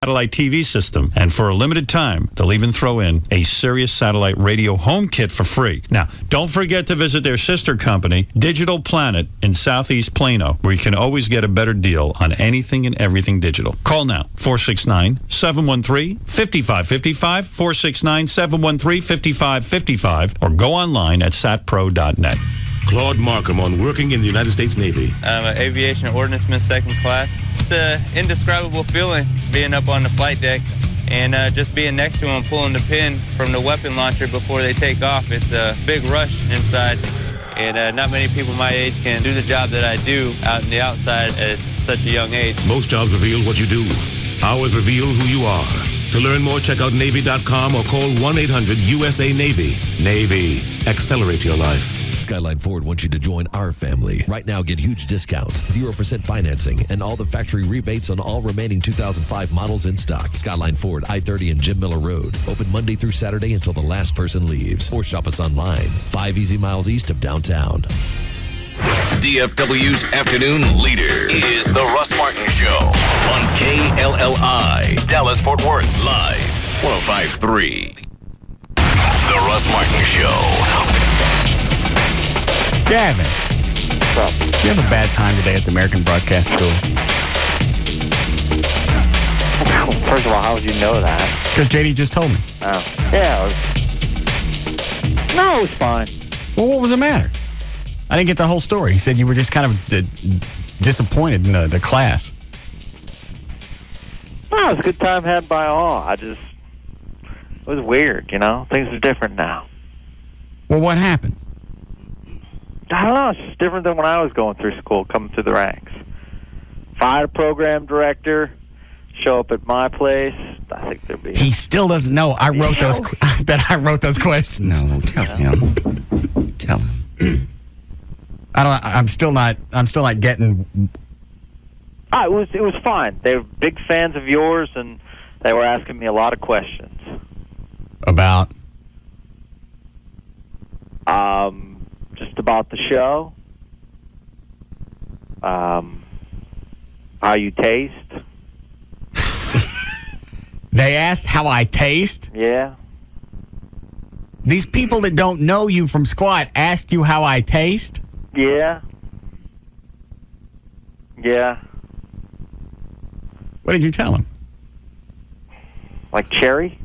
satellite TV system. And for a limited time, they'll even throw in a Sirius satellite radio home kit for free. Now, don't forget to visit their sister company, Digital Planet, in Southeast Plano, where you can always get a better deal on anything and everything digital. Call now, 469-713-5555, 469-713-5555, or go online at satpro.net. Claude Markham on working in the United States Navy. I'm an aviation ordnanceman, second class. It's an indescribable feeling being up on the flight deck and just being next to them, pulling the pin from the weapon launcher before they take off. It's a big rush inside, and not many people my age can do the job that I do out in the outside at such a young age. Most jobs reveal what you do. Ours reveal who you are. To learn more, check out Navy.com or call 1-800-USA-NAVY. Navy. Accelerate your life. Skyline Ford wants you to join our family. Right now, get huge discounts, 0% financing, and all the factory rebates on all remaining 2005 models in stock. Skyline Ford, I-30 and Jim Miller Road. Open Monday through Saturday until the last person leaves. Or shop us online. 5 easy miles east of downtown. DFW's afternoon leader is The Russ Martin Show on KLLI, Dallas-Fort Worth, live, 105.3. The Russ Martin Show. Gavin, you have a bad time today at the American Broadcast School. First of all, how would you know that? Because JD just told me. Oh. Yeah. No, it was fine. Well, what was the matter? I didn't get the whole story. He said you were just kind of disappointed in the class. No, it was a good time had by all. It was weird, you know? Things are different now. Well, what happened? I don't know. It's just different than when I was going through school, coming through the ranks. Find a program director, show up at my place. I think there'd be... He still doesn't know. I bet I wrote those questions. No, tell him. Tell him. I'm still not getting... It was fine. They were big fans of yours, and they were asking me a lot of questions. About? Just about the show. How you taste. They asked how I taste? Yeah. These people that don't know you from squat ask you how I taste? Yeah. Yeah. What did you tell them? Like cherry?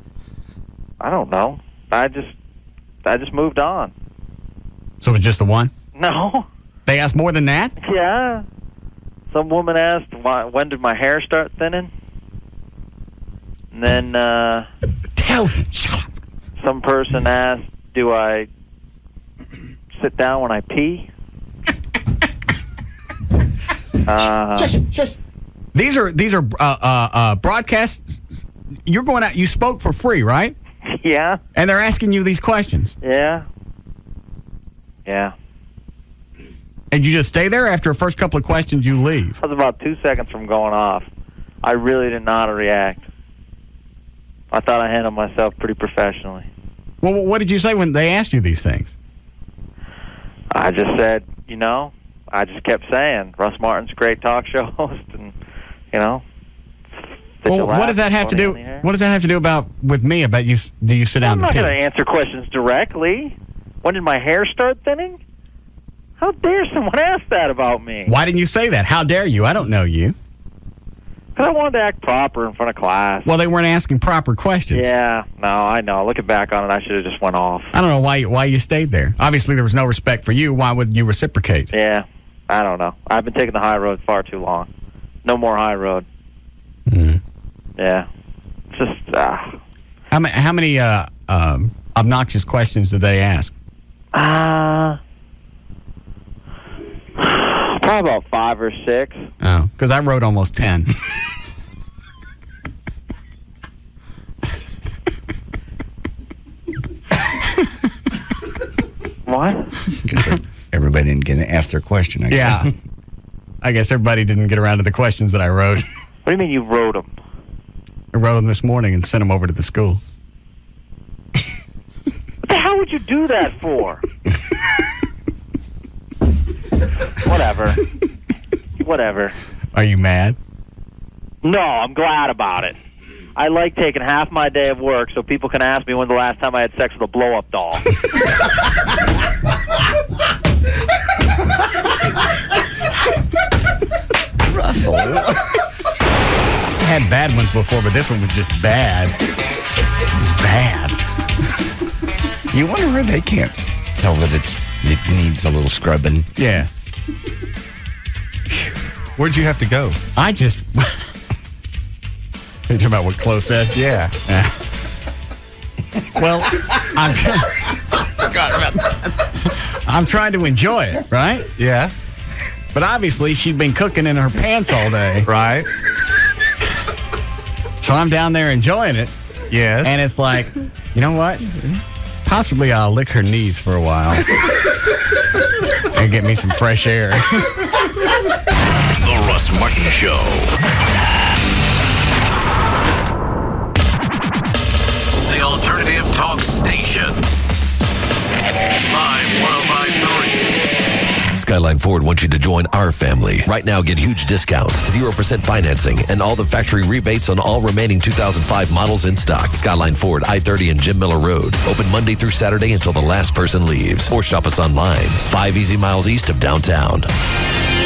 I don't know. I just moved on. So it was just the one? No. They asked more than that? Yeah. Some woman asked, when did my hair start thinning? And then, Tell him. Shut up. Some person asked, do I sit down when I pee? Shush. These are broadcasts. You're going out. You spoke for free, right? Yeah. And they're asking you these questions. Yeah. Yeah. And you just stay there? After the first couple of questions, you leave? I was about 2 seconds from going off. I really didn't know how to react. I thought I handled myself pretty professionally. Well, what did you say when they asked you these things? I just said, I just kept saying, Russ Martin's a great talk show host, and, Well, what does that have to do? What does that have to do with me? About you? Do you sit down? I'm not going to answer questions directly. When did my hair start thinning? How dare someone ask that about me? Why didn't you say that? How dare you? I don't know you. Because I wanted to act proper in front of class. Well, they weren't asking proper questions. Yeah, no, I know. Looking back on it, I should have just went off. I don't know why you stayed there. Obviously, there was no respect for you. Why would you reciprocate? Yeah, I don't know. I've been taking the high road far too long. No more high road. Mm. Yeah. It's just, How many obnoxious questions did they ask? Probably about 5 or 6. Oh, because I wrote almost 10. What? Everybody didn't get to ask their question, I guess. Yeah. I guess everybody didn't get around to the questions that I wrote. What do you mean you wrote them? I wrote them this morning and sent them over to the school. What the hell would you do that for? Whatever. Are you mad? No, I'm glad about it. I like taking half my day of work so people can ask me when the last time I had sex with a blow-up doll. Russell. I had bad ones before, but this one was just bad. It was bad. You wonder where they can't tell that it needs a little scrubbing. Yeah. Where'd you have to go? I just... You're talking about what Chloe said? Yeah. Well, I'm trying to enjoy it, right? Yeah. But obviously, she'd been cooking in her pants all day. Right. So I'm down there enjoying it. Yes. And it's like, you know what? Possibly I'll lick her knees for a while. And get me some fresh air. The Russ Martin Show. The Alternative Talk Station. Live 105.3. Skyline Ford wants you to join our family. Right now, get huge discounts, 0% financing, and all the factory rebates on all remaining 2005 models in stock. Skyline Ford, I-30 and Jim Miller Road. Open Monday through Saturday until the last person leaves. Or shop us online. 5 easy miles east of downtown.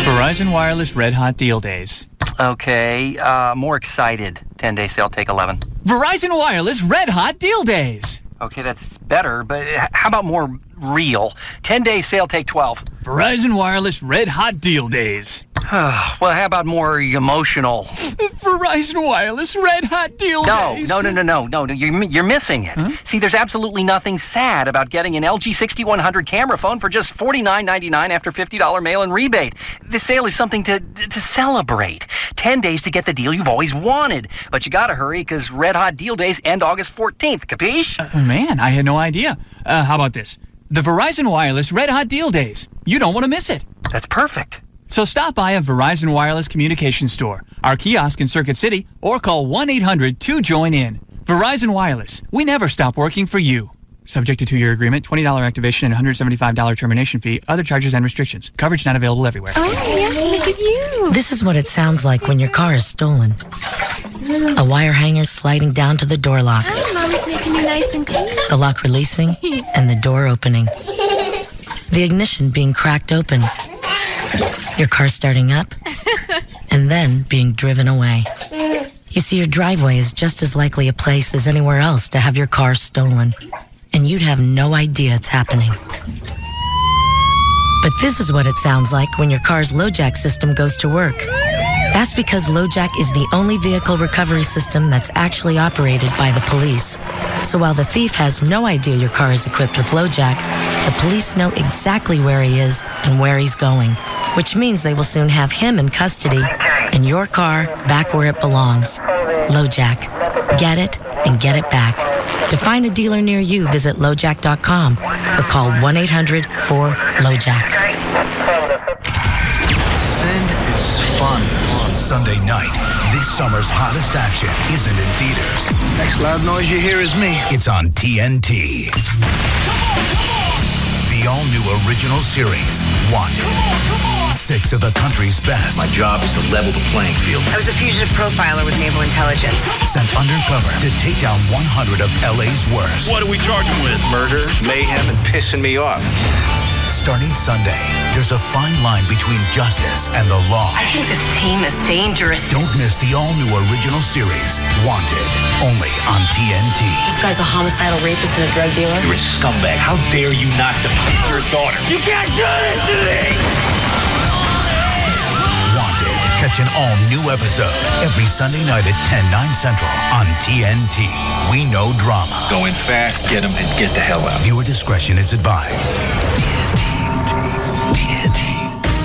Verizon Wireless Red Hot Deal Days. Okay, more excited. 10-day sale, take 11. Verizon Wireless Red Hot Deal Days. Okay, that's better, but how about more real? 10-day sale, take 12. Verizon Wireless Red Hot Deal Days. Well, how about more emotional? Verizon Wireless Red Hot Deal Days. No, you're missing it. Huh? See, there's absolutely nothing sad about getting an LG 6100 camera phone for just $49.99 after $50 mail-in rebate. This sale is something to celebrate. 10 days to get the deal you've always wanted. But you gotta hurry, because Red Hot Deal Days end August 14th. Capiche? Man, I had no idea. How about this? The Verizon Wireless Red Hot Deal Days. You don't want to miss it. That's perfect. So stop by a Verizon Wireless Communications store, our kiosk in Circuit City, or call 1-800-2JOIN-IN. Verizon Wireless. We never stop working for you. Subject to 2-year agreement, $20 activation, and $175 termination fee. Other charges and restrictions. Coverage not available everywhere. Oh, yes, look at you. This is what it sounds like when your car is stolen. A wire hanger sliding down to the door lock. Oh, Mom's making me nice and clean. The lock releasing and the door opening. The ignition being cracked open. Your car starting up and then being driven away. You see, your driveway is just as likely a place as anywhere else to have your car stolen. And you'd have no idea it's happening. But this is what it sounds like when your car's LoJack system goes to work. That's because LoJack is the only vehicle recovery system that's actually operated by the police. So while the thief has no idea your car is equipped with LoJack, the police know exactly where he is and where he's going, which means they will soon have him in custody and your car back where it belongs. LoJack. Get it and get it back. To find a dealer near you, visit LoJack.com or call 1-800-4LoJack. Sin is fun on Sunday night. This summer's hottest action isn't in theaters. Next loud noise you hear is me. It's on TNT. The all-new original series, Wanted. 6 of the country's best. My job is to level the playing field. I was a fugitive profiler with Naval Intelligence. Sent undercover to take down 100 of LA's worst. What do we charge him with? Murder, mayhem, and pissing me off. Starting Sunday, there's a fine line between justice and the law. I think this team is dangerous. Don't miss the all-new original series, Wanted, only on TNT. This guy's a homicidal rapist and a drug dealer. You're a scumbag. How dare you not defend your daughter? You can't do this to me! Wanted. Catch an all-new episode every Sunday night at 10/9 Central on TNT. We know drama. Go in fast, get him, and get the hell out. Viewer discretion is advised.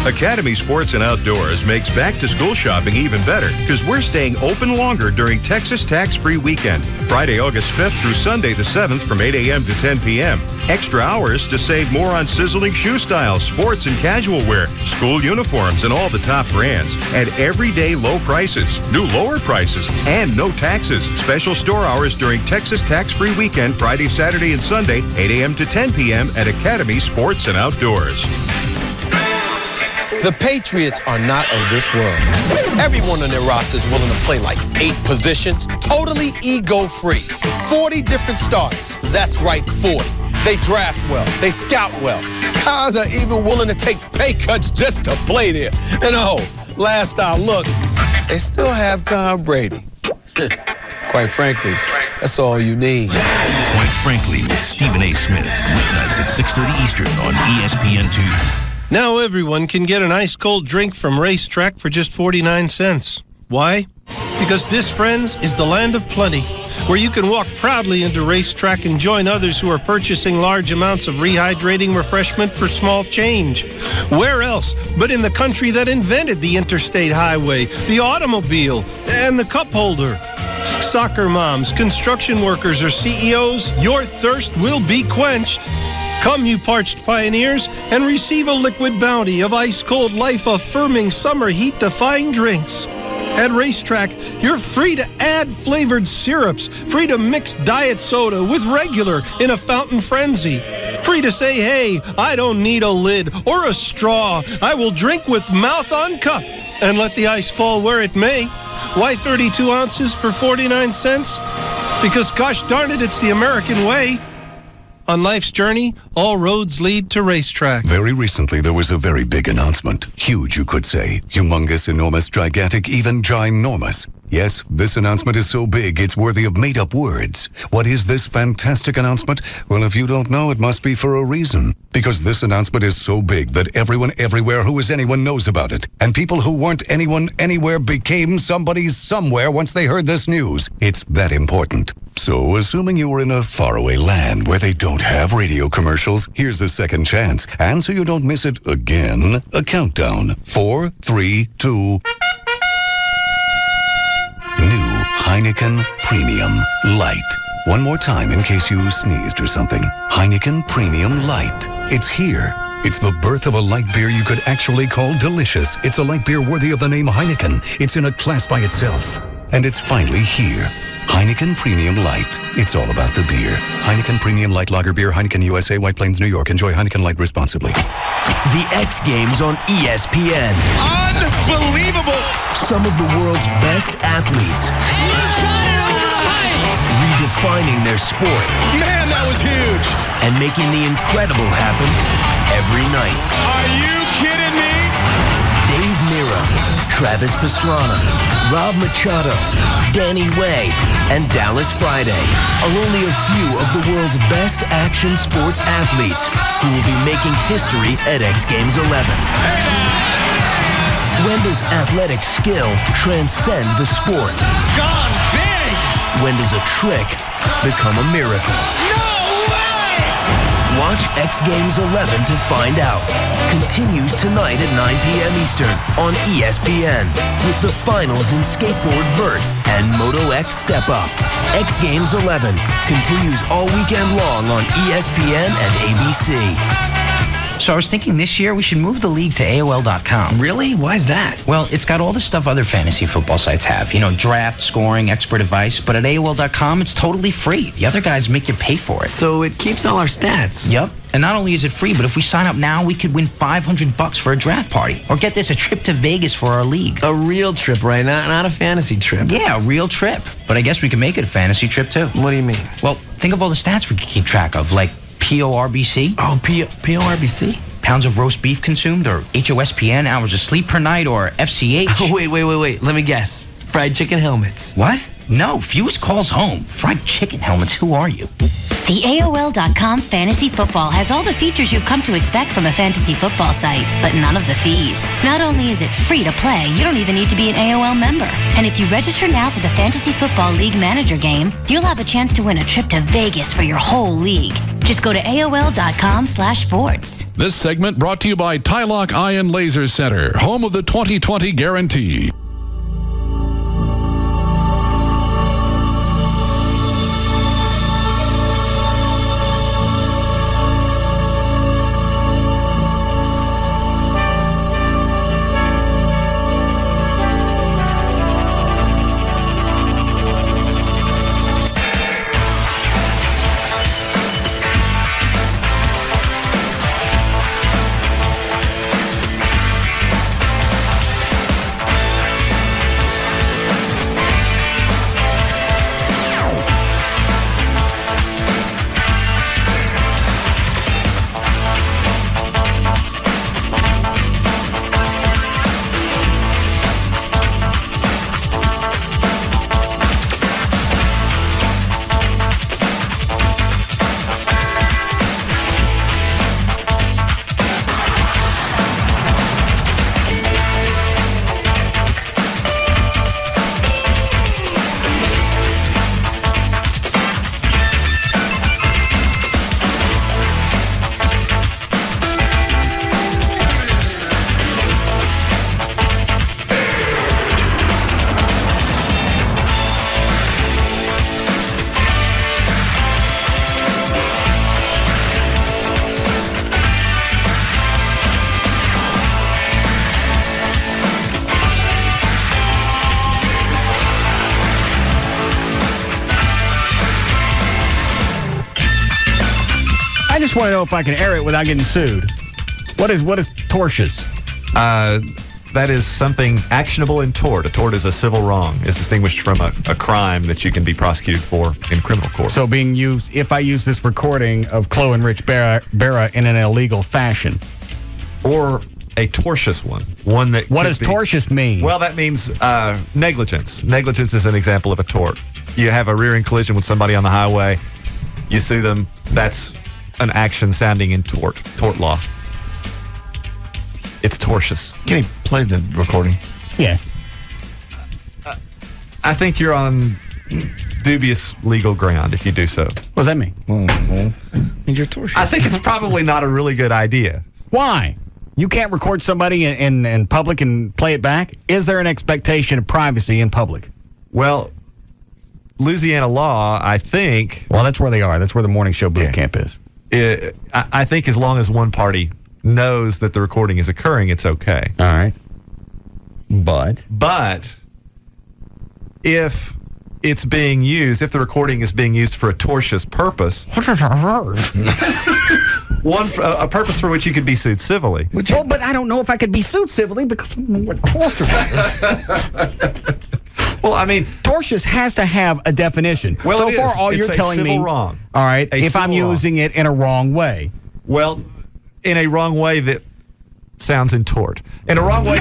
Academy Sports and Outdoors makes back-to-school shopping even better because we're staying open longer during Texas Tax-Free Weekend, Friday, August 5th through Sunday the 7th from 8 a.m. to 10 p.m. Extra hours to save more on sizzling shoe styles, sports and casual wear, school uniforms, and all the top brands. At everyday low prices, new lower prices, and no taxes. Special store hours during Texas Tax-Free Weekend, Friday, Saturday, and Sunday, 8 a.m. to 10 p.m. at Academy Sports and Outdoors. The Patriots are not of this world. Everyone on their roster is willing to play like 8 positions, totally ego-free. 40 different starters. That's right, 40. They draft well. They scout well. Guys are even willing to take pay cuts just to play there. And last I looked, they still have Tom Brady. Quite frankly, that's all you need. Quite Frankly with Stephen A. Smith. Weeknights at 6:30 Eastern on ESPN2. Now everyone can get an ice-cold drink from Racetrack for just 49 cents. Why? Because this, friends, is the land of plenty, where you can walk proudly into Racetrack and join others who are purchasing large amounts of rehydrating refreshment for small change. Where else but in the country that invented the interstate highway, the automobile, and the cup holder? Soccer moms, construction workers, or CEOs, your thirst will be quenched. Come, you parched pioneers, and receive a liquid bounty of ice-cold, life-affirming, summer heat-defying drinks. At Racetrack, you're free to add flavored syrups, free to mix diet soda with regular in a fountain frenzy. Free to say, hey, I don't need a lid or a straw. I will drink with mouth on cup and let the ice fall where it may. Why 32 ounces for 49 cents? Because gosh darn it, it's the American way. On life's journey, all roads lead to Racetrack. Very recently, there was a very big announcement. Huge, you could say. Humongous, enormous, gigantic, even ginormous. Yes, this announcement is so big, it's worthy of made-up words. What is this fantastic announcement? Well, if you don't know, it must be for a reason. Because this announcement is so big that everyone everywhere who is anyone knows about it. And people who weren't anyone anywhere became somebody's somewhere once they heard this news. It's that important. So, assuming you were in a faraway land where they don't have radio commercials, here's a second chance. And so you don't miss it again, a countdown. 4, 3, 2... New Heineken Premium Light. One more time in case you sneezed or something. Heineken Premium Light. It's here. It's the birth of a light beer you could actually call delicious. It's a light beer worthy of the name Heineken. It's in a class by itself. And it's finally here. Heineken Premium Light. It's all about the beer. Heineken Premium Light Lager Beer, Heineken USA, White Plains, New York. Enjoy Heineken Light responsibly. The X Games on ESPN. Unbelievable! Some of the world's best athletes. Redefining their sport. Man, that was huge! And making the incredible happen every night. Are you kidding me? Dave Mira, Travis Pastrana, Rob Machado, Danny Way, and Dallas Friday are only a few of the world's best action sports athletes who will be making history at X Games 11. When does athletic skill transcend the sport? Gone big! When does a trick become a miracle? Watch X Games 11 to find out. Continues tonight at 9 p.m. Eastern on ESPN with the finals in skateboard vert and Moto X Step Up. X Games 11 continues all weekend long on ESPN and ABC. So I was thinking this year we should move the league to AOL.com. Really? Why is that? Well, it's got all the stuff other fantasy football sites have. You know, draft, scoring, expert advice. But at AOL.com, it's totally free. The other guys make you pay for it. So it keeps all our stats. Yep. And not only is it free, but if we sign up now, we could win $500 for a draft party. Or get this, a trip to Vegas for our league. A real trip, right? Not a fantasy trip. Yeah, a real trip. But I guess we could make it a fantasy trip, too. What do you mean? Well, think of all the stats we could keep track of, like PORBC. Oh, PORBC? Pounds of roast beef consumed, or HOSPN, hours of sleep per night, or FCH. Oh, wait. Let me guess. Fried chicken helmets. What? No, fewest calls home. Fried chicken helmets, who are you? The AOL.com Fantasy Football has all the features you've come to expect from a fantasy football site, but none of the fees. Not only is it free to play, you don't even need to be an AOL member. And if you register now for the Fantasy Football League Manager game, you'll have a chance to win a trip to Vegas for your whole league. Just go to AOL.com/sports. This segment brought to you by Tylock Eye and Laser Center, home of the 2020 guarantee. just want to know if I can air it without getting sued. What is tortious? That is something actionable in tort. A tort is a civil wrong, is distinguished from a crime that you can be prosecuted for in criminal court. So being used, if I use this recording of Chloe and Rich Barra in an illegal fashion. Or a tortious one. What does tortious mean? Well, that means negligence. Negligence is an example of a tort. You have a rear-end collision with somebody on the highway. You sue them. That's an action sounding in tort law. It's tortious. Can you play the recording? Yeah. I think you're on dubious legal ground if you do so. What does that mean? Means you're tortious. I think it's probably not a really good idea. Why? You can't record somebody in public and play it back? Is there an expectation of privacy in public? Well, Louisiana law, I think... Well, that's where they are. That's where the morning show boot camp is. I think as long as one party knows that the recording is occurring, it's okay. All right. But if it's being used, if the recording is being used for a tortious purpose... What is a word? A purpose for which you could be sued civilly. Well, but I don't know if I could be sued civilly because I don't know what torture is. Well, I mean... Tortious has to have a definition. Well, so far, all you're telling me... wrong. All right, if I'm using it in a wrong way. Well, in a wrong way that sounds in tort. In a wrong way...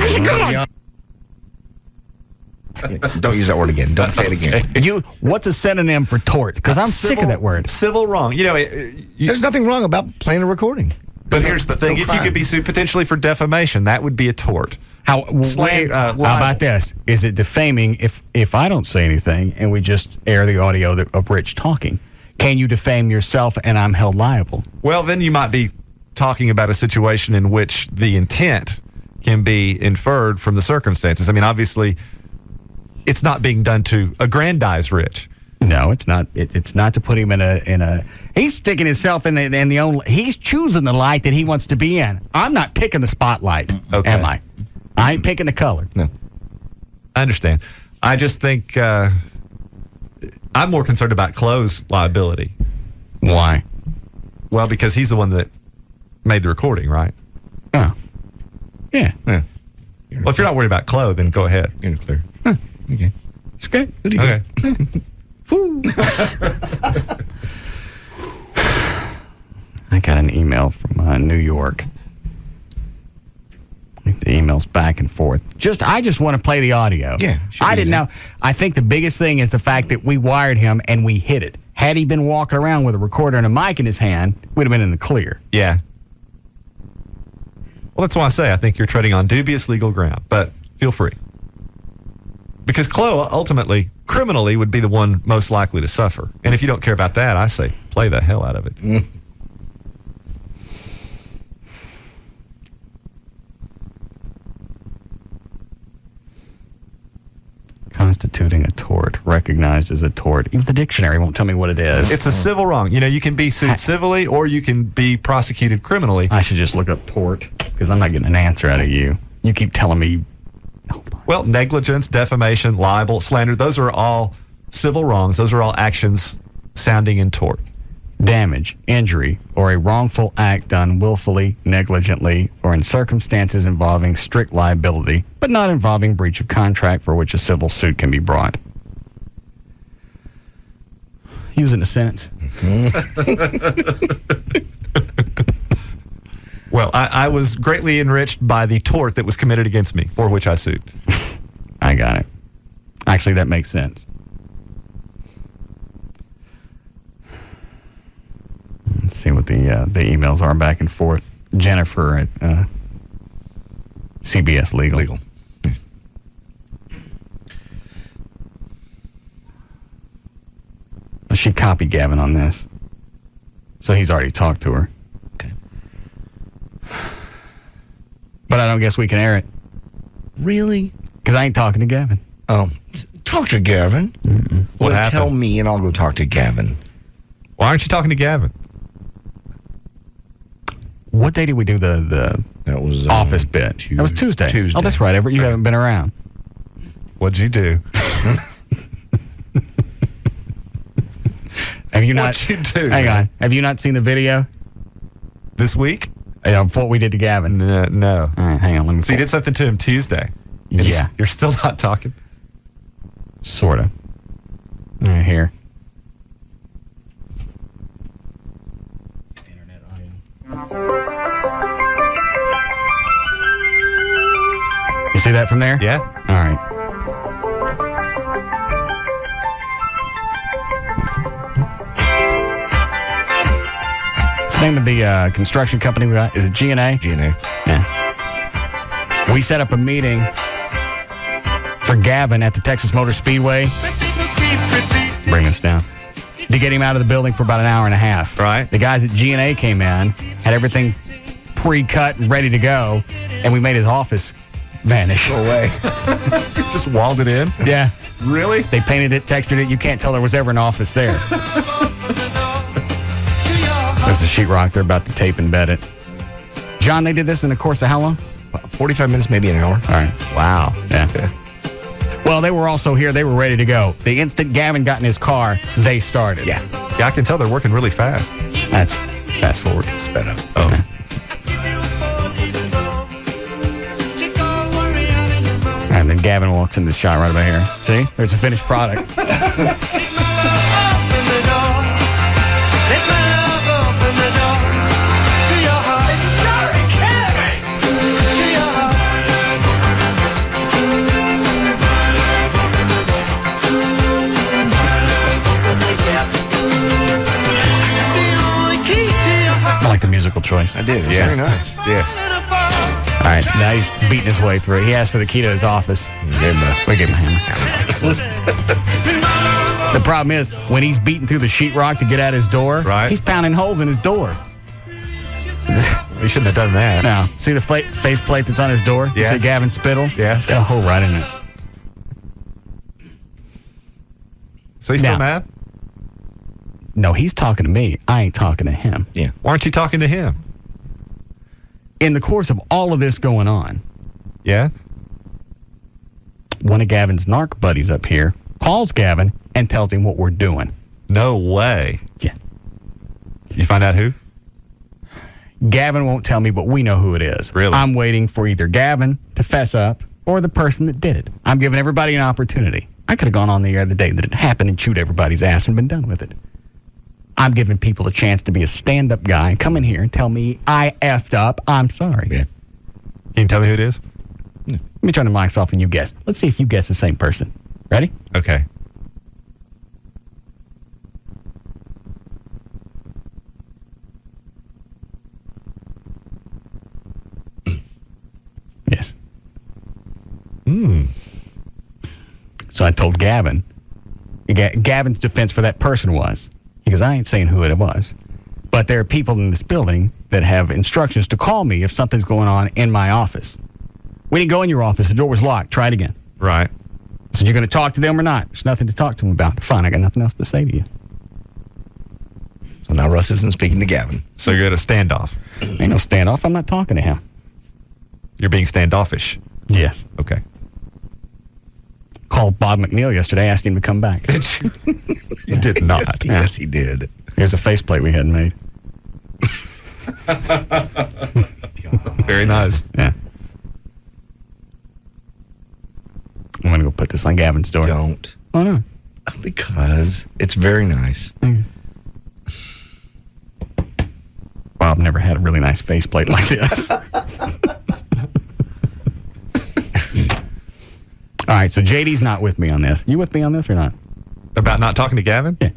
Don't use that word again. Don't say it again. What's a synonym for tort? Because I'm sick of that word. Civil wrong. You know, there's nothing wrong about playing a recording. But here's the thing: if you could be sued potentially for defamation, that would be a tort. How about this? Is it defaming if I don't say anything and we just air the audio of Rich talking? Can you defame yourself and I'm held liable? Well, then you might be talking about a situation in which the intent can be inferred from the circumstances. I mean, obviously, it's not being done to aggrandize Rich. No, it's not. It's not to put him in a. He's sticking himself in the only. He's choosing the light that he wants to be in. I'm not picking the spotlight. Okay. Am I? I ain't picking the color. No. I understand. I just think I'm more concerned about Chloe's liability. Why? Well, because he's the one that made the recording, right? Oh. Yeah. Well, if you're not worried about Chloe, then go ahead. You're in the clear. Huh. Okay. It's good. Okay. I got an email from New York. The email's back and forth. I just want to play the audio. Yeah. I didn't know. I think the biggest thing is the fact that we wired him and we hit it. Had he been walking around with a recorder and a mic in his hand, we'd have been in the clear. Yeah. Well, that's why I say I think you're treading on dubious legal ground, but feel free. Because Chloe, ultimately, criminally, would be the one most likely to suffer. And if you don't care about that, I say play the hell out of it. Constituting a tort, recognized as a tort. Even the dictionary won't tell me what it is. It's a civil wrong. You know, you can be sued civilly or you can be prosecuted criminally. I should just look up tort because I'm not getting an answer out of you. You keep telling me. Well, negligence, defamation, libel, slander, those are all civil wrongs. Those are all actions sounding in tort. Damage, injury, or a wrongful act done willfully, negligently, or in circumstances involving strict liability, but not involving breach of contract for which a civil suit can be brought. Use it in a sentence. Well, I was greatly enriched by the tort that was committed against me, for which I sued. I got it. Actually, that makes sense. Let's see what the emails are back and forth. Jennifer at CBS Legal. She copied Gavin on this. So he's already talked to her. Okay. But I don't guess we can air it. Really? Because I ain't talking to Gavin. Oh. Talk to Gavin. What happened? Tell me and I'll go talk to Gavin. Why aren't you talking to Gavin? What day did we do the that was office bit? That was Tuesday. Oh, that's right, Everett. You haven't been around. What'd you do? Have you not? What'd you do? Hang on. Have you not seen the video? This week? Yeah, for what we did to Gavin. No. All right, hang on. Let me So you did something to him Tuesday. And Yeah. You're still not talking? Sort of. All right, here. You see that from there? Yeah. All right. What's the name of the construction company we got? Is it G&A? G&A. Yeah. We set up a meeting for Gavin at the Texas Motor Speedway. Bring this down. To get him out of the building for about an hour and a half. Right. The guys at G&A came in, had everything pre-cut and ready to go, and we made his office vanish. Go away. Just walled it in? Yeah. Really? They painted it, textured it. You can't tell there was ever an office there. There's the sheetrock. They're about to tape and bed it. John, they did this in the course of how long? 45 minutes, maybe an hour. All right. Wow. Yeah. Well, they were also here. They were ready to go. The instant Gavin got in his car, they started. Yeah. Yeah, I can tell they're working really fast. That's fast forward. Sped up. Oh. And then Gavin walks in the shot right about here. See? There's a finished product. I like the musical choice. I did. Yes. Very nice. Yes. All right, now he's beating his way through it. He asked for the key to his office. We gave him a hammer. Excellent. The problem is, when he's beating through the sheetrock to get at his door, right, he's pounding holes in his door. He shouldn't have done that. No. See the face plate that's on his door? You Yeah. see Gavin Spittle? Yeah. It's got a hole right in it. So he's still Now- mad? No, he's talking to me. I ain't talking to him. Yeah. Why aren't you talking to him? In the course of all of this going on, Yeah? one of Gavin's narc buddies up here calls Gavin and tells him what we're doing. No way. Yeah. You find out who? Gavin won't tell me, but we know who it is. Really? I'm waiting for either Gavin to fess up or the person that did it. I'm giving everybody an opportunity. I could have gone on the other day that it happened and chewed everybody's ass and been done with it. I'm giving people a chance to be a stand-up guy and come in here and tell me I effed up. I'm sorry. Yeah. Can you tell me who it is? Let me turn the mics off and you guess. Let's see if you guess the same person. Ready? Okay. Yes. So I told Gavin. Gavin's defense for that person was, he goes, I ain't saying who it was, but there are people in this building that have instructions to call me if something's going on in my office. We didn't go in your office. The door was locked. Try it again. Right. So you're going to talk to them or not? There's nothing to talk to them about. Fine, I got nothing else to say to you. So now Russ isn't speaking to Gavin. So you're at a standoff. Ain't no standoff. I'm not talking to him. You're being standoffish. Yes. Okay. Called Bob McNeil yesterday, asked him to come back. Did you? You did not. Yes, he did. Here's a faceplate we had made. Very nice. Yeah. I'm going to go put this on Gavin's door. Don't. Oh, no. Because it's very nice. Bob never had a really nice faceplate like this. All right, so JD's not with me on this. You with me on this or not? About not talking to Gavin? Yeah.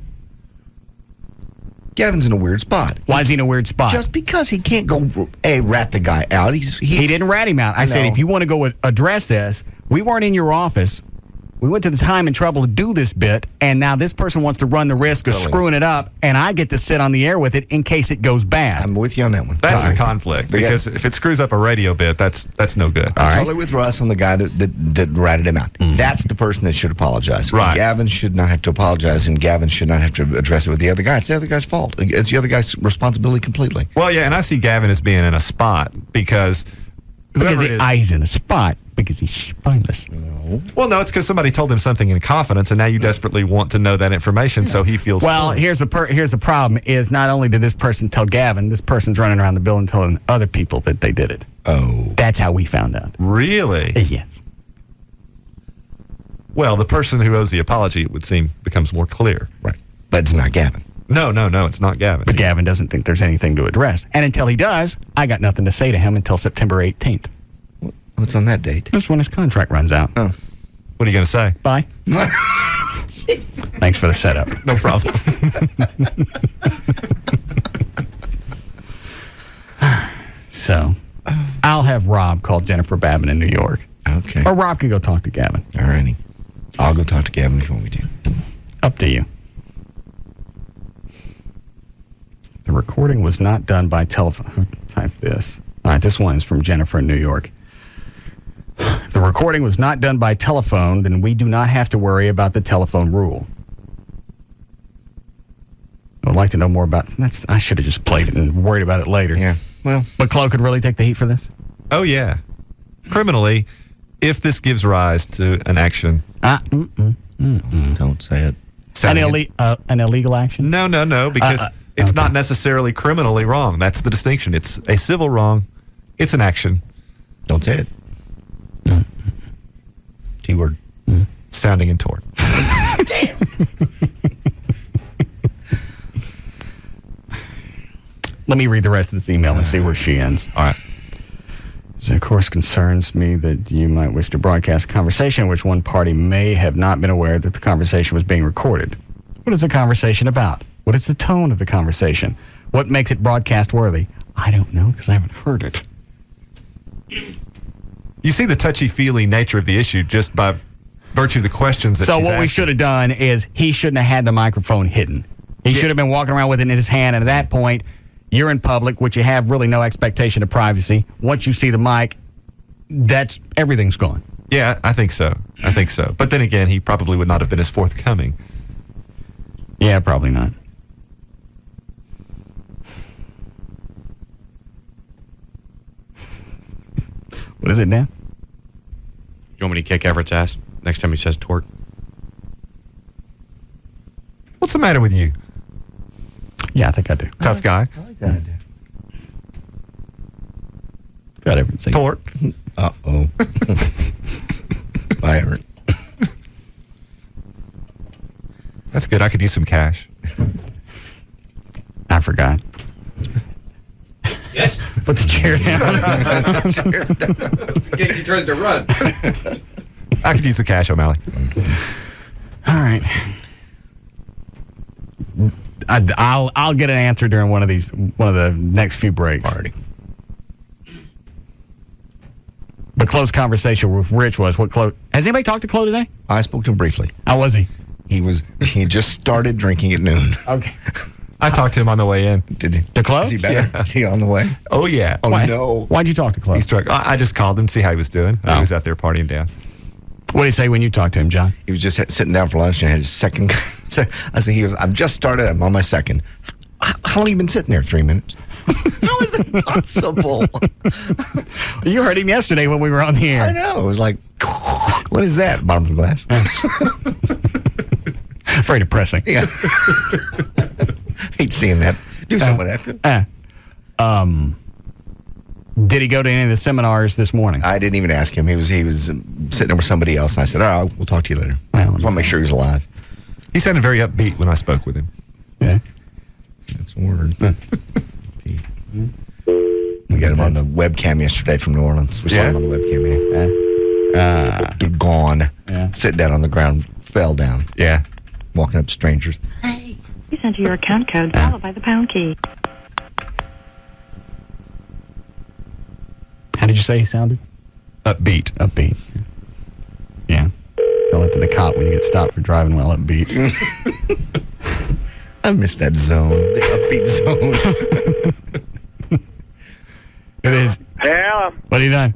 Gavin's in a weird spot. Why is he in a weird spot? Just because he can't go, rat the guy out. He's he didn't rat him out. I said, if you want to go address this, we weren't in your office. We went to the time and trouble to do this bit, and now this person wants to run the risk of screwing it up, and I get to sit on the air with it in case it goes bad. I'm with you on that one. That's the conflict. Because if it screws up a radio bit, that's no good. I'm totally with Russ on the guy that ratted him out. That's the person that should apologize. Right. Gavin should not have to apologize, and Gavin should not have to address it with the other guy. It's the other guy's fault. It's the other guy's responsibility completely. Well, yeah, and I see Gavin as being in a spot because Because it is, he's in a spot. Because he's spineless. No. Well, no, it's because somebody told him something in confidence, and now you desperately want to know that information, so he feels. Well, torn. here's the problem: is not only did this person tell Gavin, this person's running around the building telling other people that they did it. Oh, that's how we found out. Really? Yes. Well, the person who owes the apology, it would seem, becomes more clear. Right. But it's not Gavin. No, it's not Gavin. But Gavin doesn't think there's anything to address. And until he does, I got nothing to say to him until September 18th. What's on that date? That's when his contract runs out. Oh. What are you going to say? Bye. Thanks for the setup. No problem. So, I'll have Rob call Jennifer Babin in New York. Okay. Or Rob can go talk to Gavin. All righty. I'll go talk to Gavin if you want me to. Up to you. The recording was not done by telephone. Who typed this? All right, this one is from Jennifer in New York. If the recording was not done by telephone, then we do not have to worry about the telephone rule. I would like to know more about that. I should have just played it and worried about it later. Yeah. Well, but Chloe could really take the heat for this? Oh, yeah. Criminally, if this gives rise to an action. Don't say it. An illegal action? No, because it's not necessarily criminally wrong. That's the distinction. It's a civil wrong. It's an action. Don't say it. T-word. Sounding in tort. Damn. Let me read the rest of this email and see where she ends. All right. It, of course, concerns me that you might wish to broadcast a conversation in which one party may have not been aware that the conversation was being recorded. What is the conversation about? What is the tone of the conversation? What makes it broadcast worthy? I don't know because I haven't heard it. You see the touchy-feely nature of the issue just by virtue of the questions that So she's what we asking. should have done is he shouldn't have had the microphone hidden. He should have been walking around with it in his hand, and at that point, you're in public, which you have really no expectation of privacy. Once you see the mic, everything's gone. Yeah, I think so. But then again, he probably would not have been as forthcoming. Yeah, probably not. What is it, Dan? You want me to kick Everett's ass next time he says tort? What's the matter with you? Yeah, I think I do. Tough guy. I like that idea. Got everything. Tort. Uh-oh. Bye, Everett. That's good. I could use some cash. I forgot. Yes. Put the chair down. In case he tries to run. I could use the cash, O'Malley. All right. I'll get an answer during one of the next few breaks. Party. But Chloe's conversation with Rich was what Chloe. Has anybody talked to Chloe today? I spoke to him briefly. How was he? He just started drinking at noon. Okay. I talked to him on the way in. Did you? To Chloe? Is he better? Yeah. Is he on the way? Oh, yeah. Oh, no. Why'd you talk to Chloe? He's drunk. I just called him to see how he was doing. He was out there partying down. What did he say when you talked to him, John? He was just sitting down for lunch and had his second. I said, I've just started. I'm on my second. How long have you been sitting there? 3 minutes. How is that possible? You heard him yesterday when we were on the air. I know. It was like, what is that? Bottom of the glass. Very depressing. Yeah. Hate seeing that. Do something with that. Did he go to any of the seminars this morning? I didn't even ask him. He was sitting there with somebody else, and I said, all right, we'll talk to you later. I just want to make sure he's alive. He sounded very upbeat when I spoke with him. Yeah. That's a word. Pete. We got him on the webcam yesterday from New Orleans. We saw him on the webcam, Dude gone. Yeah. Sitting down on the ground, fell down. Yeah. Walking up to strangers. Please enter your account code followed by the pound key. How did you say he sounded? Upbeat. Upbeat. Yeah. Tell it to the cop when you get stopped for driving while upbeat. I missed that zone. The upbeat zone. It is. Yeah. What are you doing?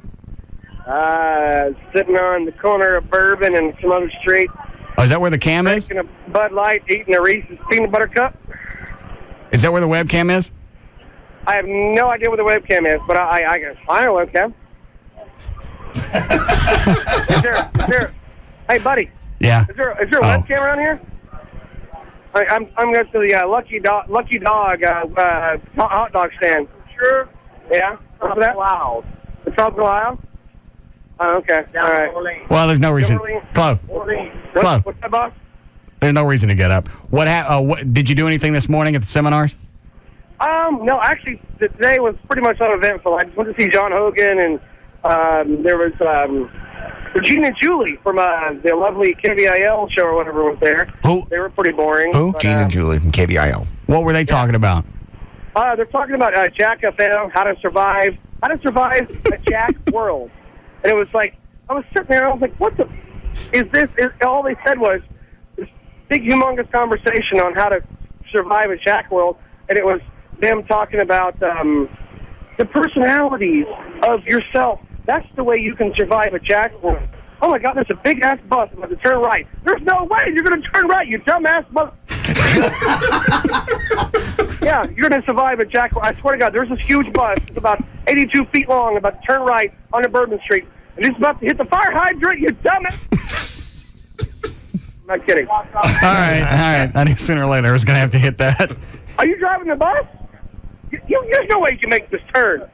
Sitting on the corner of Bourbon and some other street. Oh, is that where the cam is? Drinking a Bud Light, eating a Reese's peanut butter cup. Is that where the webcam is? I have no idea where the webcam is, but I can find a webcam. Is there, hey, buddy. Yeah. Is there a webcam around here? I'm going to the Lucky Dog hot dog stand. Sure. Yeah. What's that? Wow. The tropical isle? Oh, okay. All right. Well, there's no reason. Chloe. What's that, boss? There's no reason to get up. What did you do anything this morning at the seminars? No, actually, today was pretty much uneventful. I just went to see John Hogan, and there was Regina and Julie from the lovely KVIL show or whatever was there. Who? They were pretty boring. Who? But, Gene and Julie from KVIL. What were they talking about? They're talking about Jack FM, how to survive a Jack world. And it was like, I was sitting there, and I was like, what the, all they said was this big, humongous conversation on how to survive a Jack world, and it was them talking about the personalities of yourself. That's the way you can survive a Jack world. Oh my God, there's a big-ass bus about to turn right. There's no way you're going to turn right, you dumbass bus. Yeah, you're going to survive a Jack world. I swear to God, there's this huge bus. It's about 82 feet long, about to turn right on Bourbon Street. And it's about to hit the fire hydrant, you dumbass. I'm not kidding. All right. I knew sooner or later I was going to have to hit that. Are you driving the bus? There's no way you can make this turn.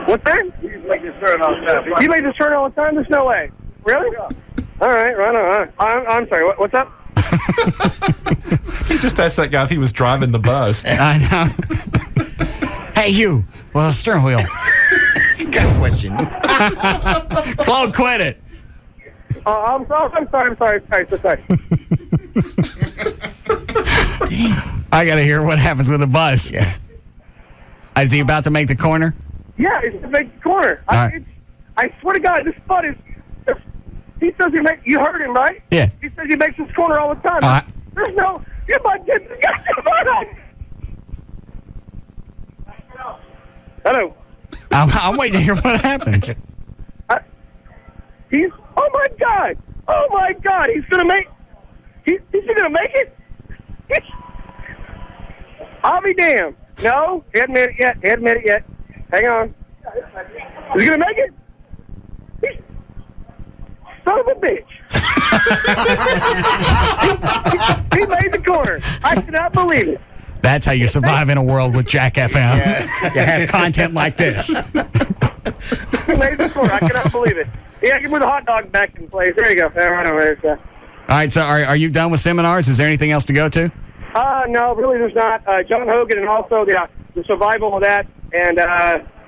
What's that? You make this turn all the time. You make this turn all the time? There's no way. Really? All right, right on. I'm sorry, what's up? He just asked that guy if he was driving the bus. I know. Hey, you. Well, the steering wheel. Got a question. Claude, quit it. I'm sorry. I got to hear what happens with the bus. Yeah. Is he about to make the corner? Yeah, it's the big corner. Right. I swear to God, this spot is. He says you heard him, right? Yeah. He says he makes this corner all the time. There's no. You might get. Hello. I'm waiting to hear what happens. He's. Oh my God! He's gonna make. He's gonna make it. I'll be damned. No, he hasn't made it yet. Hang on. Is he gonna make it? Son of a bitch. he made the corner. I cannot believe it. That's how you survive in a world with Jack FM. Yeah. You have content like this. He made the corner. I cannot believe it. Yeah, give me the hot dog back in place. There you go. Right over there. All right, so are you done with seminars? Is there anything else to go to? No, really there's not. John Hogan and also the survival of that. And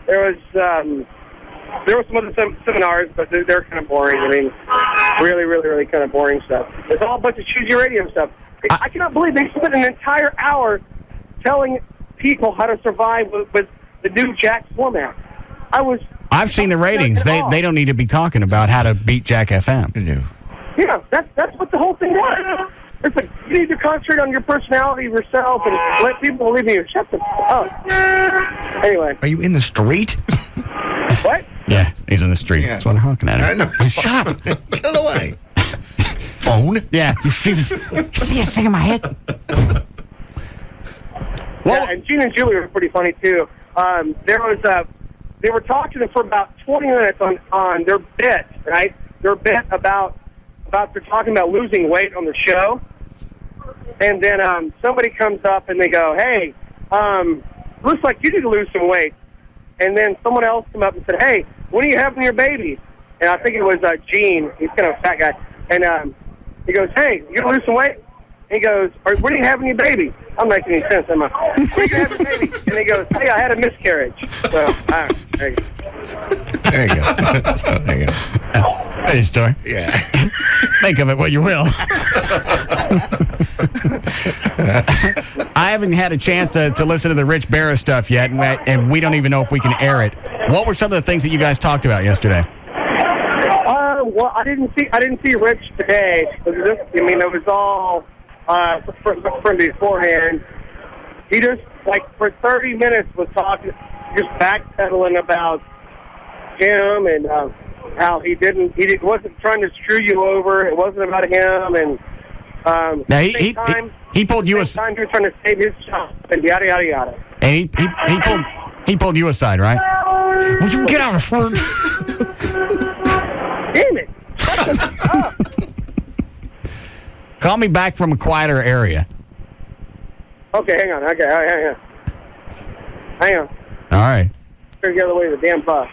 there was some other seminars, but they're kind of boring. I mean, really kind of boring stuff. It's all a bunch of choose your radio stuff. I cannot believe they spent an entire hour telling people how to survive with the new Jack format. I've seen the ratings. They don't need to be talking about how to beat Jack FM. No. Yeah, that's what the whole thing was. It's like you need to concentrate on your personality, yourself, and let people believe in you. Shut the up. Anyway. Are you in the street? What? Yeah, he's in the street. Yeah. That's what I'm honking at him. I know. Shut up. Get away. Phone? Yeah, you see this thing in my head? Yeah, and Gene and Julie were pretty funny, too. They were talking for about 20 minutes on their bit, right? Their bit about they're talking about losing weight on the show. And then somebody comes up and they go, hey, looks like you need to lose some weight. And then someone else came up and said, hey, when are you having your baby? And I think it was Gene. He's kind of a fat guy. And he goes, hey, you going to lose some weight? And he goes, when are you having your baby? I'm making any sense, am I? When are you having your baby? And he goes, hey, I had a miscarriage. So, all right, there you go. There you go. There you go. Hey, story. Yeah. Think of it what you will. I haven't had a chance to listen to the Rich Barra stuff yet, and we don't even know if we can air it. What were some of the things that you guys talked about yesterday? Well, I didn't see Rich today. It was all from beforehand. He just for 30 minutes was talking, just backpedaling about him and how he wasn't trying to screw you over. It wasn't about him, and now he pulled you aside. He was trying to save his job and yada yada yada. And he pulled you aside, right? Would you get out of front? Damn it. Call me back from a quieter area. Okay, hang on. Okay, all right, hang on. All right. Turn the other way to the damn bus.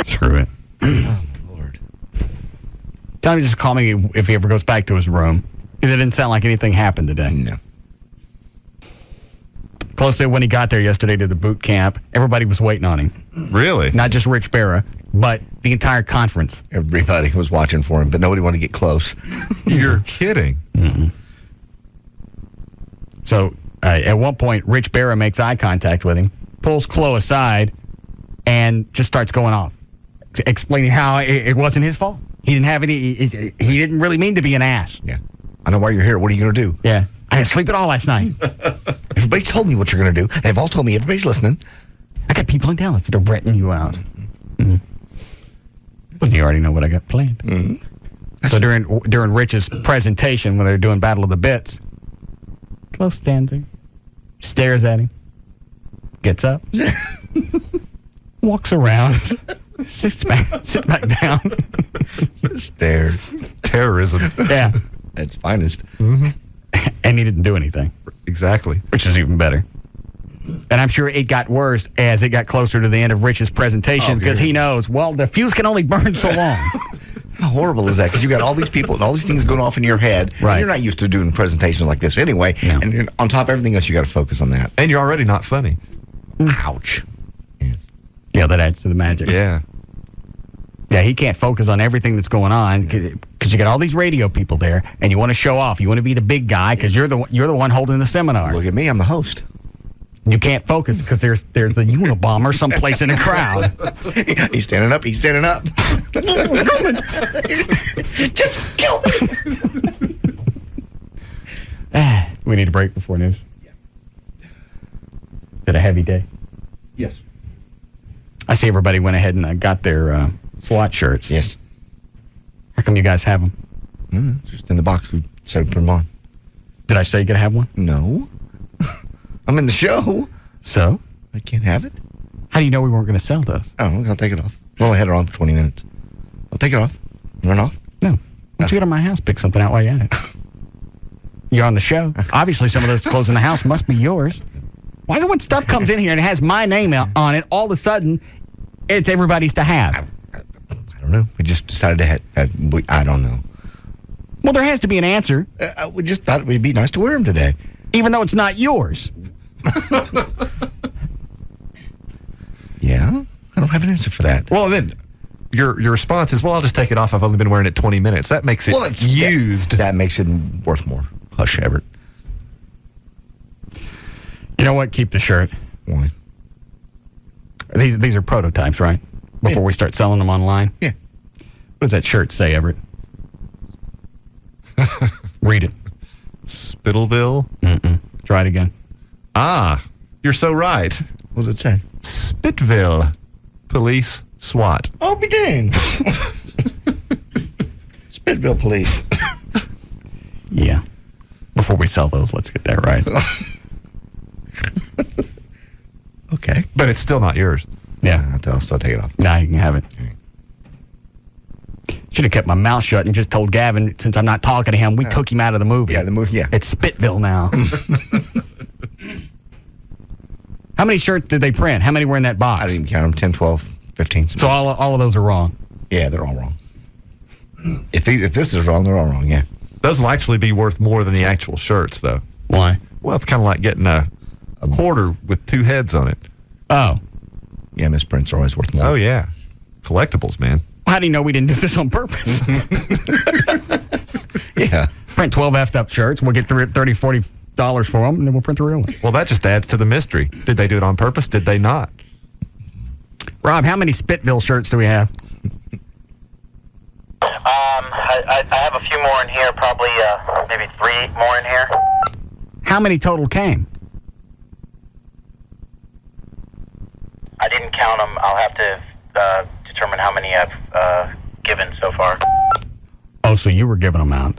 Screw it. Oh, Lord. Tell him just call me if he ever goes back to his room. It didn't sound like anything happened today. No. Close to when he got there yesterday to the boot camp, everybody was waiting on him. Really? Not just Rich Berra, but the entire conference. Everybody was watching for him, but nobody wanted to get close. You're kidding. Mm-mm. So at one point, Rich Berra makes eye contact with him, pulls Chloe aside, and just starts going off, explaining how it wasn't his fault. He didn't have any. He didn't really mean to be an ass. Yeah, I know why you're here. What are you going to do? Yeah, I didn't sleep at all last night. Everybody told me what you're going to do. They've all told me. Everybody's listening. I got people in Dallas that are ratting you out. Mm-hmm. Well, you already know what I got planned. Mm-hmm. So during Rich's presentation, when they're doing Battle of the Bits, Chloe stands there, stares at him, gets up, walks around, sits back down. Stares. Terrorism. Yeah. At its finest. Mm-hmm. And he didn't do anything. Exactly. Which is even better. And I'm sure it got worse as it got closer to the end of Rich's presentation because he knows, well, the fuse can only burn so long. How horrible is that? Because you got all these people and all these things going off in your head. Right. And you're not used to doing presentations like this anyway. No. And you're, on top of everything else, you got to focus on that. And you're already not funny. Ouch. Yeah, that adds to the magic. Yeah. Yeah, he can't focus on everything that's going on because you got all these radio people there, and you want to show off. You want to be the big guy because you're the one holding the seminar. Look at me, I'm the host. You can't focus because there's the Unabomber someplace in the crowd. He's standing up. He's standing up. Just kill me. We need a break before news. Yeah. Is it a heavy day? Yes. I see everybody went ahead and got their SWAT shirts. Yes. How come you guys have them? Just in the box. We said put them on. Did I say you could have one? No. I'm in the show. So? I can't have it. How do you know we weren't going to sell those? Oh, I'll take it off. We only had it on for 20 minutes. I'll take it off. Run off. No. Why don't you go to my house, pick something out while you're at it? You're on the show. Obviously, some of those clothes in the house must be yours. Why is it when stuff comes in here and it has my name on it, all of a sudden, it's everybody's to have? I don't know. We just decided to have... I don't know. Well, there has to be an answer. We just thought it would be nice to wear them today. Even though it's not yours. Yeah? I don't have an answer for that. Well, then your response is, well, I'll just take it off. I've only been wearing it 20 minutes. That makes it it's used. That makes it worth more. Hush, Everett. You know what? Keep the shirt. Why? These are prototypes, right? Before we start selling them online? Yeah. What does that shirt say, Everett? Read it. Spittleville? Mm-mm. Try it again. Ah, you're so right. What does it say? Spittville. Police SWAT. I'll be dang. Spittville Police. Yeah. Before we sell those, let's get that right. Okay. But it's still not yours. Yeah. I'll still take it off. Nah, you can have it. Should have kept my mouth shut and just told Gavin, since I'm not talking to him, we took him out of the movie. Yeah, the movie, yeah. It's Spittville now. How many shirts did they print? How many were in that box? I didn't count them. 10, 12, 15. So all of those are wrong? Yeah, they're all wrong. If this is wrong, they're all wrong, yeah. Those will actually be worth more than the actual shirts, though. Why? Well, it's kind of like getting a quarter with two heads on it. Oh. Yeah, misprints are always worth more. Oh, yeah. Collectibles, man. How do you know we didn't do this on purpose? Yeah. Print 12 effed up shirts. We'll get $30, $40 for them, and then we'll print the real one. Well, that just adds to the mystery. Did they do it on purpose? Did they not? Rob, how many Spittville shirts do we have? I have a few more in here, probably maybe 3 more in here. How many total came? I didn't count them. I'll have to determine how many I've given so far. Oh, so you were giving them out.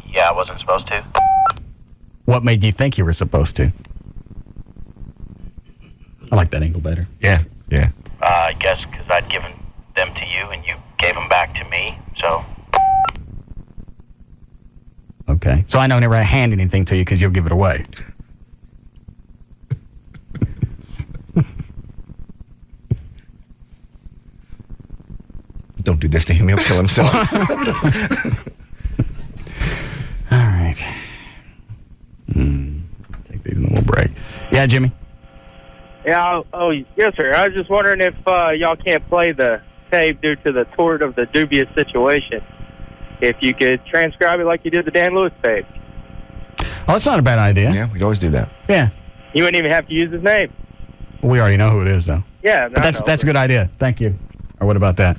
Yeah, I wasn't supposed to. what made you think you were supposed to? I like that angle better. Yeah. I guess because I'd given them to you and you gave them back to me, so... Okay. So I know never hand anything to you because you'll give it away. Don't do this to him. He'll kill himself. All right. Take these and then we'll break. Yeah, Jimmy? Yeah, yes, sir. I was just wondering if y'all can't play the tape due to the tort of the dubious situation. If you could transcribe it like you did the Dan Lewis tape. Oh, that's not a bad idea. Yeah, we'd always do that. Yeah. You wouldn't even have to use his name. We already know who it is, though. Yeah, but that's a good idea. Thank you. Or what about that?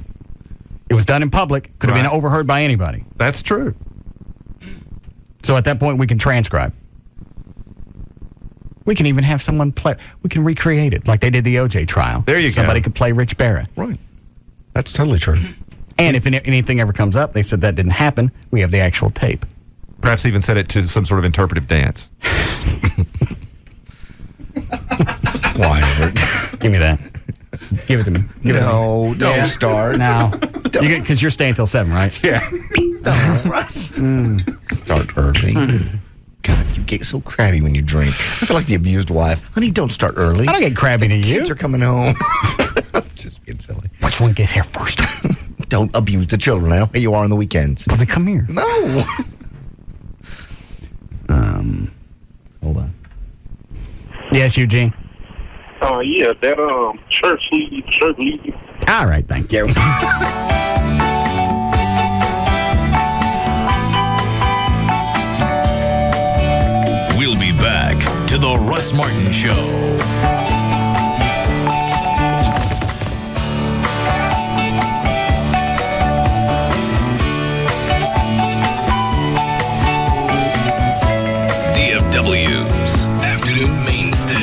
It was done in public. Could have been overheard by anybody. That's true. So at that point, we can transcribe. We can even have someone play. We can recreate it like they did the OJ trial. There you go. Somebody could play Rich Barrett. Right. That's totally true. And if anything ever comes up, they said that didn't happen, we have the actual tape. Perhaps even set it to some sort of interpretive dance. Why? Give me that. Give it to me. Don't start. No. Because you're staying till 7, right? Yeah. No, Russ. Start early. God, you get so crabby when you drink. I feel like the abused wife. Honey, don't start early. I don't get crabby to you. Kids are coming home. Just being silly. Which one gets here first? Don't abuse the children. I know how you are on the weekends. Well, then come here. No. Hold on. Yes, Eugene. Yeah, that church lead. All right, thank you. We'll be back to the Russ Martin Show. DFW's afternoon mainstay.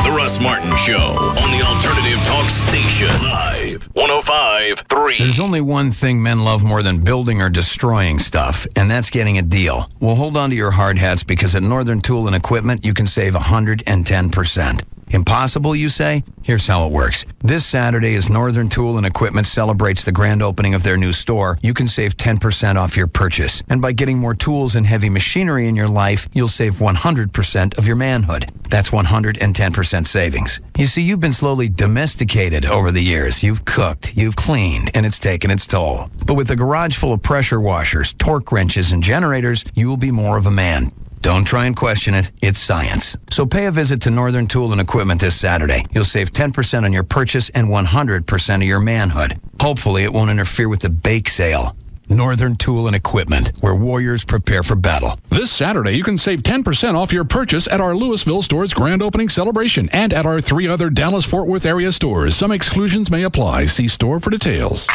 The Russ Martin Show on the Alternative Talk Station. Live 105.3. There's only one thing men love more than building or destroying stuff, and that's getting a deal. Well, hold on to your hard hats because at Northern Tool and Equipment, you can save 110%. Impossible, you say? Here's how it works. This Saturday, as Northern Tool and Equipment celebrates the grand opening of their new store, you can save 10% off your purchase. And by getting more tools and heavy machinery in your life, you'll save 100% of your manhood. That's 110% savings. You see, you've been slowly domesticated over the years. You've cooked, you've cleaned, and it's taken its toll. But with a garage full of pressure washers, torque wrenches, and generators, you will be more of a man. Don't try and question it. It's science. So pay a visit to Northern Tool and Equipment this Saturday. You'll save 10% on your purchase and 100% of your manhood. Hopefully, it won't interfere with the bake sale. Northern Tool and Equipment, where warriors prepare for battle. This Saturday, you can save 10% off your purchase at our Louisville store's grand opening celebration and at our 3 other Dallas-Fort Worth area stores. Some exclusions may apply. See store for details.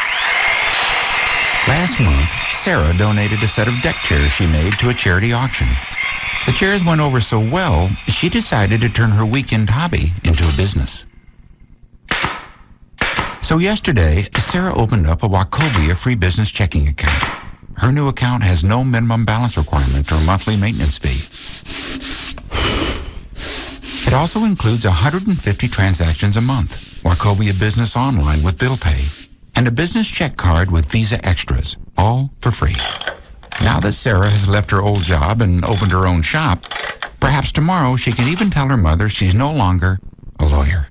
Last month, Sarah donated a set of deck chairs she made to a charity auction. The chairs went over so well, she decided to turn her weekend hobby into a business. So yesterday, Sarah opened up a Wachovia free business checking account. Her new account has no minimum balance requirement or monthly maintenance fee. It also includes 150 transactions a month, Wachovia Business Online with bill pay, and a business check card with Visa Extras, all for free. Now that Sarah has left her old job and opened her own shop, perhaps tomorrow she can even tell her mother she's no longer a lawyer.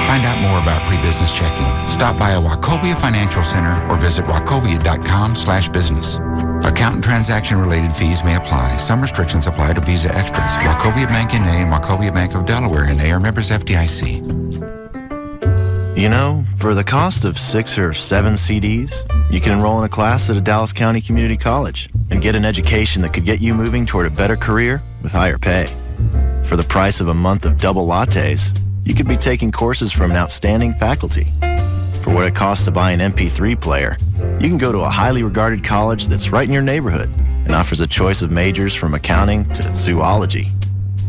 Find out more about free business checking. Stop by a Wachovia Financial Center or visit wachovia.com/business. Account and transaction-related fees may apply. Some restrictions apply to Visa Extras. Wachovia Bank N.A. and Wachovia Bank of Delaware N.A. are members FDIC. You know, for the cost of 6 or 7 CDs, you can enroll in a class at a Dallas County Community College and get an education that could get you moving toward a better career with higher pay. For the price of a month of double lattes, you could be taking courses from an outstanding faculty. For what it costs to buy an MP3 player, you can go to a highly regarded college that's right in your neighborhood and offers a choice of majors from accounting to zoology.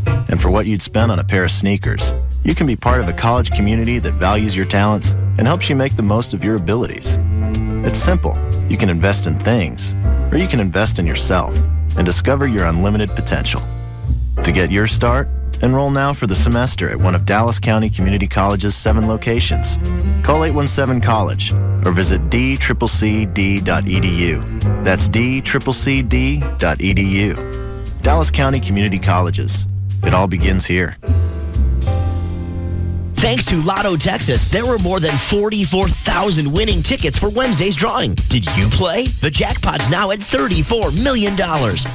And for what you'd spend on a pair of sneakers, you can be part of a college community that values your talents and helps you make the most of your abilities. It's simple. You can invest in things, or you can invest in yourself and discover your unlimited potential. To get your start, enroll now for the semester at one of Dallas County Community College's 7 locations. Call 817-COLLEGE or visit dCCCD.edu. That's dCCCD.edu. Dallas County Community Colleges. It all begins here. Thanks to Lotto Texas, there were more than 44,000 winning tickets for Wednesday's drawing. Did you play? The jackpot's now at $34 million.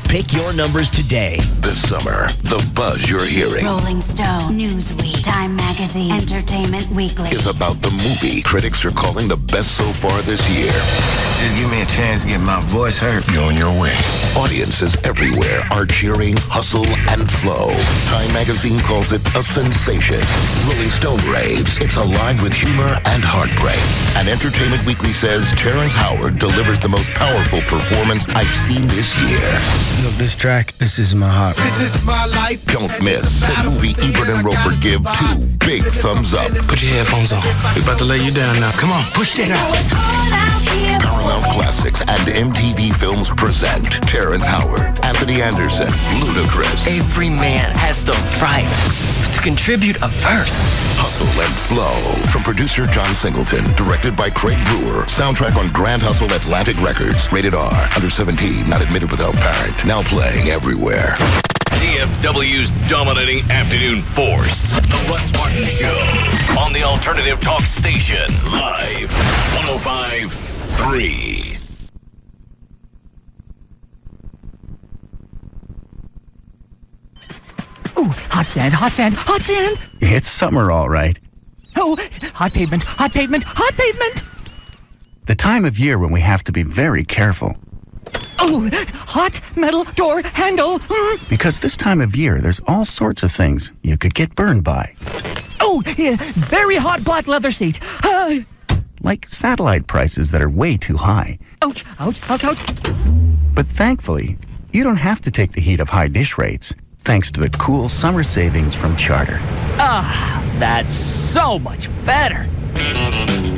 Pick your numbers today. This summer, the buzz you're hearing Rolling Stone, Newsweek, Time Magazine, Entertainment Weekly is about the movie critics are calling the best so far this year. Just give me a chance to get my voice heard. You're on your way. Audiences everywhere are cheering Hustle and Flow. Time Magazine calls it a sensation. Rolling Stone raves it's alive with humor and heartbreak. And Entertainment Weekly says Terrence Howard delivers the most powerful performance I've seen this year. Look, this track, this is my heart. This is my life. Don't miss the movie Ebert and Roper give 2 big thumbs up. Put your headphones on. We're about to lay you down now. Come on, push that out. Paramount Classics and MTV Films present Terrence Howard, Anthony Anderson, Ludacris. Every man has the right to contribute a verse. Hustle and Flow. From producer John Singleton. Directed by Craig Brewer. Soundtrack on Grand Hustle Atlantic Records. Rated R. Under 17. Not admitted without parent. Now playing everywhere. DFW's dominating afternoon force. The Russ Martin Show. On the alternative talk station. Live. 105.3. Ooh, hot sand, hot sand, hot sand. It's summer, all right. Oh, hot pavement, hot pavement, hot pavement. The time of year when we have to be very careful. Oh, hot metal door handle. Because this time of year, there's all sorts of things you could get burned by. Oh, yeah, very hot black leather seat. Like satellite prices that are way too high. Ouch, ouch, ouch, ouch. But thankfully, you don't have to take the heat of high dish rates, thanks to the cool summer savings from Charter. Ah, that's so much better.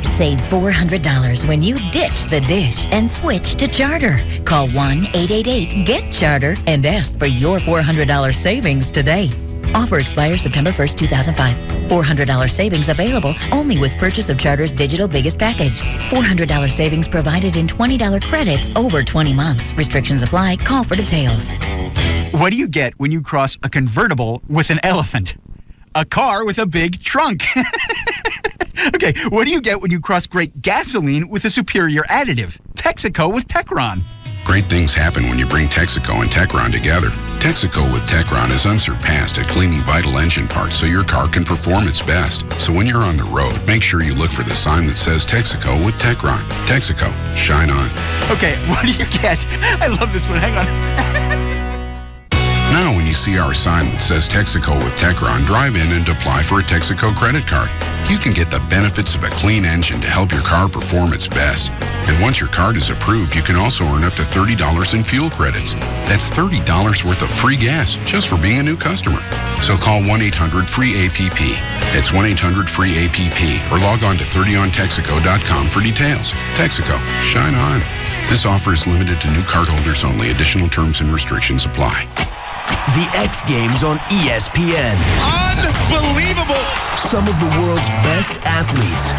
Save $400 when you ditch the dish and switch to Charter. Call 1-888-GET-CHARTER and ask for your $400 savings today. Offer expires September 1st, 2005. $400 savings available only with purchase of Charter's digital biggest package. $400 savings provided in $20 credits over 20 months. Restrictions apply. Call for details. What do you get when you cross a convertible with an elephant? A car with a big trunk. Okay, what do you get when you cross great gasoline with a superior additive? Texaco with Techron. Great things happen when you bring Texaco and Techron together. Texaco with Techron is unsurpassed at cleaning vital engine parts so your car can perform its best. So when you're on the road, make sure you look for the sign that says Texaco with Techron. Texaco, shine on. Okay, what do you get? I love this one. Hang on. Now when you see our sign that says Texaco with Techron, drive in and apply for a Texaco credit card. You can get the benefits of a clean engine to help your car perform its best. And once your card is approved, you can also earn up to $30 in fuel credits. That's $30 worth of free gas just for being a new customer. So call 1-800-FREE-APP. That's 1-800-FREE-APP or log on to 30ontexaco.com for details. Texaco, shine on. This offer is limited to new cardholders only. Additional terms and restrictions apply. The X Games on ESPN. Unbelievable! Some of the world's best athletes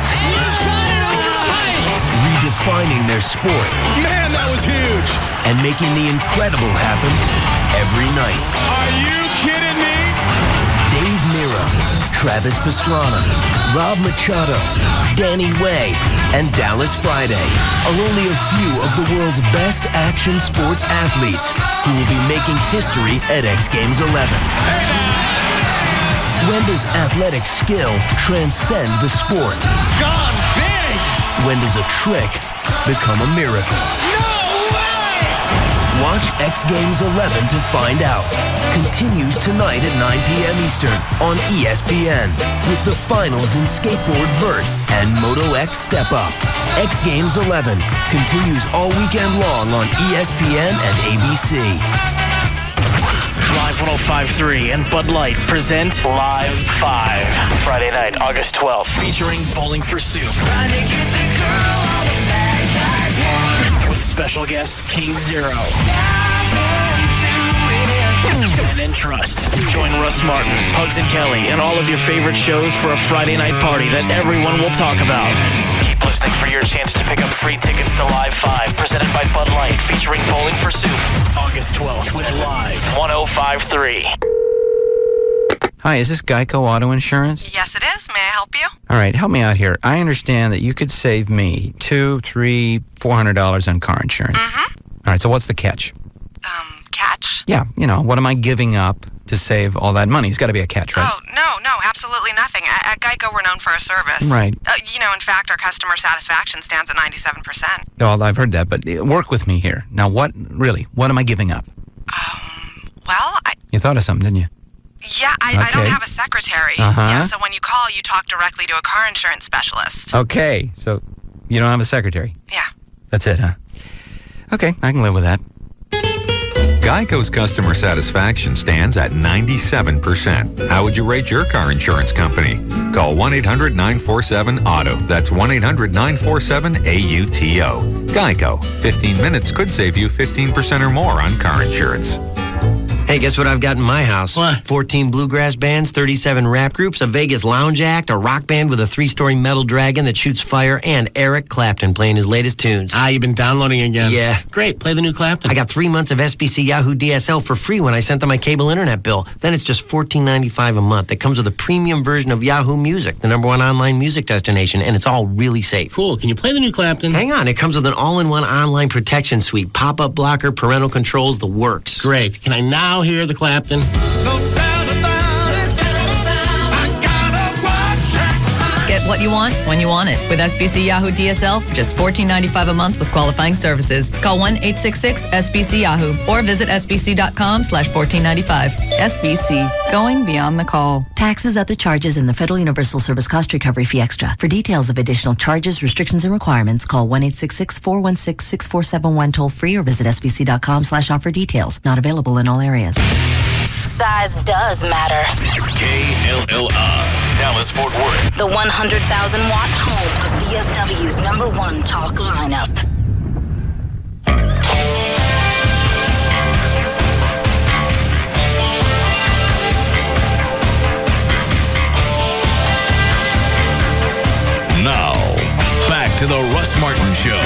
redefining their sport. Man, that was huge! And making the incredible happen every night. Are you kidding me? Dave Mirra, Travis Pastrana, Rob Machado, Danny Way, and Dallas Friday are only a few of the world's best action sports athletes who will be making history at X Games 11. When does athletic skill transcend the sport? Gone big! When does a trick become a miracle? No way! Watch X Games 11 to find out. Continues tonight at 9 p.m. Eastern on ESPN with the finals in skateboard vert and Moto X Step Up. X Games 11 continues all weekend long on ESPN and ABC. Live 105.3 and Bud Light present Live 5. Friday night, August 12th. Featuring Bowling for Soup. With Special guest, King Zero. And Entrust. Join Russ Martin, Pugs and Kelly, and all of your favorite shows for a Friday night party that everyone will talk about. Keep listening for your chance to pick up free tickets to Live 5, presented by Bud Light, featuring Bowling for Soup. August 12th with Live 1053. Hi, is this Geico Auto Insurance? Yes, it is. May I help you? All right, help me out here. I understand that you could save me $200, $300, $400 on car insurance. Mm-hmm. All right, so what's the catch? Catch? Yeah, what am I giving up to save all that money? It's got to be a catch, right? Oh, no, absolutely nothing. At Geico, we're known for our service. Right. In fact, our customer satisfaction stands at 97%. Well, I've heard that, but work with me here. Now, what am I giving up? You thought of something, didn't you? Yeah, I don't have a secretary. Uh-huh. Yeah, so when you call, you talk directly to a car insurance specialist. Okay, so you don't have a secretary? Yeah. That's it, huh? Okay, I can live with that. Geico's customer satisfaction stands at 97%. How would you rate your car insurance company? Call 1-800-947-AUTO. That's 1-800-947-AUTO. Geico. 15 minutes could save you 15% or more on car insurance. Hey, guess what I've got in my house? What? 14 bluegrass bands, 37 rap groups, a Vegas lounge act, a rock band with a 3-story metal dragon that shoots fire, and Eric Clapton playing his latest tunes. You've been downloading again. Yeah. Great. Play the new Clapton. I got 3 months of SBC Yahoo DSL for free when I sent them my cable internet bill. Then it's just $14.95 a month. It comes with a premium version of Yahoo Music, the #1 online music destination, and it's all really safe. Cool. Can you play the new Clapton? Hang on. It comes with an all-in-one online protection suite, pop-up blocker, parental controls, the works. Great. Can I now hear the Clapton? Get what you want when you want it with SBC Yahoo DSL for just $14.95 a month with qualifying services. Call 1-866-SBC-YAHOO or visit sbc.com/1495. SBC, going beyond the call. Taxes, other charges, and the Federal Universal Service Cost Recovery Fee Extra. For details of additional charges, restrictions, and requirements, call 1-866-416-6471 toll free or visit sbc.com/offer details. Not available in all areas. Size does matter. KLLI, Dallas-Fort Worth. The 100,000-watt home of DFW's #1 talk lineup. Now, back to the Russ Martin Show.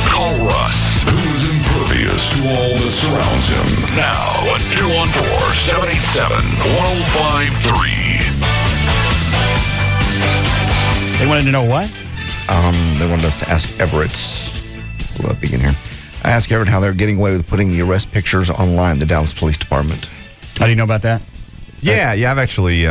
Call Russ, who's impervious to all that surrounds him. Now at 214-787-1053. They wanted to know what? They wanted us to ask Everett. We'll begin here. I asked Everett how they're getting away with putting the arrest pictures online, the Dallas Police Department. How do you know about that? Yeah, I've actually...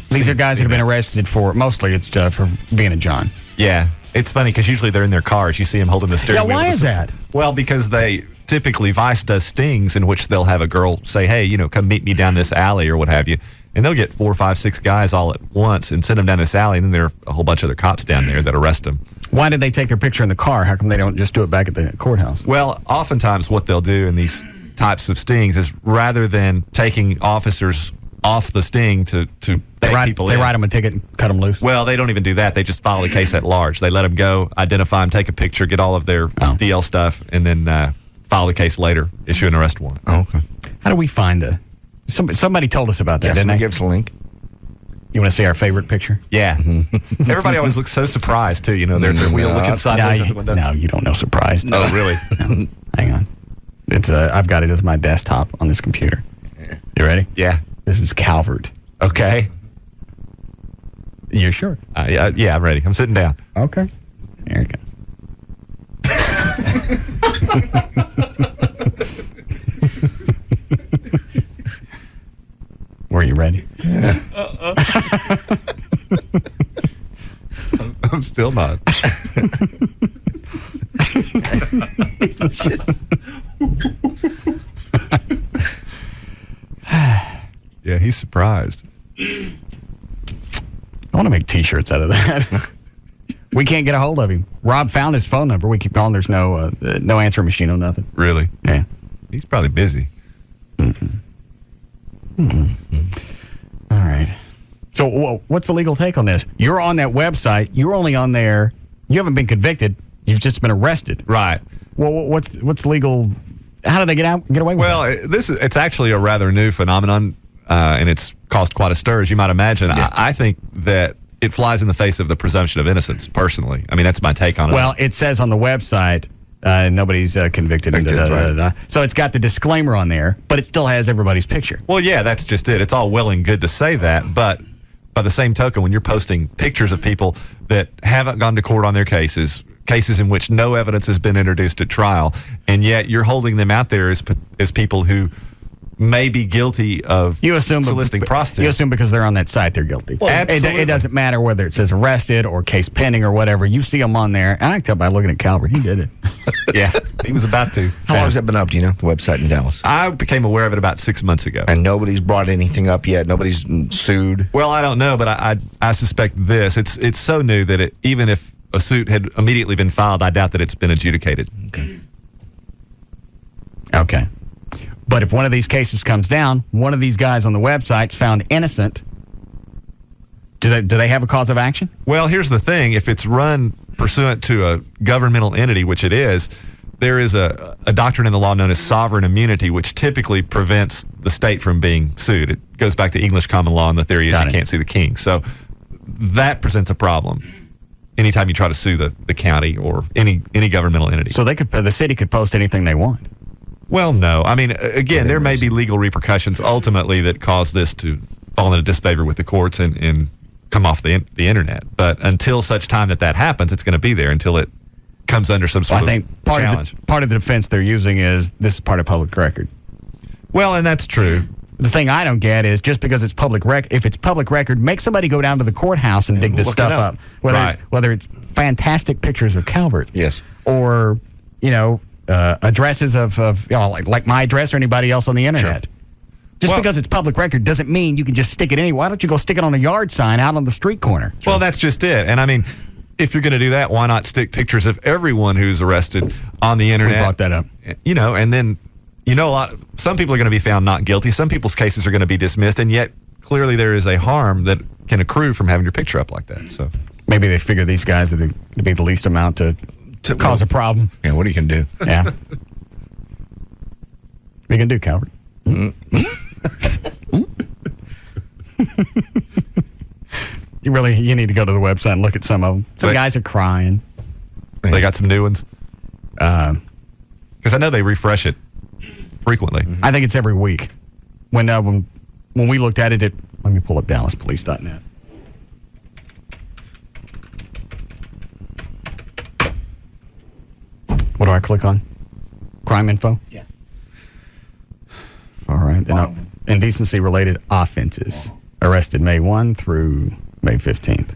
These are guys that have been arrested for, mostly it's for being a John. Yeah. It's funny because usually they're in their cars. You see them holding the steering wheel. Yeah, why is that? Well, because they typically, Vice does stings in which they'll have a girl say, hey, come meet me down this alley or what have you. And they'll get 4, 5, 6 guys all at once and send them down this alley. And then there are a whole bunch of other cops down there that arrest them. Why did they take their picture in the car? How come they don't just do it back at the courthouse? Well, oftentimes what they'll do in these types of stings is rather than taking officers off the sting to write them a ticket and cut them loose. Well, they don't even do that. They just follow the case at large. They let them go, identify them, take a picture, get all of their DL stuff, and then file the case later, issue an arrest warrant. Oh, okay. How do we find somebody told us about that, didn't they? Give us a link. You want to see our favorite picture? Yeah. Everybody always looks so surprised, too. Their wheel looking sideways at the window. No, you don't know surprised. Oh, really? No. Hang on. It's I've got it as my desktop on this computer. You ready? Yeah. This is Calvert. Okay. You're sure? Yeah, I'm ready. I'm sitting down. Okay. Here it goes. Were you ready? I'm still not. Yeah, he's surprised. I want to make T-shirts out of that. We can't get a hold of him. Rob found his phone number. We keep calling. There's no answering machine or nothing. Really? Yeah. He's probably busy. All right. So what's the legal take on this? You're on that website. You're only on there. You haven't been convicted. You've just been arrested. Right. Well, what's the legal? How do they get away with it? It's actually a rather new phenomenon, and it's caused quite a stir, as you might imagine. Yeah. I think that it flies in the face of the presumption of innocence, personally. I mean, that's my take on it. Well, it says on the website nobody's convicted. So it's got the disclaimer on there, but it still has everybody's picture. Well, yeah, that's just it. It's all well and good to say that, but by the same token, when you're posting pictures of people that haven't gone to court on their cases in which no evidence has been introduced at trial, and yet you're holding them out there as people who may be guilty of soliciting prostitutes. You assume because they're on that site, they're guilty. Well, absolutely. It doesn't matter whether it says arrested or case pending or whatever. You see them on there, and I can tell by looking at Calvert, he did it. Yeah, he was about to. How long has that been up, do you know, the website in Dallas? I became aware of it about 6 months ago. And nobody's brought anything up yet? Nobody's sued? Well, I don't know, but I suspect this. It's so new that even if a suit had immediately been filed, I doubt that it's been adjudicated. Okay. But if one of these cases comes down, one of these guys on the website's found innocent, do they have a cause of action? Well, here's the thing. If it's run pursuant to a governmental entity, which it is, there is a doctrine in the law known as sovereign immunity, which typically prevents the state from being sued. It goes back to English common law, and the theory is you can't sue the king. So that presents a problem anytime you try to sue the county or any governmental entity. So the city could post anything they want. Well, no. I mean, again, there may be legal repercussions ultimately that cause this to fall into disfavor with the courts and come off the internet. But until such time that happens, it's going to be there until it comes under some sort of challenge. Part of the defense they're using is this is part of public record. Well, and that's true. The thing I don't get is just because it's public record, if it's public record, make somebody go down to the courthouse and dig this stuff up. Whether it's fantastic pictures of Calvert. Yes. Or, addresses of like my address or anybody else on the internet. Sure. Just because it's public record doesn't mean you can just stick it anywhere. Why don't you go stick it on a yard sign out on the street corner? Well, that's just it. And I mean, if you're going to do that, why not stick pictures of everyone who's arrested on the internet? We brought that up. And then, some people are going to be found not guilty. Some people's cases are going to be dismissed. And yet, clearly there is a harm that can accrue from having your picture up like that. So maybe they figure these guys are going to be the least amount to cause a problem. Yeah, what are you going to do? Yeah. What are you going to do, Calvert? You need to go to the website and look at some of them. Some guys are crying. They got some new ones? Because I know they refresh it frequently. I think it's every week. When we looked at it, let me pull up DallasPolice.net. What do I click on? Crime info? Yeah. All right. Indecency-related offenses. Arrested May 1 through May 15th.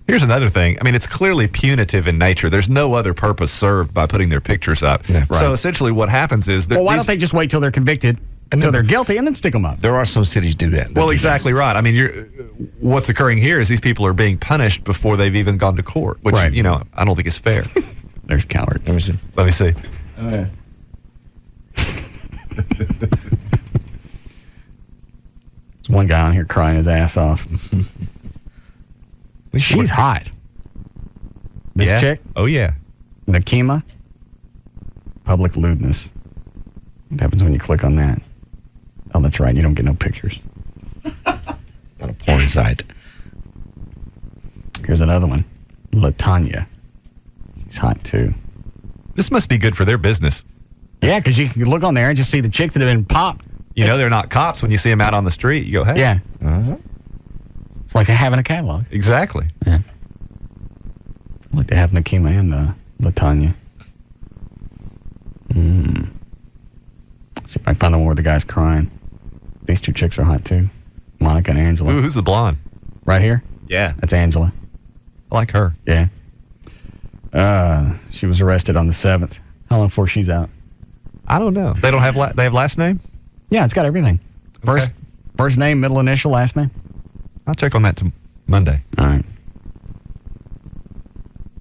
Here's another thing. I mean, it's clearly punitive in nature. There's no other purpose served by putting their pictures up. Yeah, right. So essentially what happens is that why don't they just wait till they're convicted, until they're guilty, and then stick them up? There are some cities do that. Well, exactly right. I mean, what's occurring here is these people are being punished before they've even gone to court, which, I don't think is fair. There's Calvert. Let me see. Oh, yeah. There's one guy on here crying his ass off. She's hot. This chick? Oh, yeah. Nakima. Public lewdness. What happens when you click on that? Oh, that's right. You don't get no pictures. It's not a porn site. Here's another one. LaTanya. She's hot, too. This must be good for their business. Yeah, because you can look on there and just see the chicks that have been popped. They're not cops when you see them out on the street. You go, hey. Yeah. It's like having a catalog. Exactly. Yeah. I'd like to have Nakima and LaTanya. See if I can find the one where the guy's crying. These two chicks are hot, too. Monica and Angela. Ooh, who's the blonde? Right here? Yeah. That's Angela. I like her. Yeah. She was arrested on the 7th. How long before she's out? I don't know. They don't have they have last name? Yeah, it's got everything. First name, middle initial, last name. I'll check on that Monday. All right.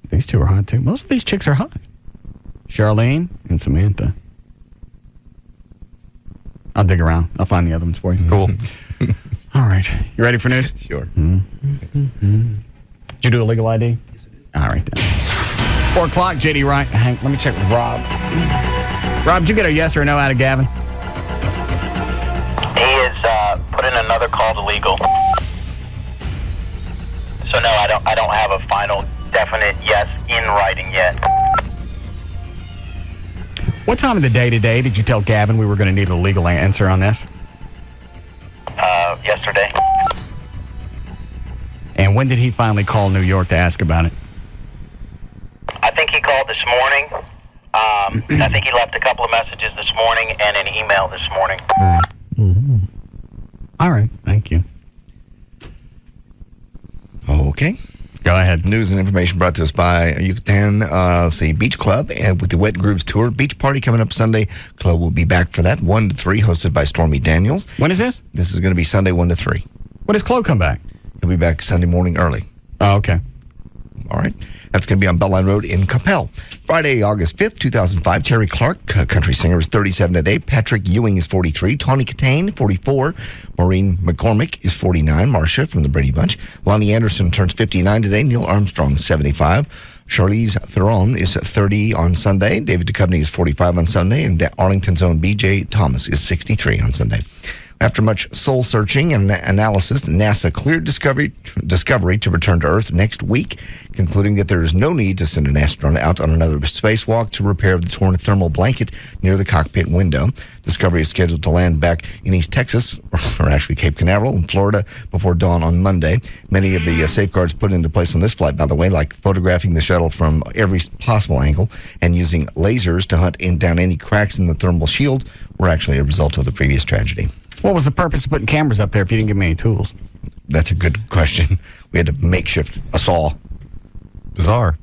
These two are hot, too. Most of these chicks are hot. Charlene and Samantha. I'll dig around. I'll find the other ones for you. Cool. All right. You ready for news? Sure. Did you do a legal ID? Yes, I did. All right, then. 4 o'clock, JD Wright. Hank, let me check with Rob. Rob, did you get a yes or a no out of Gavin? He has put in another call to legal. So no, I don't have a final definite yes in writing yet. What time of the day today did you tell Gavin we were going to need a legal answer on this? Yesterday. And when did he finally call New York to ask about it? I think he called this morning. I think he left a couple of messages this morning and an email this morning. Mm-hmm. All right, thank you. Okay. Go ahead. News and information brought to us by Yucatan Beach Club and with the Wet Grooves Tour. Beach party coming up Sunday. Club will be back for that 1 to 3, hosted by Stormy Daniels. When is this? This is going to be Sunday 1 to 3. When does Chloe come back? He'll be back Sunday morning early. Oh, okay. All right. That's going to be on Beltline Road in Capel. Friday, August 5th, 2005. Terry Clark, country singer, is 37 today. Patrick Ewing is 43. Tawny Katane, 44. Maureen McCormick is 49. Marcia from the Brady Bunch. Lonnie Anderson turns 59 today. Neil Armstrong, 75. Charlize Theron is 30 on Sunday. David Duchovny is 45 on Sunday. And Arlington's own B.J. Thomas is 63 on Sunday. After much soul-searching and analysis, NASA cleared Discovery to return to Earth next week, concluding that there is no need to send an astronaut out on another spacewalk to repair the torn thermal blanket near the cockpit window. Discovery is scheduled to land back in East Texas, or actually Cape Canaveral in Florida, before dawn on Monday. Many of the safeguards put into place on this flight, by the way, like photographing the shuttle from every possible angle and using lasers to hunt down any cracks in the thermal shield, were actually a result of the previous tragedy. What was the purpose of putting cameras up there if you didn't give me any tools? That's a good question. We had to makeshift a saw. Bizarre.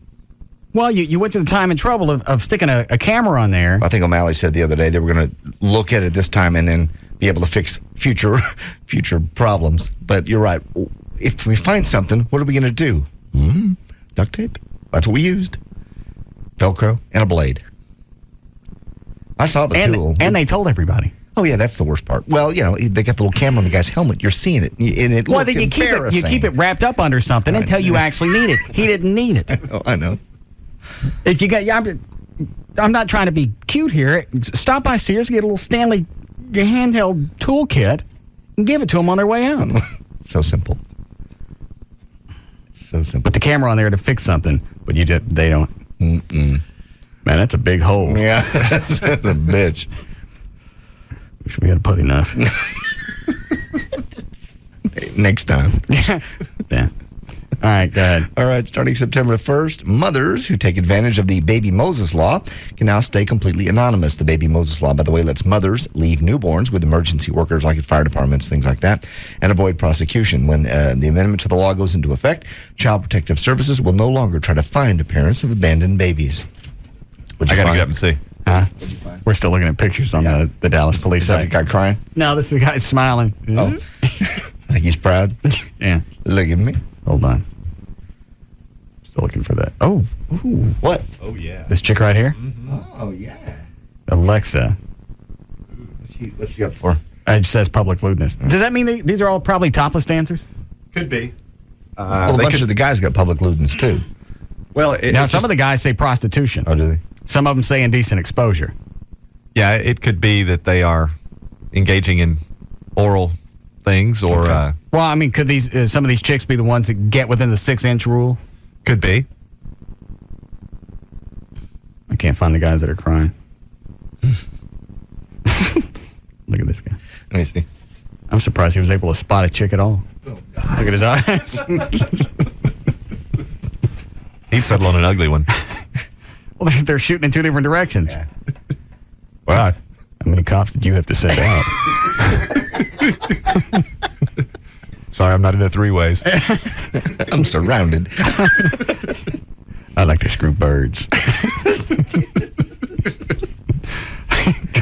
Well, you went to the time and trouble of sticking a camera on there. I think O'Malley said the other day they were going to look at it this time and then be able to fix future problems. But you're right. If we find something, what are we going to do? Duct tape. That's what we used. Velcro and a blade. I saw the tool. And they told everybody. Oh, yeah, that's the worst part. Well, you know, they got the little camera on the guy's helmet. You're seeing it. And it well, then you keep it wrapped up under something until you actually need it. He didn't need it. I know. If you got, I'm not trying to be cute here. Stop by Sears, get a little Stanley handheld toolkit, and give it to them on their way out. So simple. So simple. Put the camera on there to fix something, but they don't. Man, that's a big hole. Yeah, that's a bitch. Wish we had put enough. Next time. Yeah. All right, go ahead. All right, starting September 1st, mothers who take advantage of the Baby Moses Law can now stay completely anonymous. The Baby Moses Law, by the way, lets mothers leave newborns with emergency workers like at fire departments, things like that, and avoid prosecution. When the amendment to the law goes into effect, Child Protective Services will no longer try to find parents of abandoned babies. I got to get up and see. Huh? We're still looking at pictures on the Dallas police site. Is that the guy crying? No, this is the guy smiling. Oh. Like he's proud? Yeah. Look at me. Hold on. Still looking for that. Oh. Ooh. What? Oh, yeah. This chick right here? Mm-hmm. Oh, yeah. Alexa. What's she up for? It says public lewdness. Does that mean these are all probably topless dancers? Could be. Well, a bunch of the guys got public lewdness, too. Well, now, some of the guys say prostitution. Oh, do they? Some of them say indecent exposure. Yeah, it could be that they are engaging in oral things or... Okay. Well, I mean, could some of these chicks be the ones that get within the 6-inch rule? Could be. I can't find the guys that are crying. Look at this guy. Let me see. I'm surprised he was able to spot a chick at all. Oh, God. Look at his eyes. He'd settle on an ugly one. Well, they're shooting in two different directions. Yeah. Wow. How many cops did you have to send out? Sorry, I'm not into three-ways. I'm surrounded. I like to screw birds.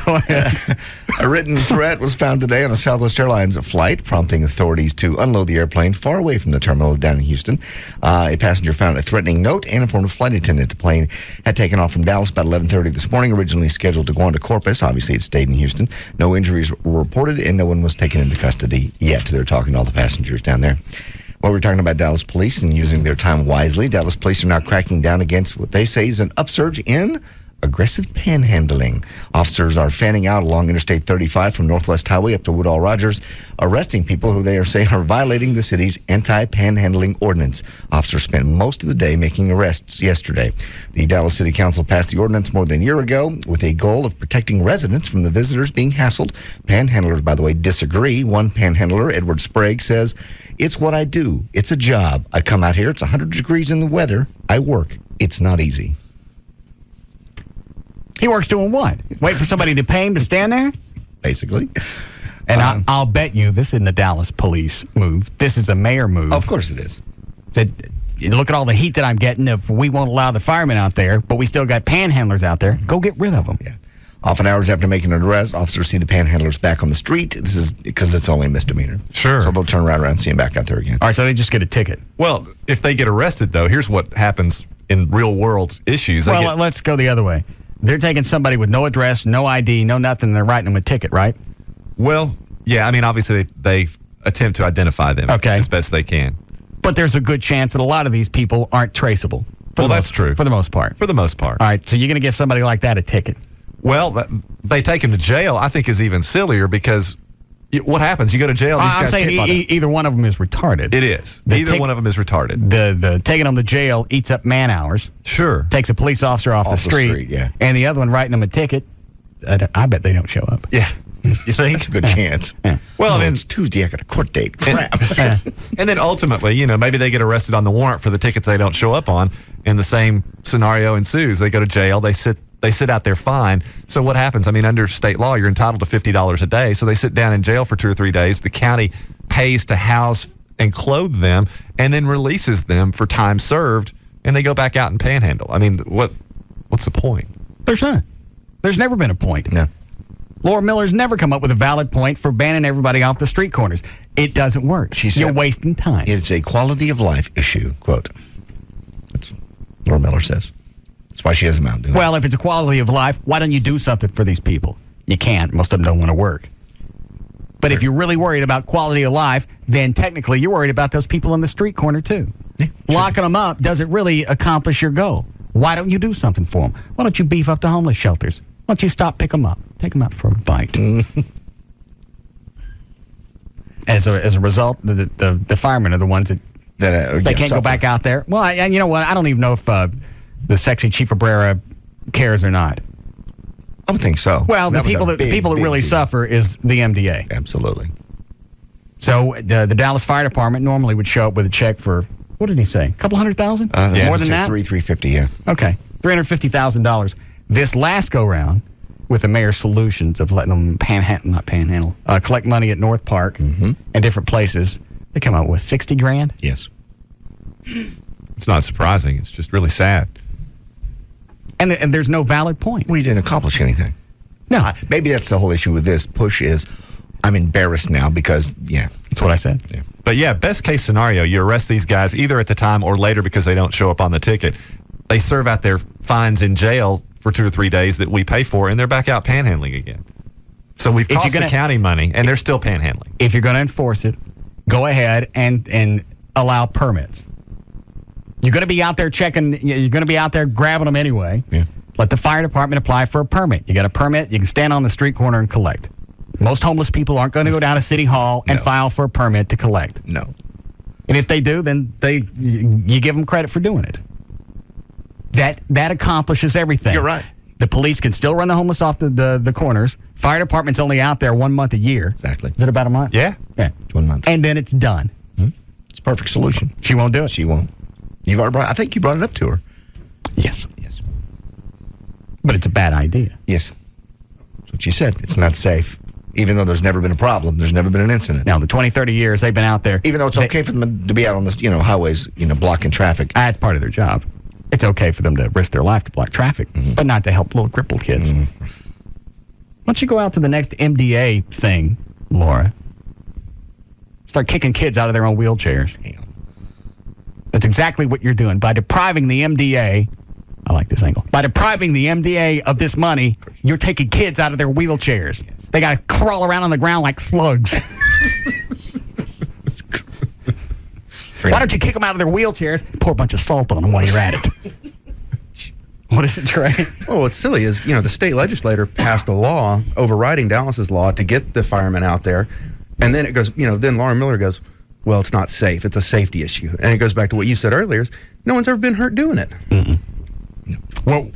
Go ahead. A written threat was found today on a Southwest Airlines flight, prompting authorities to unload the airplane far away from the terminal down in Houston. A passenger found a threatening note and informed a flight attendant the plane had taken off from Dallas about 11:30 this morning, originally scheduled to go on to Corpus. Obviously, it stayed in Houston. No injuries were reported, and no one was taken into custody yet. They're talking to all the passengers down there. Well, we're talking about Dallas police and using their time wisely. Dallas police are now cracking down against what they say is an upsurge in aggressive panhandling. Officers are fanning out along Interstate 35 from Northwest Highway up to Woodall Rogers, arresting people who they are saying are violating the city's anti-panhandling ordinance. Officers spent most of the day making arrests yesterday. The Dallas City Council passed the ordinance more than a year ago with a goal of protecting residents from the visitors being hassled. Panhandlers, by the way, disagree. One panhandler, Edward Sprague, says, "It's what I do. It's a job. I come out here. It's 100 degrees in the weather. I work. It's not easy." He works doing what? Wait for somebody to pay him to stand there? Basically. And I'll bet you this isn't a Dallas police move. This is a mayor move. Of course it is. Said, look at all the heat that I'm getting if we won't allow the firemen out there, but we still got panhandlers out there. Go get rid of them. Yeah. Often hours after making an arrest, officers see the panhandlers back on the street. This is because it's only a misdemeanor. Sure. So they'll turn right around and see them back out there again. All right, so they just get a ticket. Well, if they get arrested, though, here's what happens in real-world issues. Well, let's go the other way. They're taking somebody with no address, no ID, no nothing, and they're writing them a ticket, right? Well, yeah, I mean, obviously they attempt to identify them as best they can. But there's a good chance that a lot of these people aren't traceable. Well, that's true. For the most part. For the most part. All right, so you're going to give somebody like that a ticket. Well, they take him to jail, I think, is even sillier because what happens? You go to jail, these I'm guys saying either one of them is retarded. It is. Either one of them is retarded. The taking them to jail eats up man hours. Sure. Takes a police officer off the street. Yeah. And the other one writing them a ticket, I bet they don't show up. Yeah. You think? That's a good chance. Yeah. Well, it's Tuesday. I got a court date. Crap. And then ultimately, maybe they get arrested on the warrant for the ticket they don't show up on, and the same scenario ensues. They go to jail. They sit out there fine. So what happens? I mean, under state law, you're entitled to $50 a day. So they sit down in jail for 2 or 3 days. The county pays to house and clothe them and then releases them for time served, and they go back out and panhandle. I mean, what's the point? There's none. There's never been a point. No. Laura Miller's never come up with a valid point for banning everybody off the street corners. It doesn't work. You're wasting time. It's a quality of life issue, quote. That's what Laura Miller says. That's why she has a Mountain Dew. Well, if it's a quality of life, why don't you do something for these people? You can't. Most of them don't want to work. But if you're really worried about quality of life, then technically you're worried about those people on the street corner too. Yeah, locking them up doesn't really accomplish your goal. Why don't you do something for them? Why don't you beef up the homeless shelters? Why don't you stop, pick them up, take them out for a bite? As a result, the firemen are the ones that they can't go back out there. Well, and you know what? I don't even know if the sexy Chief Abrera cares or not. I would think so. Well, the people that really suffer is the MDA. Absolutely. So the Dallas Fire Department normally would show up with a check for, what did he say? A couple $100,000? More than that? $350, yeah. Okay, $350,000. This last go round, with the mayor's solutions of letting them collect money at North Park and different places, they come out with $60,000. Yes. It's not surprising. It's just really sad. And there's no valid point. Well, you didn't accomplish anything. No. Maybe that's the whole issue with this push is I'm embarrassed now because, That's what I said. Yeah. But yeah, best case scenario, you arrest these guys either at the time or later because they don't show up on the ticket. They serve out their fines in jail for 2 or 3 days that we pay for, and they're back out panhandling again. So we've cost the county money, and they're still panhandling. If you're going to enforce it, go ahead and allow permits. You're going to be out there checking. You're going to be out there grabbing them anyway. Yeah. Let the fire department apply for a permit. You got a permit, you can stand on the street corner and collect. Most homeless people aren't going to go down to City Hall and file for a permit to collect. No. And if they do, then you give them credit for doing it. That accomplishes everything. You're right. The police can still run the homeless off the corners. Fire department's only out there 1 month a year. Exactly. Is it about a month? Yeah. Yeah. 1 month. And then it's done. It's a perfect solution. She won't do it. She won't. I think you brought it up to her. Yes. But it's a bad idea. Yes. That's what she said. It's not safe. Even though there's never been a problem, there's never been an incident. Now, the 20, 30 years they've been out there. Even though it's okay for them to be out on the highways, blocking traffic. That's part of their job. It's okay for them to risk their life to block traffic, but not to help little crippled kids. don't you go out to the next MDA thing, Laura? Start kicking kids out of their own wheelchairs. That's exactly what you're doing. By depriving the MDA, I like this angle. By depriving the MDA of this money, you're taking kids out of their wheelchairs. Yes. They got to crawl around on the ground like slugs. Why don't you kick them out of their wheelchairs? Pour a bunch of salt on them while you're at it. What is it, Trey? Well, what's silly is, the state legislature passed a law overriding Dallas's law to get the firemen out there. And then it goes, then Lauren Miller goes, well, it's not safe. It's a safety issue. And it goes back to what you said earlier. Is no one's ever been hurt doing it. Mm-mm. Well,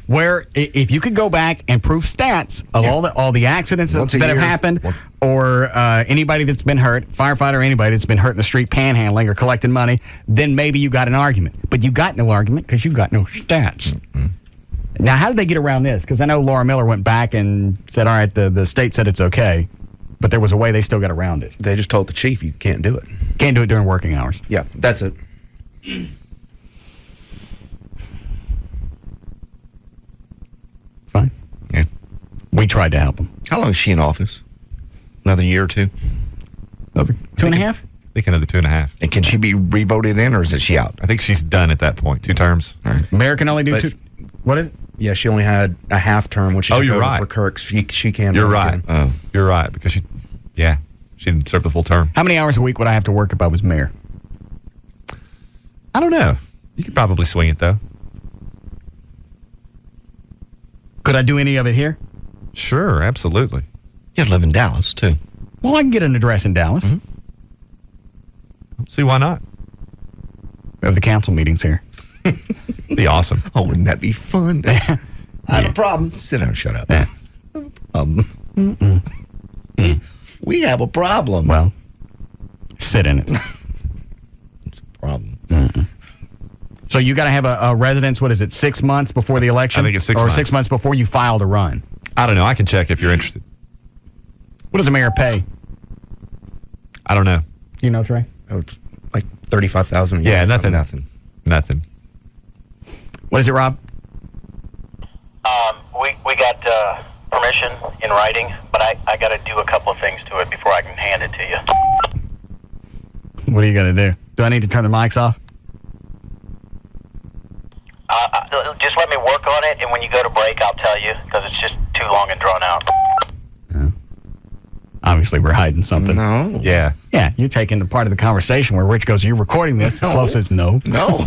if you could go back and prove stats of all the accidents that have happened, or anybody that's been hurt, firefighter or anybody that's been hurt in the street panhandling or collecting money, then maybe you got an argument. But you got no argument because you got no stats. Mm-hmm. Now, how did they get around this? Because I know Laura Miller went back and said, all right, the state said it's okay, but there was a way they still got around it. They just told the chief you can't do it. Can't do it during working hours. Yeah, that's it. Fine. Yeah. We tried to help them. How long is she in office? Another year or two? Another 2.5? I think another 2.5. And can she be re-voted in, or is she out? I think she's done at that point. 2 terms. Right. Mayor can only do 2. What is it? Yeah, she only had a half term, which she took over for Kirk's. She can't. You're right. You're right, because she didn't serve the full term. How many hours a week would I have to work if I was mayor? I don't know. You could probably swing it, though. Could I do any of it here? Sure, absolutely. You live in Dallas, too. Well, I can get an address in Dallas. Mm-hmm. See, why not? We have the council meetings here. Be awesome. Oh, wouldn't that be fun? I have a problem. Sit down, shut up. Yeah. We have a problem. Well, sit in it. It's a problem. Mm-mm. So you got to have a residence, what is it, 6 months before the election? I think it's 6 or months. Or 6 months before you file to run? I don't know. I can check if you're interested. What does a mayor pay? I don't know. Do you know, Trey? Oh, it's like $35,000 a year. Yeah, nothing. What is it, Rob? We got permission in writing, but I got to do a couple of things to it before I can hand it to you. What are you going to do? Do I need to turn the mics off? Just let me work on it, and when you go to break, I'll tell you, because it's just too long and drawn out. Yeah. Obviously, we're hiding something. No. Yeah. Yeah, you're taking the part of the conversation where Rich goes, are you recording this? No. Closest, no. No.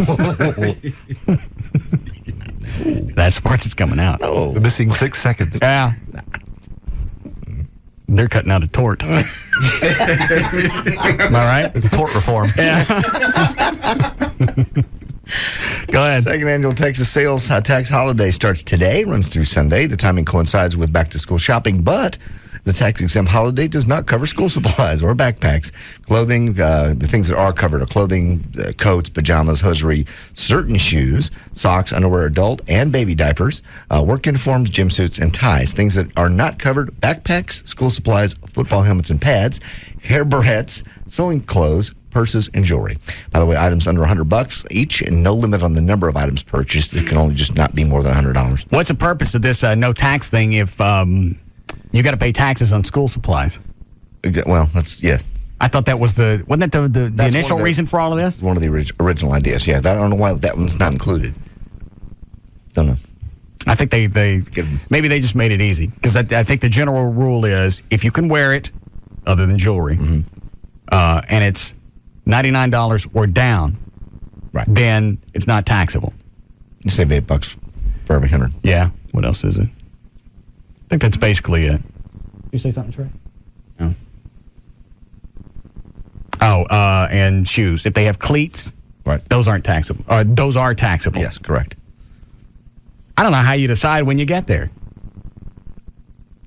That's the part that's coming out. No. The missing 6 seconds. Yeah. They're cutting out a tort. Am I right? It's tort reform. Yeah. Go ahead. Second annual Texas Sales Tax Holiday starts today, runs through Sunday. The timing coincides with back-to-school shopping, but the tax-exempt holiday does not cover school supplies or backpacks. Clothing, the things that are covered are clothing, coats, pajamas, hosiery, certain shoes, socks, underwear, adult and baby diapers, work uniforms, gym suits, and ties. Things that are not covered, backpacks, school supplies, football helmets and pads, hair barrettes, sewing clothes, purses, and jewelry. By the way, items under $100 each, and no limit on the number of items purchased. It can only just not be more than $100. What's the purpose of this no tax thing if you got to pay taxes on school supplies? Well, that's, yeah. I thought that was wasn't that the initial reason for all of this? One of the original ideas, yeah. I don't know why that one's not included. Don't know. I think maybe they just made it easy, because I think the general rule is if you can wear it, other than jewelry, and it's $99 or down, right, then it's not taxable. You save $8 for every 100. Yeah. What else is it? I think that's basically it. You say something, Trey? No. Oh, and shoes. If they have cleats, right, those aren't taxable. Those are taxable. Yes, correct. I don't know how you decide when you get there.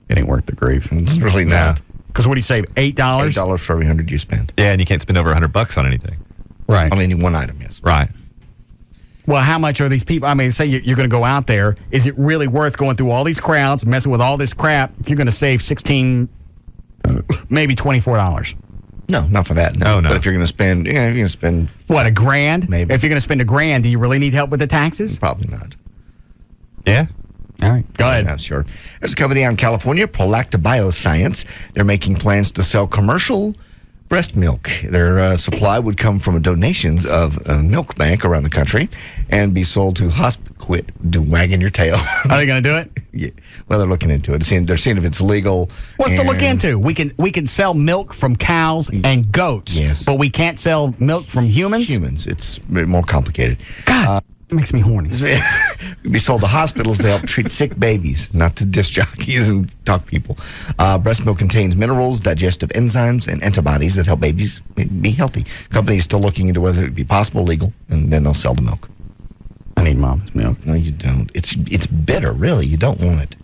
It ain't worth the grief. It's really not. Because what do you save? $8? $8 for every 100 you spend. Yeah, and you can't spend over $100 on anything. Right. On any one item, yes. Right. Well, how much are these people? I mean, say you're going to go out there. Is it really worth going through all these crowds, messing with all this crap, if you're going to save $16, maybe $24? No, not for that. No. But if you're going to spend, you're going to spend... What, $1,000? Maybe. If you're going to spend $1,000, do you really need help with the taxes? Probably not. Yeah. All right, go ahead. Yeah, sure. There's a company out in California, Prolacta Bioscience. They're making plans to sell commercial breast milk. Their supply would come from donations of a milk bank around the country and be sold to Quit wagging your tail. Are they going to do it? Yeah. Well, they're looking into it. They're seeing if it's legal. What's to look into? We can sell milk from cows and goats, yes, but we can't sell milk from humans? Humans. It's more complicated. God, it makes me horny. It'd be sold to hospitals to help treat sick babies, not to disc jockeys and talk people. Breast milk contains minerals, digestive enzymes, and antibodies that help babies be healthy. Company is still looking into whether it be possible, legal, and then they'll sell the milk. I need mama's milk. No, you don't. It's bitter, really. You don't want it.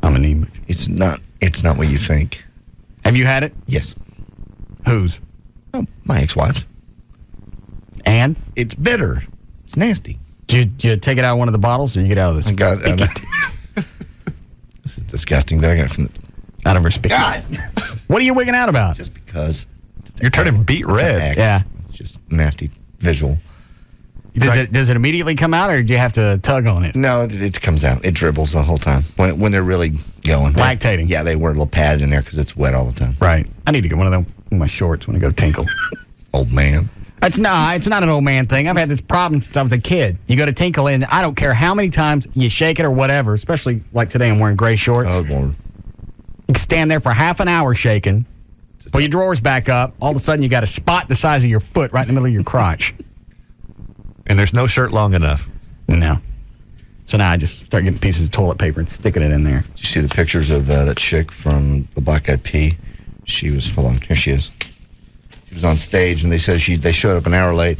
I'm anemic. It's not what you think. Have you had it? Yes. Whose? Oh, my ex-wife's. And? It's bitter. It's nasty. Did you take it out of one of the bottles, or you get out of this? I got it. This is disgusting. But I got it from out of her spigot. God. What are you wigging out about? Just because. You're turning beet red. Yeah. It's just nasty visual. Does it immediately come out, or do you have to tug on it? No, it comes out. It dribbles the whole time when they're really going. Lactating. Yeah, they wear a little pad in there because it's wet all the time. Right. I need to get one of them in my shorts when I go Tinkle. Old man. It's not an old man thing. I've had this problem since I was a kid. You go to Tinkle, and I don't care how many times you shake it or whatever, especially like today I'm wearing gray shorts. Oh, Lord. You can stand there for half an hour shaking, pull your drawers back up, all of a sudden you got a spot the size of your foot right in the middle of your crotch. And there's no shirt long enough. No. So now I just start getting pieces of toilet paper and sticking it in there. Did you see the pictures of that chick from the Black Eyed Peas? She was, hold on, here she is. She was on stage, and they said they showed up an hour late.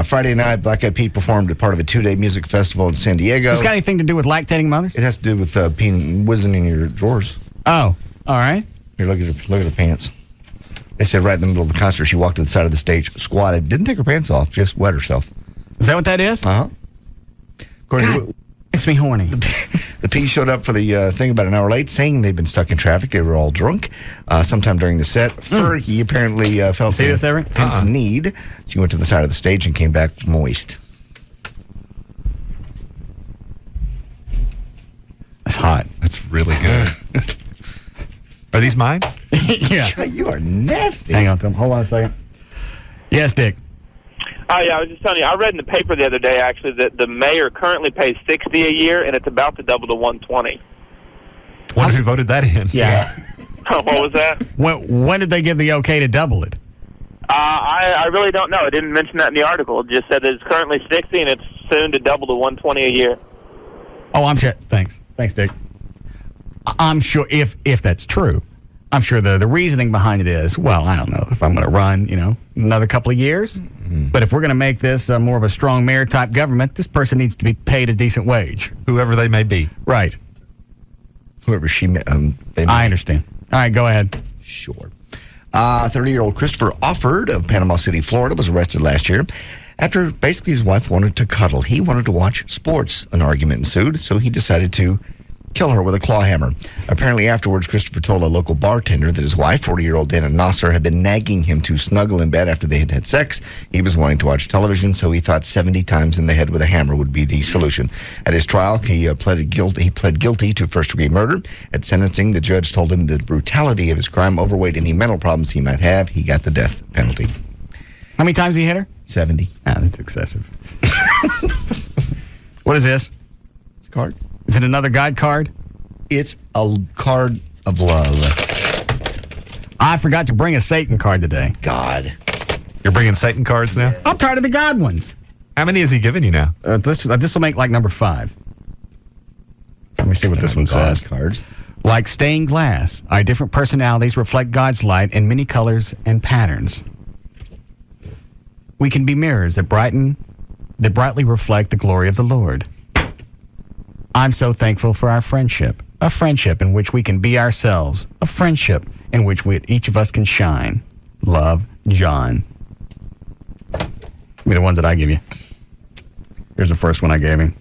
Friday night, Black Eyed Peas performed at part of a 2-day music festival in San Diego. Does this got anything to do with lactating mothers? It has to do with whizzing in your drawers. Oh, all right. Here, look at her pants. They said right in the middle of the concert, she walked to the side of the stage, squatted, didn't take her pants off, just wet herself. Is that what that is? Uh-huh. God, makes me horny. The Peas showed up for the thing about an hour late, saying they'd been stuck in traffic. They were all drunk. Sometime during the set, Fergie apparently felt see this ever? intense need. She went to the side of the stage and came back moist. That's hot. That's really good. Are these mine? Yeah. You are nasty. Hang on, Tom. Hold on a second. Yes, Dick. Oh, yeah, I was just telling you, I read in the paper the other day, actually, that the mayor currently pays $60 a year, and it's about to double to $120. Wonder who voted that in. Yeah. What was that? When did they give the okay to double it? I really don't know. It didn't mention that in the article. It just said that it's currently 60, and it's soon to double to $120 a year. Oh, I'm sure. Thanks, Dick. I'm sure if that's true, I'm sure the reasoning behind it is, well, I don't know if I'm going to run, another couple of years. Mm-hmm. But if we're going to make this more of a strong mayor type government, this person needs to be paid a decent wage. Whoever they may be. Right. Whoever they may I understand. All right, go ahead. Sure. 30-year-old Christopher Offord of Panama City, Florida, was arrested last year after basically his wife wanted to cuddle. He wanted to watch sports. An argument ensued, so he decided to kill her with a claw hammer. Apparently afterwards, Christopher told a local bartender that his wife, 40-year-old Dana Nasser, had been nagging him to snuggle in bed after they had had sex. He was wanting to watch television, so he thought 70 times in the head with a hammer would be the solution. At his trial, he pled guilty to first-degree murder. At sentencing, the judge told him the brutality of his crime overweighed any mental problems he might have. He got the death penalty. How many times did he hit her? 70. That's excessive. What is this? It's a card. Is it another God card? It's a card of love. I forgot to bring a Satan card today. God. You're bringing Satan cards now? I'm tired of the God ones. How many has he given you now? This will make like number 5. Let me see what this one says. Cards. Like stained glass, our different personalities reflect God's light in many colors and patterns. We can be mirrors that brightly reflect the glory of the Lord. I'm so thankful for our friendship, a friendship in which we can be ourselves, a friendship in which each of us can shine. Love, John. Give me the ones that I give you. Here's the first one I gave him.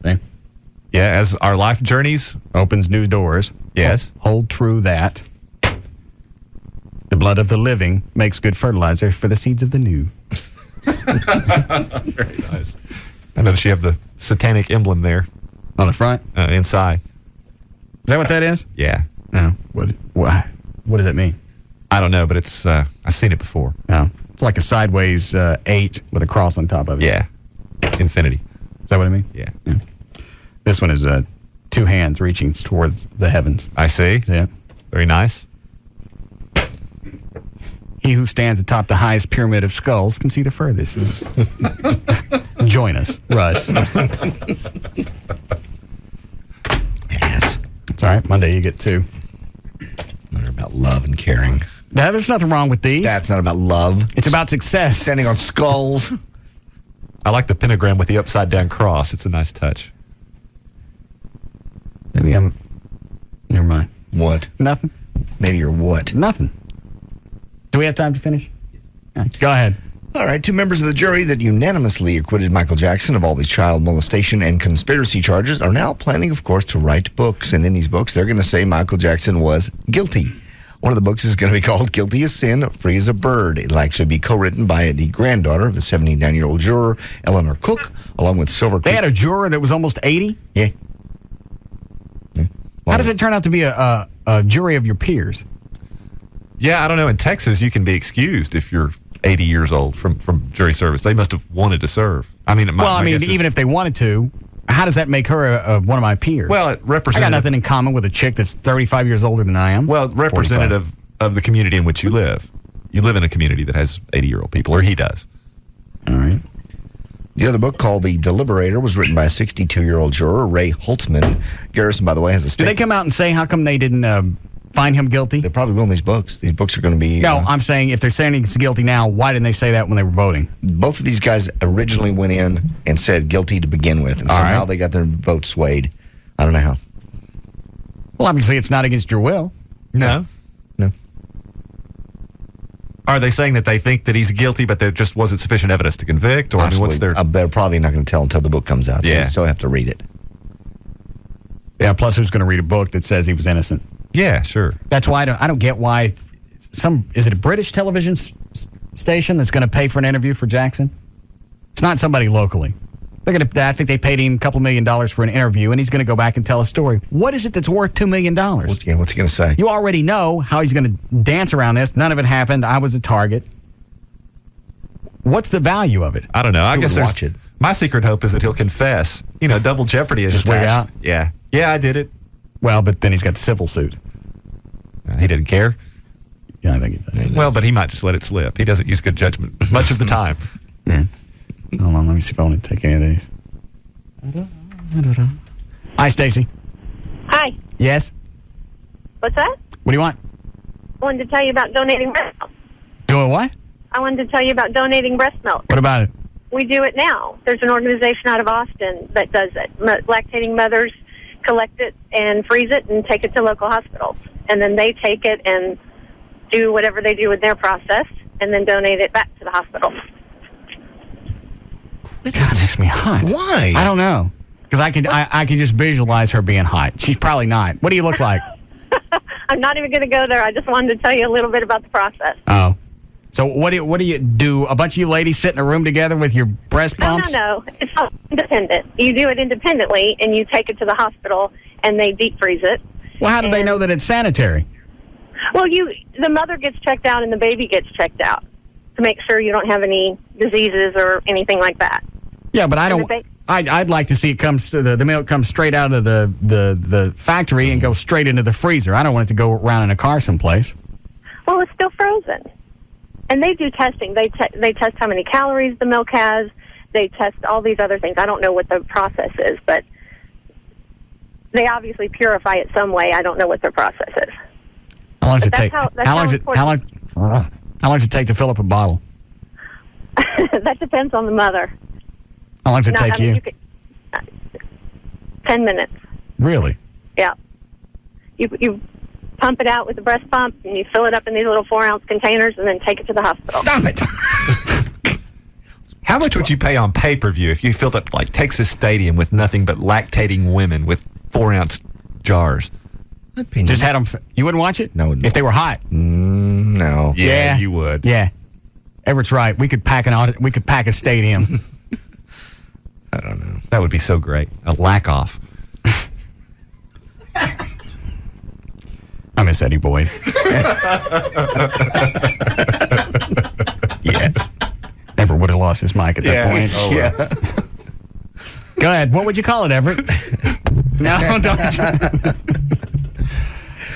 See? Yeah, as our life journeys opens new doors. Yes. Hold true that. The blood of the living makes good fertilizer for the seeds of the new. Very nice. I noticed you have the satanic emblem there. On the front? Inside. Is that what that is? Yeah. No. What does that mean? I don't know, but it's I've seen it before. Oh. It's like a sideways 8 with a cross on top of it. Yeah. Infinity. Is that what I mean? Yeah. This one is 2 hands reaching towards the heavens. I see. Yeah. Very nice. He who stands atop the highest pyramid of skulls can see the furthest. Join us, Russ. Yes. It's all right. Monday you get 2. They're about love and caring. There's nothing wrong with these. That's not about love. It's about success. Standing on skulls. I like the pentagram with the upside down cross. It's a nice touch. Maybe I'm... Never mind. What? Nothing. Maybe you're what? Nothing. Do we have time to finish? Go ahead. All right, 2 members of the jury that unanimously acquitted Michael Jackson of all the child molestation and conspiracy charges are now planning, of course, to write books. And in these books, they're going to say Michael Jackson was guilty. One of the books is going to be called Guilty as Sin, Free as a Bird. It'll actually be co-written by the granddaughter of the 79-year-old juror, Eleanor Cook, along with Silver Creek. They had a juror that was almost 80? Yeah. How does it turn out to be a jury of your peers? Yeah, I don't know. In Texas, you can be excused if you're 80 years old from jury service. They must have wanted to serve. I mean, even if they wanted to, how does that make her one of my peers? Well, it representative. I got nothing in common with a chick that's 35 years older than I am. Well, representative of the community in which you live. You live in a community that has 80-year-old people, or he does. All right. The other book, called The Deliberator, was written by a 62-year-old juror, Ray Holtzman. Garrison, by the way, has a Do they come out and say how come they didn't find him guilty? They probably will in these books. These books are going to be... No, I'm saying if they're saying he's guilty now, why didn't they say that when they were voting? Both of these guys originally went in and said guilty to begin with, and somehow they got their vote swayed. I don't know how. Well, obviously it's not against your will. No. Are they saying that they think that he's guilty, but there just wasn't sufficient evidence to convict? Or I mean, what's their... They're probably not going to tell until the book comes out. Yeah. So I have to read it. Yeah, plus who's going to read a book that says he was innocent? Yeah, sure. That's why I don't get why is it a British television station that's going to pay for an interview for Jackson? It's not somebody locally. I think they paid him a couple $1 million for an interview, and he's going to go back and tell a story. What is it that's worth $2 million? What's he going to say? You already know how he's going to dance around this. None of it happened. I was a target. What's the value of it? I don't know. I guess watch it. My secret hope is that he'll confess. You know, double jeopardy is just wig out. Yeah. Yeah, I did it. Well, but then he's got the civil suit. He didn't care. Yeah, I think he does. Well, but he might just let it slip. He doesn't use good judgment much of the time. Yeah. Hold on, let me see if I want to take any of these. Hi, Stacy. Hi. Yes? What's that? What do you want? I wanted to tell you about donating breast milk. Doing what? I wanted to tell you about donating breast milk. What about it? We do it now. There's an organization out of Austin that does it. Lactating mothers collect it and freeze it and take it to local hospitals. And then they take it and do whatever they do with their process and then donate it back to the hospital. God, it makes me hot. Why? I don't know. Because I can just visualize her being hot. She's probably not. What do you look like? I'm not even going to go there. I just wanted to tell you a little bit about the process. Oh. So what do you do? A bunch of you ladies sit in a room together with your breast pumps? No. It's all independent. You do it independently, and you take it to the hospital, and they deep freeze it. Well, how do they know that it's sanitary? Well, the mother gets checked out, and the baby gets checked out to make sure you don't have any diseases or anything like that. Yeah, but I don't. I'd like to see it comes to the milk comes straight out of the factory and go straight into the freezer. I don't want it to go around in a car someplace. Well, it's still frozen, and they do testing. They test how many calories the milk has. They test all these other things. I don't know what the process is, but they obviously purify it some way. I don't know what their process is. How long does it take? How long does it take to fill up a bottle? That depends on the mother. How long does it take you? 10 minutes. Really? Yeah. You pump it out with the breast pump, and you fill it up in these little 4-ounce containers, and then take it to the hospital. Stop it! How much would you pay on pay-per-view if you filled up like Texas Stadium with nothing but lactating women with 4-ounce jars? Just had them. You wouldn't watch it? No. If they were hot? No. Yeah, you would. Yeah. Everett's right. We could pack a stadium. I don't know. That would be so great. A lack off. miss Eddie Boyd. Yes. Never would have lost his mic at that point. Oh, yeah. Go ahead. What would you call it, Everett? No, don't.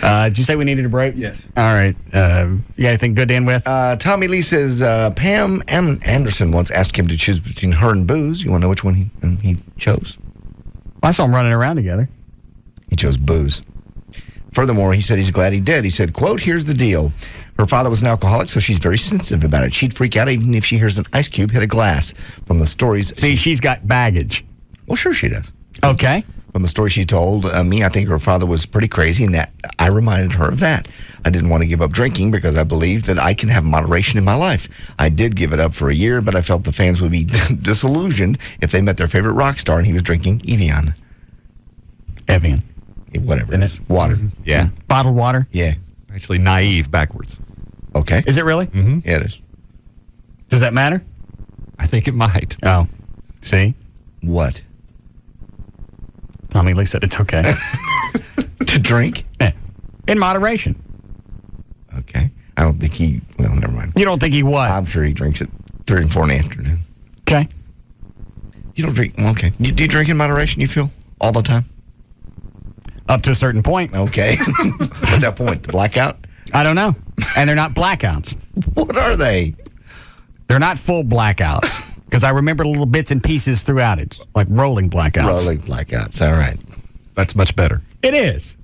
Did you say we needed a break? Yes. All right. You got anything good to end with? Tommy Lee says Pam Anderson once asked him to choose between her and booze. You want to know which one he chose? I saw them running around together. He chose booze. Furthermore, he said he's glad he did. He said, quote, here's the deal. Her father was an alcoholic, so she's very sensitive about it. She'd freak out even if she hears an ice cube hit a glass. From the stories... See, she's got baggage. Well, sure she does. Okay. From the story she told me, I think her father was pretty crazy, and that I reminded her of that. I didn't want to give up drinking because I believe that I can have moderation in my life. I did give it up for a year, but I felt the fans would be disillusioned if they met their favorite rock star and he was drinking Evian. Whatever it is. Water. Yeah. Bottled water? Yeah. Actually, naive backwards. Okay. Is it really? Mm-hmm. Yeah, it is. Does that matter? I think it might. Oh. See? What? Tommy Lee said it's okay. To drink? Yeah. In moderation. Okay. I don't think he... Well, never mind. You don't think he what? I'm sure he drinks at 3 and 4 in the afternoon. Okay. You don't drink... Okay. Do you drink in moderation, you feel? All the time? Up to a certain point. Okay. What's that point? The blackout? I don't know. And they're not blackouts. What are they? They're not full blackouts. Because I remember little bits and pieces throughout it. Like rolling blackouts. Rolling blackouts. All right. That's much better. It is.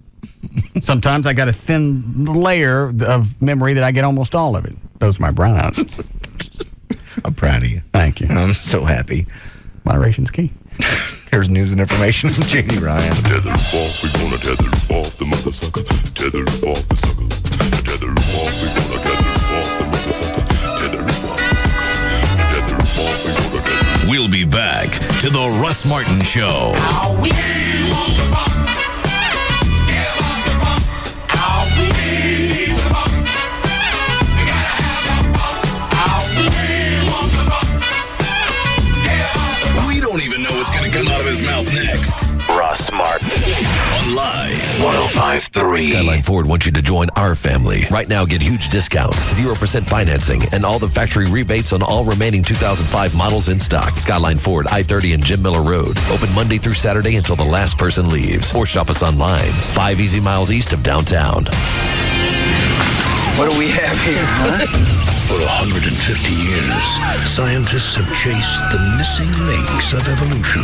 Sometimes I got a thin layer of memory that I get almost all of it. Those are my brownouts. I'm proud of you. Thank you. I'm so happy. Moderation's key. Here's news and information from J.D. Ryan. Tether off, we gonna tether off the mother sucker. Tether off the sucker. Tether off, we gonna tether off the mother sucker. Tether off the sucker. Tether off, we gonna tether. We'll be back to the Russ Martin Show. We don't even know what's going to come out of his mouth next. Russ Martin. On Live 105.3. Skyline Ford wants you to join our family. Right now, get huge discounts, 0% financing, and all the factory rebates on all remaining 2005 models in stock. Skyline Ford, I-30 and Jim Miller Road. Open Monday through Saturday until the last person leaves. Or shop us online. 5 easy miles east of downtown. What do we have here, huh? For 150 years, scientists have chased the missing links of evolution.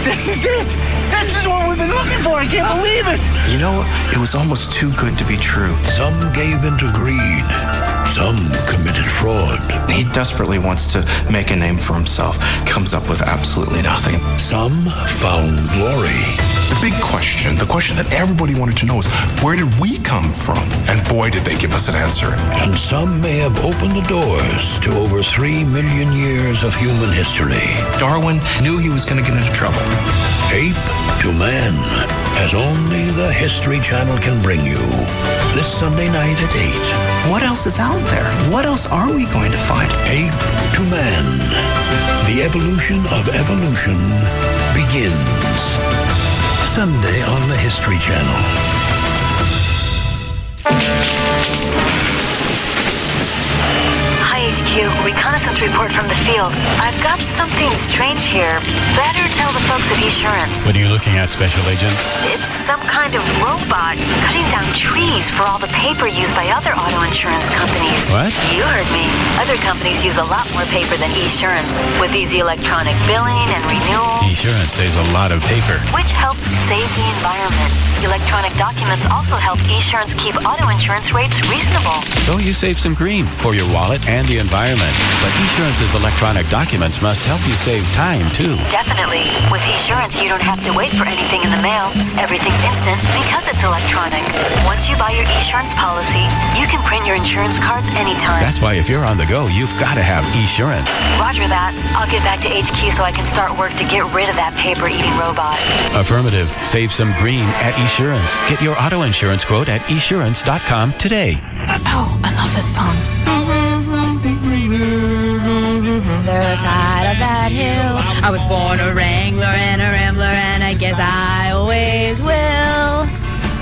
This is it! This is what we've been looking for! I can't believe it! You know, it was almost too good to be true. Some gave into greed. Some committed fraud. He desperately wants to make a name for himself. Comes up with absolutely nothing. Some found glory. The big question, the question that everybody wanted to know is, where did we come from? And boy, did they give us an answer. And some may have opened the doors to over 3 million years of human history. Darwin knew he was going to get into trouble. Ape to man, as only the History Channel can bring you. This Sunday night at 8. What else is out there? What else are we going to find? Ape to man. The evolution of evolution begins. Sunday on the History Channel. Hi, HQ. Reconnaissance report from the field. I've got something strange here. Better tell the folks at Esurance. What are you looking at, Special Agent? It's some kind of robot cutting down trees for all the paper used by other auto insurance companies. What? You heard me. Other companies use a lot more paper than Esurance with easy electronic billing and renewal. Esurance saves a lot of paper. Which helps save the environment. Electronic documents also help Esurance keep auto insurance rates reasonable. So you save some green for your wallet and the environment. But Esurance's electronic documents must help you save time, too. Definitely. With Esurance, you don't have to wait for anything in the mail. Everything's instant because it's electronic. Once you buy your Esurance policy, you can print your insurance cards anytime. That's why if you're on the go, you've got to have Esurance. Roger that. I'll get back to HQ so I can start work to get rid of that paper-eating robot. Affirmative. Save some green at Esurance. Get your auto insurance quote at esurance.com today. Oh, I love this song. Other side of that hill, I was born a wrangler and a rambler, and I guess I always will.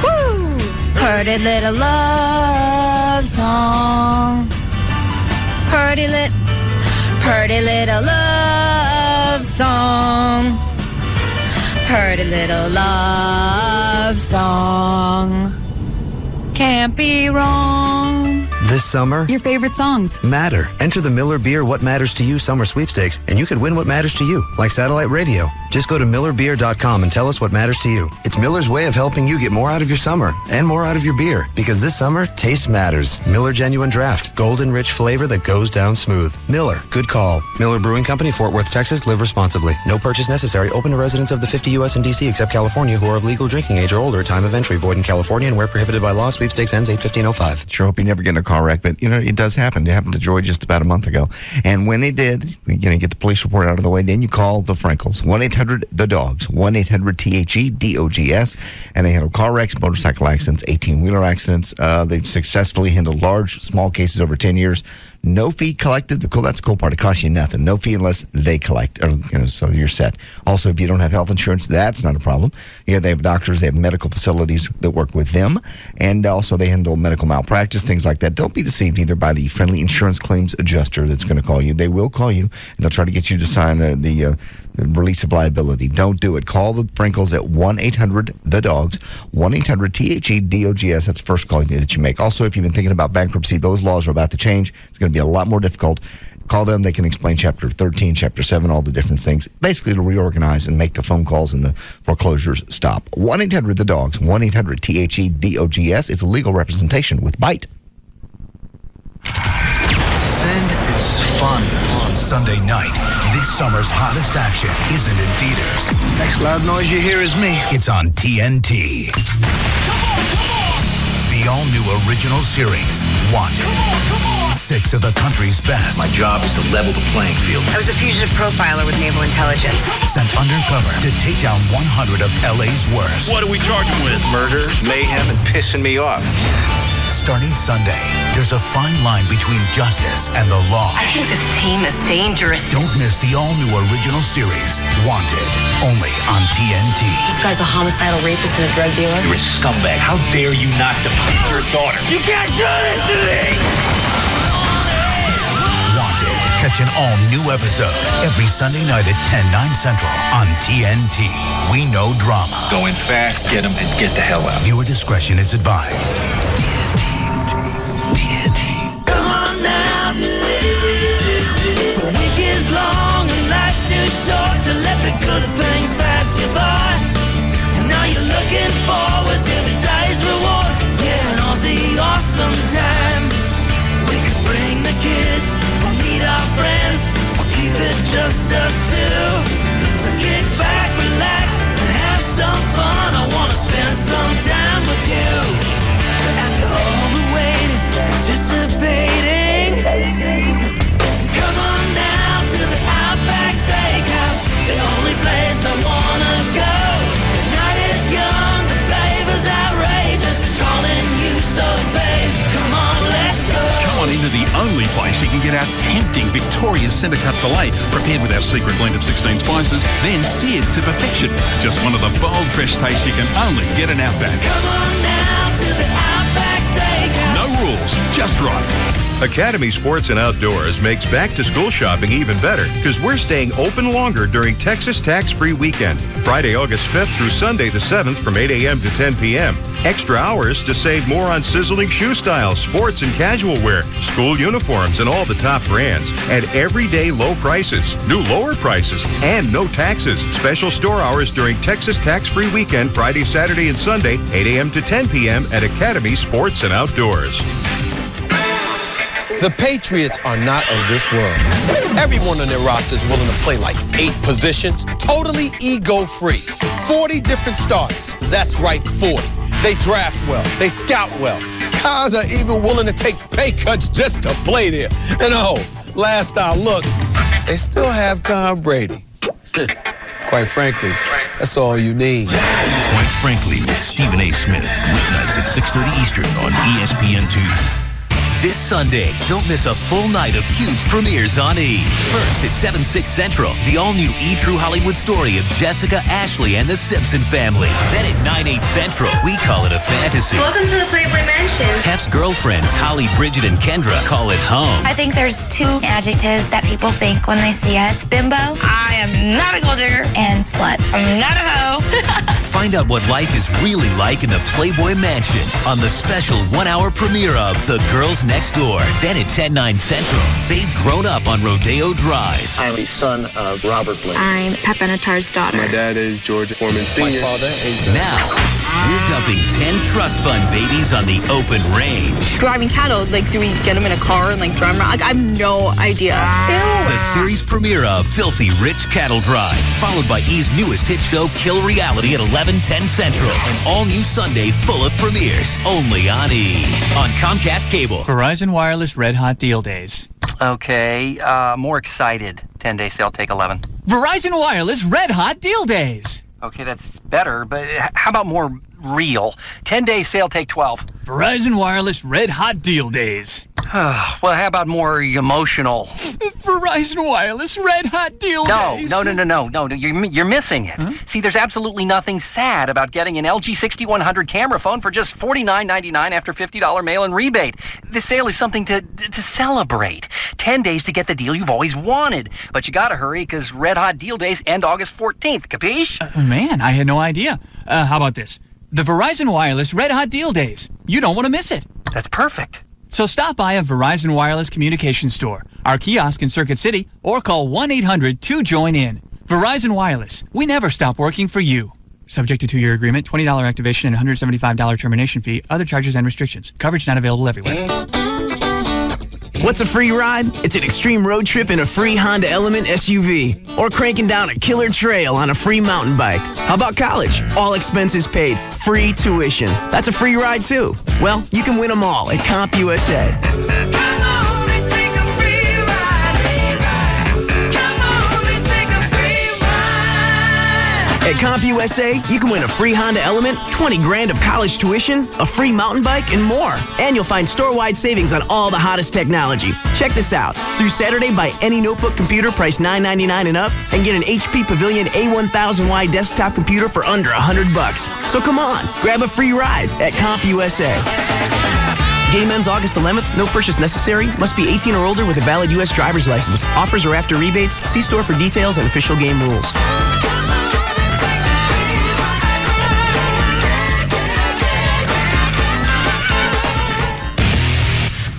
Woo! Heard Pretty little love song. Pretty little love song. Pretty little love song. Can't be wrong. This summer, Your favorite songs. matter. Enter the Miller Beer What Matters to You Summer Sweepstakes, and you could win what matters to you, like satellite radio. Just go to millerbeer.com and tell us what matters to you. It's Miller's way of helping you get more out of your summer and more out of your beer, because this summer, taste matters. Miller Genuine Draft, golden rich flavor that goes down smooth. Miller, good call. Miller Brewing Company, Fort Worth, Texas. Live responsibly. No purchase necessary. Open to residents of the 50 U.S. and D.C. except California who are of legal drinking age or older. Time of entry void in California and where prohibited by law. Sweepstakes ends 8/15/05. Sure hope you never get in a car wreck, but it does happen. It happened to Joy just about a month ago. And when it did, get the police report out of the way, then you call the Frenkels, 1-800-THE-DOGS, 1-800-THE-DOGS, and they handle car wrecks, motorcycle accidents, 18-wheeler accidents. They've successfully handled large, small cases over 10 years. No fee collected. That's the cool part. It costs you nothing. No fee unless they collect. So you're set. Also, if you don't have health insurance, that's not a problem. They have doctors. They have medical facilities that work with them. And also they handle medical malpractice, things like that. Don't be deceived either by the friendly insurance claims adjuster that's going to call you. They will call you, and they'll try to get you to sign the release of liability. Don't do it. Call the Frenkels at 1-800-THE-DOGS, 1-800-THE-DOGS. That's the first call that you make. Also, if you've been thinking about bankruptcy, those laws are about to change. It's going to be a lot more difficult. Call them. They can explain Chapter 13, Chapter 7, all the different things. Basically, to reorganize and make the phone calls and the foreclosures stop. 1-800-THE-DOGS, 1-800-THE-DOGS. It's a legal representation with Bite. Sin is fun. On Sunday night, this summer's hottest action isn't in theaters. Next loud noise you hear is me. It's on TNT. The all-new original series, Wanted. 6 of the country's best. My job is to level the playing field. I was a fugitive profiler with Naval Intelligence. Sent undercover to take down 100 of LA's worst. What do we charge him with? Murder, mayhem, and pissing me off. Starting Sunday, there's a fine line between justice and the law. I think this team is dangerous. Don't miss the all-new original series, Wanted, only on TNT. This guy's a homicidal rapist and a drug dealer. You're a scumbag. How dare you not defend your daughter? You can't do this to me! Wanted. Catch an all-new episode every Sunday night at 10/9 Central on TNT. We know drama. Go in fast, get him, and get the hell out. Viewer discretion is advised. Come on now. The week is long and life's too short to let the good things pass you by. And now you're looking forward to the day's reward. Yeah, an Aussie awesome time. We could bring the kids, we'll meet our friends, we'll keep it just us two. So kick back, relax, and have some fun. I wanna spend some time with you. After all the waiting, anticipating. Come on now to the Outback Steakhouse, the only place I wanna go. The night is young, the flavor's outrageous, calling you so babe. Come on, let's go. Come on into the only place you can get our tempting Victoria centre cut filet, prepared with our secret blend of 16 spices, then seared to perfection. Just one of the bold, fresh tastes you can only get in Outback. Come on now to the Outback Steakhouse. No rules, just right. Academy Sports and Outdoors makes back-to-school shopping even better because we're staying open longer during Texas Tax-Free Weekend, Friday, August 5th through Sunday the 7th from 8 a.m. to 10 p.m. Extra hours to save more on sizzling shoe styles, sports and casual wear, school uniforms, and all the top brands at everyday low prices, new lower prices, and no taxes. Special store hours during Texas Tax-Free Weekend, Friday, Saturday, and Sunday, 8 a.m. to 10 p.m. at Academy Sports and Outdoors. The Patriots are not of this world. Everyone on their roster is willing to play like 8 positions, totally ego-free. 40 different starters. That's right, 40. They draft well. They scout well. Guys are even willing to take pay cuts just to play there. And last I looked, they still have Tom Brady. Quite frankly, that's all you need. Quite Frankly with Stephen A. Smith. Weeknights at 6:30 Eastern on ESPN2. this Sunday. Don't miss a full night of huge premieres on E! First at 7, 6 Central, the all-new E! True Hollywood story of Jessica, Ashley, and the Simpson family. Then at 9, 8 Central, we call it a fantasy. Welcome to the Playboy Mansion. Hef's girlfriends, Holly, Bridget, and Kendra, call it home. I think there's 2 adjectives that people think when they see us. Bimbo. I am not a gold digger. And slut. I'm not a hoe. Find out what life is really like in the Playboy Mansion on the special 1-hour premiere of The Girls Next Door. Then at 10, 9 Central, they've grown up on Rodeo Drive. I'm the son of Robert Blake. I'm Pat Benatar's daughter. My dad is George Foreman Sr. My father is... Now, we're dumping 10 trust fund babies on the open range. Driving cattle, like, do we get them in a car and, like, drive them around? Like, I have no idea. The series premiere of Filthy Rich Cattle Drive, followed by E's newest hit show, Kill Reality, at 11:10 Central. An all-new Sunday full of premieres, only on E! On Comcast Cable. Verizon Wireless Red Hot Deal Days. Okay, more excited. 10-day sale, take 11. Verizon Wireless Red Hot Deal Days. Okay, that's better, but how about more real? 10-day sale, take 12. Verizon Wireless Red Hot Deal Days. Well, how about more emotional? Verizon Wireless Red Hot Deal Days. No, you're missing it. Huh? See, there's absolutely nothing sad about getting an LG 6100 camera phone for just $49.99 after $50 mail-in rebate. This sale is something to celebrate. 10 days to get the deal you've always wanted. But you gotta hurry, because Red Hot Deal Days end August 14th. Capiche? Man, I had no idea. How about this? The Verizon Wireless Red Hot Deal Days. You don't want to miss it. That's perfect. So stop by a Verizon Wireless Communications store, our kiosk in Circuit City, or call 1-800-2JOIN-IN. Verizon Wireless. We never stop working for you. Subject to 2-year agreement, $20 activation, and $175 termination fee. Other charges and restrictions. Coverage not available everywhere. What's a free ride? It's an extreme road trip in a free Honda Element SUV. Or cranking down a killer trail on a free mountain bike. How about college? All expenses paid. Free tuition. That's a free ride too. Well, you can win them all at CompUSA. At CompUSA, you can win a free Honda Element, 20 grand of college tuition, a free mountain bike, and more. And you'll find store-wide savings on all the hottest technology. Check this out. Through Saturday, buy any notebook computer priced $999 and up, and get an HP Pavilion A1000Y desktop computer for under $100. So come on, grab a free ride at CompUSA. Game ends August 11th. No purchase necessary. Must be 18 or older with a valid U.S. driver's license. Offers are after rebates. See store for details and official game rules.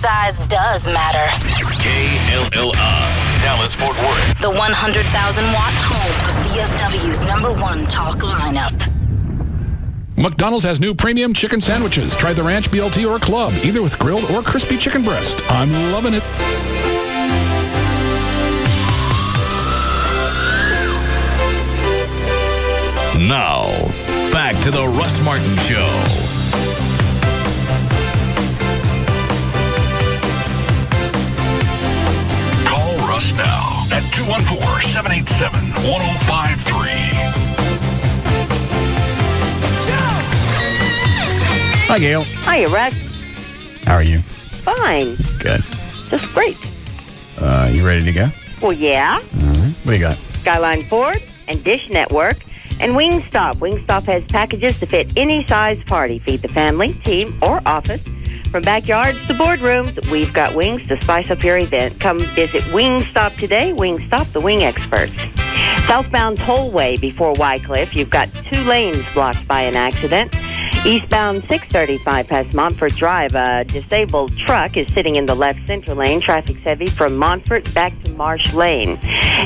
Size does matter. KLLI, Dallas Fort Worth. The 100,000-watt home of DFW's #1 talk lineup. McDonald's has new premium chicken sandwiches. Try the Ranch, BLT, or Club, either with grilled or crispy chicken breast. I'm loving it. Now, back to the Russ Martin Show. Call Russ now at 214-787-1053. Hi, Gail. Hiya, Russ. How are you? Fine. Good. Just great. You ready to go? Well, yeah. What do you got? Skyline Ford and Dish Network and Wingstop. Wingstop has packages to fit any size party. Feed the family, team, or office. From backyards to boardrooms, we've got wings to spice up your event. Come visit Wingstop today. Wingstop, the wing experts. Southbound tollway before Wycliffe. You've got 2 lanes blocked by an accident. Eastbound 635 past Montfort Drive. A disabled truck is sitting in the left center lane. Traffic's heavy from Montfort back to Marsh Lane.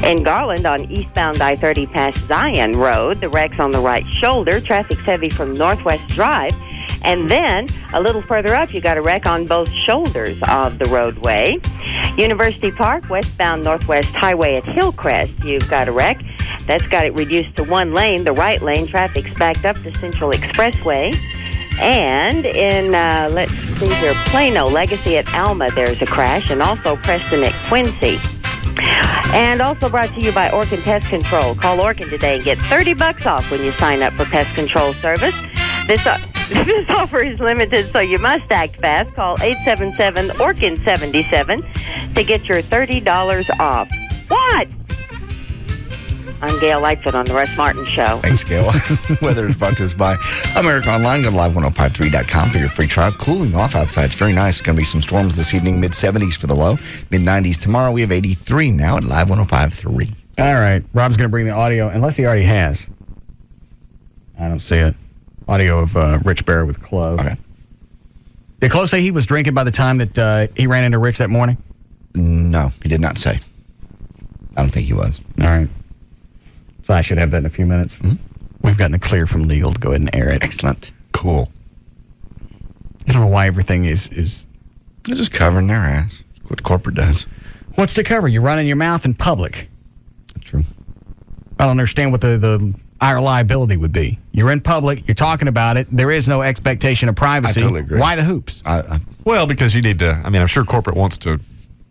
In Garland on eastbound I-30 past Zion Road. The wreck's on the right shoulder. Traffic's heavy from Northwest Drive. And then, a little further up, you got a wreck on both shoulders of the roadway. University Park, westbound Northwest Highway at Hillcrest, you've got a wreck. That's got it reduced to 1 lane. The right lane traffic's backed up to Central Expressway. And in, let's see here, Plano, Legacy at Alma, there's a crash. And also Preston at Quincy. And also brought to you by Orkin Pest Control. Call Orkin today and get $30 off when you sign up for pest control service. This offer is limited, so you must act fast. Call 877-ORKIN-77 to get your $30 off. What? I'm Gail Lightfoot on the Russ Martin Show. Thanks, Gail. Weather is brought to us by America Online. Go to live1053.com for your free trial. Cooling off outside. It's very nice. It's going to be some storms this evening. Mid-70s for the low. Mid-90s tomorrow. We have 83 now at Live 105.3. All right. Rob's going to bring the audio, unless he already has. I don't see it. Audio of Rich Bear with Clove. Okay. Did Clove say he was drinking by the time that he ran into Rich that morning? No, he did not say. I don't think he was. All right. So I should have that in a few minutes. Mm-hmm. We've gotten the clear from legal to go ahead and air it. Excellent. Cool. I don't know why everything is... They're just covering their ass. That's what corporate does. What's to cover? You're running your mouth in public. True. I don't understand what our liability would be. You're in public. You're talking about it. There is no expectation of privacy. I totally agree. Why the hoops? Well, because you need to... I mean, I'm sure corporate wants to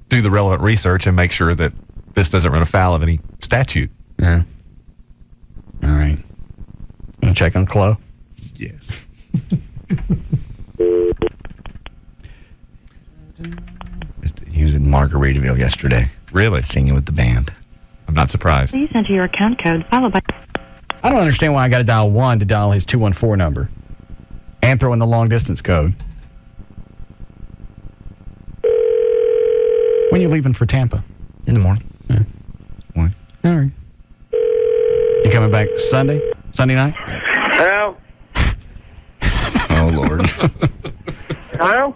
do the relevant research and make sure that this doesn't run afoul of any statute. Yeah. All right. Gonna check on Chloe? Yes. He was in Margaritaville yesterday. Really? Singing with the band. I'm not surprised. Please enter your account code followed by... I don't understand why I got to dial 1 to dial his 214 number and throw in the long distance code. When are you leaving for Tampa? In the morning. Yeah. Why? All right. You coming back Sunday night? Hello? Oh, Lord. Hello?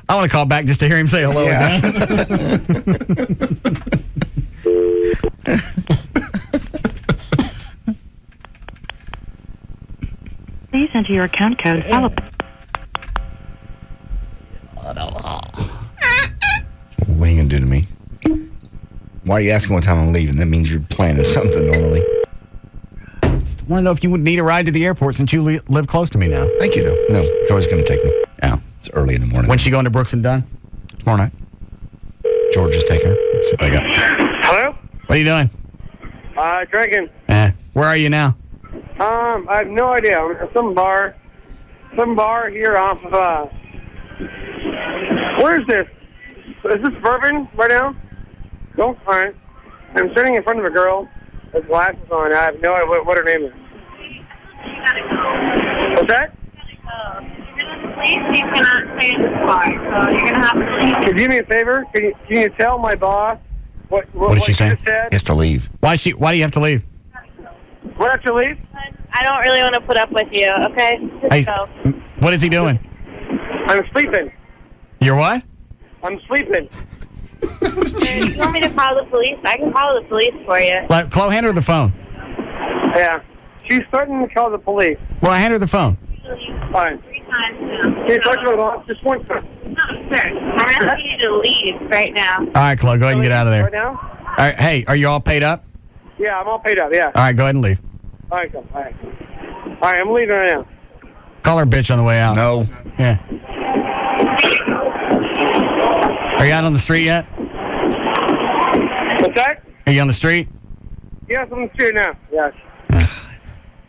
I want to call back just to hear him say hello again. Please enter your account code followed by... What are you going to do to me? Why are you asking what time I'm leaving? That means you're planning something normally. Just want to know if you would need a ride to the airport since you live close to me now. Thank you, though. No, Joy's going to take me. Yeah. It's early in the morning. When's she going to Brooks and Dunn? Tomorrow night. George is taking her. Let's see if I got... Hello? What are you doing? Drinking. Where are you now? I have no idea. I'm at some bar here off of, where is this? Is this bourbon right now? No? All right. I'm sitting in front of a girl with glasses on. I have no idea what her name is. What's that? Please cannot stay in this bar, so you're going to have to leave. Can you do me a favor? Can you tell my boss what did she say? Just said? He has to leave. Why do you have to leave? What, have to leave? I don't really want to put up with you, okay? Just go. What is he doing? I'm sleeping. You're what? I'm sleeping. You want me to call the police? I can call the police for you. Chloe, hand her the phone. Yeah. She's starting to call the police. Well, hand her the phone. Fine. 3 times now. Can you talk to my boss just one time? No, sir. I'm asking you to leave right now. All right, Chloe, go ahead and get out of there. Right now? All right, hey, are you all paid up? Yeah, I'm all paid up, yeah. All right, go ahead and leave. All right, go. All right. All right, I'm leaving right now. Call her bitch on the way out. No. Yeah. Are you out on the street yet? What's that? Are you on the street? Yes, I'm on the street now. Yes.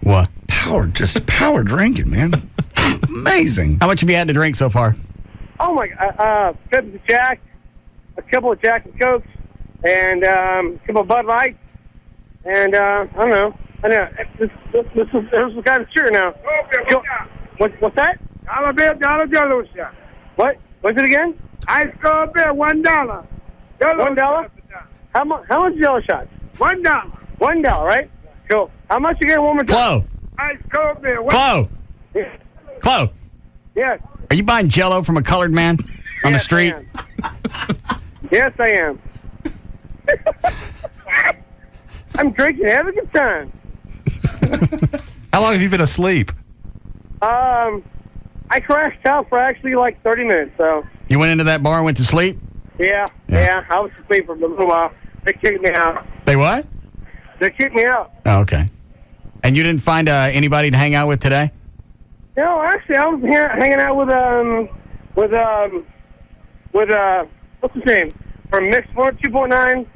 What? Power drinking, man. Amazing. How much have you had to drink so far? Oh, my God. Pepsi Jack, a couple of Jack and Cokes, and a couple of Bud Lights, and I don't know. This is kind of true now. What's that? $1 bill, $1. What? What's it again? Ice cold bill, $1. $1? How much yellow shots? $1. $1, right? Cool. How much you get one more time? Chloe. Ice cold bill. Chloe. Yeah. Chloe. Yes. Are you buying Jell-O from a colored man on the street? Yes, I am. I'm drinking. Have a good time. How long have you been asleep? I crashed out for actually like 30 minutes, so. You went into that bar and went to sleep? Yeah. I was asleep for a little while. They kicked me out. They what? They kicked me out. Oh, okay. And you didn't find anybody to hang out with today? No, actually, I was hanging out with what's his name? From Mix 2.9,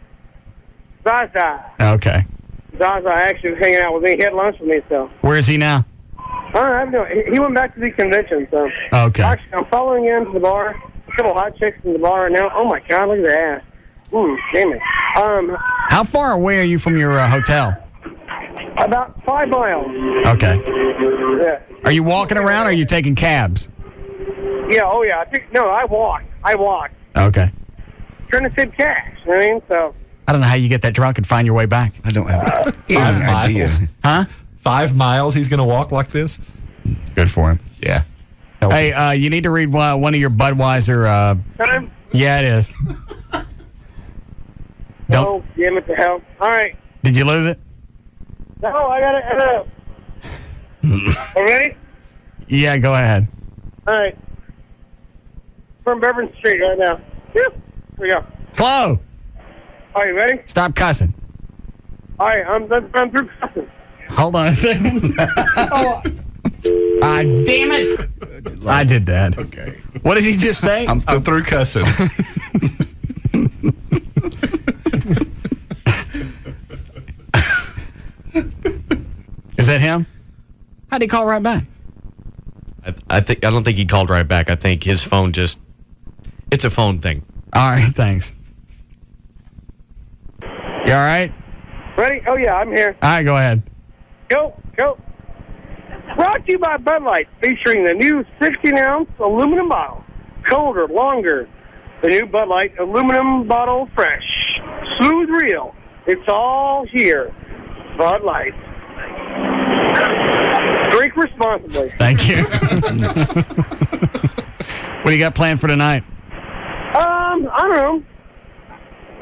Zaza. Okay. Zaza actually was hanging out with me. He had lunch with me, so. Where is he now? All right, no, he went back to the convention, so. Okay. Actually, I'm following him to the bar. A couple hot chicks in the bar now. Oh, my God, look at the ass. Damn it. How far away are you from your hotel? About 5 miles. Okay. Yeah. Are you walking around or are you taking cabs? Yeah, oh, yeah. I walked. Okay. Trying to save cash, you know what I mean? So. I don't know how you get that drunk and find your way back. I don't have any 5 idea. miles. Huh? 5 miles he's going to walk like this? Good for him. Yeah. Hey, you need to read one of your Budweiser. Time? Yeah, it is. Oh, damn it to hell. All right. Did you lose it? No, I got it. All ready? Yeah, go ahead. All right. From Bourbon Street right now. Here we go. Chloe! Are you ready? Stop cussing. All right, I'm through cussing. Hold on a second. Damn it! I did that. Okay. What did he just say? I'm through cussing. Is that him? How'd he call right back? I don't think he called right back. I think his phone it's a phone thing. All right, thanks. You all right? Ready? Oh, yeah, I'm here. All right, go ahead. Go. Brought to you by Bud Light, featuring the new 16-ounce aluminum bottle. Colder, longer. The new Bud Light aluminum bottle, fresh. Smooth, real. It's all here. Bud Light. Drink responsibly. Thank you. What do you got planned for tonight? I don't know.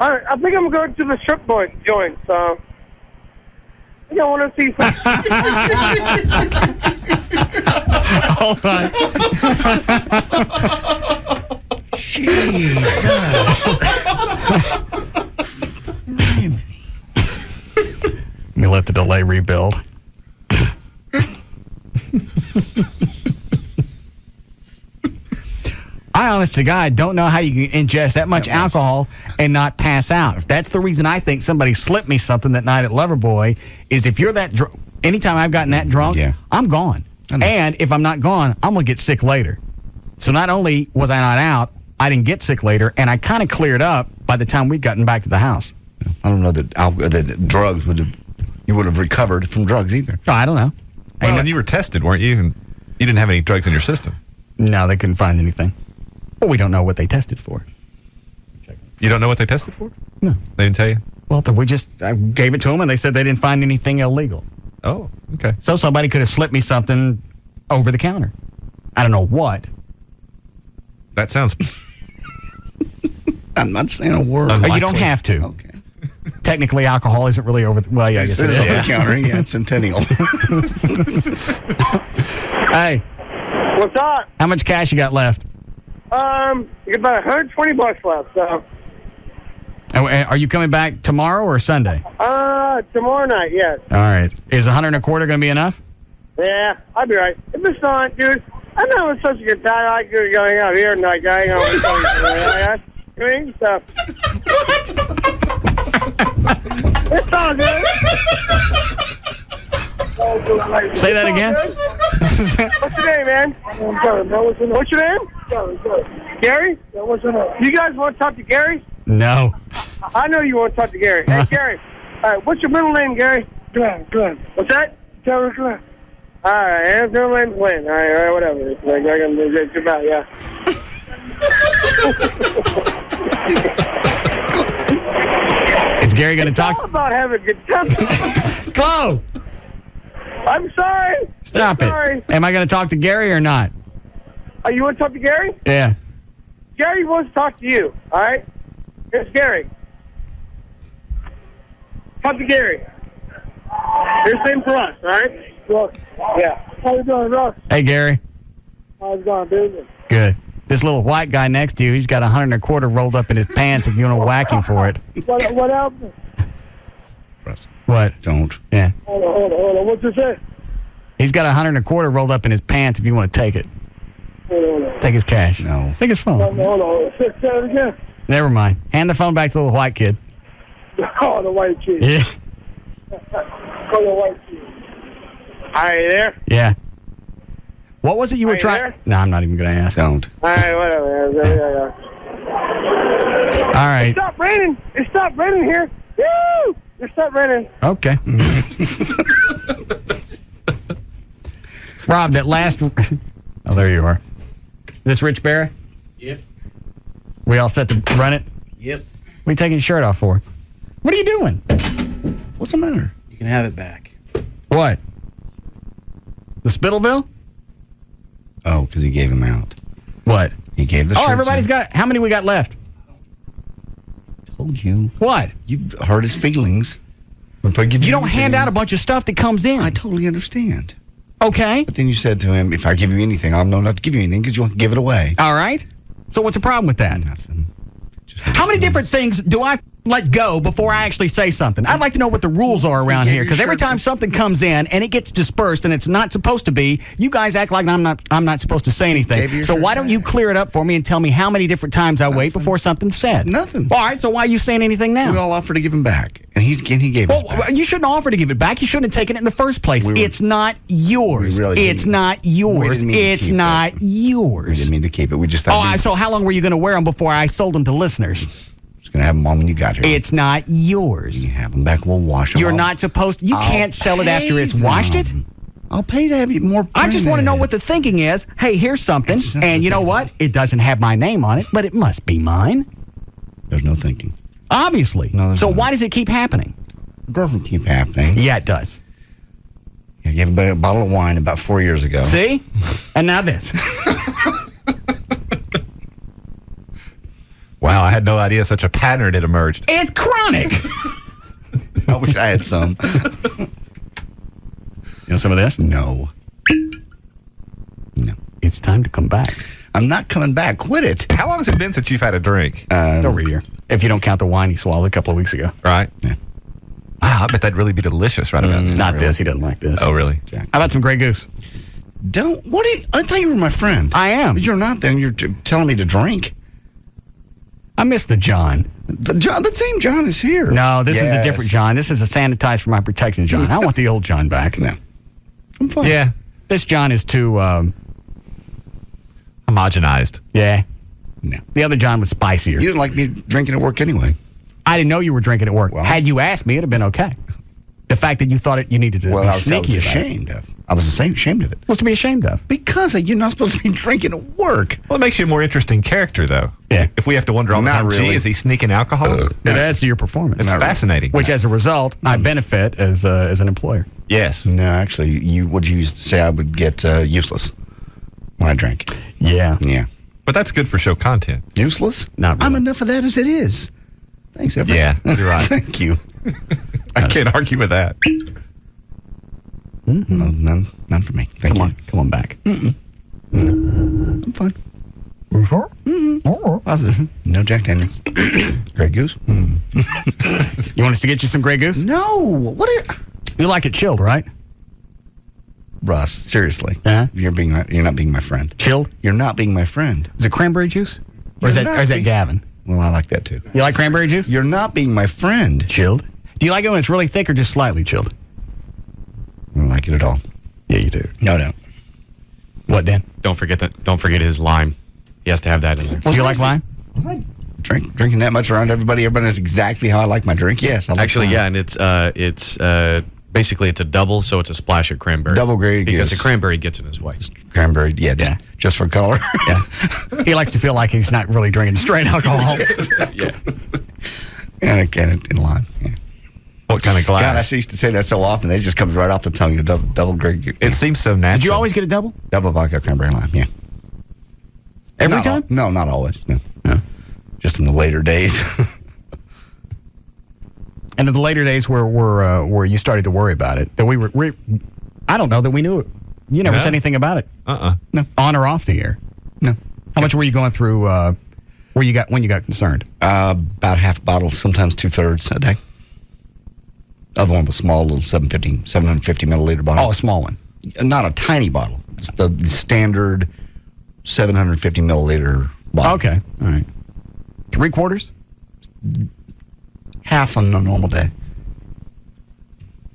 I think I'm going to the strip joint, so... I think I want to see some... Hold on. Jesus. Let me let the delay rebuild. I, honest to God, don't know how you can ingest that much alcohol and not pass out. That's the reason I think somebody slipped me something that night at Loverboy, is if you're that drunk, anytime I've gotten that drunk, I'm gone. And if I'm not gone, I'm going to get sick later. So not only was I not out, I didn't get sick later, and I kind of cleared up by the time we'd gotten back to the house. I don't know that drugs you would have recovered from drugs either. Oh, I don't know. Well, and you were tested, weren't you? And you didn't have any drugs in your system. No, they couldn't find anything. Well, we don't know what they tested for. You don't know what they tested for? No. They didn't tell you? Well, I gave it to them, and they said they didn't find anything illegal. Oh, okay. So somebody could have slipped me something over the counter. I don't know what. That sounds... I'm not saying a word. You don't have to. Okay. Technically, alcohol isn't really over... Well, yeah, I guess it is. Over the counter. Yeah, it's Centennial. Hey. What's up? How much cash you got left? You got about $120 left, so... Are you coming back tomorrow or Sunday? Tomorrow night, yes. All right. Is $125 going to be enough? Yeah, I'll be right. If it's not, dude, I know it's such a good time. I could going out here and like going on doing stuff. It's all good. Say that again. What's your name, man? What's your name? Gary? You guys want to talk to Gary? No. I know you want to talk to Gary. Hey, Gary. All right, what's your middle name, Gary? Glenn. What's that? Gary Glenn. All right, his middle name's Glenn. All right, whatever. It's like I can do it about, yeah. Is Gary going to talk? It's all about having a good time. Chloe! I'm sorry. Stop I'm it. sorry. Am I going to talk to Gary or not? You want to talk to Gary? Yeah. Gary wants to talk to you, all right? Here's Gary. Talk to Gary. Here's the same for us, all right? Russ. Yeah. How you doing, Russ? Hey, Gary. How's it going, business? Good. This little white guy next to you, he's got $125 rolled up in his pants if you want to whack him for it. What happened? What? Don't. Yeah. Hold on. What'd you say? He's got $125 rolled up in his pants if you want to take it. Hold on. Take his cash. No. Take his phone. Hold on. Say it again. Never mind. Hand the phone back to the little white kid. Oh, the white kid. Yeah. Call the white kid. All right, you there? Yeah. What was it you were trying? No, I'm not even going to ask. Don't. All right, whatever. All right. It stopped raining. It stopped raining here. Woo! It stopped raining. Okay. Rob, that last... Oh, there you are. Is this Rich Barry? Yep. We all set to run it? Yep. What are you taking your shirt off for? What are you doing? What's the matter? You can have it back. What? The Spittleville? Oh, because he gave him out. What? He gave the Oh, shirts everybody's out. got... How many we got left? Told you. What? You hurt his feelings. If I give You don't anything- hand out a bunch of stuff that comes in. I totally understand. Okay. But then you said to him, if I give you anything, I'll know not to give you anything because you'll give it away. All right. So what's the problem with that? Nothing. How many different things do I let go before I actually say something? I'd like to know what the rules are around here, because every time something comes in and it gets dispersed and it's not supposed to be, you guys act like I'm not supposed to say anything. So why don't you clear it up for me and tell me how many different times I wait before something's said? Nothing. All right, so why are you saying anything now? We all offered to give him back, and he gave us back. You shouldn't offer to give it back. You shouldn't have taken it in the first place. It's not yours. It's not yours. It's not yours. We didn't mean to keep it. We just thought. So how long were you going to wear them before I sold them to listeners? Going to have them on when you got here. It's not yours. You have them back. We'll wash them. You're off. not supposed to. You can't sell it after it's washed it. I'll pay to have you more. I just want to know what the thinking is. Hey, here's something. And you know what? It doesn't have my name on it, but it must be mine. There's no thinking. Obviously. No, so why does it keep happening? It doesn't keep happening. Yeah, it does. You gave a bottle of wine about 4 years ago. See? And now this. Wow, I had no idea such a pattern had emerged. It's chronic. I wish I had some. You know some of this? No. It's time to come back. I'm not coming back. Quit it. How long has it been since you've had a drink? Over a year. If you don't count the wine he swallowed a couple of weeks ago. Right? Yeah. Wow, I bet that'd really be delicious right about now. Not this. He doesn't like this. Oh, really? How about some Grey Goose? I thought you were my friend. I am. You're not then. You're telling me to drink. I miss the John. The same John is here. No, this is a different John. This is a sanitized for my protection John. I want the old John back. No. I'm fine. Yeah. This John is too homogenized. Yeah. No. The other John was spicier. You didn't like me drinking at work anyway. I didn't know you were drinking at work. Well, had you asked me, it'd have been okay. The fact that you thought you needed to be sneaky about it. I was ashamed of it. What's to be ashamed of? Because you're not supposed to be drinking at work. Well, it makes you a more interesting character, though. Yeah. If we have to wonder all the Not time, really. gee, is he sneaking alcohol? It adds to your performance. It's fascinating. Which, as a result, I benefit as an employer. Yes. No, actually, what you used to say, I would get useless when I drank. Yeah. Yeah. But that's good for show content. Useless? Not really. I'm enough of that as it is. Thanks, everyone. Yeah, you're right. Thank you. I can't argue with that. Mm-hmm. No, none for me. Thank you. Come on back. No, I'm fine. Positive. No Jack Daniels. Grey Goose. You want us to get you some Grey Goose? No. What? You like it chilled, right? Russ, seriously. Uh-huh. You're not being my friend. Chilled? You're not being my friend. Is it cranberry juice? Or is that Gavin? Well, I like that too. You like cranberry juice? You're not being my friend. Chilled? Do you like it when it's really thick or just slightly chilled? I don't like it at all. Yeah, you do. No, no. What, Dan? Don't forget his lime. He has to have that in there. Do you like lime? Drinking that much around everybody knows exactly how I like my drink. Yes, I like Actually, lime. yeah, and it's basically it's a double, so it's a splash of cranberry. Double Grey because Goose. the cranberry gets in his way. Cranberry, just for color. Yeah. He likes to feel like he's not really drinking straight alcohol. Yeah. And lime. Yeah. What kind of glass? God, I used to say that so often. It just comes right off the tongue. Double Grey Goose. It seems so natural. Did you always get a double? Double vodka, cranberry, lime. Yeah. Every Not time? No, not always. No. No. Just in the later days. And in the later days where you started to worry about it, that we I don't know that we knew it. You never said anything about it. No. On or off the air. No. How much were you going through when you got concerned? About half a bottle, sometimes 2/3 a day. Of one of the small little 750 milliliter bottles. Oh, a small one. Not a tiny bottle. It's the standard 750 milliliter bottle. Okay. All right. 3/4? Half on a normal day.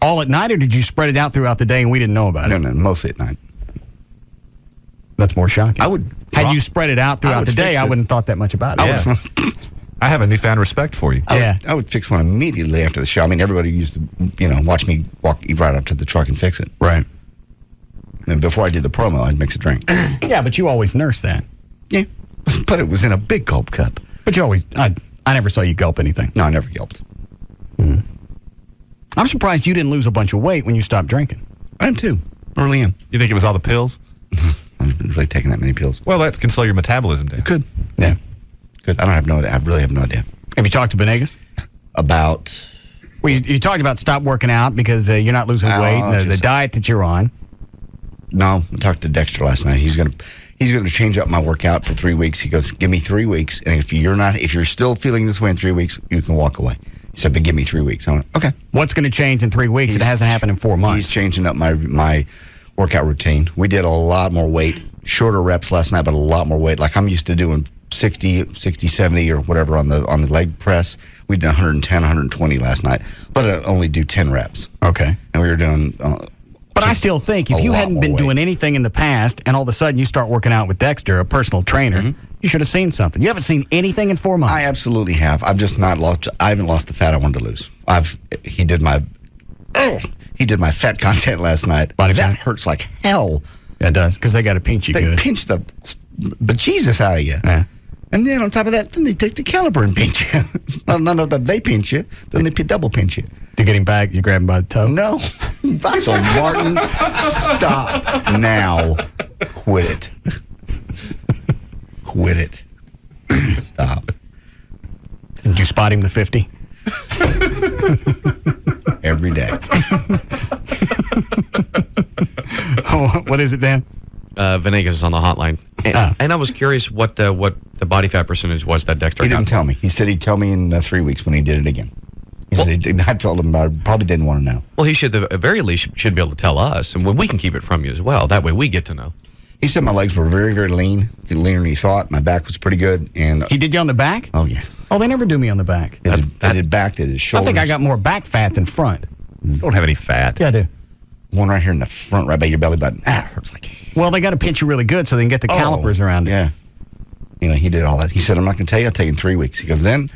All at night, or did you spread it out throughout the day and we didn't know about it? No, mostly at night. That's more shocking. I would. Had you spread it out throughout the day, I wouldn't have thought that much about it. I have a newfound respect for you. I would fix one immediately after the show. I mean, everybody used to, watch me walk right up to the truck and fix it. Right. And before I did the promo, I'd mix a drink. Yeah, but you always nurse that. Yeah, but it was in a big gulp cup. But you always, I never saw you gulp anything. No, I never gulped. I'm surprised you didn't lose a bunch of weight when you stopped drinking. I am too. I really am. You think it was all the pills? I haven't really taken that many pills. Well, that can slow your metabolism down. It could. Yeah. Good. I really have no idea. Have you talked to Benegas? About? Well, you talked about stop working out because you're not losing weight and the diet that you're on. No, I talked to Dexter last night. He's gonna change up my workout for 3 weeks. He goes, give me 3 weeks, and if you're still feeling this way in 3 weeks, you can walk away. He said, but give me 3 weeks. I went, okay. What's going to change in 3 weeks? It hasn't happened in 4 months. He's changing up my workout routine. We did a lot more weight, shorter reps last night, but a lot more weight. Like I'm used to doing 60, 70 or whatever on the leg press. We did 110, 120 last night, but I only do 10 reps. Okay. And we were doing... But I still think if you hadn't been doing anything in the past and all of a sudden you start working out with Dexter, a personal trainer, you should have seen something. You haven't seen anything in 4 months. I absolutely have. I've just not lost. I haven't lost the fat I wanted to lose. He did my fat content last night. That hurts like hell. Yeah, it does because they got to pinch you good. They pinch the bejesus out of you. Yeah. And then on top of that, then they take the caliper and pinch you. None of that they pinch you, then they double pinch you. To get him back, you grab him by the toe? No. So Martin, stop now. Quit it. Quit it. Stop. Did you spot him the 50? Every day. What is it, Dan? Venegas is on the hotline. And I was curious what the body fat percentage was that Dexter He got. didn't tell me. He said he'd tell me in 3 weeks when he did it again. I told him I probably didn't want to know. Well, he should, at the very least, should be able to tell us, and we can keep it from you as well. That way we get to know. He said my legs were very, very lean, leaner than he thought. My back was pretty good. And he did you on the back? Oh, yeah. Oh, they never do me on the back. They did back, they did shoulders. I think I got more back fat than front. You don't have any fat. Yeah, I do. One right here in the front, right by your belly button. It hurts like hell. Well, they got to pinch you really good so they can get the calipers around it. Yeah. Anyway, he did all that. He said, I'm not going to tell you. I'll tell you in 3 weeks. He goes, then,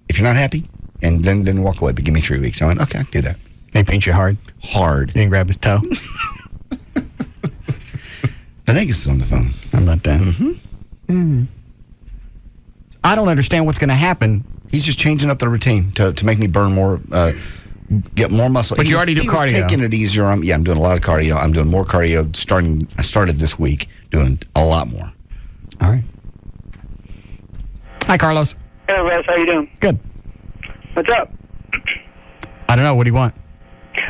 if you're not happy, and then walk away, but give me 3 weeks. I went, okay, I can do that. They pinch you hard? Hard. You can grab his toe? Venegas is on the phone. How about that? I don't understand what's going to happen. He's just changing up the routine to make me burn more, get more muscle. But you already do cardio. He's taking it easier. I'm doing a lot of cardio. I'm doing more cardio. I started this week doing a lot more. All right. Hi, Carlos. Hey, Russ, how you doing? Good. What's up? I don't know. What do you want?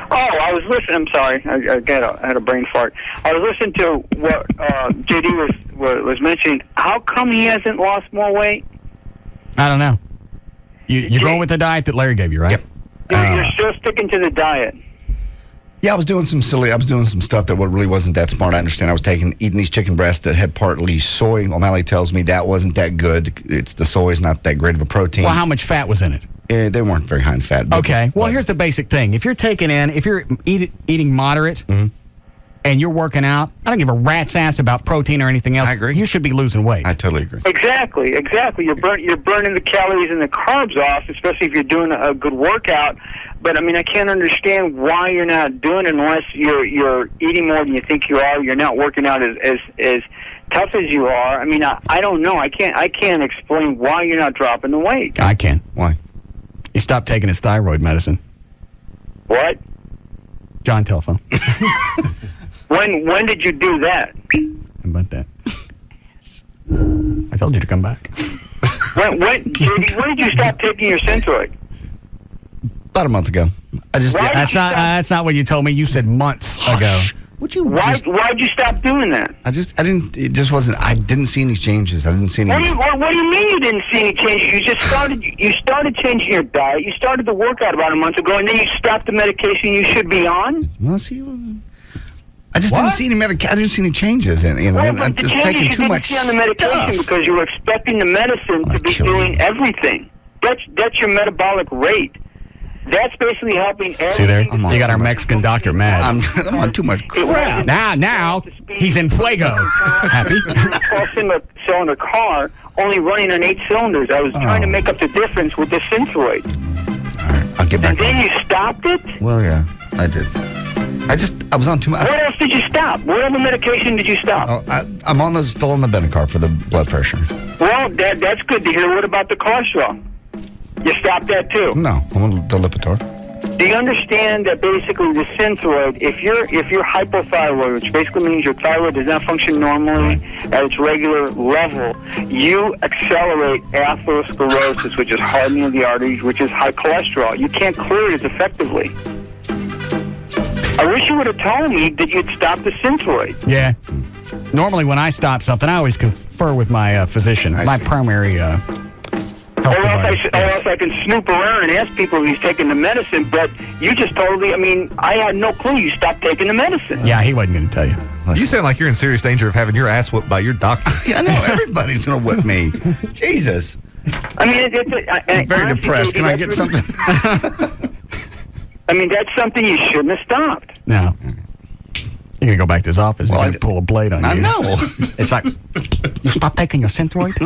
Oh, I was listening. I'm sorry. I had a brain fart. I was listening to what JD was mentioning. How come he hasn't lost more weight? I don't know. You're going with the diet that Larry gave you, right? Yep. You're still sticking to the diet. Yeah, I was doing some stuff that really wasn't that smart. I understand. I was eating these chicken breasts that had partly soy. O'Malley tells me that wasn't that good. It's the soy is not that great of a protein. Well, how much fat was in it? They weren't very high in fat. Okay. Well, here's the basic thing. If you're eating moderate and you're working out, I don't give a rat's ass about protein or anything else. I agree. You should be losing weight. I totally agree. Exactly. You're burning the calories and the carbs off, especially if you're doing a good workout. But I mean, I can't understand why you're not doing it unless you're eating more than you think you are. You're not working out as tough as you are. I mean, I don't know. I can't explain why you're not dropping the weight. I can. Why? He stopped taking his thyroid medicine. What? John, telephone. When did you do that? How about that? I told you to come back. When did you stop taking your Centroid? About a month ago. That's not what you told me. You said months ago. Why'd you stop doing that? I didn't see any changes. I didn't see any. What do you mean you didn't see any changes? You started changing your diet. You started the workout about a month ago, and then you stopped the medication you should be on. Well, see, I just didn't see any I didn't see any changes, and I'm just taking too much stuff. You didn't see on the medication because you were expecting the medicine to be doing everything. That's your metabolic rate. That's basically helping everything. See there? You got our Mexican doctor mad. I'm on too much crap. Now, he's in fuego. Happy? Cylinder car, only running on 8 cylinders. I was trying to make up the difference with the Synthroid. All right, I'll get back. And then you stopped it? Well, yeah, I did. I was on too much. What else did you stop? What other medication did you stop? I'm still on the Benicar for the blood pressure. Well, that's good to hear. What about the cholesterol? You stopped that too? No, I'm on the Lipitor. Do you understand that basically the Synthroid, if you're hypothyroid, which basically means your thyroid does not function normally at its regular level, you accelerate atherosclerosis, which is hardening of the arteries, which is high cholesterol. You can't clear it as effectively. I wish you would have told me that you'd stop the Synthroid. Yeah. Normally when I stop something, I always confer with my physician, my primary health provider. Or else I can snoop around and ask people if he's taking the medicine, but you just totally, I had no clue you stopped taking the medicine. Yeah, he wasn't going to tell you. You sound like you're in serious danger of having your ass whooped by your doctor. Yeah, I know. Everybody's going to whip me. Jesus. I'm very depressed. Can I get something? That's something you shouldn't have stopped. No. You're going to go back to his office and he's going to pull a blade on you. I know. It's like, you stop taking your Synthroid?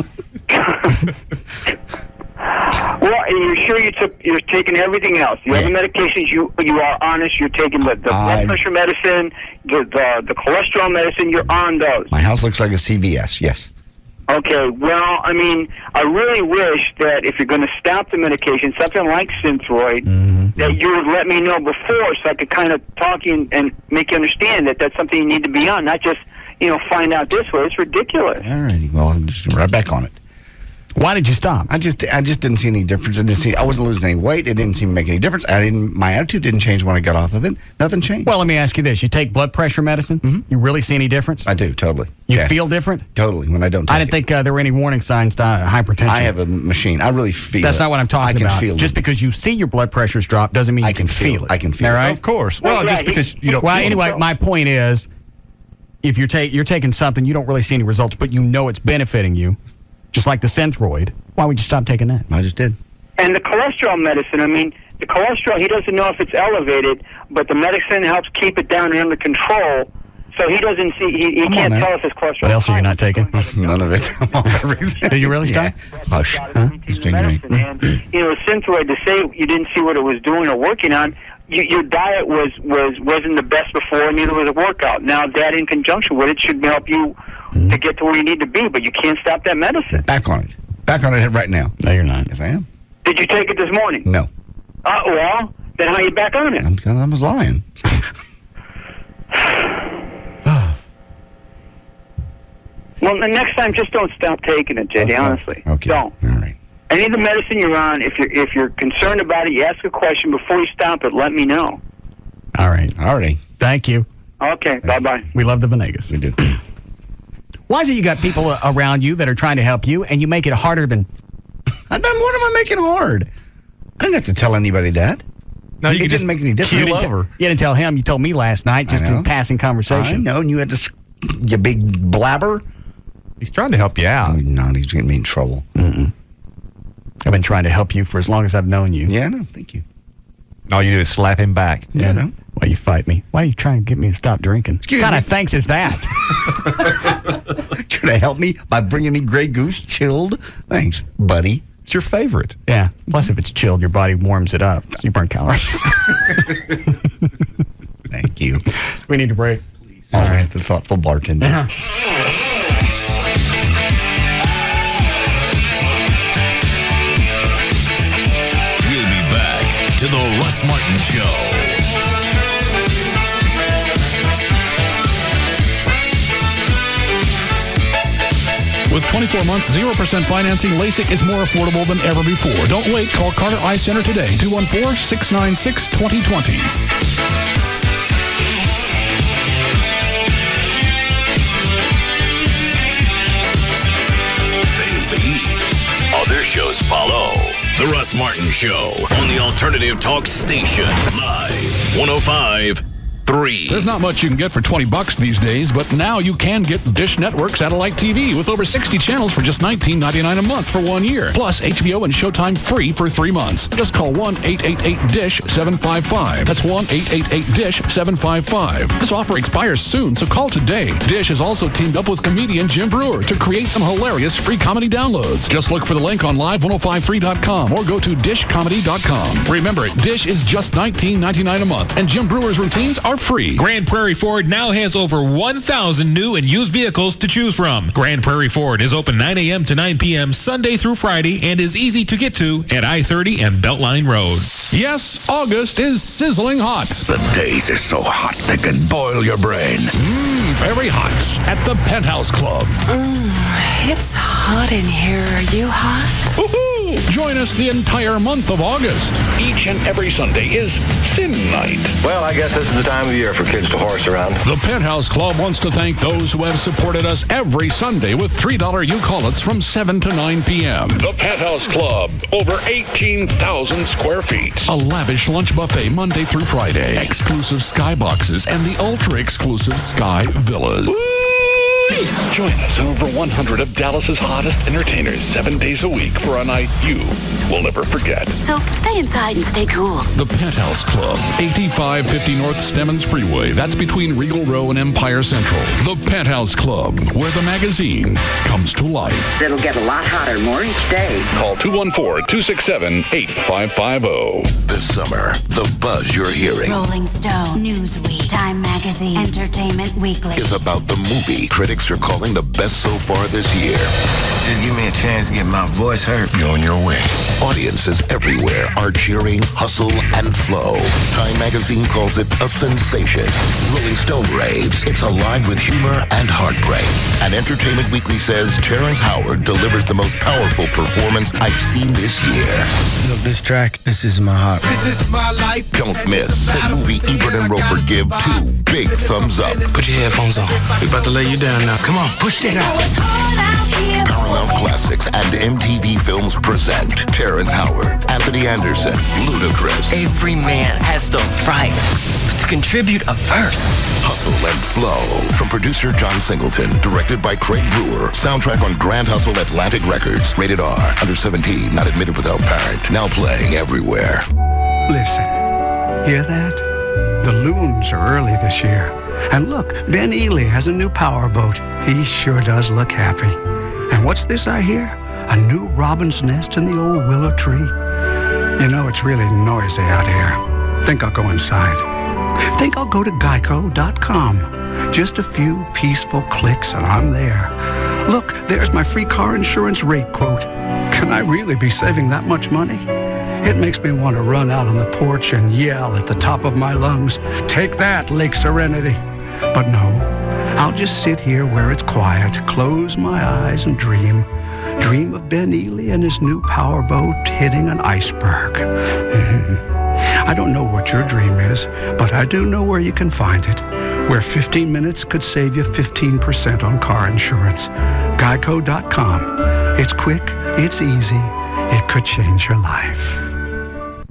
Well, you're sure you're taking everything else. The other medications, you are honest. You're taking the blood pressure medicine, the cholesterol medicine. You're on those. My house looks like a CVS, yes. Okay, well, I really wish that if you're going to stop the medication, something like Synthroid, that you would let me know before so I could kind of talk you and make you understand that that's something you need to be on, not just, find out this way. It's ridiculous. All righty, well, I'm just right back on it. Why did you stop? I just didn't see any difference. I wasn't losing any weight. It didn't seem to make any difference. My attitude didn't change when I got off of it. Nothing changed. Well, let me ask you this. You take blood pressure medicine? Mm-hmm. You really see any difference? I do, totally. You feel different? Totally, when I don't take I didn't think there were any warning signs to hypertension. I have a machine. I really feel That's not what I'm talking about. I can feel Just because you see your blood pressures drop doesn't mean you can feel it. I can feel it. Right? Of course. Well, just because you don't feel anyway, my point is, if you're taking something, you don't really see any results, but you know it's benefiting you, just like the Synthroid, why would you stop taking that? I just did. And the cholesterol medicine, the cholesterol, he doesn't know if it's elevated, but the medicine helps keep it down and under control. So he doesn't see, he can't tell if his cholesterol. What else are you not taking? None of it. Everything. Did you really stop? Hush. Just medicine. And, Synthroid, to say you didn't see what it was doing or working on, your diet wasn't the best before, neither was a workout. Now that in conjunction with it should help you to get to where you need to be, but you can't stop that medicine. Back on it. Back on it right now. No, you're not. Yes, I am. Did you take it this morning? No. Well, then how are you back on it? Because I was lying. Well, the next time, just don't stop taking it, JD, honestly. Okay. Don't. All right. Any of the medicine you're on, if you're concerned about it, you ask a question before you stop it, let me know. All right. All right. Thank you. Okay, bye-bye. We love the Venegas. We do. Why is it you got people around you that are trying to help you and you make it harder than... What am I making hard? I didn't have to tell anybody that. No, it didn't make any difference. You didn't tell him. You told me last night, just in passing conversation. I know, and you had to... You big blabber. He's trying to help you out. No, he's getting me in trouble. Mm-mm. I've been trying to help you for as long as I've known you. Yeah, no, thank you. All you do is slap him back. Yeah, no. Why you fight me? Why are you trying to get me to stop drinking? What kind of thanks is that? Trying to help me by bringing me Grey Goose chilled? Thanks, buddy. It's your favorite. Yeah. Plus, if it's chilled, your body warms it up. So you burn calories. Thank you. We need a break. Always right. The thoughtful bartender. We'll be back to the Russ Martin Show. With 24 months, 0% financing, LASIK is more affordable than ever before. Don't wait. Call Carter Eye Center today, 214-696-2020. Other shows follow. The Russ Martin Show on the Alternative Talk Station. Live 105.3. 105.3. There's not much you can get for $20 these days, but now you can get Dish Network satellite TV with over 60 channels for just $19.99 a month for 1 year. Plus HBO and Showtime free for 3 months. Just call 1-888-DISH-755. That's 1-888-DISH-755. This offer expires soon, so call today. Dish has also teamed up with comedian Jim Brewer to create some hilarious free comedy downloads. Just look for the link on live1053.com or go to dishcomedy.com. Remember, Dish is just $19.99 a month, and Jim Brewer's routines are free. Grand Prairie Ford now has over 1,000 new and used vehicles to choose from. Grand Prairie Ford is open 9 a.m. to 9 p.m. Sunday through Friday and is easy to get to at I-30 and Beltline Road. Yes, August is sizzling hot. The days are so hot they can boil your brain. Very hot at the Penthouse Club. It's hot in here. Are you hot? Woohoo! Join us the entire month of August. Each and every Sunday is Sin Night. Well, I guess this is the time of year for kids to horse around. The Penthouse Club wants to thank those who have supported us every Sunday with $3 U-Call-Its from 7 to 9 p.m. The Penthouse Club, over 18,000 square feet. A lavish lunch buffet Monday through Friday. Exclusive skyboxes and the ultra-exclusive Sky Villas. Join us, over 100 of Dallas's hottest entertainers 7 days a week for a night you will never forget. So stay inside and stay cool. The Penthouse Club, 8550 North Stemmons Freeway. That's between Regal Row and Empire Central. The Penthouse Club, where the magazine comes to life. It'll get a lot hotter more each day. Call 214-267-8550. This summer, the buzz you're hearing Rolling Stone, Newsweek, Time Magazine, Entertainment Weekly is about the movie critics are calling the best so far this year. Just give me a chance to get my voice heard. You're on your way. Audiences everywhere are cheering Hustle and Flow. Time Magazine calls it a sensation. Rolling Stone raves it's alive with humor and heartbreak. And Entertainment Weekly says Terrence Howard delivers the most powerful performance I've seen this year. Look, this track, this is my heart. This is my life. Don't miss the movie Ebert and Roper give 2 big thumbs up. Put your headphones on. We're about to lay you down now. Come on, push that out. Paramount Classics and MTV Films present Terrence Howard, Anthony Anderson, Ludacris. Every man has the right to contribute a verse. Hustle and Flow. From producer John Singleton. Directed by Craig Brewer. Soundtrack on Grand Hustle Atlantic Records. Rated R. Under 17. Not admitted without parent. Now playing everywhere. Listen. Hear that? The loons are early this year. And look, Ben Ely has a new powerboat. He sure does look happy. And what's this I hear? A new robin's nest in the old willow tree. You know, it's really noisy out here. Think I'll go inside. Think I'll go to Geico.com. Just a few peaceful clicks and I'm there. Look, there's my free car insurance rate quote. Can I really be saving that much money? It makes me want to run out on the porch and yell at the top of my lungs, "Take that, Lake Serenity." But no, I'll just sit here where it's quiet, close my eyes and dream. Dream of Ben Ely and his new powerboat hitting an iceberg. I don't know what your dream is, but I do know where you can find it. Where 15 minutes could save you 15% on car insurance. Geico.com. It's quick, it's easy, it could change your life.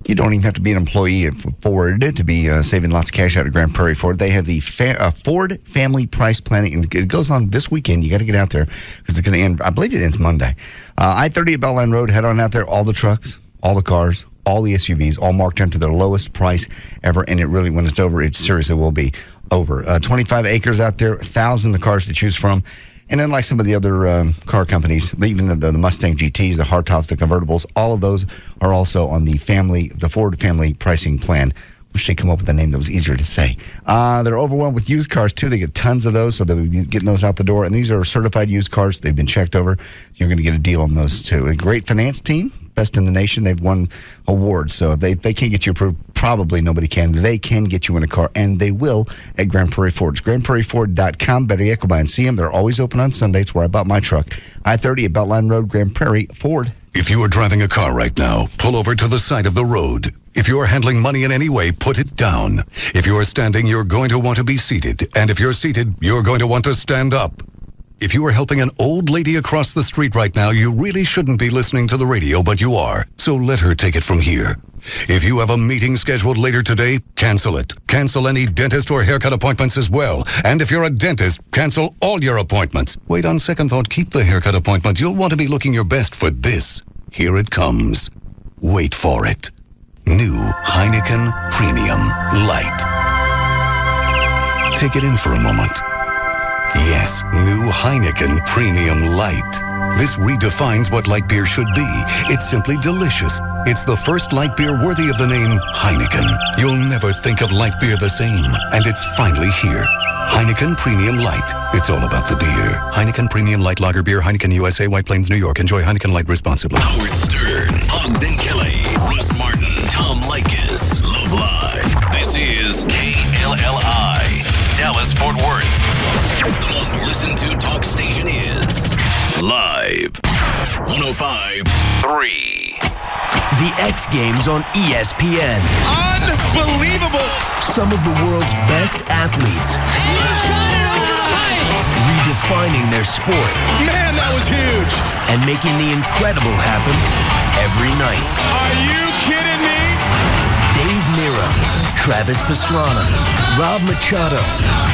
You don't even have to be an employee at Ford to be saving lots of cash out of Grand Prairie Ford. They have the Ford Family Price Planning, and it goes on this weekend. You got to get out there because it's going to end, I believe it ends Monday. I-30 at Beltline Road, head on out there. All the trucks, all the cars, all the SUVs, all marked down to their lowest price ever, and it really, when it's over, it seriously will be over. 25 acres out there, 1,000 of cars to choose from. And unlike some of the other car companies, even the Mustang GTs, the hardtops, the convertibles, all of those are also on the Ford Family Pricing Plan. Wish they come up with a name that was easier to say. They're overwhelmed with used cars, too. They get tons of those, so they're getting those out the door. And these are certified used cars. They've been checked over. You're going to get a deal on those, too. A great finance team, best in the nation. They've won awards, so if they can't get you approved, probably nobody can. They can get you in a car, and they will at Grand Prairie Ford. It's GrandPrairieFord.com. Better yet, go by and see them. They're always open on Sundays, where I bought my truck. I-30 at Beltline Road, Grand Prairie Ford. If you are driving a car right now, pull over to the side of the road. If you are handling money in any way, put it down. If you are standing, you're going to want to be seated. And if you're seated, you're going to want to stand up. If you are helping an old lady across the street right now, you really shouldn't be listening to the radio, but you are. So let her take it from here. If you have a meeting scheduled later today, cancel it. Cancel any dentist or haircut appointments as well. And if you're a dentist, cancel all your appointments. Wait, on second thought, keep the haircut appointment. You'll want to be looking your best for this. Here it comes. Wait for it. New Heineken Premium Light. Take it in for a moment. Yes, new Heineken Premium Light. This redefines what light beer should be. It's simply delicious. It's the first light beer worthy of the name Heineken. You'll never think of light beer the same. And it's finally here. Heineken Premium Light. It's all about the beer. Heineken Premium Light Lager Beer, Heineken USA, White Plains, New York. Enjoy Heineken Light responsibly. Howard Stern, Hogs and Kelly, Russ Martin, Tom Leykis, Love Live. This is KLLI, Dallas, Fort Worth. The most listened to talk station is Live 105.3. The X Games on ESPN. Unbelievable! Some of the world's best athletes. Redefining their sport. Man, that was huge! And making the incredible happen every night. Are you kidding me? Dave Mira, Travis Pastrana, Rob Machado,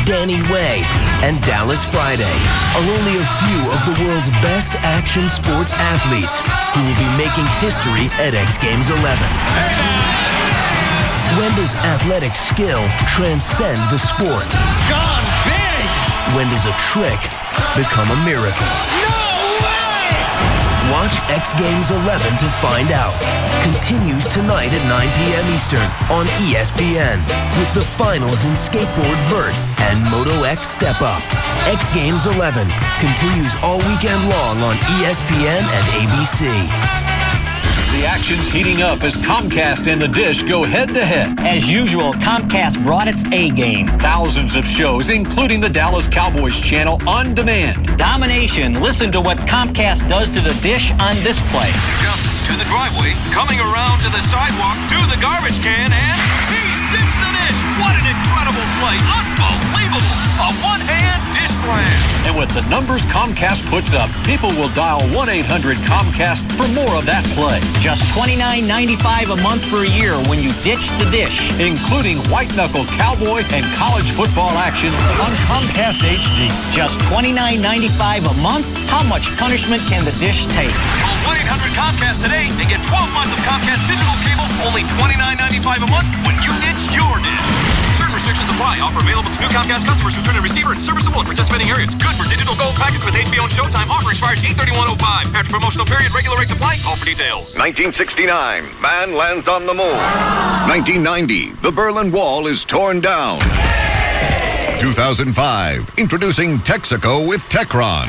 Danny Way, and Dallas Friday are only a few of the world's best action sports athletes who will be making history at X Games 11. When does athletic skill transcend the sport? Gone big! When does a trick become a miracle? No way! Watch X Games 11 to find out. Continues tonight at 9 p.m. Eastern on ESPN with the finals in skateboard vert and Moto X Step Up. X Games 11 continues all weekend long on ESPN and ABC. The action's heating up as Comcast and the Dish go head-to-head. As usual, Comcast brought its A-game. Thousands of shows, including the Dallas Cowboys channel, on demand. Domination. Listen to what Comcast does to the Dish on this play. Jumps to the driveway, coming around to the sidewalk, to the garbage can, and he sticks the dish. What an incredible play. Unbelievable. A one-hand dish slam. And with the numbers Comcast puts up, people will dial 1-800-COMCAST for more of that play. Just $29.95 a month for a year when you ditch the dish. Including white-knuckle cowboy and college football action on Comcast HD. Just $29.95 a month? How much punishment can the dish take? Call 1-800-COMCAST today and get 12 months of Comcast digital cable for only $29.95 a month when you ditch your dish. Certain restrictions apply. Offer available to new Comcast customers who turn a receiver and serviceable in participating areas. Good for digital gold package with HBO and Showtime. Offer expires 8/31/05. After promotional period, regular rates apply. Call for details. 1969, man lands on the moon. 1990, the Berlin Wall is torn down. 2005, introducing Texaco with Techron.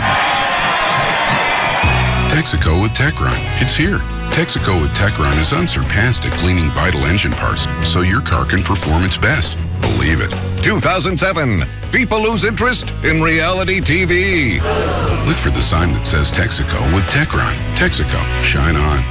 Texaco with Techron. It's here. Texaco with Techron is unsurpassed at cleaning vital engine parts, so your car can perform its best. Believe it. 2007, people lose interest in reality TV. Look for the sign that says Texaco with Techron. Texaco, shine on.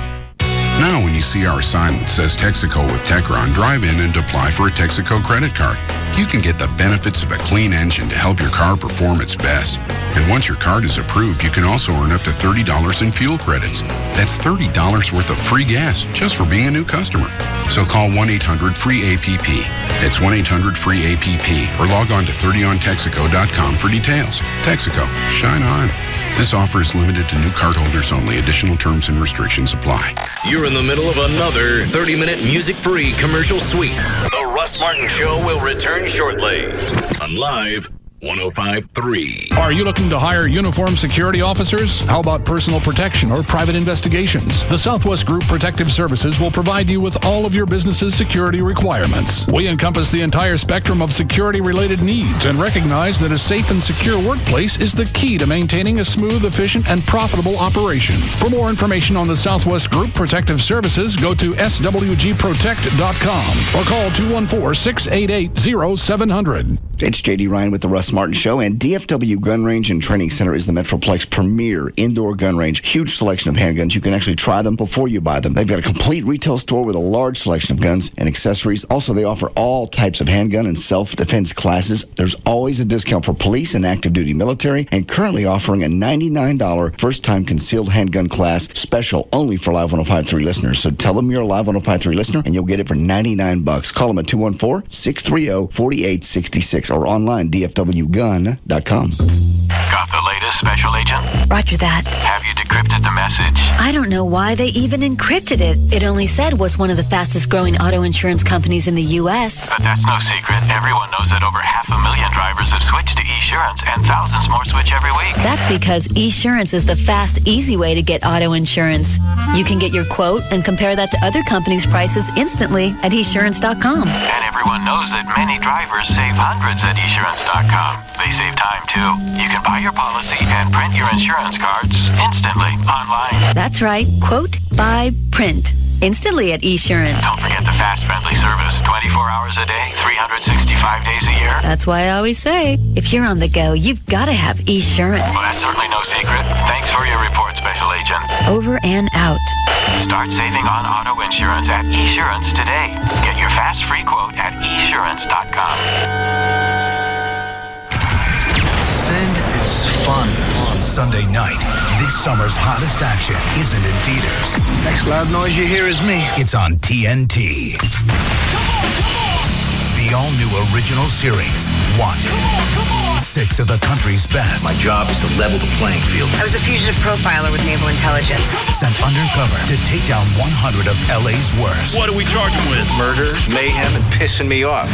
Now when you see our sign that says Texaco with Techron, drive in and apply for a Texaco credit card. You can get the benefits of a clean engine to help your car perform its best. And once your card is approved, you can also earn up to $30 in fuel credits. That's $30 worth of free gas just for being a new customer. So call 1-800-FREE-APP. That's 1-800-FREE-APP or log on to 30ontexaco.com for details. Texaco, shine on. This offer is limited to new cardholders only. Additional terms and restrictions apply. You're in the middle of another 30-minute music-free commercial suite. The Russ Martin Show will return shortly on Live 105.3. Are you looking to hire uniformed security officers? How about personal protection or private investigations? The Southwest Group Protective Services will provide you with all of your business's security requirements. We encompass the entire spectrum of security-related needs and recognize that a safe and secure workplace is the key to maintaining a smooth, efficient, and profitable operation. For more information on the Southwest Group Protective Services, go to swgprotect.com or call 214-688-0700. It's J.D. Ryan with the Russ Russ Martin Show, and DFW Gun Range and Training Center is the Metroplex premier indoor gun range. Huge selection of handguns. You can actually try them before you buy them. They've got a complete retail store with a large selection of guns and accessories. Also, they offer all types of handgun and self-defense classes. There's always a discount for police and active duty military, and currently offering a $99 first-time concealed handgun class special only for Live 105.3 listeners. So tell them you're a Live 105.3 listener, and you'll get it for $99. Call them at 214-630-4866 or online, dfwgun.com. Got the latest, Special Agent? Roger that. Have you decrypted the message? I don't know why they even encrypted it. It only said was one of the fastest growing auto insurance companies in the U.S. But that's no secret. Everyone knows that over 500,000 drivers have switched to Esurance, and thousands more switch every week. That's because Esurance is the fast, easy way to get auto insurance. You can get your quote and compare that to other companies' prices instantly at Esurance.com. And everyone knows that many drivers save hundreds at Esurance.com. They save time, too. You can buy your policy and print your insurance cards instantly online. That's right. Quote, buy, print. Instantly at Esurance. Don't forget the fast, friendly service. 24 hours a day, 365 days a year. That's why I always say, if you're on the go, you've got to have Esurance. Well, that's certainly no secret. Thanks for your report, Special Agent. Over and out. Start saving on auto insurance at Esurance today. Get your fast free quote at Esurance.com. Sin is fun. On Sunday night, this summer's hottest action isn't in theaters. Next loud noise you hear is me. It's on TNT. The all-new original series, Wanted. 6 of the country's best. My job is to level the playing field. I was a fugitive profiler with Naval Intelligence. Sent undercover to take down 100 of LA's worst. What do we charge him with? Murder, mayhem, and pissing me off.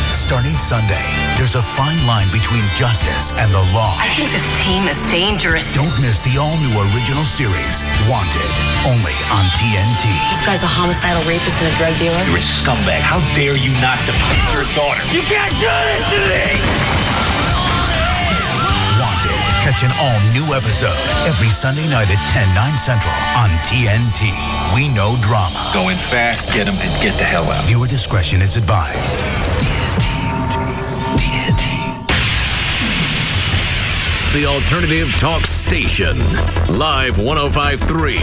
Starting Sunday, there's a fine line between justice and the law. I think this team is dangerous. Don't miss the all-new original series, Wanted, only on TNT. This guy's a homicidal rapist and a drug dealer. You're a scumbag. How dare you not defend your daughter? You can't do this to me! Wanted. Catch an all-new episode every Sunday night at 10/9 Central on TNT. We know drama. Go in fast, get him, and get the hell out. Viewer discretion is advised. The Alternative Talk Station. Live 105.3.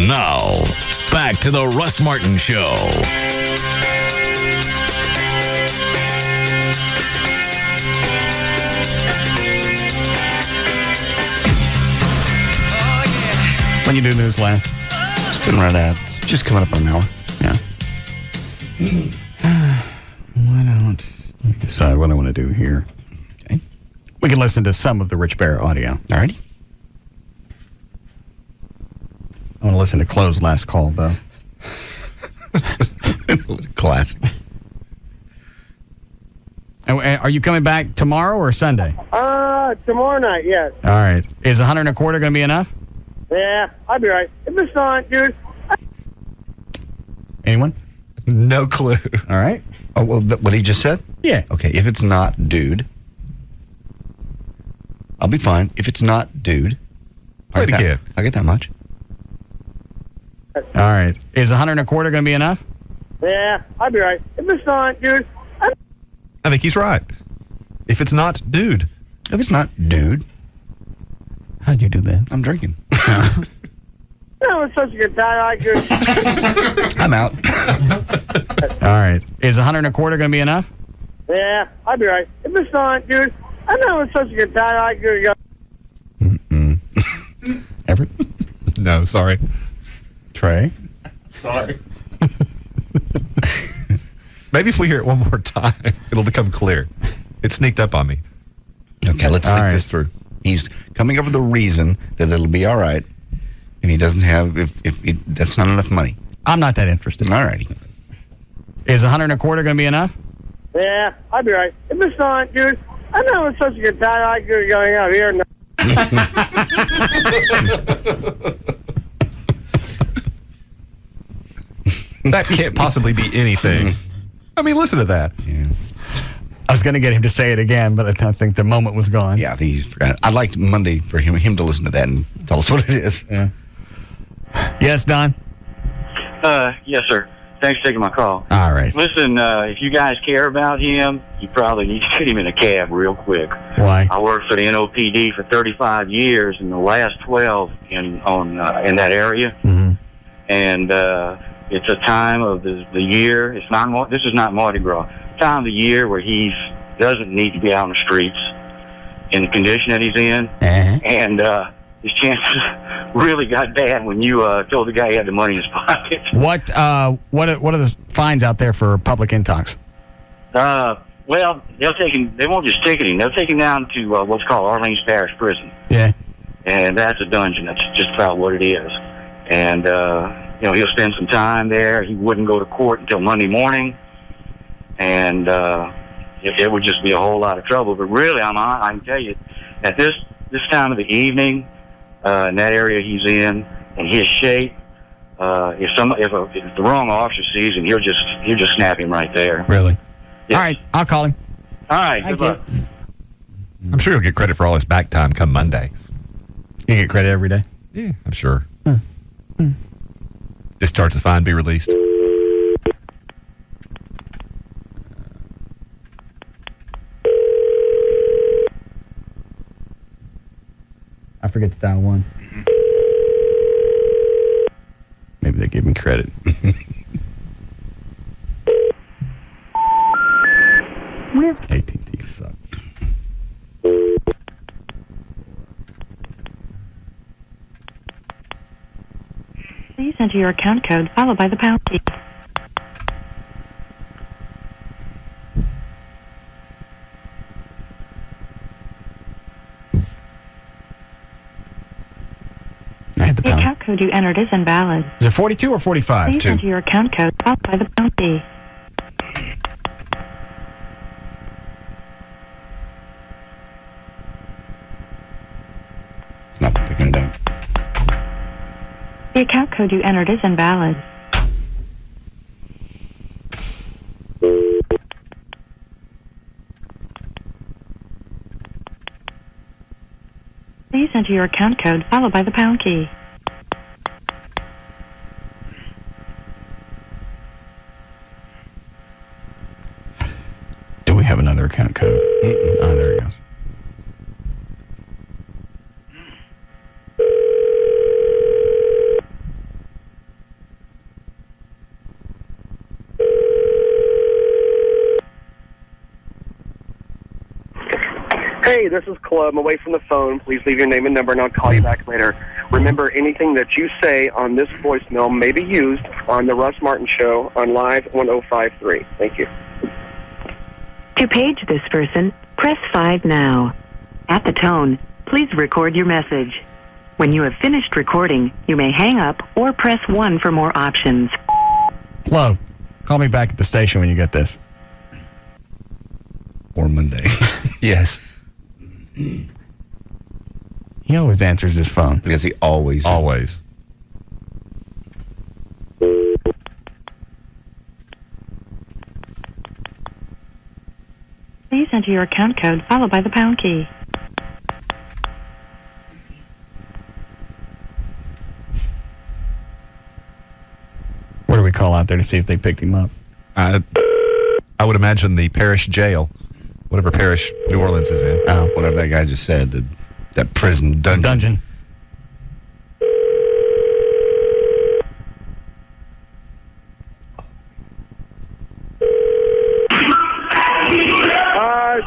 Now, back to the Russ Martin Show. When you do news last? It's been right at. It's just coming up on an hour. Yeah. Why don't we decide what I want to do here? Okay. We can listen to some of the Rich Bear audio. All righty. I want to listen to Chloe's last call, though. Classic. Are you coming back tomorrow or Sunday? Tomorrow night, yes. All right. Is 125 going to be enough? Yeah, I'll be right. If it's not, dude. Anyone? No clue. All right. Oh, well, what he just said? Yeah. Okay, if it's not, dude, I'll be fine. If it's not, dude, Play it again. I get that much. All right. Is 125 going to be enough? Yeah, I'll be right. If it's not, dude. I think he's right. If it's not, dude. If it's not, dude. How'd you do that? I'm drinking. That was such a good time. I could. I'm out. All right. Is 125 going to be enough? Yeah, I'll be right. If it's not, dude. I know it was such a good time. I could go. Everett? No, sorry. Trey? Sorry. Maybe if we hear it one more time, it'll become clear. It sneaked up on me. Okay, let's think this through. He's coming up with a reason that it'll be all right, and he doesn't have, that's not enough money. I'm not that interested. All righty. Is 125 going to be enough? Yeah, I'll be right. If it's not, dude. I know it was such a good time. I could go out here. That can't possibly be anything. I mean, listen to that. Yeah. I was going to get him to say it again, but I think the moment was gone. Yeah, he's forgot. I'd like Monday for him to listen to that and tell us what it is. Yeah. Yes, Don? Yes, sir. Thanks for taking my call. All right. Listen, if you guys care about him, you probably need to get him in a cab real quick. Why? I worked for the NOPD for 35 years, and the last 12 in that area. Mm-hmm. And it's a time of the year. It's not. This is not Mardi Gras. Time of the year where he doesn't need to be out on the streets in the condition that he's in, and his chances really got bad when you told the guy he had the money in his pocket. What are the fines out there for public intox? Well, they'll take him. They won't just ticket him. They'll take him down to what's called Orleans Parish Prison. Yeah. And that's a dungeon. That's just about what it is. And he'll spend some time there. He wouldn't go to court until Monday morning, and it would just be a whole lot of trouble. But really, I can tell you, at this time of the evening, in that area he's in, and his shape, if the wrong officer sees him, he'll just snap him right there. Really? Yes. All right, I'll call him. All right, good luck. I'm sure he'll get credit for all his back time come Monday. You get credit every day? Yeah, I'm sure. Discharge the fine, be released. I forget to dial 1. Maybe they give me credit. AT&T sucks. Please enter your account code followed by the pound key. The account code you entered is invalid. Is it 42 or 45? Please enter your account code followed by the pound key. It's not picking it up. The account code you entered is invalid. Please enter your account code followed by the pound key. Do we have another account code? Oh, there it goes. Hey, this is Club. I'm away from the phone. Please leave your name and number, and I'll call you back later. Remember, anything that you say on this voicemail may be used on the Russ Martin Show on Live 1053. Thank you. To page this person, press 5 now. At the tone, please record your message. When you have finished recording, you may hang up or press 1 for more options. Hello. Call me back at the station when you get this. Or Monday. Yes. He always answers his phone. Because he always. Please enter your account code followed by the pound key. Where do we call out there to see if they picked him up? I would imagine the parish jail, whatever parish New Orleans is in. Whatever that guy just said, that prison dungeon.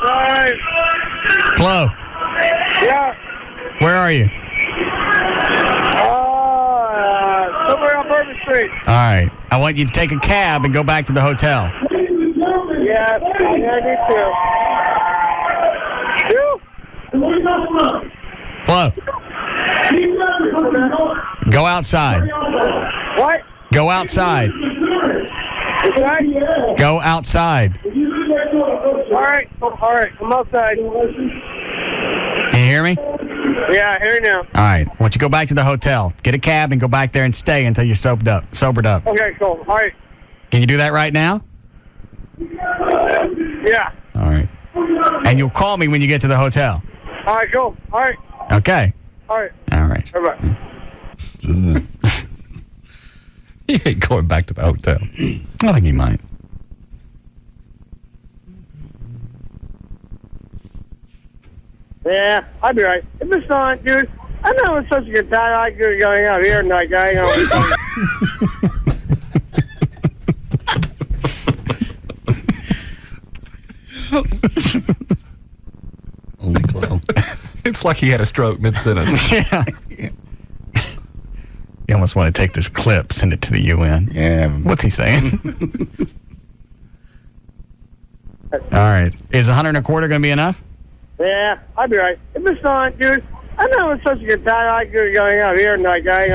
Hi. Flo. Yeah. Where are you? Somewhere on Bourbon Street. All right. I want you to take a cab and go back to the hotel. Yeah, I need to. Flo. Go outside. What? Go outside. Inside? Go outside. All right. I'm outside. Can you hear me? Yeah, I hear you now. All right. I want you to go back to the hotel. Get a cab and go back there and stay until you're sobered up. Okay, cool. All right. Can you do that right now? Yeah. All right. And you'll call me when you get to the hotel. All right, cool. All right. Okay. All right. All right. Bye-bye. He ain't going back to the hotel. I think he might. Yeah, I'll be right. If it's not, dude, I know it's such a good time. I could going out here tonight, guy. Only clown. It's like he had a stroke mid-sentence. Yeah. You almost want to take this clip, send it to the UN. Yeah. What's he saying? All right. Is 125 going to be enough? Yeah, I'll be right. If it's not, dude, I know it's such a good time. I could going out here tonight, guy.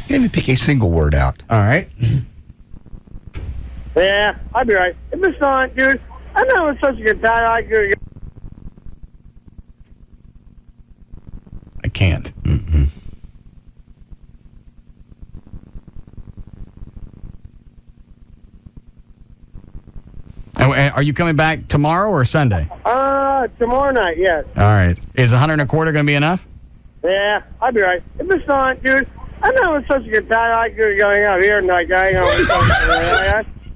Can't even pick a single word out. All right. Yeah, I'll be right. If it's not, dude, I know it's such a good time. I could. I can't. Are you coming back tomorrow or Sunday? Tomorrow night, yes. All right. Is 125 going to be enough? Yeah, I'll be right. If it's not, dude, I know it's such a good time. I could going out here tonight, guy.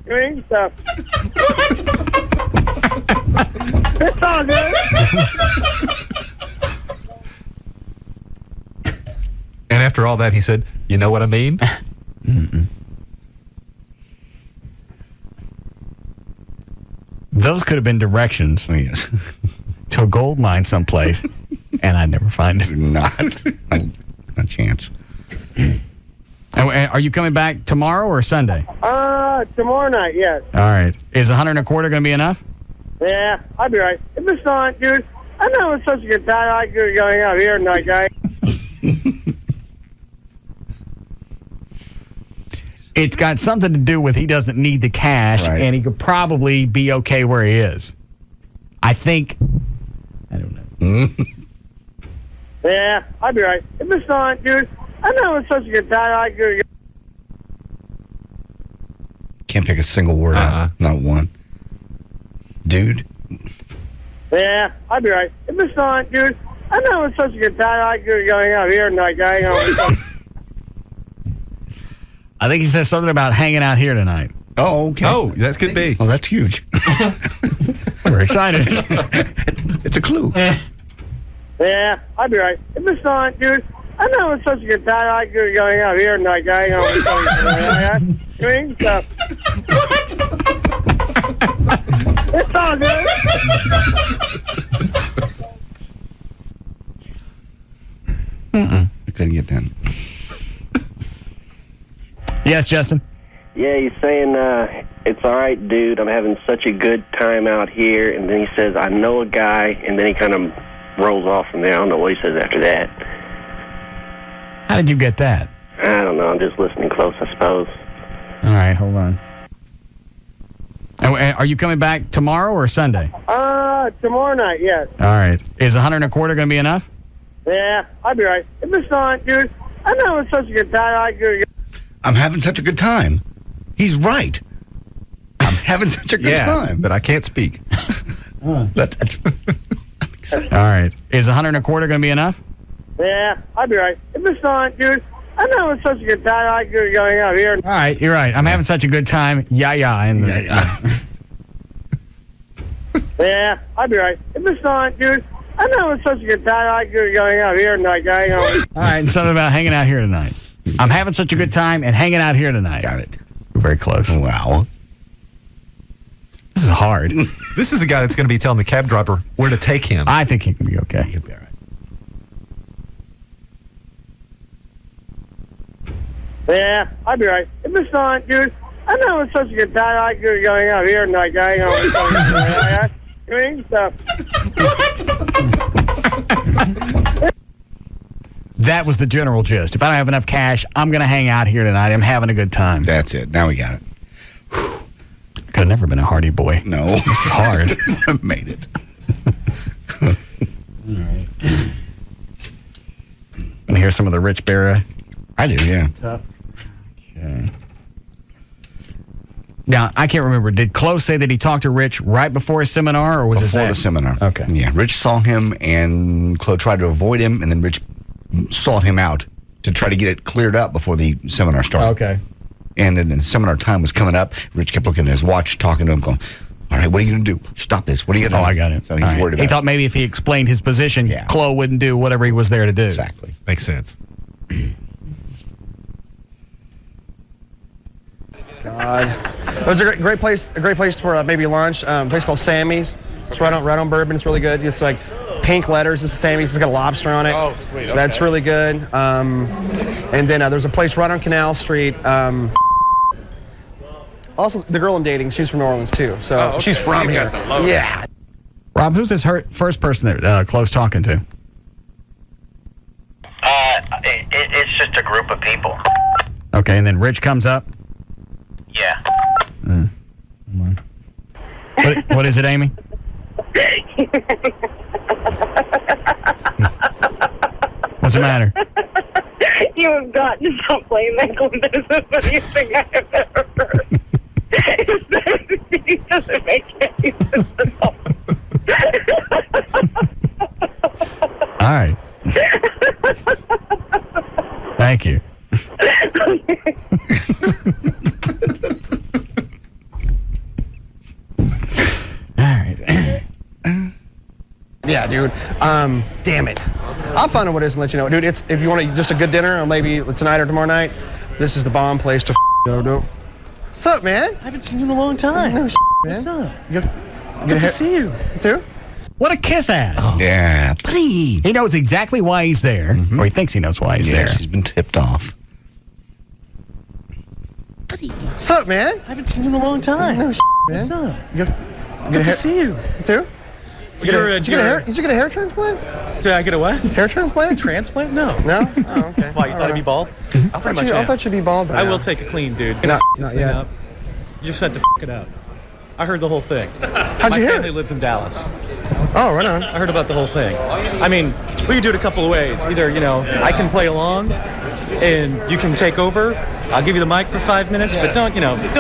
Doing stuff. It's all good. And after all that, he said, "You know what I mean?" Those could have been directions to a gold mine someplace, and I'd never find it. Not a chance. Are you coming back tomorrow or Sunday? Tomorrow night, yes. All right. Is 125 going to be enough? Yeah, I'll be right. If it's not, dude, I know it's such a good time. I could going out here tonight, guy. It's got something to do with he doesn't need the cash, Right. and he could probably be okay where he is. I think. I don't know. Yeah, I'll be right. If it's not, dude, I know it's such a good time. I could. Can't pick a single word out. Not one. Dude. Yeah, I'll be right. If it's not, dude, I know it's such a good time. I could going out here tonight, guy. I think he says something about hanging out here tonight. Oh, okay. Oh, that could be. Oh, that's huge. We're excited. It's a clue. Yeah, I'll be right. If it's not, dude, I know it's such a good time. I could going out here tonight, guy. Doing stuff. It's all good. I couldn't get that. Yes, Justin? Yeah, he's saying, it's all right, dude. I'm having such a good time out here. And then he says, I know a guy. And then he kind of rolls off from there. I don't know what he says after that. How did you get that? I don't know. I'm just listening close, I suppose. All right, hold on. Are you coming back tomorrow or Sunday? Tomorrow night, yes. All right. Is 125 going to be enough? Yeah, I'll be right. If it's not, dude, I know it's such a good time. I could. I'm having such a good time. He's right. I'm having such a good time. But I can't speak. That's I'm excited. All right. Is 125 going to be enough? Yeah, I'll be right. If it's not, dude, I know it's such a good time. I could going out here. All right, you're right. I'm having such a good time. Yeah. Yeah, I'll be right. If it's not, dude, I know it's such a good time. I could going out here tonight, guy. All right, and something about hanging out here tonight. I'm having such a good time and hanging out here tonight. Got it. We're very close. Wow. This is hard. This is the guy that's going to be telling the cab driver where to take him. I think he can be okay. He'll be all right. Yeah, I'll be right. If it's not, dude, I know it's such a good time. I could going out here tonight, guy. Doing stuff. That was the general gist. If I don't have enough cash, I'm going to hang out here tonight. I'm having a good time. That's it. Now we got it. Could have never been a Hardy boy. No. This is hard. Made it. All right. Want to hear some of the Rich Berra? I do, yeah. Tough. Okay. Now, I can't remember. Did Close say that he talked to Rich right before his seminar, or was it before the seminar? Okay. Yeah, Rich saw him, and Chloe tried to avoid him, and then Rich sought him out to try to get it cleared up before the seminar started. Okay. And then the seminar time was coming up. Rich kept looking at his watch, talking to him, going, all right, what are you going to do? Stop this. What are you going to do? I got it. So he's worried about He thought maybe if he explained his position, Chloe wouldn't do whatever he was there to do. Exactly. Makes sense. God, it was a great place for maybe lunch. A place called Sammy's. It's right on Bourbon. It's really good. It's like pink letters. It's Sammy's. It's got a lobster on it. Oh, sweet. Okay. That's really good. And then there's a place right on Canal Street. Also, the girl I'm dating, she's from New Orleans too. So she's from here. Yeah. Rob, who's this first person that Chloe's talking to? It's just a group of people. Okay, and then Rich comes up. Yeah. What is it, Amy? What's the matter? You have got to stop playing that clip. That is the funniest thing I have ever heard. It doesn't make any sense at all. All right. Thank you. Yeah, dude. Damn it. I'll find out what it is and let you know. Dude, if you want just a good dinner, or maybe tonight or tomorrow night, this is the bomb place to go to. What's up, man? I haven't seen you in a long time. No, man. What's up? Good to see you. You too? What a kiss ass. Yeah. He knows exactly why he's there, or he thinks he knows why he's there. Yes, he's been tipped off. What's up, man? I haven't seen you in a long time. No, What's man. up? Good to see you. You too? Did you get a hair transplant? Did I get a what? Hair transplant? Transplant? No. No? Oh, okay. Why, you thought I'd be bald? I thought you'd be bald, but I will take a clean, dude. Can I not thing yet. up? You just had to it out. I heard the whole thing. How'd My you hear family it? lives in Dallas. Oh, right on. I heard about the whole thing. I mean, we can do it a couple of ways. Either, I can play along and you can take over. I'll give you the mic for 5 minutes, but don't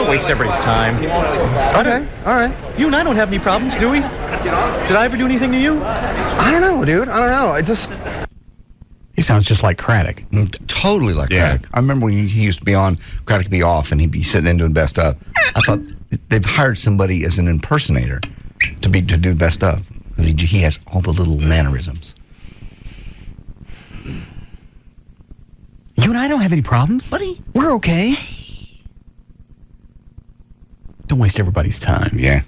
waste everybody's time. Okay, all right. You and I don't have any problems, do we? Did I ever do anything to you? I don't know, dude. I don't know. He sounds just like Craddock. Totally like Craddock. I remember when he used to be on, Craddock would be off, and he'd be sitting in doing best of. I thought they've hired somebody as an impersonator to do best of, because he has all the little mannerisms. You and I don't have any problems, buddy. We're okay. Don't waste everybody's time. Yeah.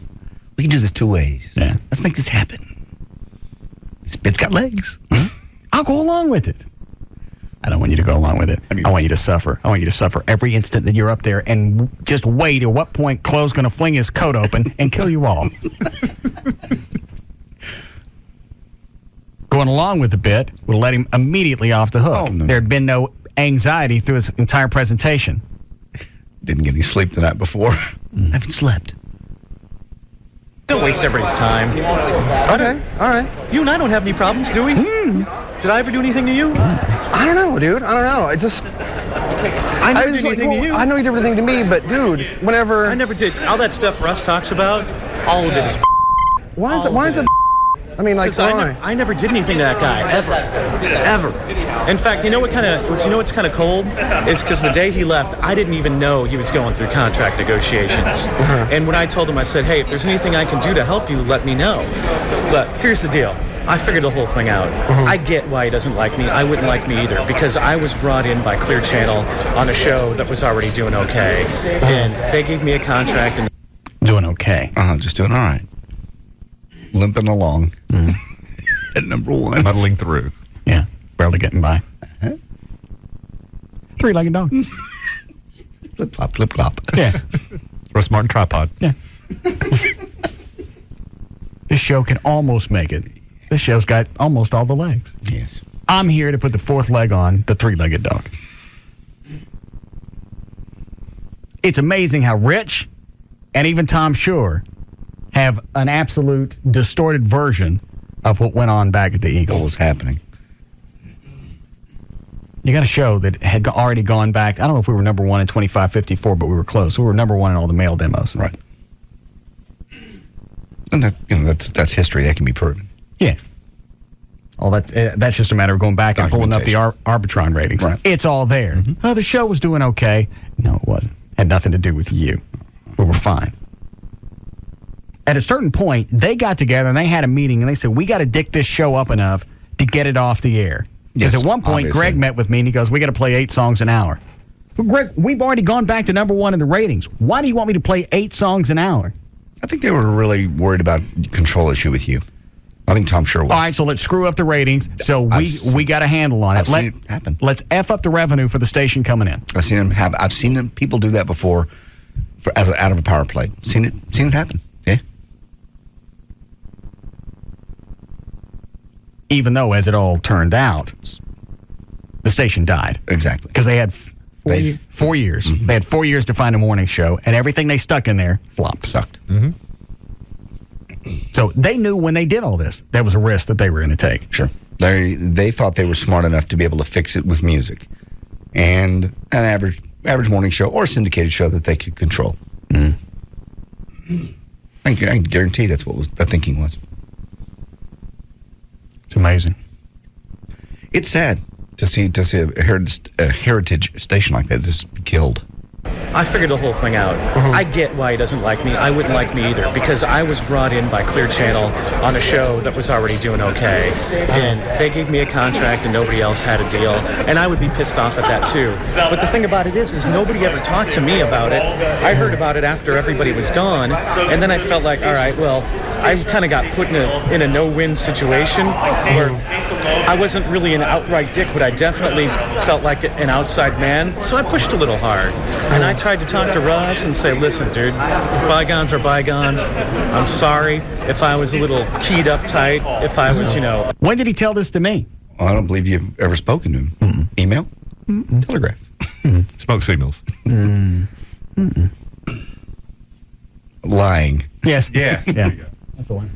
We can do this 2 ways. Yeah. Let's make this happen. This bit's got legs. I'll go along with it. I don't want you to go along with it. I want you to suffer. I want you to suffer every instant that you're up there and just wait at what point Chloe's going to fling his coat open and kill you all. Going along with the bit would let him immediately off the hook. There had been no anxiety through his entire presentation. Didn't get any sleep the night before. I haven't slept. Don't waste everybody's time. Okay, all right. You and I don't have any problems, do we? Did I ever do anything to you? I don't know, dude. I don't know. I never did anything to you. I know you did everything to me, but dude, whenever I never did. All that stuff Russ talks about, all of it is. Why is it? I mean, like, why? I never did anything to that guy, ever. In fact, what's kind of cold is because the day he left, I didn't even know he was going through contract negotiations. And when I told him, I said, "Hey, if there's anything I can do to help you, let me know." But here's the deal. I figured the whole thing out. I get why he doesn't like me. I wouldn't like me either, because I was brought in by Clear Channel on a show that was already doing okay, and they gave me a contract. And doing okay. Just doing all right. Limping along. At number 1. Muddling through. Yeah, barely getting by. Three-legged dog. Flip flop, flip flop. Yeah. Russ Martin tripod. Yeah. This show can almost make it. This show's got almost all the legs. Yes. I'm here to put the 4th leg on the three-legged dog. It's amazing how Rich and even Tom Shore have an absolute distorted version of what went on back at the Eagle. What was happening? You got a show that had already gone back. I don't know if we were number one in 2554, but we were close. We were number one in all the male demos. Right. And that's history. That can be proven. Yeah. All that's just a matter of going back and pulling up the Arbitron ratings. Right. It's all there. Mm-hmm. Oh, the show was doing okay. No, it wasn't. Had nothing to do with you. We were fine. At a certain point, they got together and they had a meeting and they said, we got to dick this show up enough to get it off the air. Because at one point, obviously. Greg met with me and he goes, we got to play 8 songs an hour. Well, Greg, we've already gone back to number one in the ratings. Why do you want me to play 8 songs an hour? I think they were really worried about control issue with you. I think Tom sure was. All right, so let's screw up the ratings. So we got a handle on it. I've seen it happen. Let's F up the revenue for the station coming in. I've seen people do that before out of a power play. Seen it happen. Yeah. Even though, as it all turned out, the station died. Exactly. Because they had 4 years. Mm-hmm. They had 4 years to find a morning show, and everything they stuck in there flopped. Sucked. Mm-hmm. So they knew when they did all this, that was a risk that they were going to take. Sure. They thought they were smart enough to be able to fix it with music and an average morning show or syndicated show that they could control. Mm. I can guarantee that's what the thinking was. It's amazing. It's sad to see a heritage station like that just killed. I figured the whole thing out. I get why he doesn't like me. I wouldn't like me either, because I was brought in by Clear Channel on a show that was already doing okay, and they gave me a contract and nobody else had a deal, and I would be pissed off at that too. But the thing about it is nobody ever talked to me about it. I heard about it after everybody was gone, and then I felt like, all right, well, I kind of got put in a no-win situation where I wasn't really an outright dick, but I definitely felt like an outside man, so I pushed a little hard. And I tried to talk to Russ and say, listen, dude, bygones are bygones. I'm sorry if I was a little keyed up tight, if I was, When did he tell this to me? I don't believe you've ever spoken to him. Mm-mm. Email? Mm-mm. Telegraph? Mm-mm. Smoke signals? Mm-mm. Lying. Yes. Yeah. Yeah. That's the one.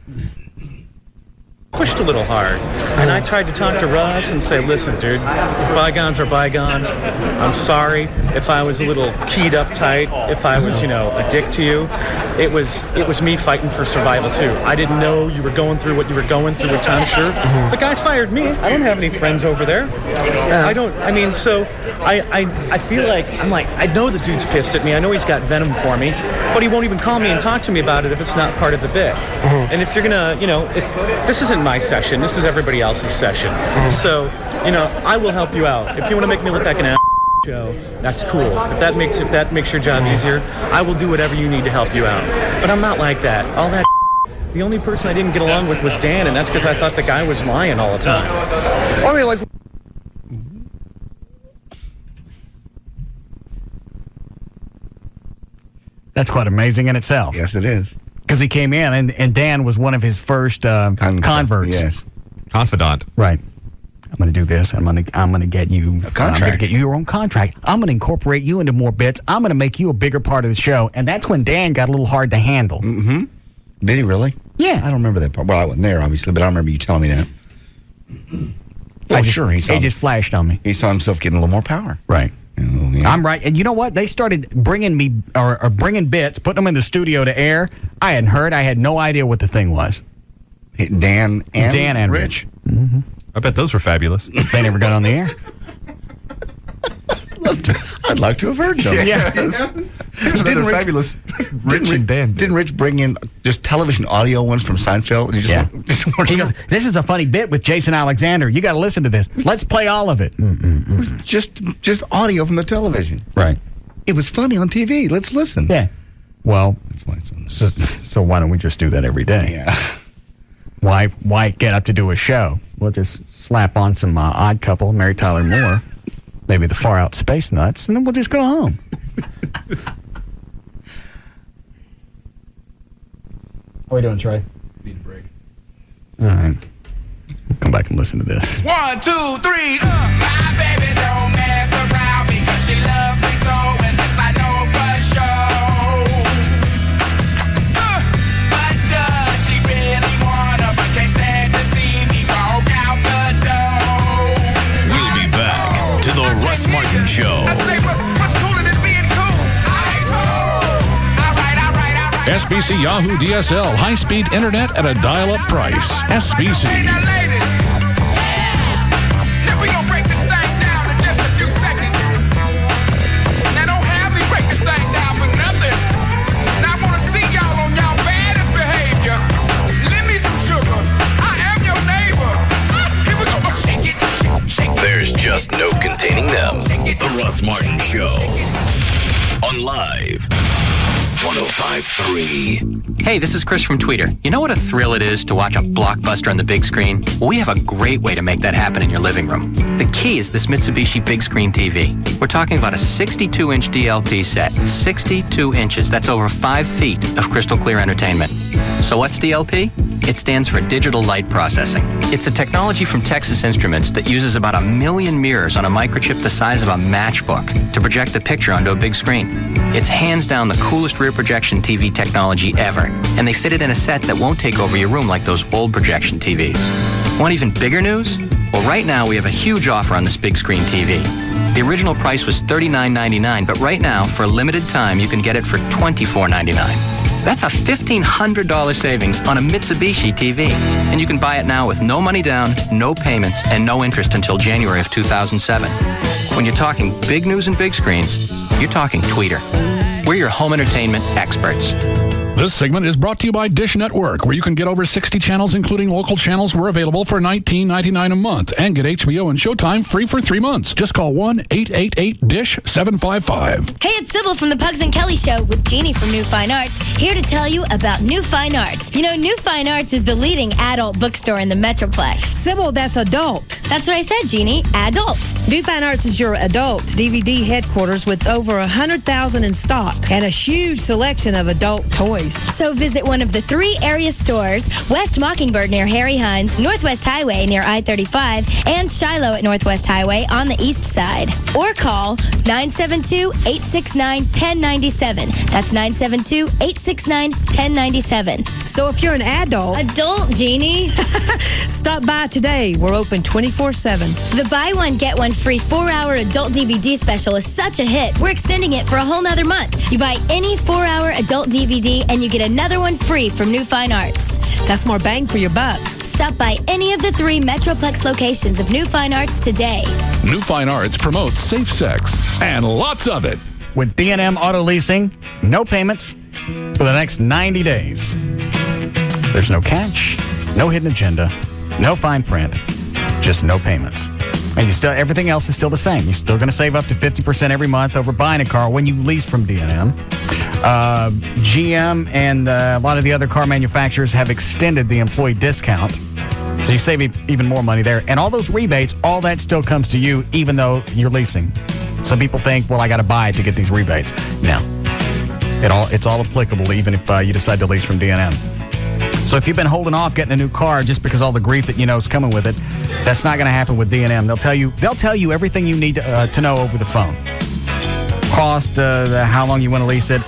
Pushed a little hard. And I tried to talk to Russ and say, listen, dude, bygones are bygones. I'm sorry if I was a little keyed up tight, if I was, a dick to you. It was me fighting for survival, too. I didn't know you were going through what you were going through with Tom Sure. The guy fired me. I don't have any friends over there. I feel like, I know the dude's pissed at me. I know he's got venom for me, but he won't even call me and talk to me about it if it's not part of the bit. And if you're going to, if this isn't my session, this is everybody else's session. So, I will help you out. If you want to make me look like an ass show, that's cool. If that makes your job easier, I will do whatever you need to help you out. But I'm not like that. All that the only person I didn't get along with was Dan, and that's because I thought the guy was lying all the time. That's quite amazing in itself. Yes, it is. Because he came in, and Dan was one of his first converts. Yes. Confidant. Right. I'm going to do this. I'm going to get you a contract. I'm going to get you your own contract. I'm going to incorporate you into more bits. I'm going to make you a bigger part of the show. And that's when Dan got a little hard to handle. Mm-hmm. Did he really? Yeah. I don't remember that part. Well, I wasn't there, obviously, but I remember you telling me that. Sure. He just flashed on me. He saw himself getting a little more power. Right. Yeah. I'm right. And you know what? They started bringing me, or bringing bits, putting them in the studio to air. I hadn't heard. I had no idea what the thing was. Dan and Rich. Mm-hmm. I bet those were fabulous. They never got on the air. I'd like to have heard them. Yes. Didn't fabulous Rich and Dan. Didn't Rich bring in just television audio ones from Seinfeld? He goes, this is a funny bit with Jason Alexander. You got to listen to this. Let's play all of it. It was just audio from the television. Right. It was funny on TV. Let's listen. Yeah. Well, that's why it's on so why don't we just do that every day? Yeah. Why get up to do a show? We'll just slap on some Odd Couple, Mary Tyler Moore, maybe the Far Out Space Nuts, and then we'll just go home. How are we doing, Trey? Need a break. All right. We'll come back and listen to this. 1, 2, 3. My baby don't mess around because she loves me so, and this I know for sure. But does she really wanna? But can't stand to see me walk out the door. We'll be back to the SBC Yahoo DSL, high-speed internet at a dial-up price. SBC. Now we gonna break this thing down in just a few seconds. Now don't have me break this thing down for nothing. Now I wanna see y'all on y'all baddest behavior. Lend me some sugar. I am your neighbor. Here we go. Shake it, shake it, shake it. There's just no containing them. The Russ Martin Show. On Live 105.3. Hey, this is Chris from Tweeter. You know what a thrill it is to watch a blockbuster on the big screen? Well, we have a great way to make that happen in your living room. The key is this Mitsubishi big screen TV. We're talking about a 62-inch DLP set. 62 inches. That's over 5 feet of crystal clear entertainment. So what's DLP? It stands for Digital Light Processing. It's a technology from Texas Instruments that uses about 1 million mirrors on a microchip the size of a matchbook to project a picture onto a big screen. It's hands down the coolest rear projection TV technology ever, and they fit it in a set that won't take over your room like those old projection TVs. Want even bigger news? Well, right now we have a huge offer on this big screen TV. The original price was $39.99, but right now, for a limited time, you can get it for $24.99. That's a $1,500 savings on a Mitsubishi TV. And you can buy it now with no money down, no payments, and no interest until January of 2007. When you're talking big news and big screens, you're talking Tweeter. We're your home entertainment experts. This segment is brought to you by Dish Network, where you can get over 60 channels, including local channels, were available for $19.99 a month, and get HBO and Showtime free for 3 months. Just call 1-888-DISH-755. Hey, it's Sybil from the Pugs and Kelly Show with Jeannie from New Fine Arts, here to tell you about New Fine Arts. You know, New Fine Arts is the leading adult bookstore in the Metroplex. Sybil, that's adult. That's what I said, Jeannie. Adult. New Fine Arts is your adult DVD headquarters with over 100,000 in stock and a huge selection of adult toys. So visit one of the 3 area stores, West Mockingbird near Harry Hines, Northwest Highway near I-35, and Shiloh at Northwest Highway on the east side. Or call 972-869-1097. That's 972-869-1097. So if you're an adult... Adult, Jeannie. Stop by today. We're open 24/7. The buy one, get one free 4-hour adult DVD special is such a hit. We're extending it for a whole nother month. You buy any 4-hour adult DVD and you get another one free from New Fine Arts. That's more bang for your buck. Stop by any of the 3 Metroplex locations of New Fine Arts today. New Fine Arts promotes safe sex and lots of it. With D&M Auto Leasing, no payments for the next 90 days. There's no catch, no hidden agenda, no fine print, just no payments. And everything else is still the same. You're still going to save up to 50% every month over buying a car when you lease from D&M. GM and a lot of the other car manufacturers have extended the employee discount. So you save even more money there. And all those rebates, all that still comes to you even though you're leasing. Some people think, well, I got to buy it to get these rebates. No. It's all applicable even if you decide to lease from D&M. So if you've been holding off getting a new car just because all the grief that you know is coming with it, that's not going to happen with D&M. They'll tell you everything you need to know over the phone. Cost, how long you want to lease it,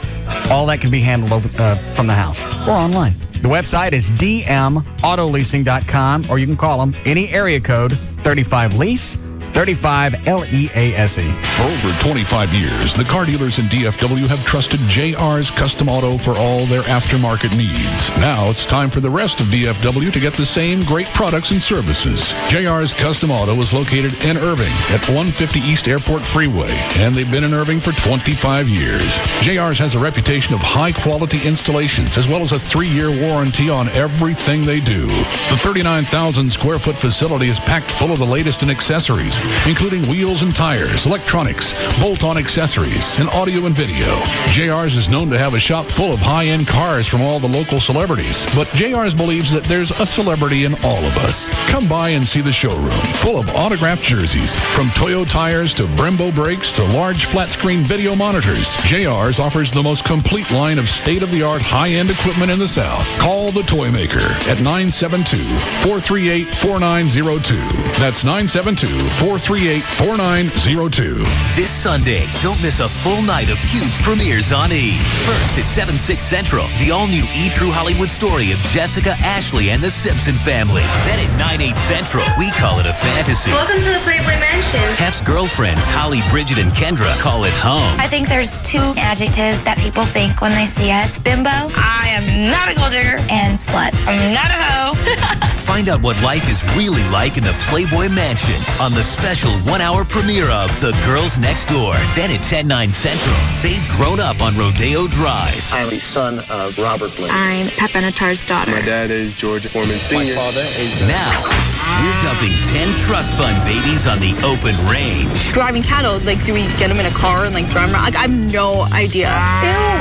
all that can be handled over, from the house or online. The website is dmautoleasing.com, or you can call them any area code 35-LEASE. 35 LEASE. For over 25 years, the car dealers in DFW have trusted JR's Custom Auto for all their aftermarket needs. Now it's time for the rest of DFW to get the same great products and services. JR's Custom Auto is located in Irving at 150 East Airport Freeway, and they've been in Irving for 25 years. JR's has a reputation of high-quality installations as well as a 3-year warranty on everything they do. The 39,000-square-foot facility is packed full of the latest in accessories, including wheels and tires, electronics, bolt-on accessories, and audio and video. JR's is known to have a shop full of high-end cars from all the local celebrities, but JR's believes that there's a celebrity in all of us. Come by and see the showroom, full of autographed jerseys, from Toyo tires to Brembo brakes to large flat-screen video monitors. JR's offers the most complete line of state-of-the-art high-end equipment in the South. Call the Toy Maker at 972-438-4902. That's 972-438-4902. 438-4902. This Sunday, don't miss a full night of huge premieres on E! First at 7/6 Central, the all-new E! True Hollywood story of Jessica, Ashley, and the Simpson family. Then at 9/8 Central, we call it a fantasy. Welcome to the Playboy Mansion. Hef's girlfriends, Holly, Bridget, and Kendra, call it home. I think there's two adjectives that people think when they see us. Bimbo. I am not a gold digger. And slut. I'm not a hoe. Find out what life is really like in the Playboy Mansion on the special 1-hour premiere of The Girls Next Door. Then at 10/9 Central, they've grown up on Rodeo Drive. I'm the son of Robert Blake. I'm Pat Benatar's daughter. My dad is George Foreman Sr. My father is... Now, we're dumping 10 trust fund babies on the open range. Driving cattle, do we get them in a car and drive them around? I have no idea.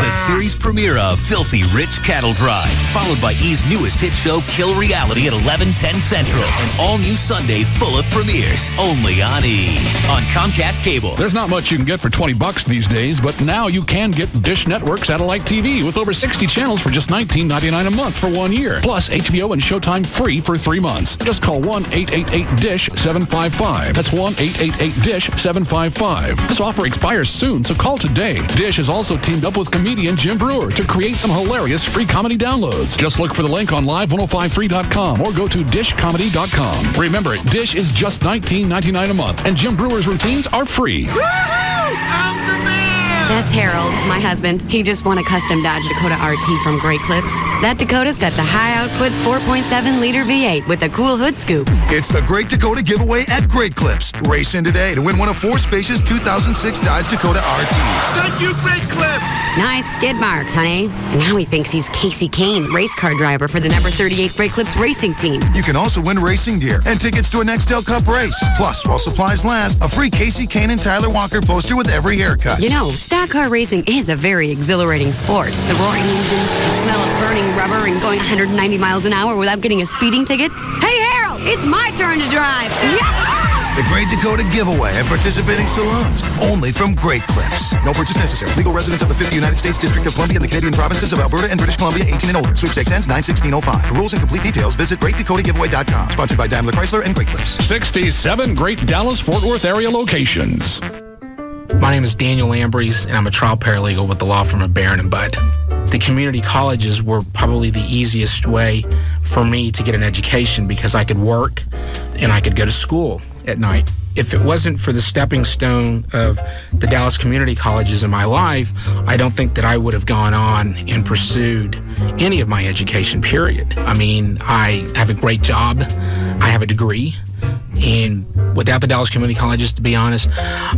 The series premiere of Filthy Rich Cattle Drive, followed by E's newest hit show, Kill Reality, at 11/10 Central. An all-new Sunday full of premieres, only on E! On Comcast Cable. There's not much you can get for $20 these days, but now you can get Dish Network satellite TV with over 60 channels for just $19.99 a month for 1 year. Plus HBO and Showtime free for 3 months. Just call 1-888-DISH-755. That's 1-888-DISH-755. This offer expires soon, so call today. Dish has also teamed up with comedian Jim Brewer to create some hilarious free comedy downloads. Just look for the link on live1053.com or go to dishcomedy.com. Remember, Dish is just $19.99 a month, and Jim Brewer's routines are free. That's Harold, my husband. He just won a custom Dodge Dakota RT from Great Clips. That Dakota's got the high-output 4.7-liter V8 with a cool hood scoop. It's the Great Dakota giveaway at Great Clips. Race in today to win one of 4 spacious 2006 Dodge Dakota RTs. Thank you, Great Clips. Nice skid marks, honey. And now he thinks he's Casey Kane, race car driver for the number 38 Great Clips racing team. You can also win racing gear and tickets to a Nextel Cup race. Plus, while supplies last, a free Casey Kane and Tyler Walker poster with every haircut. You know, stock car racing is a very exhilarating sport. The roaring engines, the smell of burning rubber, and going 190 miles an hour without getting a speeding ticket. Hey, Harold, it's my turn to drive. The Great Dakota giveaway at participating salons. Only from Great Clips. No purchase necessary. Legal residents of the 50 United States District of Columbia and the Canadian provinces of Alberta and British Columbia, 18 and older. Sweepstakes ends 9/16/05. For rules and complete details, visit GreatDakotaGiveaway.com. Sponsored by Daimler Chrysler and Great Clips. 67 great Dallas-Fort Worth area locations. My name is Daniel Lambrese, and I'm a trial paralegal with the law firm of Barron and Budd. The community colleges were probably the easiest way for me to get an education because I could work and I could go to school at night. If it wasn't for the stepping stone of the Dallas community colleges in my life, I don't think that I would have gone on and pursued any of my education, period. I mean, I have a great job. I have a degree. And without the Dallas community colleges, to be honest,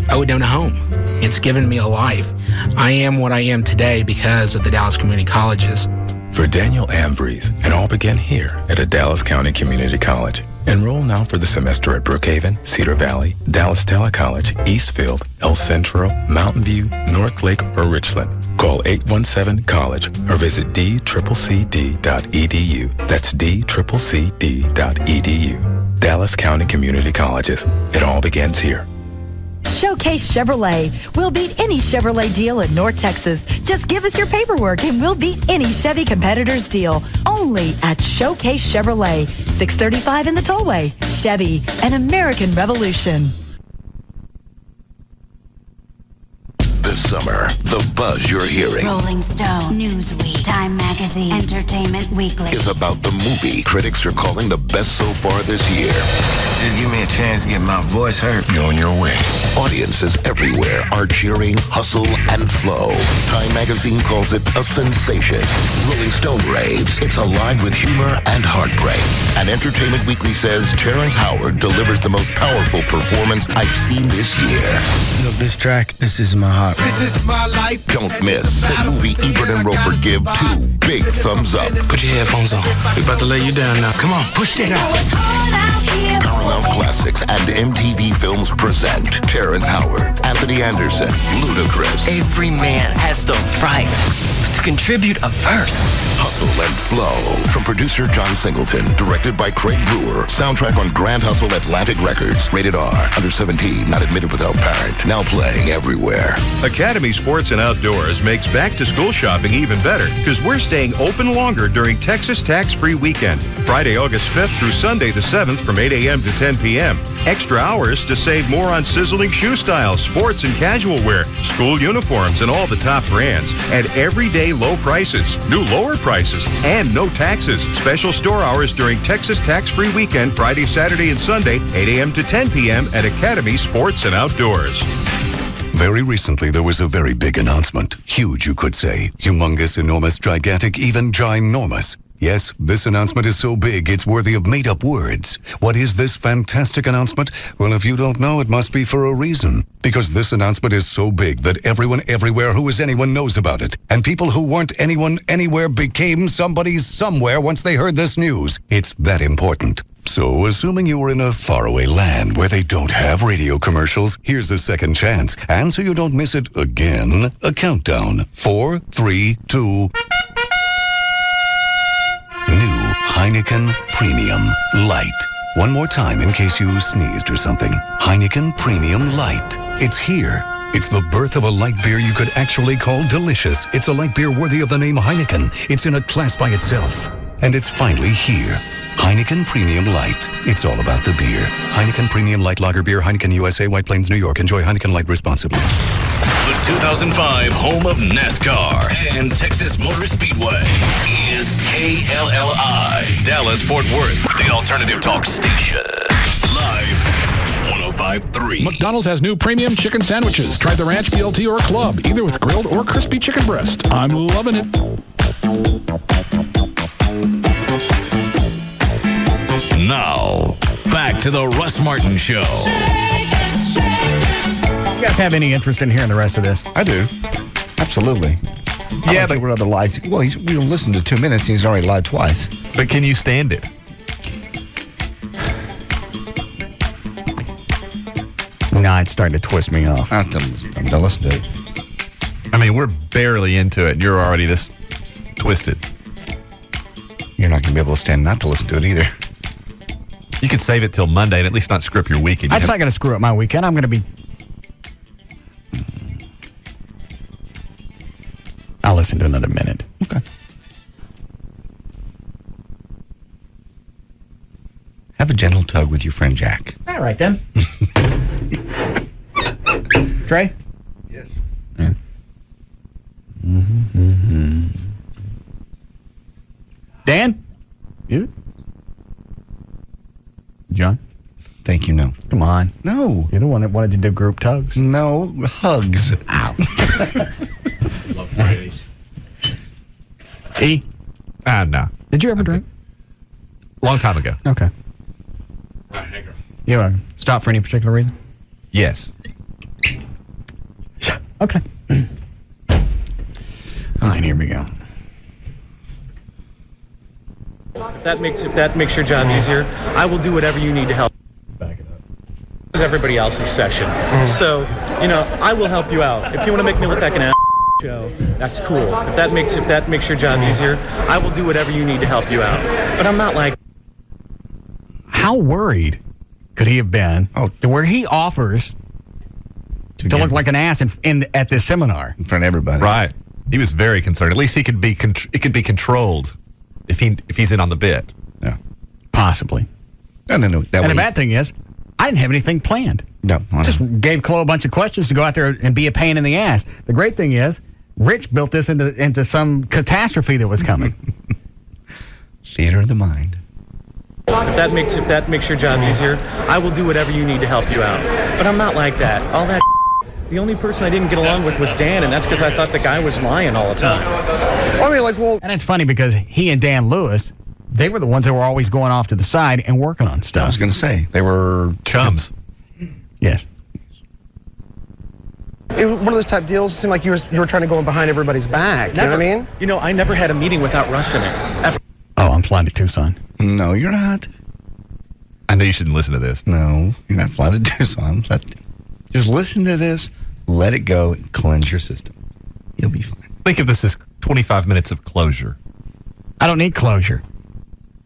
I would own a home. It's given me a life. I am what I am today because of the Dallas community colleges. For Daniel Ambrose, it all began here at a Dallas County Community College. Enroll now for the semester at Brookhaven, Cedar Valley, Dallas Telecollege, Eastfield, El Centro, Mountain View, North Lake, or Richland. Call 817-COLLEGE or visit dccd.edu. That's dccd.edu. Dallas County Community Colleges. It all begins here. Showcase Chevrolet. We'll beat any Chevrolet deal in North Texas. Just give us your paperwork and we'll beat any Chevy competitor's deal. Only at Showcase Chevrolet. 635 in the Tollway. Chevy, an American revolution. This summer, the buzz you're hearing Rolling Stone, Newsweek, Time Magazine, Entertainment Weekly is about the movie critics are calling the best so far this year. Just give me a chance to get my voice heard. You're on your way. Audiences everywhere are cheering Hustle and Flow. Time Magazine calls it a sensation. Rolling Stone raves it's alive with humor and heartbreak. And Entertainment Weekly says Terrence Howard delivers the most powerful performance I've seen this year. Look, this track, this is my heart. This is my life. Don't miss the movie Ebert and Roper give 2 big thumbs up. Put your headphones on. We're about to lay you down now. Come on, push that out. Paramount Classics and MTV Films present Terrence Howard, Anthony Anderson, Ludacris. Every man has the right to contribute a verse. Hustle and Flow. From producer John Singleton. Directed by Craig Brewer. Soundtrack on Grand Hustle Atlantic Records. Rated R. Under 17. Not admitted without parent. Now playing everywhere. Academy Sports and Outdoors makes back-to-school shopping even better because we're staying open longer during Texas Tax-Free Weekend. Friday, August 5th through Sunday the 7th from 8 a.m. to 10 p.m. Extra hours to save more on sizzling shoe styles, sports and casual wear, school uniforms, and all the top brands. At everyday low prices, new lower prices, and no taxes. Special store hours during Texas Tax-Free Weekend, Friday, Saturday, and Sunday, 8 a.m. to 10 p.m. at Academy Sports and Outdoors. Very recently, there was a very big announcement. Huge, you could say. Humongous, enormous, gigantic, even ginormous. Yes, this announcement is so big, it's worthy of made-up words. What is this fantastic announcement? Well, if you don't know, it must be for a reason. Because this announcement is so big that everyone everywhere who is anyone knows about it. And people who weren't anyone anywhere became somebody somewhere once they heard this news. It's that important. So, assuming you were in a faraway land where they don't have radio commercials, here's a second chance. And so you don't miss it again, a countdown. 4, 3, 2... New Heineken Premium Light. One more time in case you sneezed or something. Heineken Premium Light. It's here. It's the birth of a light beer you could actually call delicious. It's a light beer worthy of the name Heineken. It's in a class by itself. And it's finally here. Heineken Premium Light. It's all about the beer. Heineken Premium Light Lager Beer, Heineken USA, White Plains, New York. Enjoy Heineken Light responsibly. The 2005 home of NASCAR and Texas Motor Speedway is KLLI, Dallas-Fort Worth, the alternative talk station. Live 105.3. McDonald's has new premium chicken sandwiches. Try the Ranch, BLT, or Club, either with grilled or crispy chicken breast. I'm loving it. Now, back to the Russ Martin Show. You guys have any interest in hearing the rest of this? I do. Absolutely. Yeah, but what other lies? Well, we listened to 2 minutes and he's already lied twice. But can you stand it? Nah, it's starting to twist me off. I'm done listening to it. I mean, we're barely into it. And you're already this twisted. You're not going to be able to stand not to listen to it either. You could save it till Monday and at least not screw up your weekend. That's not going to screw up my weekend. I'm going to be... I'll listen to another minute. Okay. Have a gentle tug with your friend Jack. All right, then. Trey? Yes. Yeah. Mm-hmm. Dan? You? John? Thank you, no. Come on. No. You're the one that wanted to do group tugs. No, hugs. Ow. Love Fridays. E? No. Did you ever drink? Long time ago. Okay. All right, Hager. You stop for any particular reason? Yes. Okay. All right, here we go. If that makes your job easier, I will do whatever you need to help. Back it up. This is everybody else's session. So, I will help you out. If you want to make me look like an ass show, that's cool. If that makes your job easier, I will do whatever you need to help you out. But I'm not like... How worried could he have been to where he offers to look like an ass at this seminar? In front of everybody. Right. He was very concerned. At least he could be it could be controlled if he's in on the bit. Yeah. Possibly. And then the bad thing is, I didn't have anything planned. No. Just gave Chloe a bunch of questions to go out there and be a pain in the ass. The great thing is, Rich built this into some catastrophe that was coming. Theater of the mind. If that makes your job easier, I will do whatever you need to help you out. But I'm not like that. All that the only person I didn't get along with was Dan, and that's because I thought the guy was lying all the time. And it's funny because he and Dan Lewis, they were the ones that were always going off to the side and working on stuff. I was going to say, they were chums. Yes. It was one of those type deals. It seemed like you were trying to go in behind everybody's back. You know what I mean? I never had a meeting without Russ in it. Ever. Oh, I'm flying to Tucson. No, you're not. I know you shouldn't listen to this. No, you're not flying to Tucson. Just listen to this, let it go, and cleanse your system. You'll be fine. Think of this as 25 minutes of closure. I don't need closure.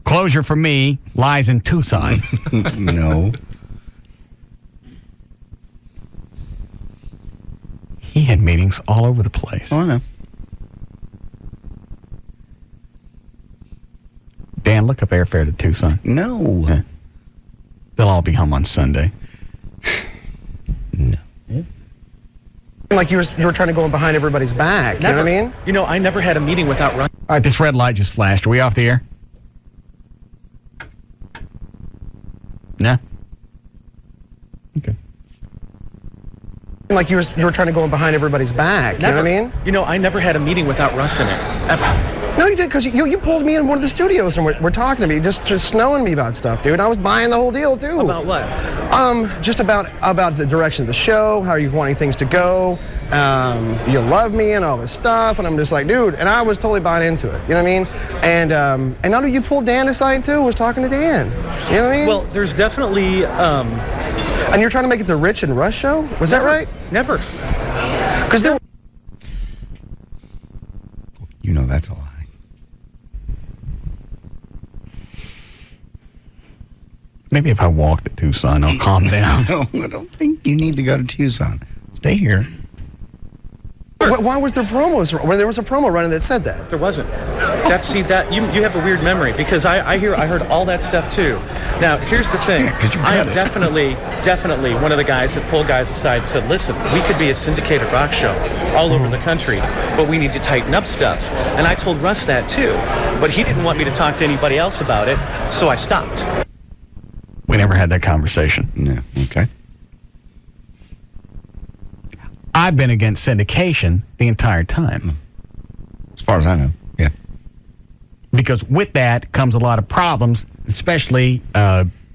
Closure for me lies in Tucson. No. He had meetings all over the place. Oh, I know. Dan, look up airfare to Tucson. No. Yeah. They'll all be home on Sunday. No. Like you were trying to go in behind everybody's back. You know what I mean? You know, I never had a meeting without Russ. All right, this red light just flashed. Are we off the air? No. Okay. Like you were trying to go in behind everybody's back. You know what I mean? You know, I never had a meeting without Russ in it. Ever. No, you did, because you pulled me in one of the studios and we're talking to me, just snowing me about stuff, dude. I was buying the whole deal, too. About what? Just about the direction of the show, how you're wanting things to go. You love me and all this stuff, and I'm just like, dude, and I was totally buying into it. You know what I mean? And now that you pulled Dan aside, too, was talking to Dan. You know what I mean? Well, there's definitely... And you're trying to make it the Rich and Russ show? Was that right? Never. Because there... You know that's a lie. Maybe if I walk to Tucson, I'll calm down. No, I don't think you need to go to Tucson. Stay here. Why was there promos? When there was a promo running that said that? There wasn't. You have a weird memory because I heard all that stuff too. Now here's the thing. I am definitely one of the guys that pulled guys aside and said, listen, we could be a syndicated rock show all over the country, but we need to tighten up stuff. And I told Russ that too, but he didn't want me to talk to anybody else about it, so I stopped. We never had that conversation. No. Okay. I've been against syndication the entire time. As far as I know, yeah. Because with that comes a lot of problems, especially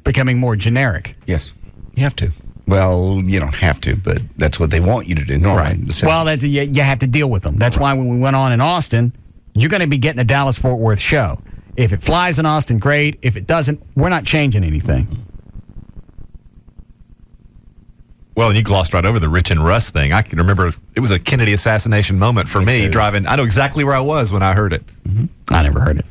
becoming more generic. Yes. You have to. Well, you don't have to, but that's what they want you to do. Normally. Right. Well, you have to deal with them. That's why when we went on in Austin, you're going to be getting a Dallas-Fort Worth show. If it flies in Austin, great. If it doesn't, we're not changing anything. Well, and you glossed right over the Rich and Russ thing. I can remember it was a Kennedy assassination moment for me driving. I know exactly where I was when I heard it. Mm-hmm. I never heard it.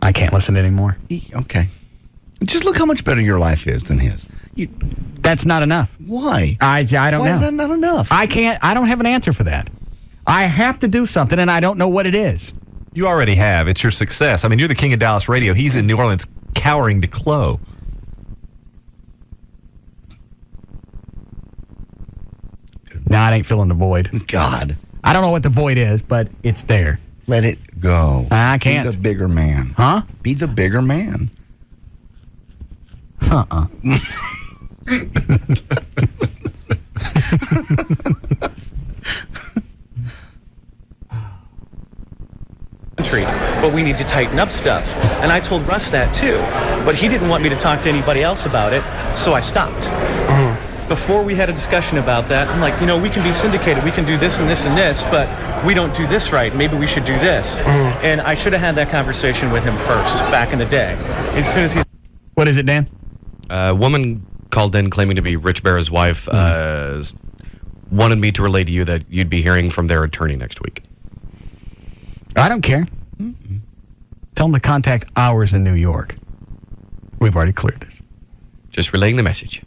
I can't listen anymore. Okay. Just look how much better your life is than his. That's not enough. Why? I don't know. Why is that not enough? I don't have an answer for that. I have to do something, and I don't know what it is. You already have. It's your success. I mean, you're the king of Dallas radio. He's in New Orleans cowering to Chloe. Nah, I ain't filling the void. God. I don't know what the void is, but it's there. Let it go. I can't. Be the bigger man. Huh? Be the bigger man. Uh-uh. But we need to tighten up stuff. And I told Russ that too, but he didn't want me to talk to anybody else about it, so I stopped. Before we had a discussion about that, I'm like, we can be syndicated, we can do this and this and this, but we don't do this right. Maybe we should do this. And I should have had that conversation with him first, back in the day. As soon as he's... What is it, Dan? A woman called in claiming to be Rich Barrett's wife, wanted me to relay to you that you'd be hearing from their attorney next week. I don't care. Tell them to contact ours in New York. We've already cleared this. Just relaying the message.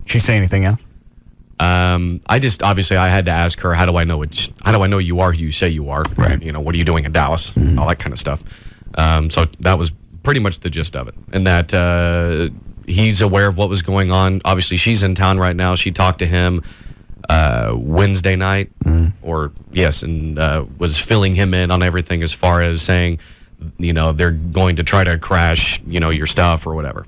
She say anything else? Obviously I had to ask her, how do I know you are who you say you are? Right. What are you doing in Dallas? All that kind of stuff. So that was pretty much the gist of it. And that he's aware of what was going on. Obviously she's in town right now. She talked to him Wednesday night, and was filling him in on everything as far as saying, they're going to try to crash, your stuff or whatever.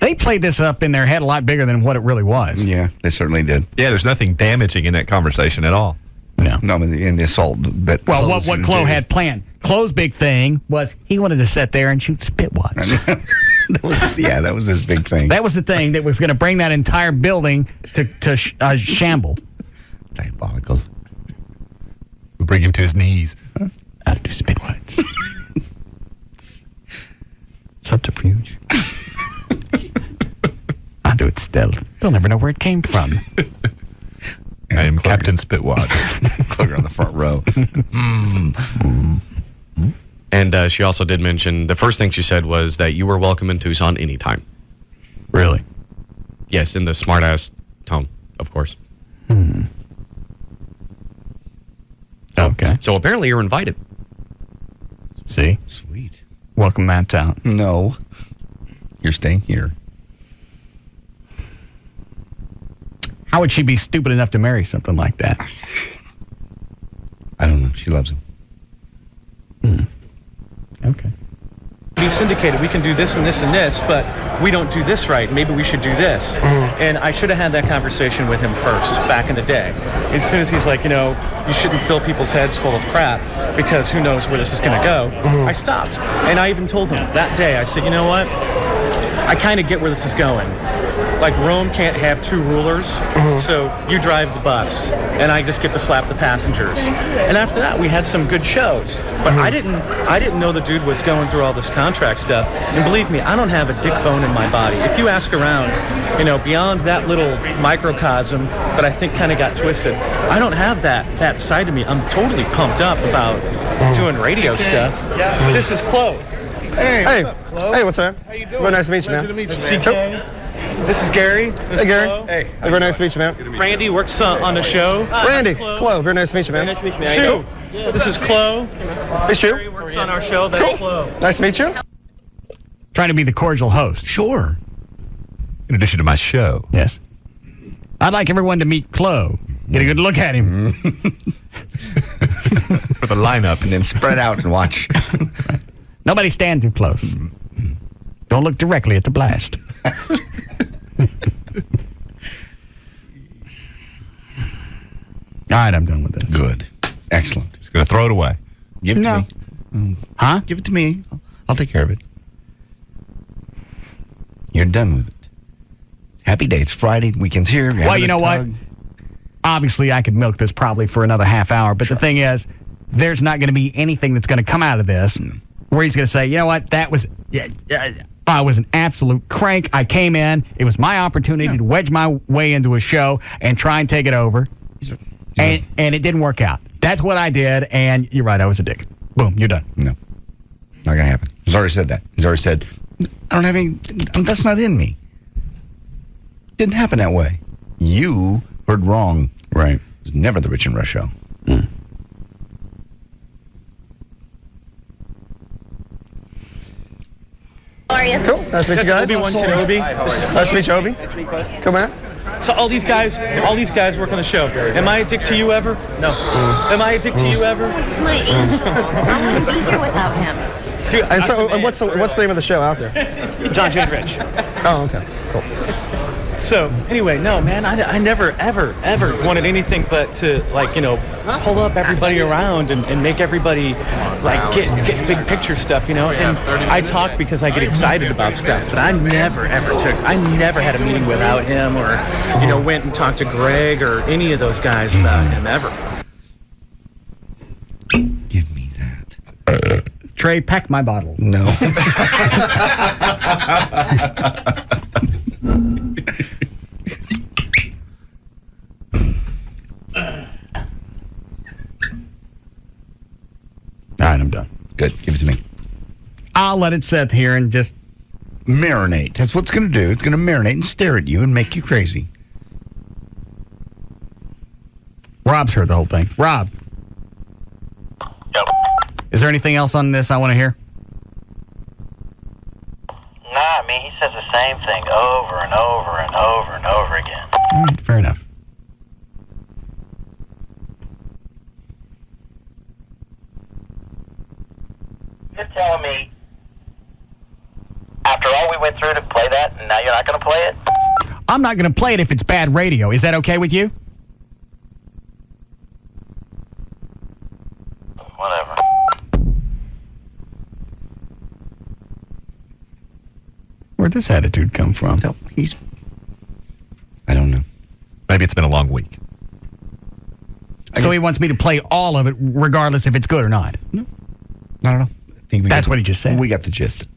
They played this up in their head a lot bigger than what it really was. Yeah, they certainly did. Yeah, there's nothing damaging in that conversation at all. No, in the assault. But what Chloe had planned. Chloe's big thing was he wanted to sit there and shoot spitwads. that was his big thing. That was the thing that was going to bring that entire building to shamble. Diabolical. We'll bring him to his knees. I'll do spitwads. Subterfuge. I'll do it stealth. They'll never know where it came from. I am Captain Spitwad. Closer on the front row. And she also did mention, the first thing she said was that you were welcome in Tucson anytime. Really? Yes, in the smart-ass tone, of course. Okay. So apparently you're invited. See? Sweet. Welcome Matt out. No. You're staying here. How would she be stupid enough to marry something like that? I don't know. She loves him. Okay. Be syndicated. We can do this and this and this, but we don't do this right. Maybe we should do this. And I should have had that conversation with him first, back in the day. As soon as he's like, you shouldn't fill people's heads full of crap because who knows where this is going to go, I stopped. And I even told him that day, I said, you know what? I kind of get where this is going. Like, Rome can't have two rulers, so you drive the bus, and I just get to slap the passengers. And after that, we had some good shows. But I didn't know the dude was going through all this contract stuff. And believe me, I don't have a dick bone in my body. If you ask around, beyond that little microcosm that I think kind of got twisted, I don't have that side of me. I'm totally pumped up about doing radio stuff. This is Chloe. Hey, what's up, Chloe? Hey, what's up? How you doing? Very nice to meet you, man. Pleasure to meet you, man. This is Gary. This Hey, Gary. Chloe. Hey. Very nice to meet you, man. Randy works on the show. Randy, Chloe. Very nice to meet you, man. Very nice to meet you, man. Shu. This is Chloe. Hey, Shu. Gary works on our show. That's Chloe. Nice to meet you. Trying to be the cordial host. Sure. In addition to my show. Yes. I'd like everyone to meet Chloe. Get a good look at him. For the lineup. And then spread out and watch. Nobody stand too close. Don't look directly at the blast. All right, I'm done with this. Good. Excellent. Just going to throw it away. Give it to me. Huh? Give it to me. I'll take care of it. You're done with it. Happy day. It's Friday. Weekend's here. Well, you know what? Obviously, I could milk this probably for another half hour, but the thing is, there's not going to be anything that's going to come out of this where he's going to say, you know what, that was, I was an absolute crank. I came in. It was my opportunity to wedge my way into a show and try and take it over. And it didn't work out. That's what I did, and you're right, I was a dick. Boom, you're done. No. Not going to happen. He's already said that. He's already said, I don't have any, that's not in me. Didn't happen that way. You heard wrong. Right. It was never the Rich and Russ show. How are you? Cool. Nice to meet you guys. Obi-Wan Kenobi. Nice to meet you, Obi. Cool, man. So all these guys work on the show. Am I a dick to you ever? No. Am I a dick to you ever? He's my angel. I wouldn't be here without him. Dude, And so, and what's the name of the show out there? John Jane Rich. Oh, okay. Cool. So anyway, no, man, I never, ever wanted anything but to, pull up everybody around and make everybody, get big picture stuff, And I talk because I get excited about stuff, but I never had a meeting without him or, went and talked to Greg or any of those guys about him ever. Give me that. Trey, pack my bottle. No. All right, I'm done. Good. Give it to me. I'll let it sit here and just marinate. That's what it's going to do. It's going to marinate and stare at you and make you crazy. Rob's heard the whole thing. Rob. Yep. Is there anything else on this I want to hear? Nah, he says the same thing over and over and over and over again. All right, fair enough. You're telling me after all we went through to play that, and now you're not going to play it? I'm not going to play it if it's bad radio. Is that okay with you? Whatever. Where'd this attitude come from? No, I don't know. Maybe it's been a long week. So he wants me to play all of it regardless if it's good or not? No. I don't know. That's what he just said. We got the gist.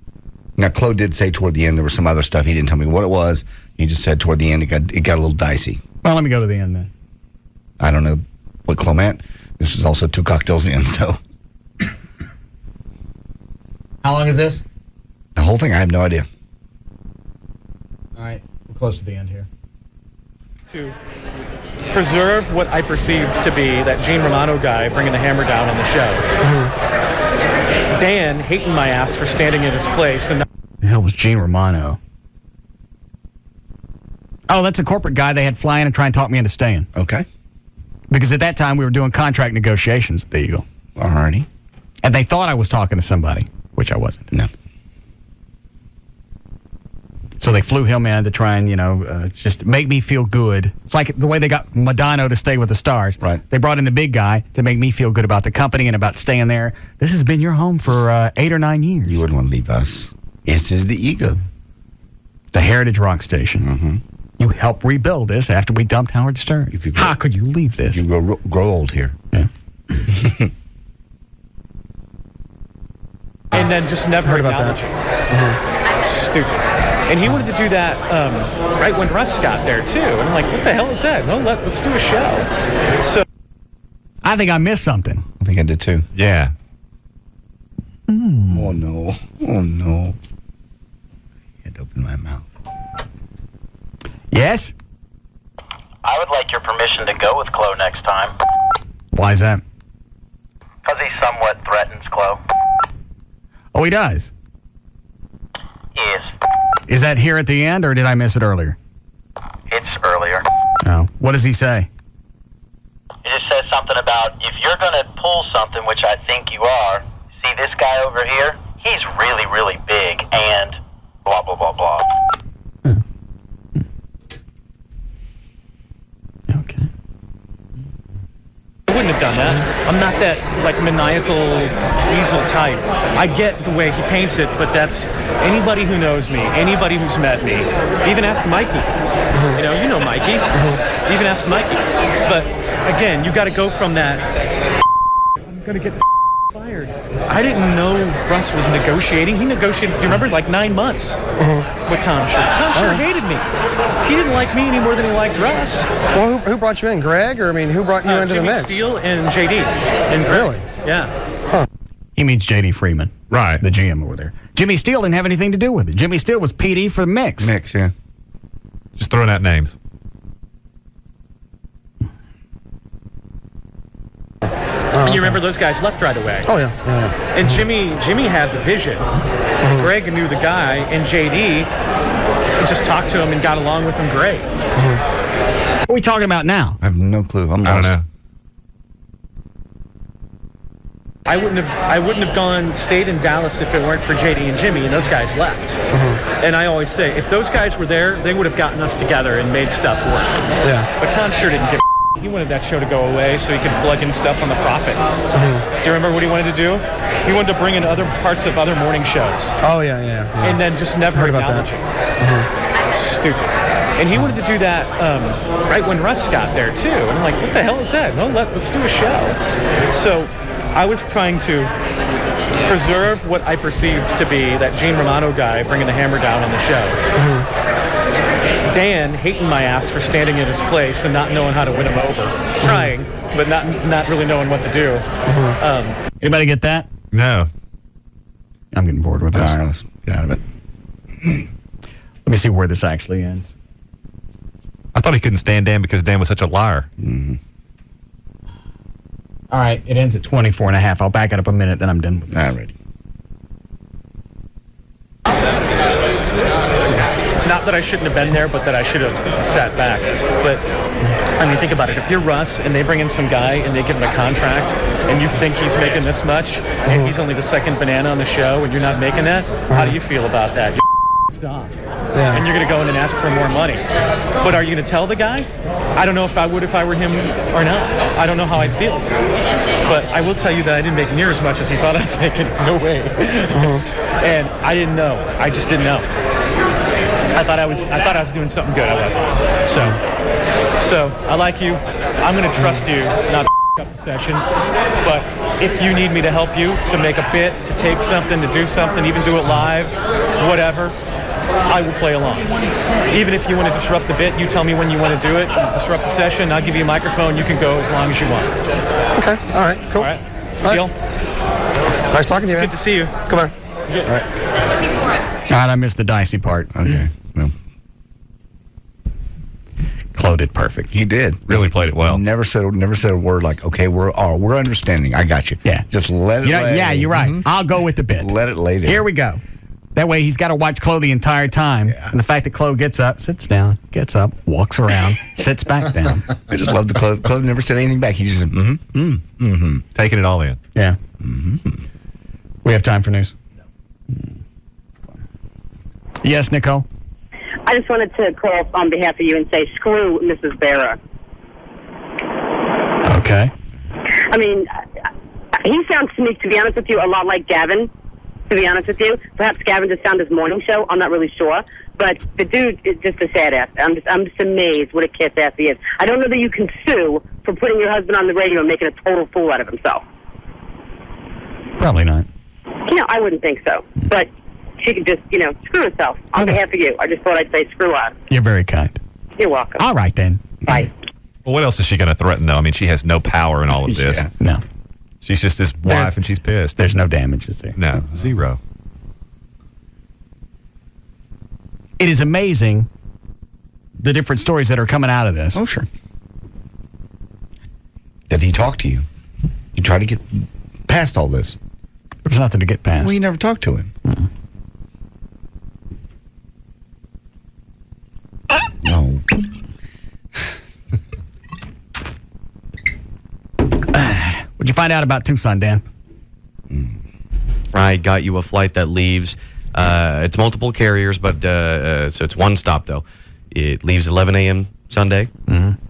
Now, Chloe did say toward the end there was some other stuff. He didn't tell me what it was. He just said toward the end it got a little dicey. Well, let me go to the end then. I don't know what Chloe meant. This was also 2 cocktails in, so. How long is this? The whole thing, I have no idea. All right, we're close to the end here. To preserve what I perceived to be that Gene Romano guy bringing the hammer down on the show. Dan hating my ass for standing in his place. And The hell was Gene Romano? Oh, that's a corporate guy they had flying and try and talk me into staying. Okay. Because at that time we were doing contract negotiations at the Eagle. All righty. And they thought I was talking to somebody, which I wasn't. No. So they flew him in to try and, just make me feel good. It's like the way they got Madonna to stay with the stars. Right. They brought in the big guy to make me feel good about the company and about staying there. This has been your home for 8 or 9 years. You wouldn't want to leave us. This is the Ego. The Heritage Rock Station. Mm-hmm. You helped rebuild this after we dumped Howard Stern. How could you leave this? You grow old here. Yeah. and then just never acknowledging. Stupid. And he wanted to do that right when Russ got there, too. And I'm like, what the hell is that? No, let's do a show. So I think I missed something. I think I did, too. Yeah. Oh, no. Oh, no. I had to open my mouth. Yes? I would like your permission to go with Chloe next time. Why is that? Because he somewhat threatens Chloe. Oh, he does? Yes. Is that here at the end, or did I miss it earlier? It's earlier. Oh. What does he say? He just says something about, if you're going to pull something, which I think you are, see this guy over here? He's really, really big, and blah, blah, blah, blah. Okay. I wouldn't have done that. I'm not that, maniacal weasel type. I get the way he paints it, but that's anybody who knows me, anybody who's met me. Even ask Mikey. You know Mikey. Even ask Mikey. But, again, you got to go from that, I'm going to get fired. I didn't know Russ was negotiating. He negotiated, do you remember, 9 months with Tom Scher. Tom Scher hated me. He didn't like me any more than he liked Russ. Well, who brought you in? Greg? Or, who brought you into Jimmy the mix? Steele and JD. And Greg. Really? Yeah. Huh. He means J.D. Freeman. Right. The GM over there. Jimmy Steele didn't have anything to do with it. Jimmy Steele was PD for the mix. Mix, yeah. Just throwing out names. And you remember those guys left right away. Oh, yeah. And Jimmy had the vision. Greg knew the guy, and JD just talked to him and got along with him great. What are we talking about now? I have no clue. I'm I lost. don't know. I wouldn't have stayed in Dallas if it weren't for JD and Jimmy, and those guys left. And I always say, if those guys were there, they would have gotten us together and made stuff work. Yeah. But Tom sure didn't give a he wanted that show to go away so he could plug in stuff on the Prophet. Do you remember what he wanted to do? He wanted to bring in other parts of other morning shows. Oh, yeah. And then just never acknowledging. Stupid. And he wanted to do that right when Russ got there, too. And I'm like, what the hell is that? No, let's do a show. So I was trying to preserve what I perceived to be that Gene Romano guy bringing the hammer down on the show. Dan hating my ass for standing in his place and not knowing how to win him over. Trying, but not really knowing what to do. Anybody get that? No. I'm getting bored with this. All right, let's get out of it. Let me see where this actually ends. I thought he couldn't stand Dan because Dan was such a liar. All right, it ends at 24 and a half. I'll back it up a minute, then I'm done with it. All righty. Not that I shouldn't have been there, but that I should have sat back. But, think about it. If you're Russ and they bring in some guy and they give him a contract and you think he's making this much and he's only the second banana on the show and you're not making that, how do you feel about that? You're off. Yeah. And you're going to go in and ask for more money. But are you going to tell the guy? I don't know if I would if I were him or not. I don't know how I'd feel. But I will tell you that I didn't make near as much as he thought I was making. No way. And I didn't know. I just didn't know. I thought I was doing something good. I wasn't. So I like you. I'm going to trust you, not up the session. But if you need me to help you, to make a bit, to take something, to do something, even do it live, whatever, I will play along. Even if you want to disrupt the bit, you tell me when you want to do it, disrupt the session, I'll give you a microphone, you can go as long as you want. Okay, all right, cool. All right, deal? Nice talking to you, man. Good to see you. Come on. Good. All right. All right, I missed the dicey part. Okay. Well. Chloe did perfect. He did. Really played it well. Never said a word like, okay, we're understanding. I got you. Yeah. Just let it lay. Yeah, you're right. I'll go with the bit. Let it lay there. Here we go. That way he's got to watch Chloe the entire time. Yeah. And the fact that Chloe gets up, sits down, gets up, walks around, sits back down. I just love the Chloe. Chloe never said anything back. He just said, taking it all in. Yeah. We have time for news. Yes, Nicole? I just wanted to call on behalf of you and say, screw Mrs. Barra. Okay. I mean, he sounds to me, to be honest with you, a lot like Gavin, to be honest with you. Perhaps Gavin just found his morning show. I'm not really sure. But the dude is just a sad ass. I'm just amazed what a kiss ass he is. I don't know that you can sue for putting your husband on the radio and making a total fool out of himself. Probably not. I wouldn't think so. But she could just, screw herself. On behalf of you, I just thought I'd say screw her. You're very kind. You're welcome. All right, then. Bye. Well, what else is she going to threaten, though? I mean, she has no power in all of this. Yeah. No. She's just his wife, and she's pissed. There's no damage, is there? No, zero. It is amazing the different stories that are coming out of this. Oh, sure. Did he talk to you? You try to get past all this. There's nothing to get past. Well, you never talked to him. No. What'd you find out about Tucson, Dan? I got you a flight that leaves. It's multiple carriers, but so it's one stop, though. It leaves 11 a.m. Sunday,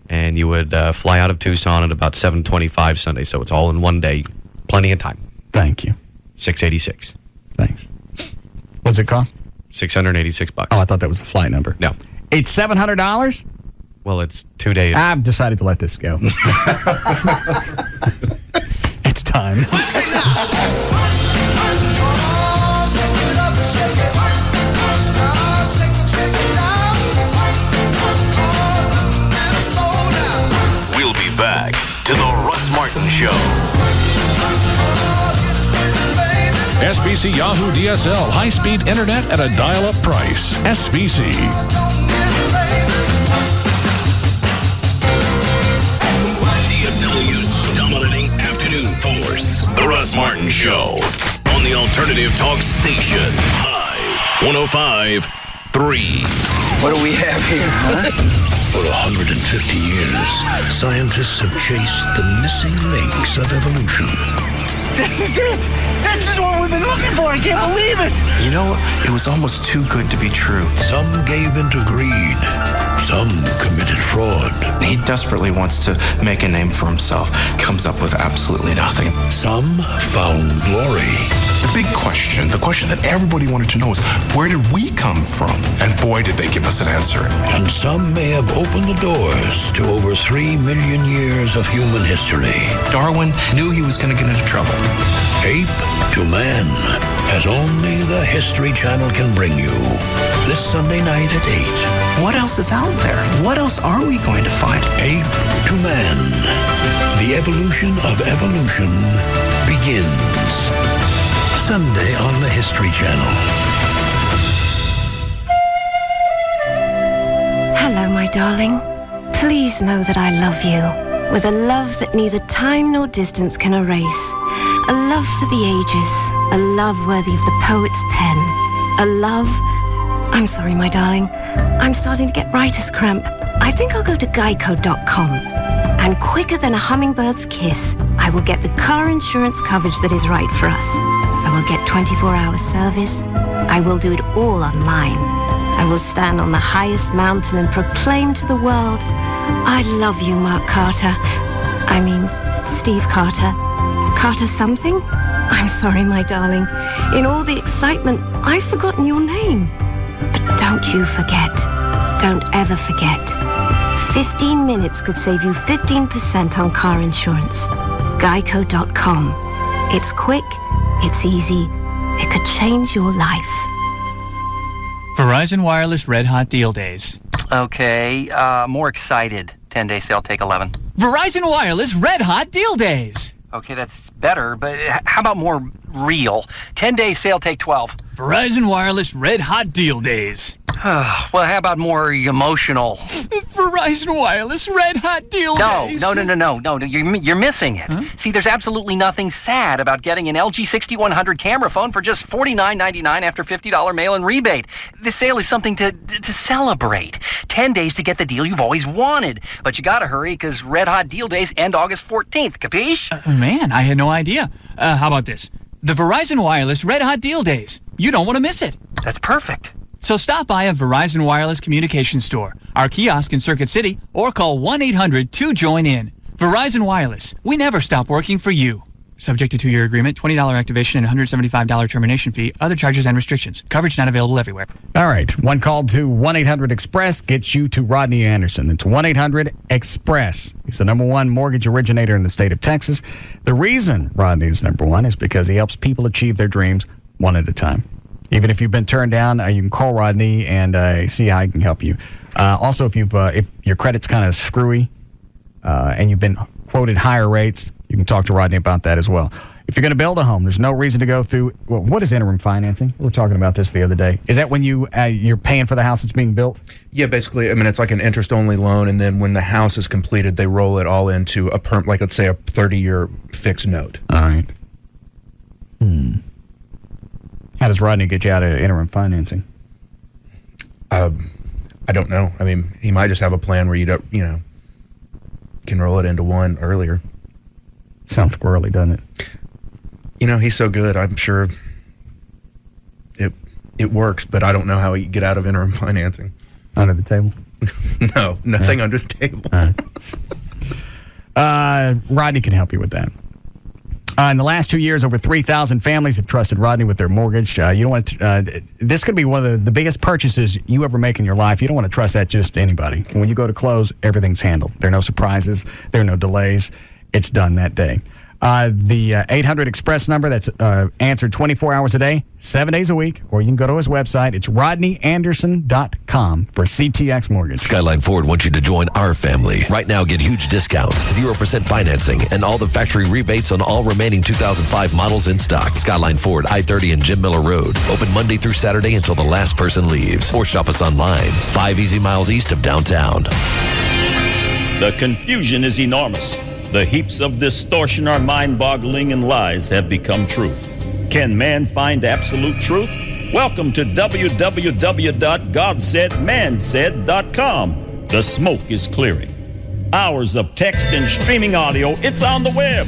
and you would fly out of Tucson at about 7:25 Sunday. So it's all in one day. Plenty of time. Thank you. $686. Thanks. What's it cost? $686. Oh, I thought that was the flight number. No. It's $700? Well, it's 2 days. I've decided to let this go. It's time. We'll be back to the Russ Martin Show. SBC Yahoo DSL, high-speed internet at a dial-up price. SBC. DFW's dominating afternoon force. The Russ Martin Show. On the Alternative Talk Station. High 105.3. What do we have here, huh? For 150 years, scientists have chased the missing links of evolution. This is it! This is what we've been looking for! I can't believe it! You know, it was almost too good to be true. Some gave into greed. Some committed fraud. He desperately wants to make a name for himself. Comes up with absolutely nothing. Some found glory. The big question, the question that everybody wanted to know is, where did we come from? And boy, did they give us an answer. And some may have opened the doors to over 3 million years of human history. Darwin knew he was going to get into trouble. Ape to man, as only the History Channel can bring you. This Sunday night at 8. What else is out there? What else are we going to find? Ape to man. The evolution of evolution begins. Sunday on the History Channel. Hello, my darling. Please know that I love you with a love that neither time nor distance can erase. A love for the ages, a love worthy of the poet's pen. A love... I'm sorry, my darling. I'm starting to get writer's cramp. I think I'll go to Geico.com. And quicker than a hummingbird's kiss, I will get the car insurance coverage that is right for us. I will get 24-hour service. I will do it all online. I will stand on the highest mountain and proclaim to the world, I love you, Mark Carter. I mean, Steve Carter. Carter something? I'm sorry, my darling. In all the excitement, I've forgotten your name. But don't you forget. Don't ever forget. 15 minutes could save you 15% on car insurance. Geico.com. It's quick, it's easy, it could change your life. Verizon Wireless Red Hot Deal Days. Okay, more excited. 10-day sale, take 11. Verizon Wireless Red Hot Deal Days. Okay, that's better, but how about more real? 10-day sale, take 12. Verizon Wireless Red Hot Deal Days. Well, how about more emotional? Verizon Wireless Red Hot Deal Days. No, you're missing it. Huh? See, there's absolutely nothing sad about getting an LG 6100 camera phone for just $49.99 after $50 mail-in rebate. This sale is something to celebrate. 10 days to get the deal you've always wanted. But you gotta hurry, because Red Hot Deal Days end August 14th. Capiche? Man, I had no idea. How about this? The Verizon Wireless Red Hot Deal Days. You don't want to miss it. That's perfect. So stop by a Verizon Wireless Communications store, our kiosk in Circuit City, or call 1-800-2JOIN-IN. Verizon Wireless. We never stop working for you. Subject to 2-year agreement, $20 activation, and $175 termination fee. Other charges and restrictions. Coverage not available everywhere. All right. One call to 1-800-EXPRESS gets you to Rodney Anderson. It's 1-800-EXPRESS. He's the #1 mortgage originator in the state of Texas. The reason Rodney is #1 is because he helps people achieve their dreams one at a time. Even if you've been turned down, you can call Rodney and see how he can help you. Also, if your credit's kind of screwy and you've been quoted higher rates, you can talk to Rodney about that as well. If you're going to build a home, there's no reason to go through. Well, what is interim financing? We were talking about this the other day. Is that when you're paying for the house that's being built? Yeah, basically. I mean, it's like an interest-only loan, and then when the house is completed, they roll it all into a like let's say a 30-year fixed note. All right. How does Rodney get you out of interim financing? I don't know. I mean, he might just have a plan where can roll it into one earlier. Sounds squirrely, doesn't it? He's so good. I'm sure it works, but I don't know how he get out of interim financing. Under the table? No, nothing under the table. All right. Rodney can help you with that. In the last 2 years, over 3,000 families have trusted Rodney with their mortgage. You don't want to, this could be one of the biggest purchases you ever make in your life. You don't want to trust that just to anybody. When you go to close, everything's handled. There are no surprises. There are no delays. It's done that day. The 800 Express number that's answered 24 hours a day, 7 days a week, or you can go to his website. It's rodneyanderson.com for CTX Mortgage. Skyline Ford wants you to join our family. Right now, get huge discounts, 0% financing, and all the factory rebates on all remaining 2005 models in stock. Skyline Ford, I-30 and Jim Miller Road. Open Monday through Saturday until the last person leaves. Or shop us online, 5 easy miles east of downtown. The confusion is enormous. The heaps of distortion are mind-boggling, and lies have become truth. Can man find absolute truth? Welcome to www.godsaidmansaid.com. The smoke is clearing. Hours of text and streaming audio, it's on the web.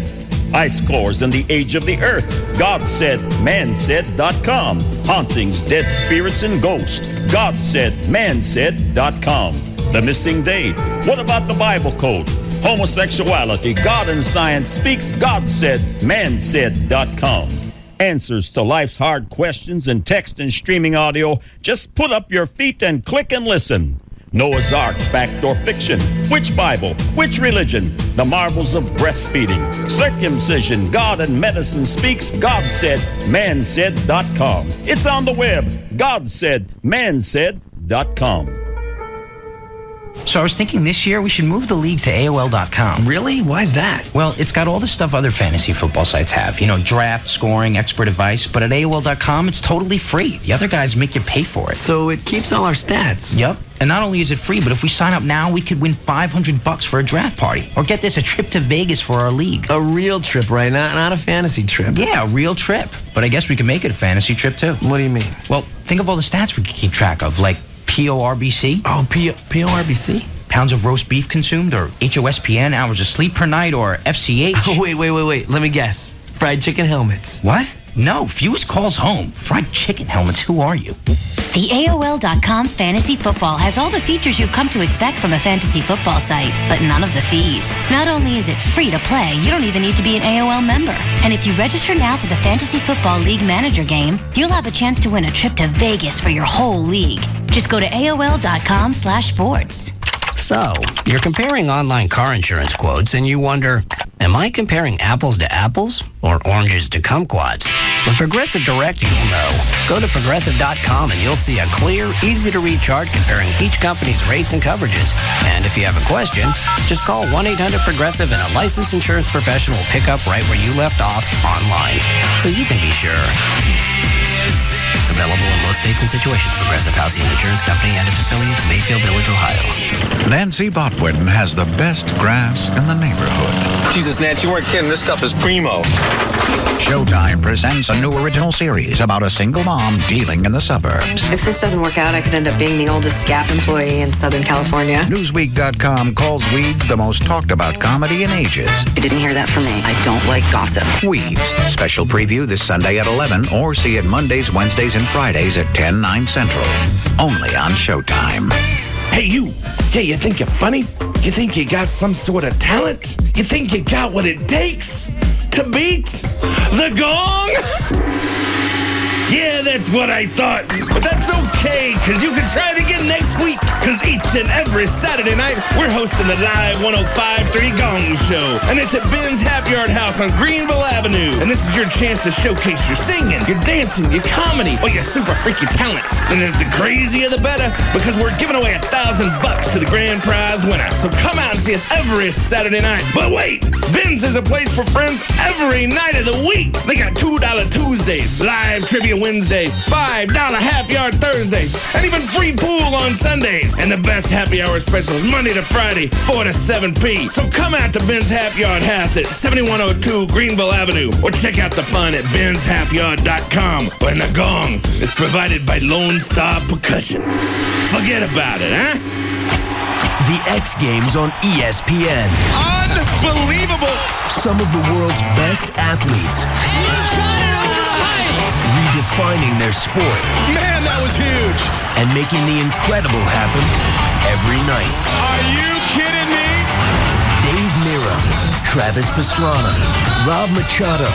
Ice cores in the age of the earth. Godsaidmansaid.com. Hauntings, dead spirits, and ghosts. Godsaidmansaid.com. The missing date. What about the Bible code? Homosexuality, God and science speaks. Godsaidmansaid.com. Answers to life's hard questions in text and streaming audio. Just put up your feet and click and listen. Noah's Ark, fact or fiction? Which Bible? Which religion? The marvels of breastfeeding, circumcision, God and medicine speaks. Godsaidmansaid.com. It's on the web. Godsaidmansaid.com. So I was thinking this year we should move the league to AOL.com. Really? Why's that? Well, it's got all the stuff other fantasy football sites have. Draft, scoring, expert advice. But at AOL.com, it's totally free. The other guys make you pay for it. So it keeps all our stats. Yep. And not only is it free, but if we sign up now, we could win $500 for a draft party. Or get this, a trip to Vegas for our league. A real trip, right? Not a fantasy trip. Yeah, a real trip. But I guess we could make it a fantasy trip, too. What do you mean? Well, think of all the stats we could keep track of, like PORBC. Oh, PORBC? Pounds of roast beef consumed, or HOSPN, hours of sleep per night, or FCH. Oh, wait. Let me guess. Fried chicken helmets. What? No, fewest calls home. Fried chicken helmets, who are you? The AOL.com Fantasy Football has all the features you've come to expect from a fantasy football site, but none of the fees. Not only is it free to play, you don't even need to be an AOL member. And if you register now for the Fantasy Football League Manager game, you'll have a chance to win a trip to Vegas for your whole league. Just go to AOL.com/sports. So, you're comparing online car insurance quotes and you wonder, am I comparing apples to apples or oranges to kumquats? With Progressive Direct, you'll know. Go to Progressive.com and you'll see a clear, easy-to-read chart comparing each company's rates and coverages. And if you have a question, just call 1-800-PROGRESSIVE and a licensed insurance professional will pick up right where you left off online. So you can be sure. Available in most states and situations. Progressive Housing and Insurance Company and its affiliates, Mayfield Village, Ohio. Nancy Botwin has the best grass in the neighborhood. Jesus, Nancy, you weren't kidding. This stuff is primo. Showtime presents a new original series about a single mom dealing in the suburbs. If this doesn't work out, I could end up being the oldest SCAP employee in Southern California. Newsweek.com calls Weeds the most talked about comedy in ages. You didn't hear that from me. I don't like gossip. Weeds. Special preview this Sunday at 11 or see it Mondays, Wednesdays, and Fridays at 10, 9 Central. Only on Showtime. Hey, you. Yeah, you think you're funny? You think you got some sort of talent? You think you got what it takes to beat the gong? Yeah, that's what I thought. But that's okay, because you can try it again next week. Because each and every Saturday night, we're hosting the live 105.3 Gong Show. And it's at Ben's Happy Yard House on Greenville Avenue. And this is your chance to showcase your singing, your dancing, your comedy, or your super freaky talent. And the crazier the better, because we're giving away $1,000 to the grand prize winner. So come out and see us every Saturday night. But wait, Ben's is a place for friends every night of the week. They got $2 Tuesdays, live trivia Wednesdays, $5 Happy Hour Thursdays, and even free pool on Sundays. And the best happy hour specials Monday to Friday, 4 to 7 p. So come out to Ben's Happy Yard House at 7102 Greenville Avenue, or check out the fun at benshappyyard.com. When the gong is provided by Lone Star Percussion. Forget about it, huh? The X Games on ESPN. Unbelievable! Some of the world's best athletes. Redefining their sport. Man, that was huge! And making the incredible happen every night. Are you kidding me? Dave Mirra, Travis Pastrana, Rob Machado,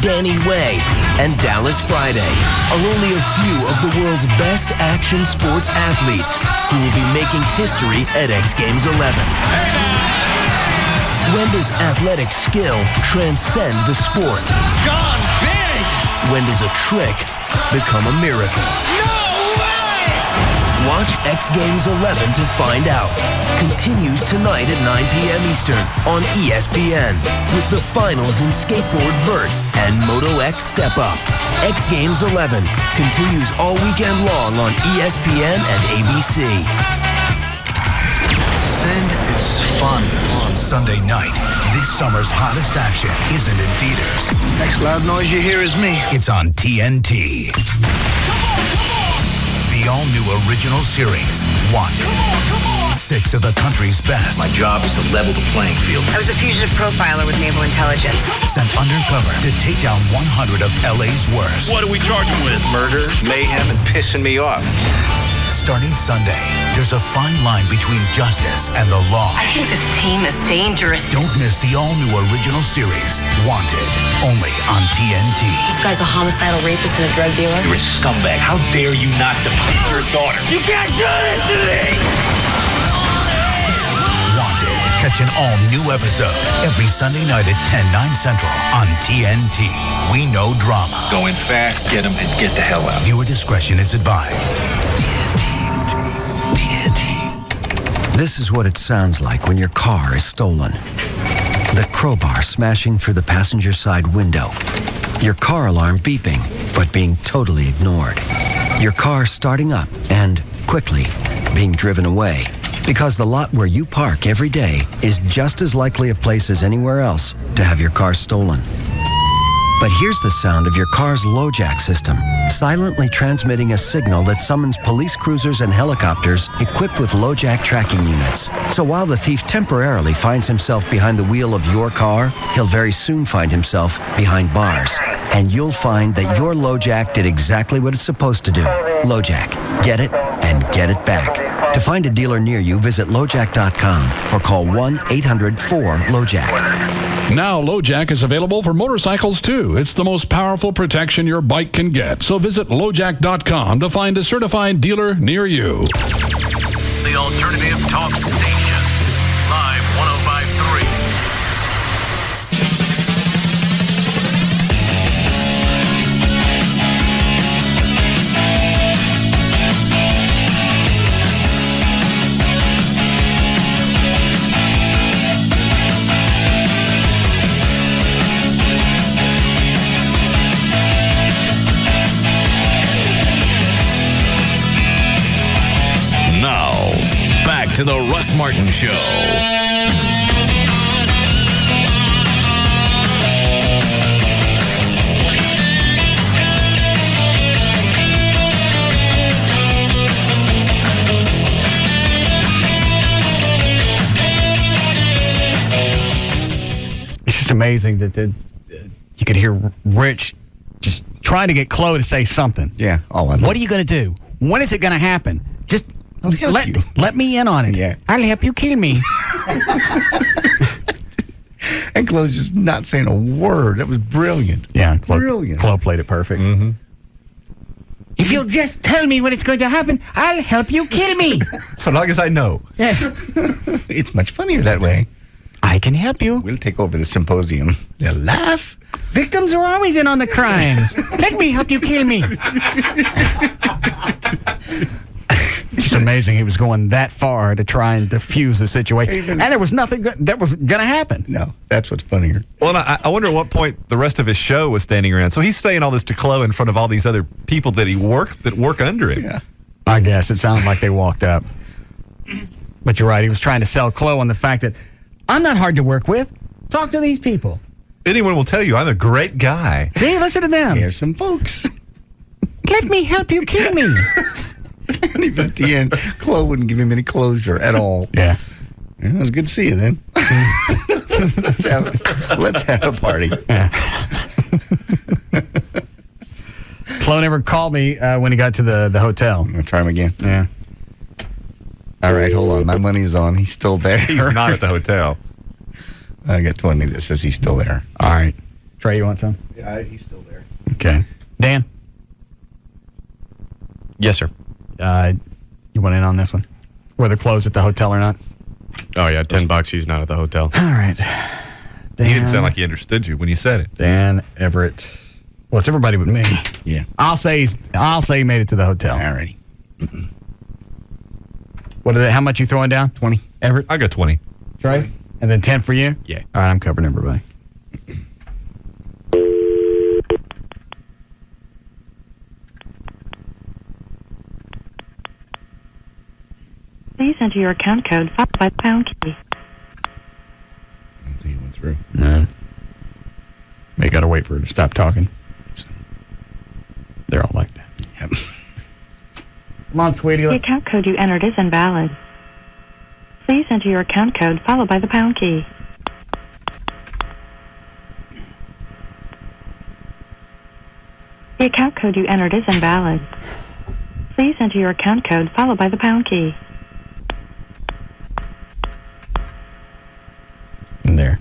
Danny Way, and Dallas Friday are only a few of the world's best action sports athletes who will be making history at X Games 11. When does athletic skill transcend the sport? Gone big! When does a trick become a miracle? No way! Watch X Games 11 to find out. Continues tonight at 9 p.m. Eastern on ESPN with the finals in skateboard vert and Moto X Step Up. X Games 11 continues all weekend long on ESPN and ABC. Sin is fun on Sunday night. This summer's hottest action isn't in theaters. Next loud noise you hear is me. It's on TNT. The all-new original series, Wanted. 6 of the country's best. My job is to level the playing field. I was a fugitive profiler with Naval Intelligence. Sent undercover to take down 100 of LA's worst. What do we charge him with? Murder, mayhem, and pissing me off. Starting Sunday, there's a fine line between justice and the law. I think this team is dangerous. Don't miss the all-new original series, Wanted, only on TNT. This guy's a homicidal rapist and a drug dealer. You're a scumbag. How dare you not defend your daughter? You can't do this to me! Wanted. Catch an all-new episode every Sunday night at 10/9 Central on TNT. We know drama. Go in fast, get him, and get the hell out. Viewer discretion is advised. This is what it sounds like when your car is stolen. The crowbar smashing through the passenger side window. Your car alarm beeping, but being totally ignored. Your car starting up and, quickly, being driven away. Because the lot where you park every day is just as likely a place as anywhere else to have your car stolen. But here's the sound of your car's LoJack system, silently transmitting a signal that summons police cruisers and helicopters equipped with LoJack tracking units. So while the thief temporarily finds himself behind the wheel of your car, he'll very soon find himself behind bars. And you'll find that your LoJack did exactly what it's supposed to do. LoJack. Get it and get it back. To find a dealer near you, visit LoJack.com or call 1-800-4-LoJack. Now, LoJack is available for motorcycles, too. It's the most powerful protection your bike can get. So visit LoJack.com to find a certified dealer near you. only alternative talk station. Live 105.3. Now, back to the Russ Martin Show. It's just amazing that you could hear Rich just trying to get Chloe to say something. Yeah. What are you going to do? When is it going to happen? Just let me in on it. Yeah. I'll help you kill me. And Chloe's just not saying a word. That was brilliant. Yeah, brilliant. Chloe played it perfect. Mm-hmm. If you'll just tell me when it's going to happen, I'll help you kill me. So long as I know. Yes. It's much funnier that way. I can help you. We'll take over the symposium. They'll laugh. Victims are always in on the crimes. Let me help you kill me. It's amazing he was going that far to try and defuse the situation. And there was nothing that was going to happen. No, that's what's funnier. Well, I wonder at what point the rest of his show was standing around. So he's saying all this to Chloe in front of all these other people that work under him. Yeah. I guess it sounded like they walked up. But you're right. He was trying to sell Chloe on the fact that I'm not hard to work with. Talk to these people. Anyone will tell you I'm a great guy. See, listen to them. Here's some folks. Let me help you kill me. And even at the end, Chloe wouldn't give him any closure at all. Yeah. It was good to see you then. Let's have a party. Yeah. Chloe never called me when he got to the hotel. I'm going to try him again. Yeah. All right, hold on. My money's on. He's still there. He's not at the hotel. I got 20 that says he's still there. All right. Trey, you want some? Yeah, he's still there. Okay. Dan? Yes, sir. You want in on this one? Whether closed at the hotel or not? Oh, yeah, $10. He's not at the hotel. All right. Dan, He didn't sound like he understood you when you said it. Dan Everett. Well, it's everybody but me. Yeah. I'll say he made it to the hotel. All righty. How much you throwing down? 20. Everett? I got 20. Trey? And then 10 for you? Yeah. All right, I'm covering everybody. Please enter your account code followed by the pound key. I don't think he went through. No. They got to wait for her to stop talking. They're all like that. Yep. Come on, sweetie. The account code you entered is invalid. Please enter your account code followed by the pound key. The account code you entered is invalid. Please enter your account code followed by the pound key. In there.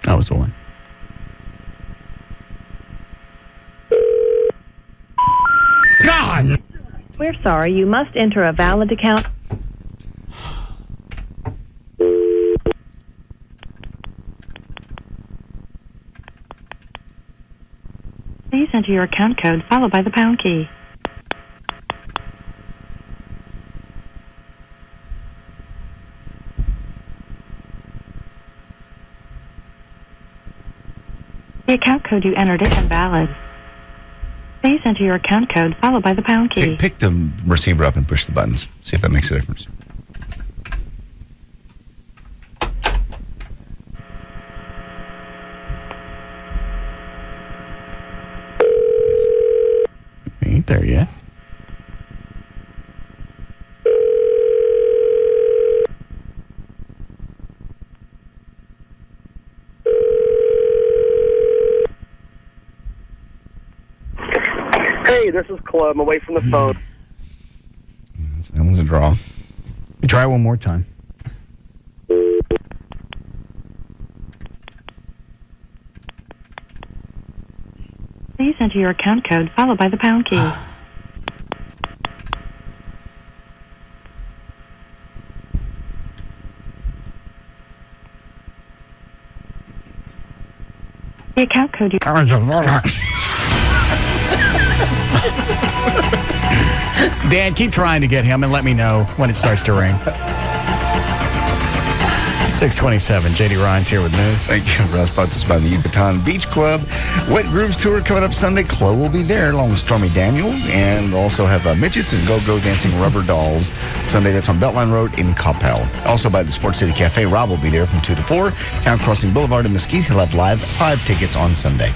That was the one. God! We're sorry, you must enter a valid account. Please enter your account code followed by the pound key. The account code you entered is invalid. Please enter your account code followed by the pound key. Pick the receiver up and push the buttons. See if that makes a difference. Ain't there yet. Hey, this is Chloe. I'm away from the phone. That was a draw. Try one more time. Please enter your account code followed by the pound key. account code you... Dan, keep trying to get him and let me know when it starts to ring. 627. JD Ryan's here with news. Thank you, Russ. Brought to us by the Yucatan Beach Club. Wet Grooves Tour coming up Sunday. Chloe will be there along with Stormy Daniels, and also have Midgets and Go-Go Dancing Rubber Dolls Sunday. That's on Beltline Road in Coppell. Also by the Sports City Cafe. Rob will be there from 2 to 4. Town Crossing Boulevard in Mesquite. He'll have live 5 tickets on Sunday.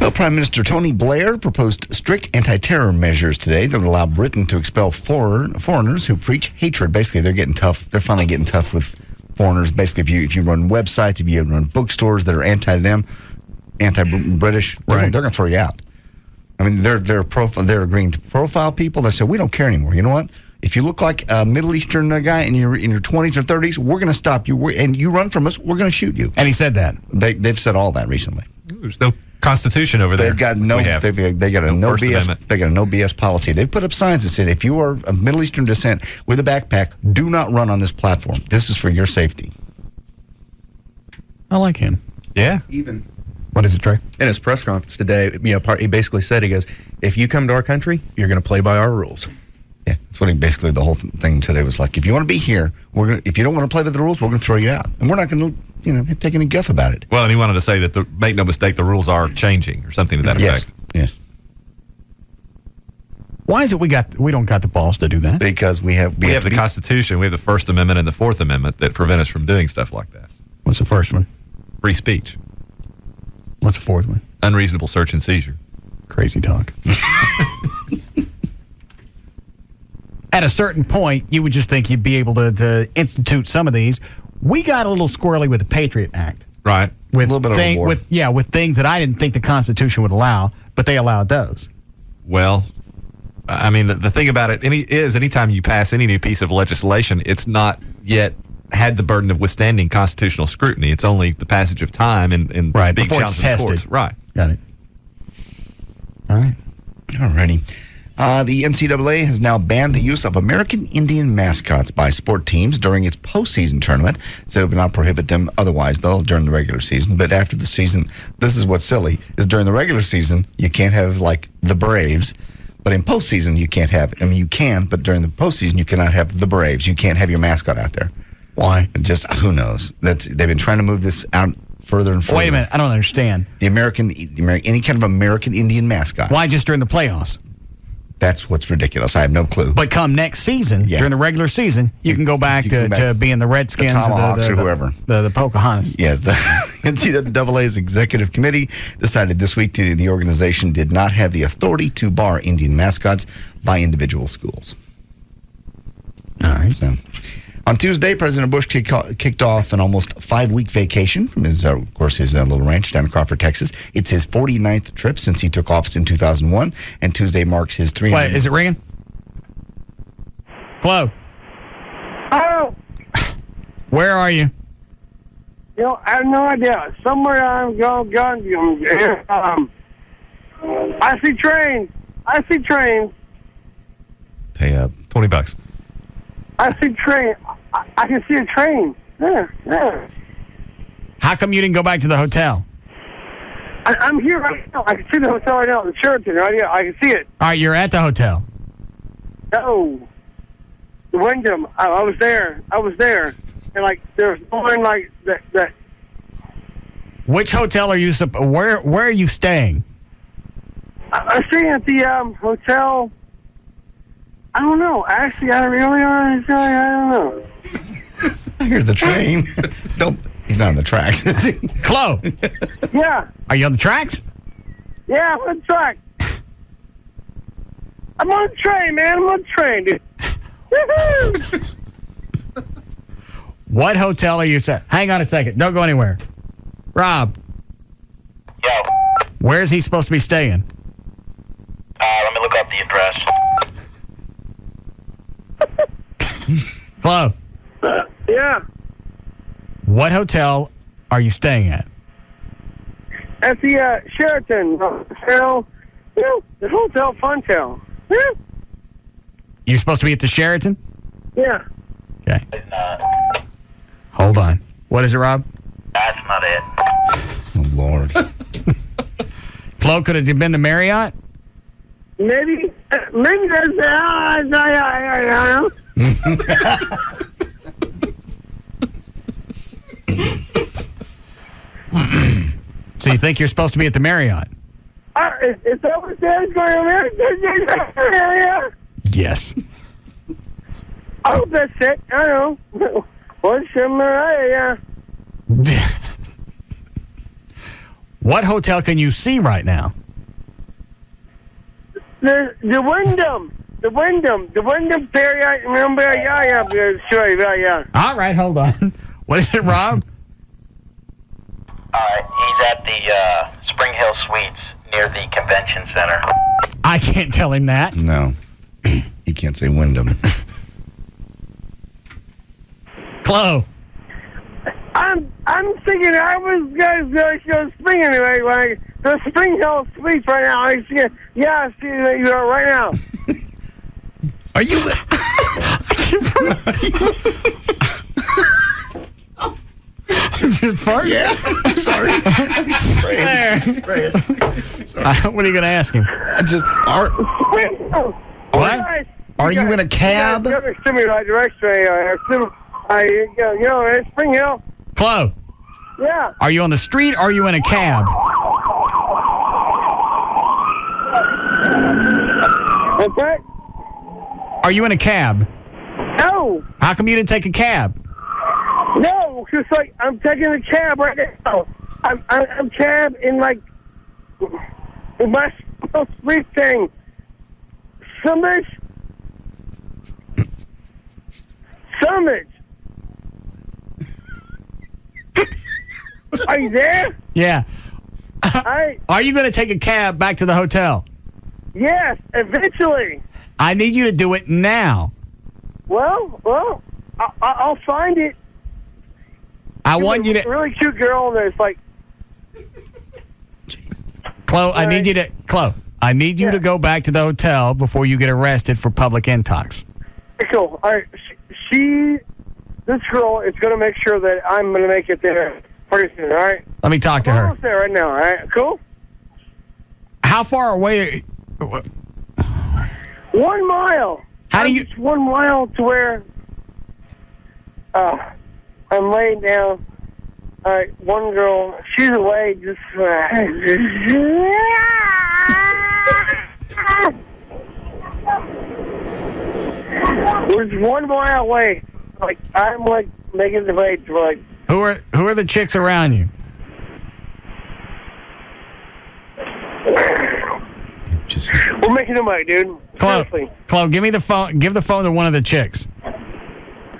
Well, Prime Minister Tony Blair proposed strict anti-terror measures today that would allow Britain to expel foreigners who preach hatred. Basically, they're getting tough. They're finally getting tough with foreigners. Basically, if you run websites, if you run bookstores that are anti-them, anti-British, they're going to throw you out. I mean, they're agreeing to profile people. They say, we don't care anymore. You know what? If you look like a Middle Eastern guy and you're in your 20s or 30s, we're going to stop you. And you run from us, we're going to shoot you. And he said that. They've said all that recently. There's no Constitution over there. They've got no BS policy. They've put up signs that said, if you are of Middle Eastern descent with a backpack, do not run on this platform. This is for your safety. I like him. Yeah. Even. What is it, Trey? In his press conference today, he basically said, he goes, if you come to our country, you're going to play by our rules. Yeah, that's what the whole thing today was like. If you want to be here, if you don't want to play by the rules, we're going to throw you out. And we're not going to, take any guff about it. Well, and he wanted to say that, make no mistake, the rules are changing or something to that effect. Yes. Why is it we don't got the balls to do that? Because we have the Constitution, we have the First Amendment and the Fourth Amendment that prevent us from doing stuff like that. What's the first one? Free speech. What's the fourth one? Unreasonable search and seizure. Crazy talk. At a certain point, you would just think you'd be able to institute some of these. We got a little squirrely with the Patriot Act. Right. With a little bit overboard. with things that I didn't think the Constitution would allow, but they allowed those. Well, I mean, the thing about it is anytime you pass any new piece of legislation, it's not yet had the burden of withstanding constitutional scrutiny. It's only the passage of time and being before it's challenged in the tested. courts. Right. Got it. All right. Alrighty. The NCAA has now banned the use of American Indian mascots by sport teams during its postseason tournament. Said it would not prohibit them otherwise, though, during the regular season. But after the season, this is what's silly, is during the regular season, you can't have, like, the Braves. But in postseason, you can't have, you can, but during the postseason, you cannot have the Braves. You can't have your mascot out there. Why? Just, who knows? They've been trying to move this out further and further. Wait a minute. I don't understand. Any kind of American Indian mascot. Why just during the playoffs? That's what's ridiculous. I have no clue. But come next season, during the regular season, you can go back to being the Redskins, the Tomahawks, or whoever. The Pocahontas. Yes, the NCAA's executive committee decided this week the organization did not have the authority to bar Indian mascots by individual schools. All right. So, on Tuesday, President Bush kicked off an almost 5-week vacation from his little ranch down in Crawford, Texas. It's his 49th trip since he took office in 2001, and Tuesday marks his 300th. Wait, is it ringing? Hello. Oh, Where are you? I have no idea. Somewhere I'm going. I see trains. Pay up. $20. I see train. I can see a train. Yeah. How come you didn't go back to the hotel? I'm here right now. I can see the hotel right now. The Sheraton right here. I can see it. All right, you're at the hotel. No. The Wyndham. I was there. And, there's one, that. Which hotel are you, where are you staying? I'm staying at the hotel. I don't know. Actually, I don't know. I hear the train. He's not on the tracks, is he? Chloe. Yeah. Are you on the tracks? Yeah, I'm on the track. I'm on the train, man. I'm on the train, dude. Woohoo! What hotel are you at? Hang on a second. Don't go anywhere. Rob. Yo. Where is he supposed to be staying? Let me look up the address. Hello. Yeah. What hotel are you staying at? At the Sheraton Hotel. The Hotel Funtown. You're supposed to be at the Sheraton? Yeah. Okay. Hold on. What is it, Rob? That's not it. Oh, Lord. Flo, could it have been the Marriott? Maybe that's I don't know. So you think you're supposed to be at the Marriott? Is that what Dad's going on? Yes. Oh, that's it. I don't know. What's Mariah? What hotel can you see right now? The Wyndham. The Wyndham Marriott. Remember? Yeah. Sure, yeah. All right, hold on. What is it, Rob? He's at the Spring Hill Suites near the convention center. I can't tell him that. No. He can't say Wyndham. Chloe. I'm thinking I was going to go Spring anyway. Like the Spring Hill Suites right now. I see you right now. Are you? Just fart? Yeah. I'm sorry. There. What are you going to ask him? What? Are you in a cab? Send me right direction. It's Spring Hill. Chloe. Yeah. Are you on the street or are you in a cab? Okay. Are you in a cab? No. How come you didn't take a cab? No, just like I'm taking a cab right now. I'm cab in my street thing. Summit. Are you there? Yeah. Are you going to take a cab back to the hotel? Yes, eventually. I need you to do it now. Well, I'll find it. I want you to. Really cute girl, and there's like. Chloe, I need you to. Chloe, I need you to go back to the hotel before you get arrested for public intox. Cool. All right. This girl is going to make sure that I'm going to make it there pretty soon. All right. Let me talk to her. I'm almost there right now. All right. Cool. How far away? 1 mile. How do you? It's 1 mile to where I'm laying down. All right, one girl, she's away. Just we're 1 mile away. Like I'm like making the way to like. Who are the chicks around you? We're making the way, dude. Chloe, give me the phone. Give the phone to one of the chicks. All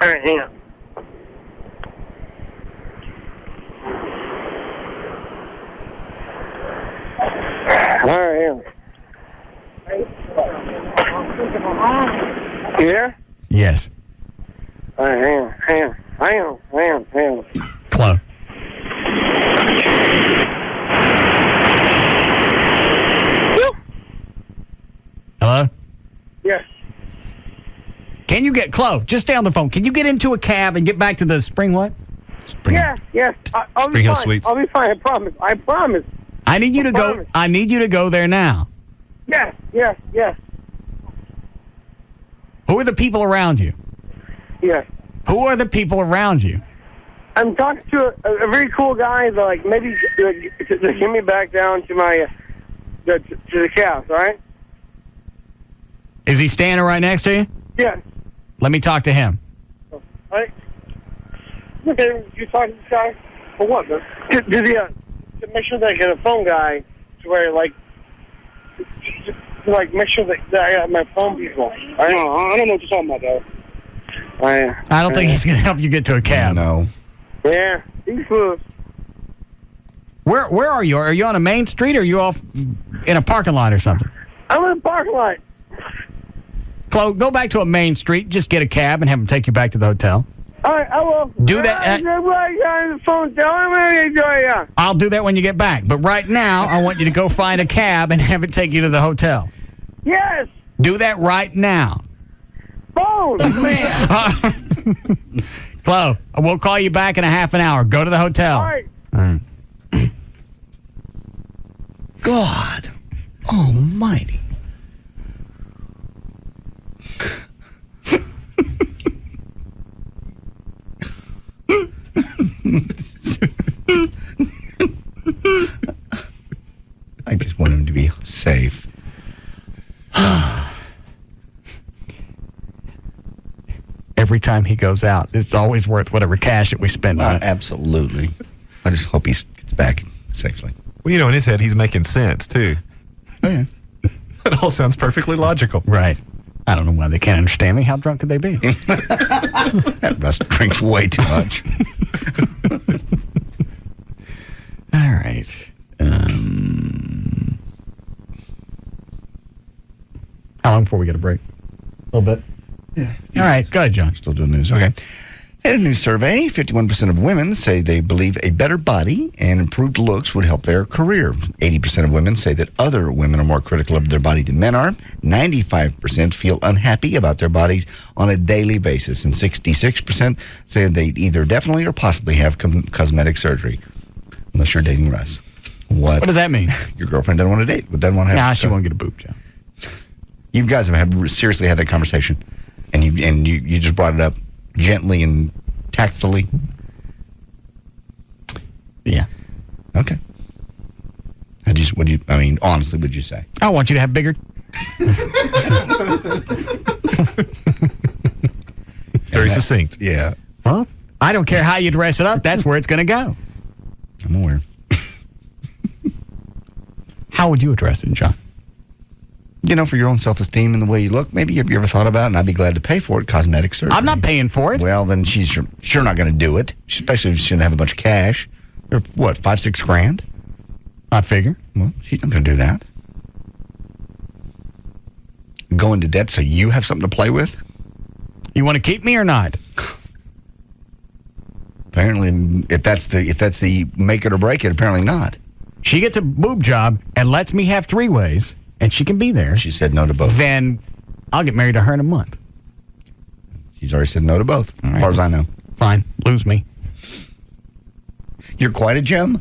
right, hang on. All right, hang on. You there? Yes. All right, hang on. Chloe. Hello? Yes. Can you get Chloe? Just stay on the phone. Can you get into a cab and get back to the Spring what? Yes. I'll be Spring Hill fine. Suites. I'll be fine. I promise. I need you to go. I need you to go there now. Yes. Who are the people around you? Yes. Who are the people around you? I'm talking to a very cool guy that like maybe to get me back down to my to the cab. All right. Is he standing right next to you? Yes. Let me talk to him. All right. Okay, you talk to this guy for what? To make sure that I get a phone guy to where like make sure that I got my phone people. I don't know what you're talking about though. I don't think he's going to help you get to a cab. No. Yeah, he's close. Where are you? Are you on a main street or are you off in a parking lot or something? I'm in a parking lot. Chloe, go back to a main street, just get a cab and have him take you back to the hotel. All right, I will. Do that. I'll do that when you get back. But right now, I want you to go find a cab and have it take you to the hotel. Yes. Do that right now. Phone. Man. Chloe, we'll call you back in a half an hour. Go to the hotel. All right. God almighty. I just want him to be safe. Every time he goes out, it's always worth whatever cash that we spend on it. Absolutely. I just hope he gets back safely. Well, in his head, he's making sense, too. Oh, yeah. It all sounds perfectly logical. Right. I don't know why they can't understand me. How drunk could they be? That Russ drinks way too much. All right. How long before we get a break? A little bit. Yeah. All right. Go ahead, John. Still doing news. Okay. In a new survey, 51% of women say they believe a better body and improved looks would help their career. 80% of women say that other women are more critical of their body than men are. 95% feel unhappy about their bodies on a daily basis. And 66% say they either definitely or possibly have cosmetic surgery. Unless you're dating Russ. What does that mean? Your girlfriend doesn't want to date. Doesn't want to have. Nah, she won't get a boob job. You guys have seriously had that conversation, and you just brought it up gently and tactfully. Yeah. Okay. Honestly, would you say? I want you to have bigger. Very succinct. Yeah. Well, I don't care how you dress it up. That's where it's going to go. I'm aware. How would you address it, John? For your own self-esteem and the way you look, maybe have you ever thought about, and I'd be glad to pay for it, cosmetic surgery? I'm not paying for it. Well, then she's sure not going to do it, especially if she doesn't have a bunch of cash. They're, what, $5-6 grand? I figure. Well, she's not going to do that. Go into debt so you have something to play with? You want to keep me or not? Apparently, if that's the make it or break it, apparently not. She gets a boob job and lets me have 3 ways, and she can be there. She said no to both. Then I'll get married to her in a month. She's already said no to both, as far as I know. Fine. Lose me. You're quite a gem.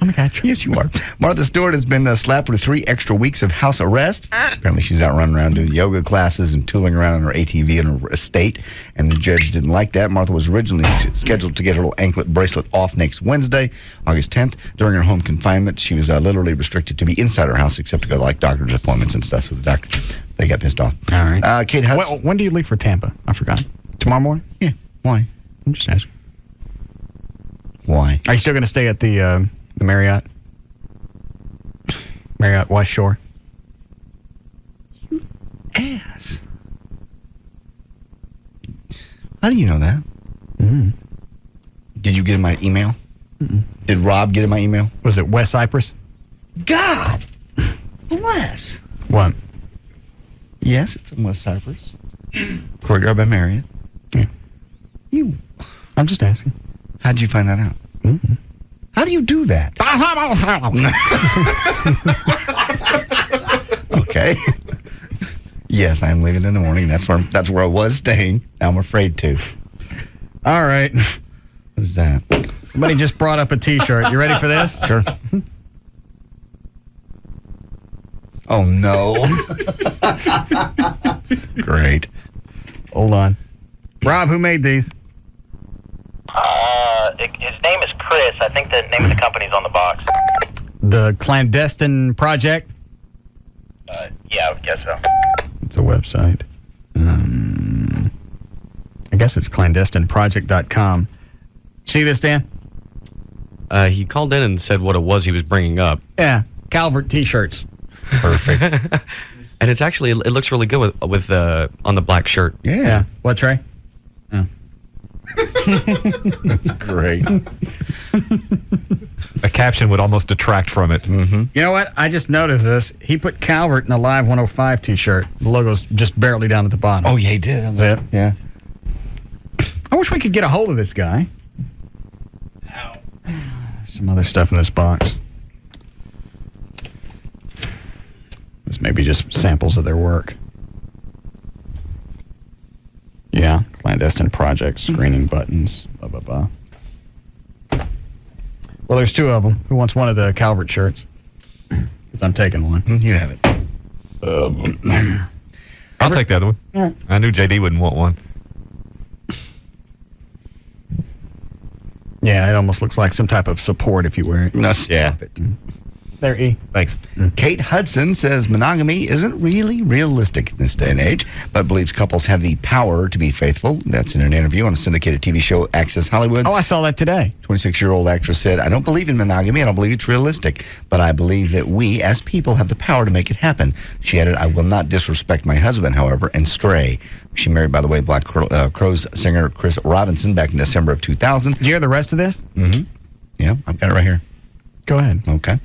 I'm a catcher. Yes, you are. Martha Stewart has been slapped with 3 extra weeks of house arrest. Apparently, she's out running around doing yoga classes and tooling around on her ATV in her estate, and the judge didn't like that. Martha was originally scheduled to get her little anklet bracelet off next Wednesday, August 10th. During her home confinement, she was literally restricted to be inside her house except to go to doctor's appointments and stuff. So the doctor, they got pissed off. All right. Kate Hudson. When do you leave for Tampa? I forgot. Tomorrow morning? Yeah. Why? I'm just asking. Why? Are you still going to stay at the Marriott? Marriott West Shore? You ass. How do you know that? Mm. Did you get in my email? Mm-mm. Did Rob get in my email? Was it West Cyprus? God bless. What? Yes, it's in West Cyprus. Courtyard by Marriott. Yeah. You. I'm just asking. How'd you find that out? Mm-hmm. How do you do that? Okay. Yes, I'm leaving in the morning. That's where I was staying. Now I'm afraid to. All right. What is that? Somebody just brought up a T-shirt. You ready for this? Sure. Oh, no. Great. Hold on. Rob, who made these? His name is Chris. I think the name of the company's on the box. The Clandestine Project? Yeah, I would guess so. It's a website. I guess it's clandestineproject.com. See this, Dan? He called in and said what it was he was bringing up. Yeah, Calvert T-shirts. Perfect. And it's actually, it looks really good with on the black shirt. Yeah. What, Trey? Oh. That's great. A caption would almost detract from it. Mm-hmm. You know what? I just noticed this. He put Calvert in a Live 105 T-shirt. The logo's just barely down at the bottom. Oh, yeah, he did. That's it? Yeah. I wish we could get a hold of this guy. There's some other stuff in this box. This may be just samples of their work. Yeah, Clandestine Project, screening buttons, blah, blah, blah. Well, there's 2 of them. Who wants one of the Calvert shirts? since I'm taking one. You have it. I'll take the other one. Yeah. I knew JD wouldn't want one. Yeah, it almost looks like some type of support if you wear it. No, stop it. There, E. Thanks. Kate Hudson says monogamy isn't really realistic in this day and age, but believes couples have the power to be faithful. That's in an interview on a syndicated TV show, Access Hollywood. Oh, I saw that today. 26-year-old actress said, I don't believe in monogamy. I don't believe it's realistic, but I believe that we, as people, have the power to make it happen. She added, I will not disrespect my husband, however, and stray. She married, by the way, Black Crowes singer Chris Robinson back in December of 2000. Did you hear the rest of this? Mm-hmm. Yeah, I've got it right here. Go ahead. Okay.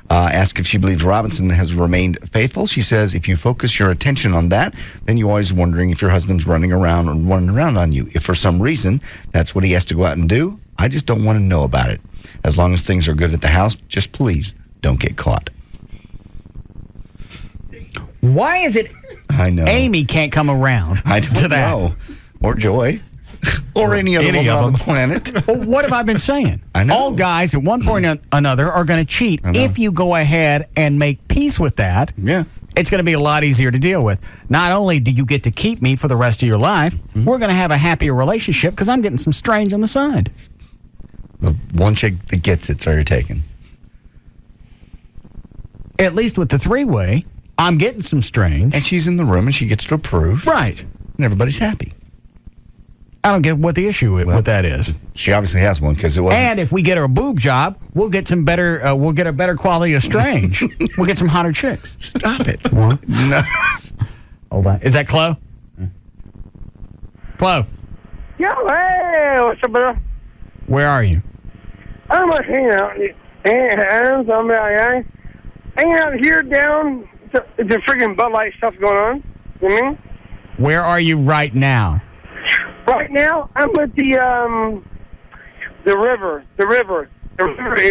Asked if she believes Robinson has remained faithful. She says, if you focus your attention on that, then you're always wondering if your husband's running around on you. If for some reason that's what he has to go out and do, I just don't want to know about it. As long as things are good at the house, just please don't get caught. Why is it I know. Amy can't come around I don't to that? know. Or Joy. Or any other woman on the planet. Well, what have I been saying? I know. All guys at one point or another are going to cheat. If you go ahead and make peace with that, it's going to be a lot easier to deal with. Not only do you get to keep me for the rest of your life, we're going to have a happier relationship because I'm getting some strange on the side. The one chick that gets it's already taken. At least with the three-way, I'm getting some strange. And she's in the room and she gets to approve. Right. And everybody's happy. I don't get what the issue with that is. She obviously has one because it wasn't. And if we get her a boob job, we'll get some better. We'll get a better quality of strange. We'll get some hotter chicks. Stop it. What? No. Hold on. Is that Chloe? Chloe, Yo, hey, what's up, brother? where are you? I'm hanging out. Hanging out here down. It's a freaking Bud Light stuff going on. You know what I mean? Where are you right now? Right now, I'm at the river. The river,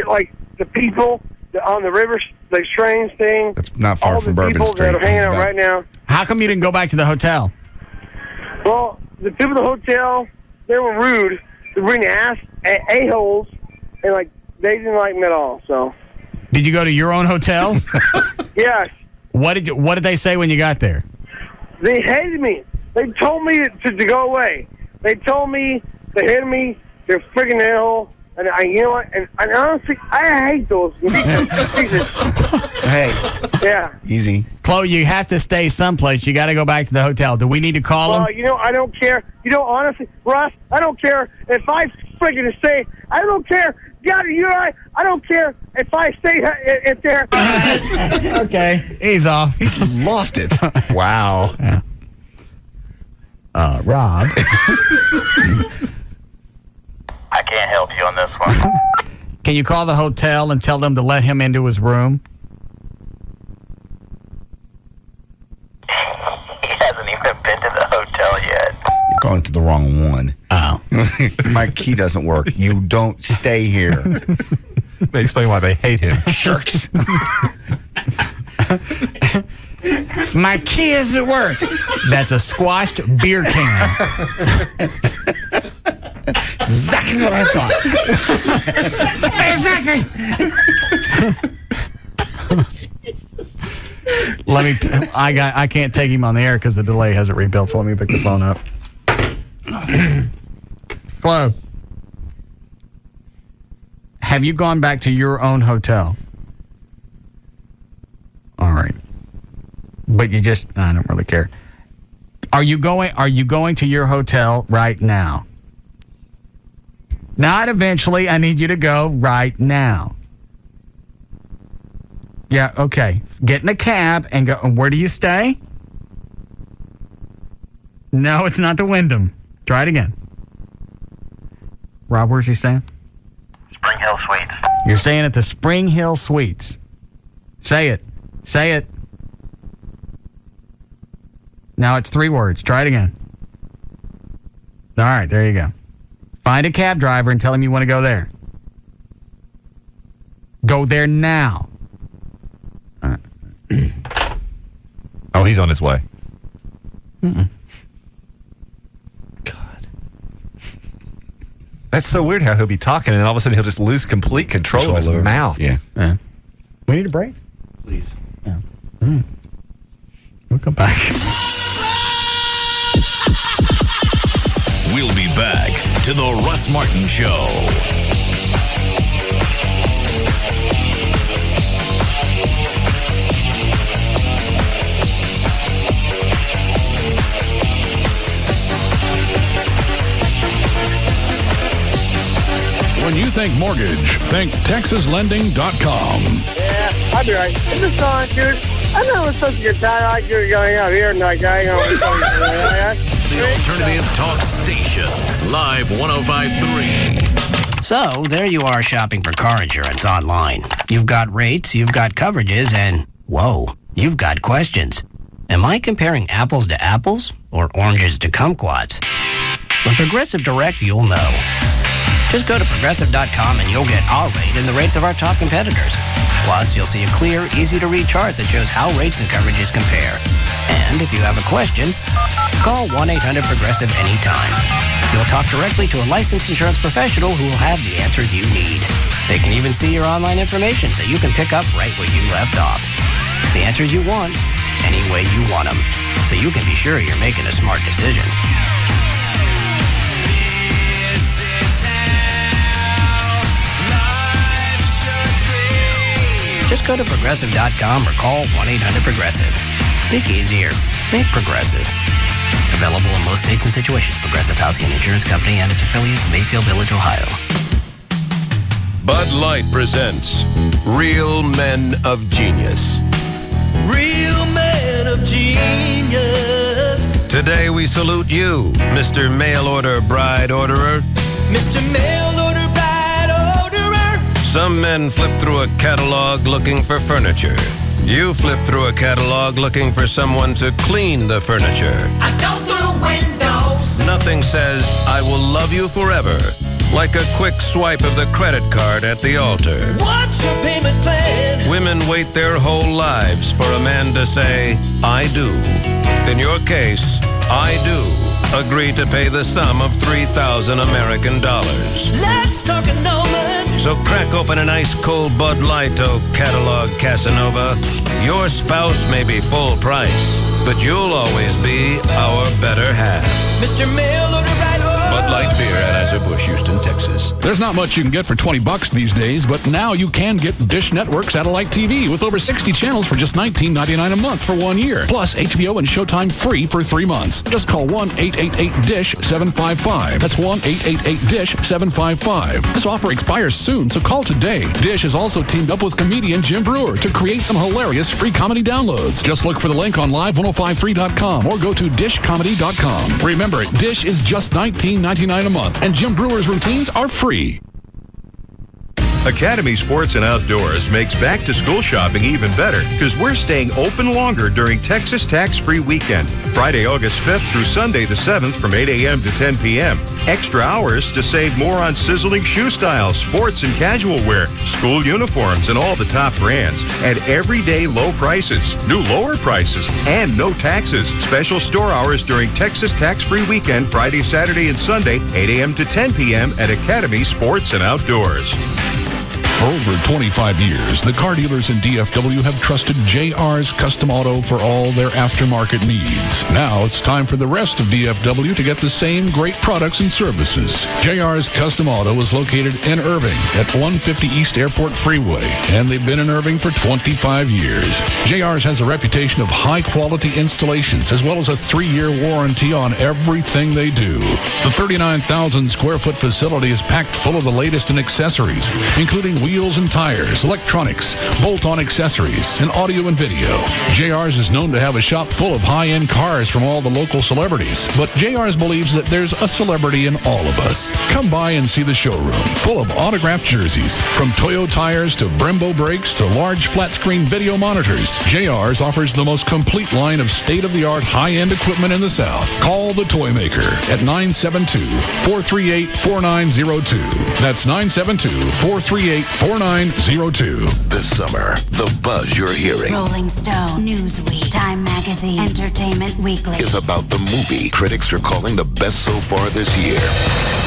like the people on the river, the strange thing. That's not far all from the Bourbon people Street. that are hanging out right now. How come you didn't go back to the hotel? Well, the people at the hotel, they were rude. They were being a-holes, and like they didn't like me at all. So. Did you go to your own hotel? Yes. What did they say when you got there? They hated me. They told me to go away. They told me they hated me. They're freaking a-hole. And you know what? And honestly, I hate those. Hey. Yeah. Easy. Chloe, you have to stay someplace. You got to go back to the hotel. Do we need to call them? Well, you know, I don't care. You know, honestly, Russ, I don't care if I freaking stay. I don't care. God, you know, I don't care if I stay if there. Okay. He's off. He's lost it. Wow. Yeah. Rob. I can't help you on this one. Can you call the hotel and tell them to let him into his room? He hasn't even been to the hotel yet. You're going to the wrong one. Oh. My key doesn't work. You don't stay here. They explain why they hate him. Sharks. My key is at work. That's a squashed beer can. Exactly what I thought. Exactly. I can't take him on the air because the delay hasn't rebuilt, so let me pick the phone up. Hello. Have you gone back to your own hotel? All right. But I don't really care. Are you going to your hotel right now? Not eventually. I need you to go right now. Yeah, okay. Get in a cab and go. Where do you stay? No, it's not the Wyndham. Try it again. Rob, where's he staying? Spring Hill Suites. You're staying at the Spring Hill Suites. Say it. Say it. Now it's 3 words. Try it again. All right, there you go. Find a cab driver and tell him you want to go there. Go there now. All right. Oh, he's on his way. Mm-mm. God. That's so weird how he'll be talking and then all of a sudden he'll just lose complete control of his mouth. Yeah. We need a break. Please. Yeah. We'll come back. We'll be back to the Russ Martin Show. When you think mortgage, think TexasLending.com. Yeah, I'll be right. Is this on, dude? I know it's supposed to get tired like you're going out here tonight, guy. The alternative talk station, Live 105.3. So, there you are shopping for car insurance online. You've got rates, you've got coverages, and whoa, you've got questions. Am I comparing apples to apples or oranges to kumquats? With Progressive Direct, you'll know. Just go to Progressive.com and you'll get our rate and the rates of our top competitors. Plus, you'll see a clear, easy-to-read chart that shows how rates and coverages compare. And if you have a question, call 1-800-PROGRESSIVE anytime. You'll talk directly to a licensed insurance professional who will have the answers you need. They can even see your online information so you can pick up right where you left off. The answers you want, any way you want them, so you can be sure you're making a smart decision. Just go to Progressive.com or call 1-800-PROGRESSIVE. Think easier. Think Progressive. Available in most states and situations. Progressive Housing and Insurance Company and its affiliates, Mayfield Village, Ohio. Bud Light presents Real Men of Genius. Real men of genius. Today we salute you, Mr. Mail Order Bride Orderer. Mr. Mail Order Bride Orderer. Some men flip through a catalog looking for furniture. You flip through a catalog looking for someone to clean the furniture. I don't through windows. Nothing says, I will love you forever, like a quick swipe of the credit card at the altar. What's your payment plan? Women wait their whole lives for a man to say, I do. In your case, I do agree to pay the sum of $3,000 American dollars. Let's talk annulment. So crack open an ice cold Bud Light, oh catalog Casanova. Your spouse may be full price, but you'll always be our better half. Mr. Mail Order Bride Orderer. Bud Light beer, Anheuser-Busch, Houston, Texas. There's not much you can get for $20 these days, but now you can get Dish Network satellite TV with over 60 channels for just $19.99 a month for 1 year. Plus HBO and Showtime free for 3 months. Just call 1-888-DISH-755. That's 1-888-DISH-755. This offer expires soon, so call today. Dish has also teamed up with comedian Jim Brewer to create some hilarious free comedy downloads. Just look for the link on live1053.com or go to dishcomedy.com. Remember, Dish is just $19.99 a month, and Jim Brewer's routines are free. Academy Sports and Outdoors makes back-to-school shopping even better because we're staying open longer during Texas Tax-Free Weekend, Friday, August 5th through Sunday the 7th from 8 a.m. to 10 p.m. Extra hours to save more on sizzling shoe styles, sports and casual wear, school uniforms, and all the top brands at everyday low prices, new lower prices, and no taxes. Special store hours during Texas Tax-Free Weekend, Friday, Saturday, and Sunday, 8 a.m. to 10 p.m. at Academy Sports and Outdoors. For over 25 years, the car dealers in DFW have trusted JR's Custom Auto for all their aftermarket needs. Now it's time for the rest of DFW to get the same great products and services. JR's Custom Auto is located in Irving at 150 East Airport Freeway, and they've been in Irving for 25 years. JR's has a reputation of high-quality installations as well as a 3-year warranty on everything they do. The 39,000-square-foot facility is packed full of the latest in accessories, including wheels and tires, electronics, bolt-on accessories, and audio and video. JR's is known to have a shop full of high-end cars from all the local celebrities, but JR's believes that there's a celebrity in all of us. Come by and see the showroom, full of autographed jerseys, from Toyo tires to Brembo brakes to large flat-screen video monitors. JR's offers the most complete line of state-of-the-art high-end equipment in the South. Call the Toy Maker at 972-438-4902. That's 972-438-4902. 4902. This summer, the buzz you're hearing Rolling Stone, Newsweek, Time Magazine, Entertainment Weekly is about the movie critics are calling the best so far this year.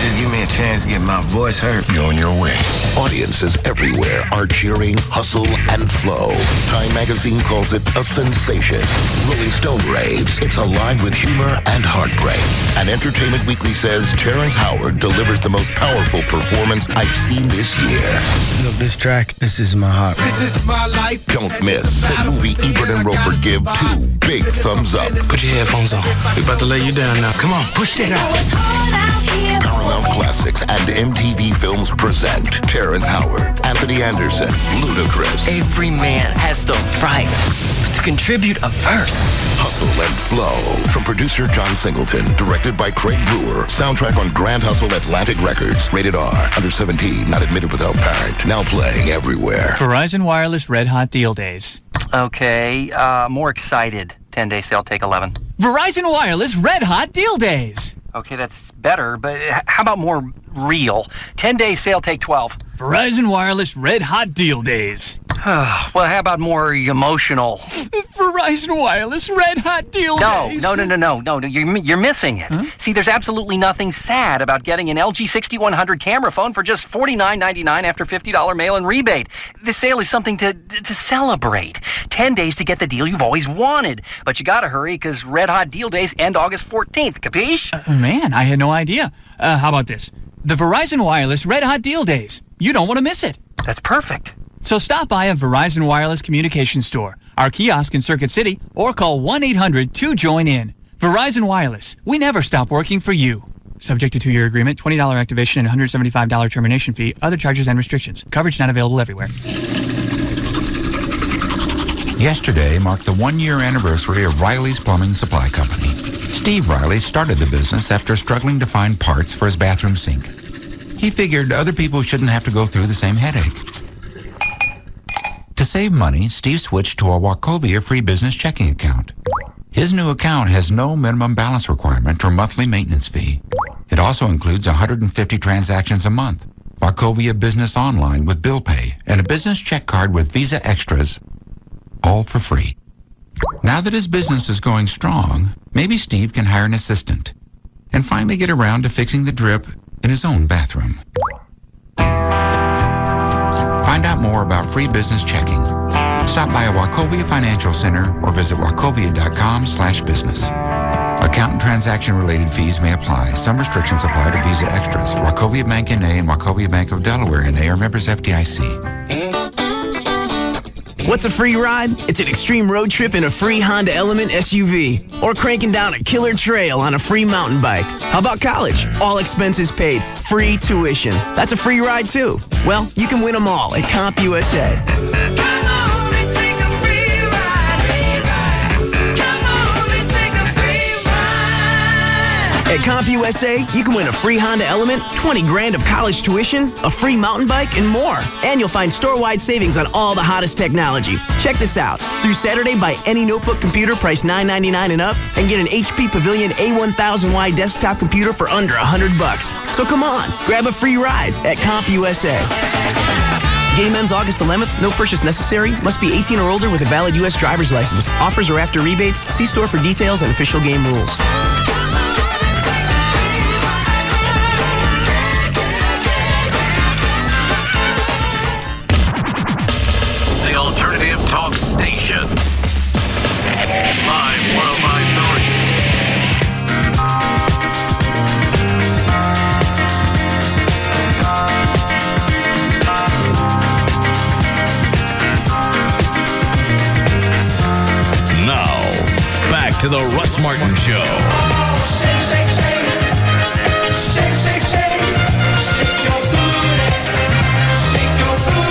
Just give me a chance to get my voice heard. You're on your way. Audiences everywhere are cheering Hustle and Flow. Time Magazine calls it a sensation. Rolling Stone raves it's alive with humor and heartbreak. And Entertainment Weekly says Terrence Howard delivers the most powerful performance I've seen this year. Look, this track, this is my heart. This is my life. Don't miss the movie Ebert and Roper give 2 big thumbs up. Put your headphones on. We're about to lay you down now. Come on, push that out. Paramount Classics and MTV Films present Terrence Howard, Anthony Anderson, Ludacris. Every man has the right to contribute a verse. Hustle and Flow. From producer John Singleton. Directed by Craig Brewer. Soundtrack on Grand Hustle Atlantic Records. Rated R. Under 17. Not admitted without parent. Now playing everywhere. Verizon Wireless Red Hot Deal Days. Okay, more excited. 10-day sale, take 11. Verizon Wireless Red Hot Deal Days. Okay, that's better, but how about more real? 10-day sale, take 12. Verizon Wireless Red Hot Deal Days. Well, how about more emotional? Verizon Wireless Red Hot Deal Days. No, you're missing it. Huh? See, there's absolutely nothing sad about getting an LG 6100 camera phone for just $49.99 after $50 mail-in rebate. This sale is something to celebrate. 10 days to get the deal you've always wanted. But you gotta hurry, because Red Hot Deal Days end August 14th. Capiche? Man, I had no idea. How about this? The Verizon Wireless Red Hot Deal Days. You don't want to miss it. That's perfect. So stop by a Verizon Wireless Communications store, our kiosk in Circuit City, or call 1-800-2-JOIN-IN. Verizon Wireless. We never stop working for you. Subject to 2-year agreement, $20 activation, and $175 termination fee, other charges and restrictions. Coverage not available everywhere. Yesterday marked the 1-year anniversary of Riley's Plumbing Supply Company. Steve Riley started the business after struggling to find parts for his bathroom sink. He figured other people shouldn't have to go through the same headache. To save money, Steve switched to a Wachovia free business checking account. His new account has no minimum balance requirement or monthly maintenance fee. It also includes 150 transactions a month, Wachovia Business Online with bill pay, and a business check card with Visa Extras, all for free. Now that his business is going strong, maybe Steve can hire an assistant and finally get around to fixing the drip in his own bathroom. Find out more about free business checking. Stop by a Wachovia Financial Center or visit wachovia.com/business. Account and transaction-related fees may apply. Some restrictions apply to Visa Extras. Wachovia Bank N.A. and Wachovia Bank of Delaware N.A. are members FDIC. What's a free ride? It's an extreme road trip in a free Honda Element SUV. Or cranking down a killer trail on a free mountain bike. How about college? All expenses paid. Free tuition. That's a free ride too. Well, you can win them all at CompUSA. At CompUSA, you can win a free Honda Element, 20 grand of college tuition, a free mountain bike, and more. And you'll find store-wide savings on all the hottest technology. Check this out. Through Saturday, buy any notebook computer priced $9.99 and up, and get an HP Pavilion A1000Y desktop computer for under $100. So come on, grab a free ride at CompUSA. Game ends August 11th. No purchase necessary. Must be 18 or older with a valid U.S. driver's license. Offers are after rebates. See store for details and official game rules. Talk Station. Live 105.3. Now, back to the Russ Martin Show. Shake, shake, shake. Shake, shake, shake. Shake your booty. Shake your booty.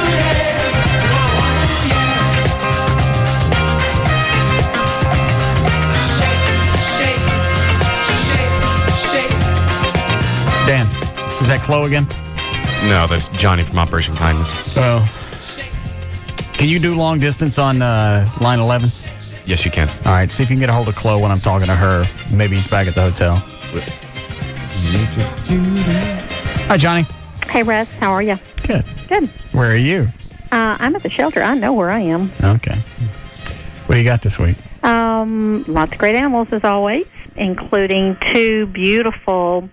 Dan, is that Chloe again? No, that's Johnny from Operation Kindness. Oh. Can you do long distance on line 11? Yes, you can. All right, see if you can get a hold of Chloe when I'm talking to her. Maybe he's back at the hotel. Hi, Johnny. Hey, Russ. How are you? Good. Good. Where are you? I'm at the shelter. I know where I am. Okay. What do you got this week? Lots of great animals, as always, including two beautiful,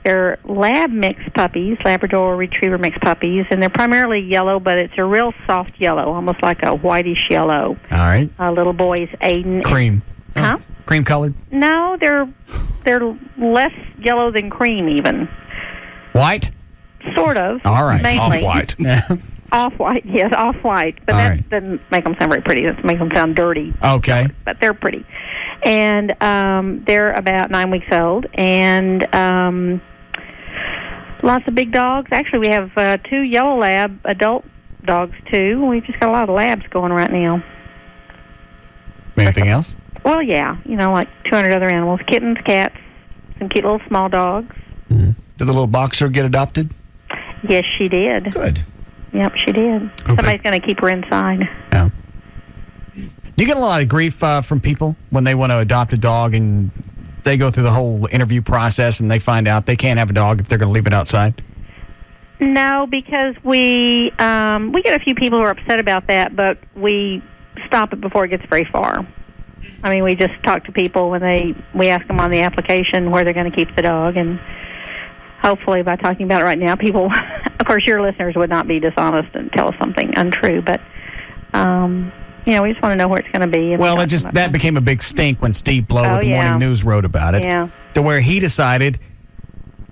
they're lab mixed puppies, Labrador Retriever mixed puppies, and they're primarily yellow, but it's a real soft yellow, almost like a whitish yellow. All right. Little boys, Aiden. Cream. Huh? Cream colored? No, they're less yellow than cream, even. White? Sort of. All right. Mainly. Off-white. Off-white, yes, off-white. But that doesn't make them sound very pretty. That makes them sound dirty. Okay. But they're pretty. And they're about 9 weeks old. And lots of big dogs. Actually, we have 2 yellow lab adult dogs, too. We've just got a lot of labs going right now. Anything else? Well, yeah. Like 200 other animals. Kittens, cats, some cute little small dogs. Did the little boxer get adopted? Yes, she did. Good. Yep, she did. Somebody's going to keep her inside. Yeah. You get a lot of grief from people when they want to adopt a dog and they go through the whole interview process and they find out they can't have a dog if they're going to leave it outside? No, because we get a few people who are upset about that, but we stop it before it gets very far. I mean, we just talk to people when we ask them on the application where they're going to keep the dog, and hopefully by talking about it right now, people, of course, your listeners would not be dishonest and tell us something untrue, but, we just want to know where it's going to be. Well, that became a big stink when Steve Blow at the Morning News wrote about it. Yeah. To where he decided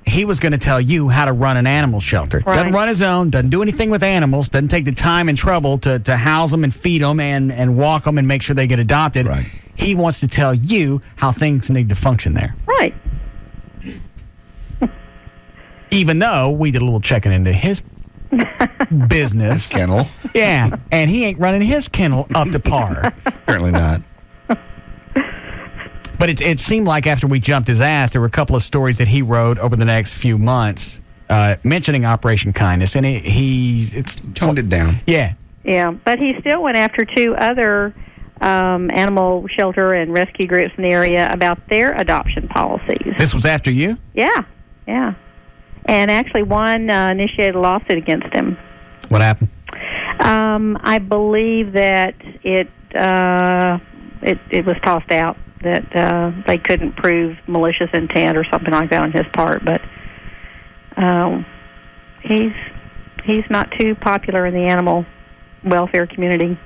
he was going to tell you how to run an animal shelter. Right. Doesn't run his own, doesn't do anything with animals, doesn't take the time and trouble to house them and feed them and walk them and make sure they get adopted. Right. He wants to tell you how things need to function there. Right. Even though we did a little checking into his business. Kennel. Yeah, and he ain't running his kennel up to par. Apparently not. But it seemed like after we jumped his ass, there were a couple of stories that he wrote over the next few months mentioning Operation Kindness, and it's toned it down. Yeah. Yeah, but he still went after 2 other animal shelter and rescue groups in the area about their adoption policies. This was after you? Yeah. And actually, one initiated a lawsuit against him. What happened? I believe that it was tossed out, that they couldn't prove malicious intent or something like that on his part. But he's not too popular in the animal welfare community.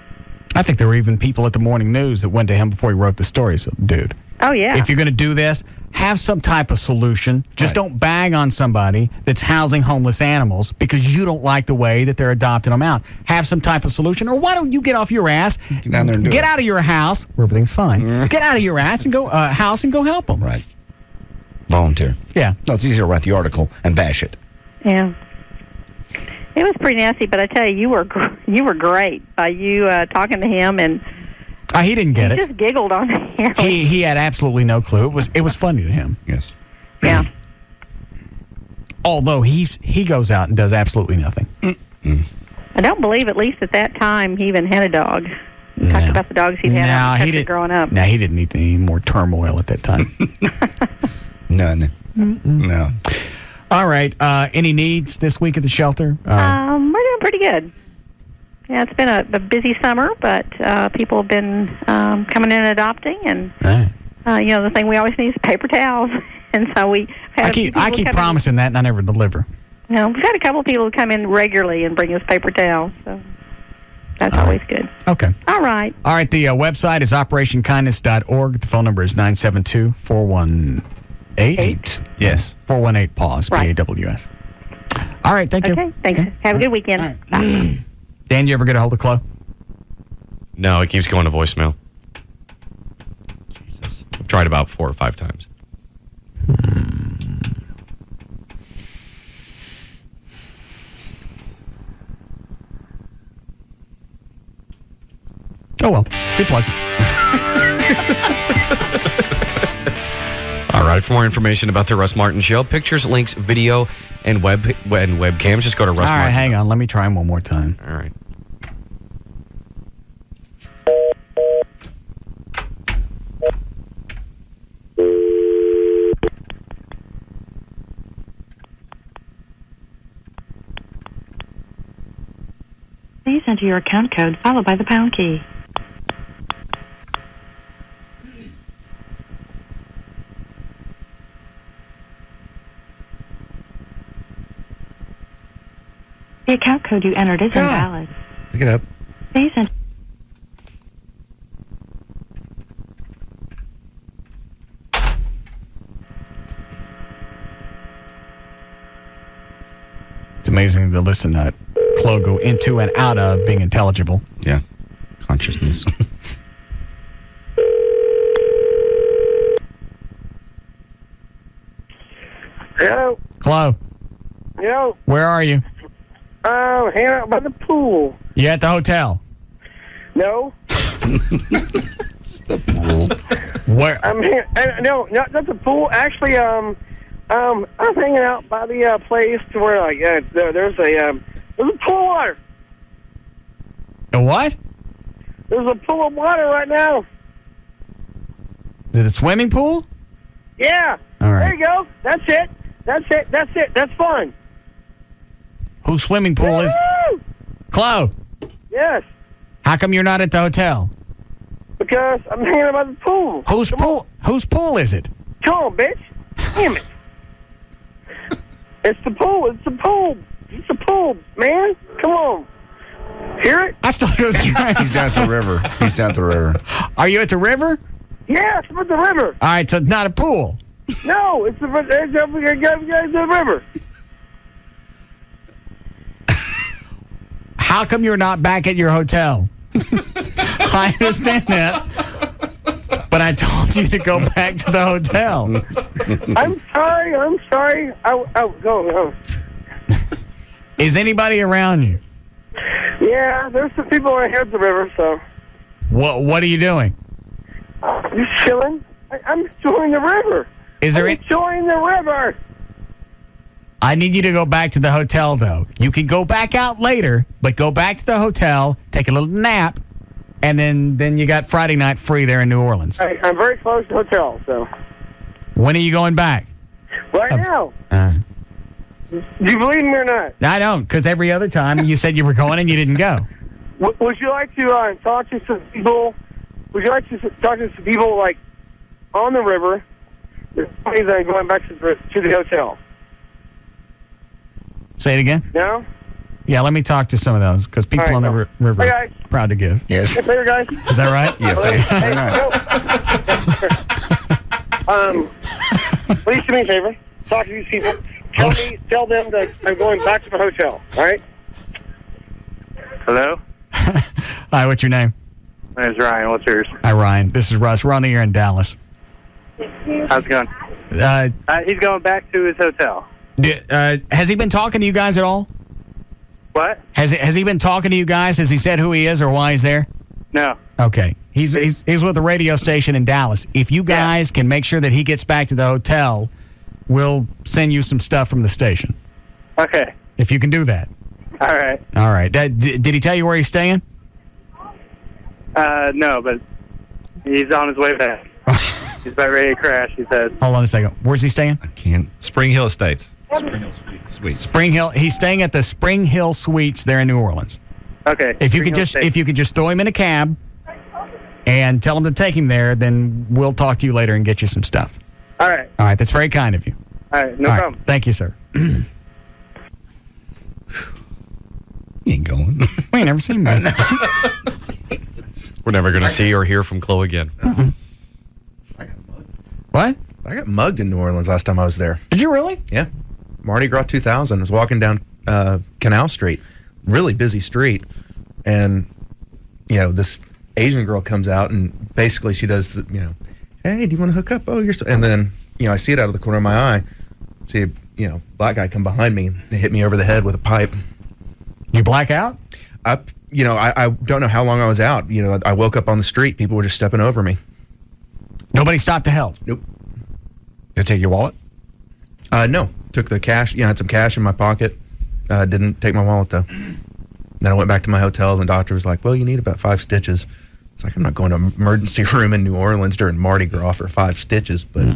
I think there were even people at the Morning News that went to him before he wrote the story. So, dude. Oh, yeah. If you're going to do this, have some type of solution. Just don't bag on somebody that's housing homeless animals because you don't like the way that they're adopting them out. Have some type of solution. Or why don't you get off your ass, get down there and do get it. out of your house where everything's fine. Get out of your ass and go help them. Right. Volunteer. Yeah. No, it's easier to write the article and bash it. Yeah. It was pretty nasty, but I tell you, you were great by you talking to him, and he didn't get it. He just giggled on here. He had absolutely no clue. It was funny to him. Yes. Yeah. Although he goes out and does absolutely nothing. I don't believe, at least at that time, he even had a dog. He talked about the dogs he'd had out in the country growing up. No, he didn't need any more turmoil at that time. None. No. All right. Any needs this week at the shelter? We're doing pretty good. Yeah, it's been a busy summer, but people have been coming in and adopting, and the thing we always need is paper towels, and so we have. I keep promising that, and I never deliver. We've had a couple of people come in regularly and bring us paper towels, so that's always good. Okay. All right. All right. The website is operationkindness.org. The phone number is 972-418. Yes. 418 pause. Right. PAWS. All right. Thank you. Okay. Thanks. Have a good weekend. Bye. Dan, you ever get a hold of Chloe? No, it keeps going to voicemail. Jesus. I've tried about 4 or 5 times. Oh, well. Good plugs. All right. For more information about the Russ Martin Show, pictures, links, video, and webcams, just go to Russ All right, Martin. hang on. Let me try him one more time. All right. enter your account code followed by the pound key. The account code you entered is invalid. Pick it up. Please enter. It's amazing to listen to Chloe go into and out of being intelligible. Yeah. Consciousness. Hello. Chloe, Yo. where are you? Hanging out by the pool. You at the hotel? No. Where? I'm here. No, not the pool. Actually, I'm hanging out by the place to where like there's a pool of water. A what? There's a pool of water right now. Is it a swimming pool? Yeah. All right. There you go. That's it. That's fun. Whose swimming pool is? Woo! Chloe, Yes. how come you're not at the hotel? Because I'm hanging out by the pool. Whose pool? Whose pool is it? Come on, bitch. Damn it. It's the pool. It's the pool. It's the pool, man. Come on. Hear it? I still go. He's down at the river. He's down at the river. Are you at the river? Yes, I'm at the river. All right, so it's not a pool. No, it's the river. How come you're not back at your hotel? I understand that, but I told you to go back to the hotel. I'm sorry. Go. Is anybody around you? Yeah, there's some people right here at the river, so. What are you doing? I'm just chilling. I'm enjoying the river. I'm enjoying the river. I need you to go back to the hotel, though. You can go back out later, but go back to the hotel, take a little nap, and then you got Friday night free there in New Orleans. I'm very close to the hotel, so. When are you going back? Right now. Do you believe me or not? I don't, because every other time you said you were going and you didn't go. Would you like to talk to some people? Would you like to talk to some people, like, on the river? That are going back to the hotel. Say it again? No? Yeah, let me talk to some of those, because people on the river Hey, are guys. proud to give. Yes. Hey, later, guys. Is that right? Yes. Please do me a favor. Talk to these people. Tell them that I'm going back to the hotel. All right? Hello? Hi, what's your name? My name's Ryan. What's yours? Hi, Ryan. This is Russ. We're on the air in Dallas. How's it going? He's going back to his hotel. Has he been talking to you guys at all? What? Has he been talking to you guys? Has he said who he is or why he's there? No. Okay. He's with the radio station in Dallas. If you guys can make sure that he gets back to the hotel, we'll send you some stuff from the station. Okay. If you can do that. All right. All right. Did he tell you where he's staying? No, but he's on his way back. He's about ready to crash, he said. Hold on a second. Where's he staying? I can't. Spring Hill Estates. Sweet. Spring Hill. He's staying at the Spring Hill Suites there in New Orleans. Okay. If you could just throw him in a cab and tell him to take him there, then we'll talk to you later and get you some stuff. All right. All right. That's very kind of you. All right. No All right. problem. Thank you, sir. You ain't going. We ain't never seen me. We're never going to see or hear from Chloe again. What? I got mugged in New Orleans last time I was there. Did you really? Yeah. Mardi Gras 2000. I was walking down Canal Street, really busy street, and, this Asian girl comes out, and basically she does the, hey, do you want to hook up? Oh, you're so... And then, I see it out of the corner of my eye. See a, black guy come behind me and hit me over the head with a pipe. You black out? I don't know how long I was out. I woke up on the street. People were just stepping over me. Nobody stopped to help? Nope. Did they take your wallet? No. Took the cash. I had some cash in my pocket. Didn't take my wallet, though. Then I went back to my hotel, and the doctor was like, well, you need about 5 stitches. It's like, I'm not going to an emergency room in New Orleans during Mardi Gras for 5 stitches, but...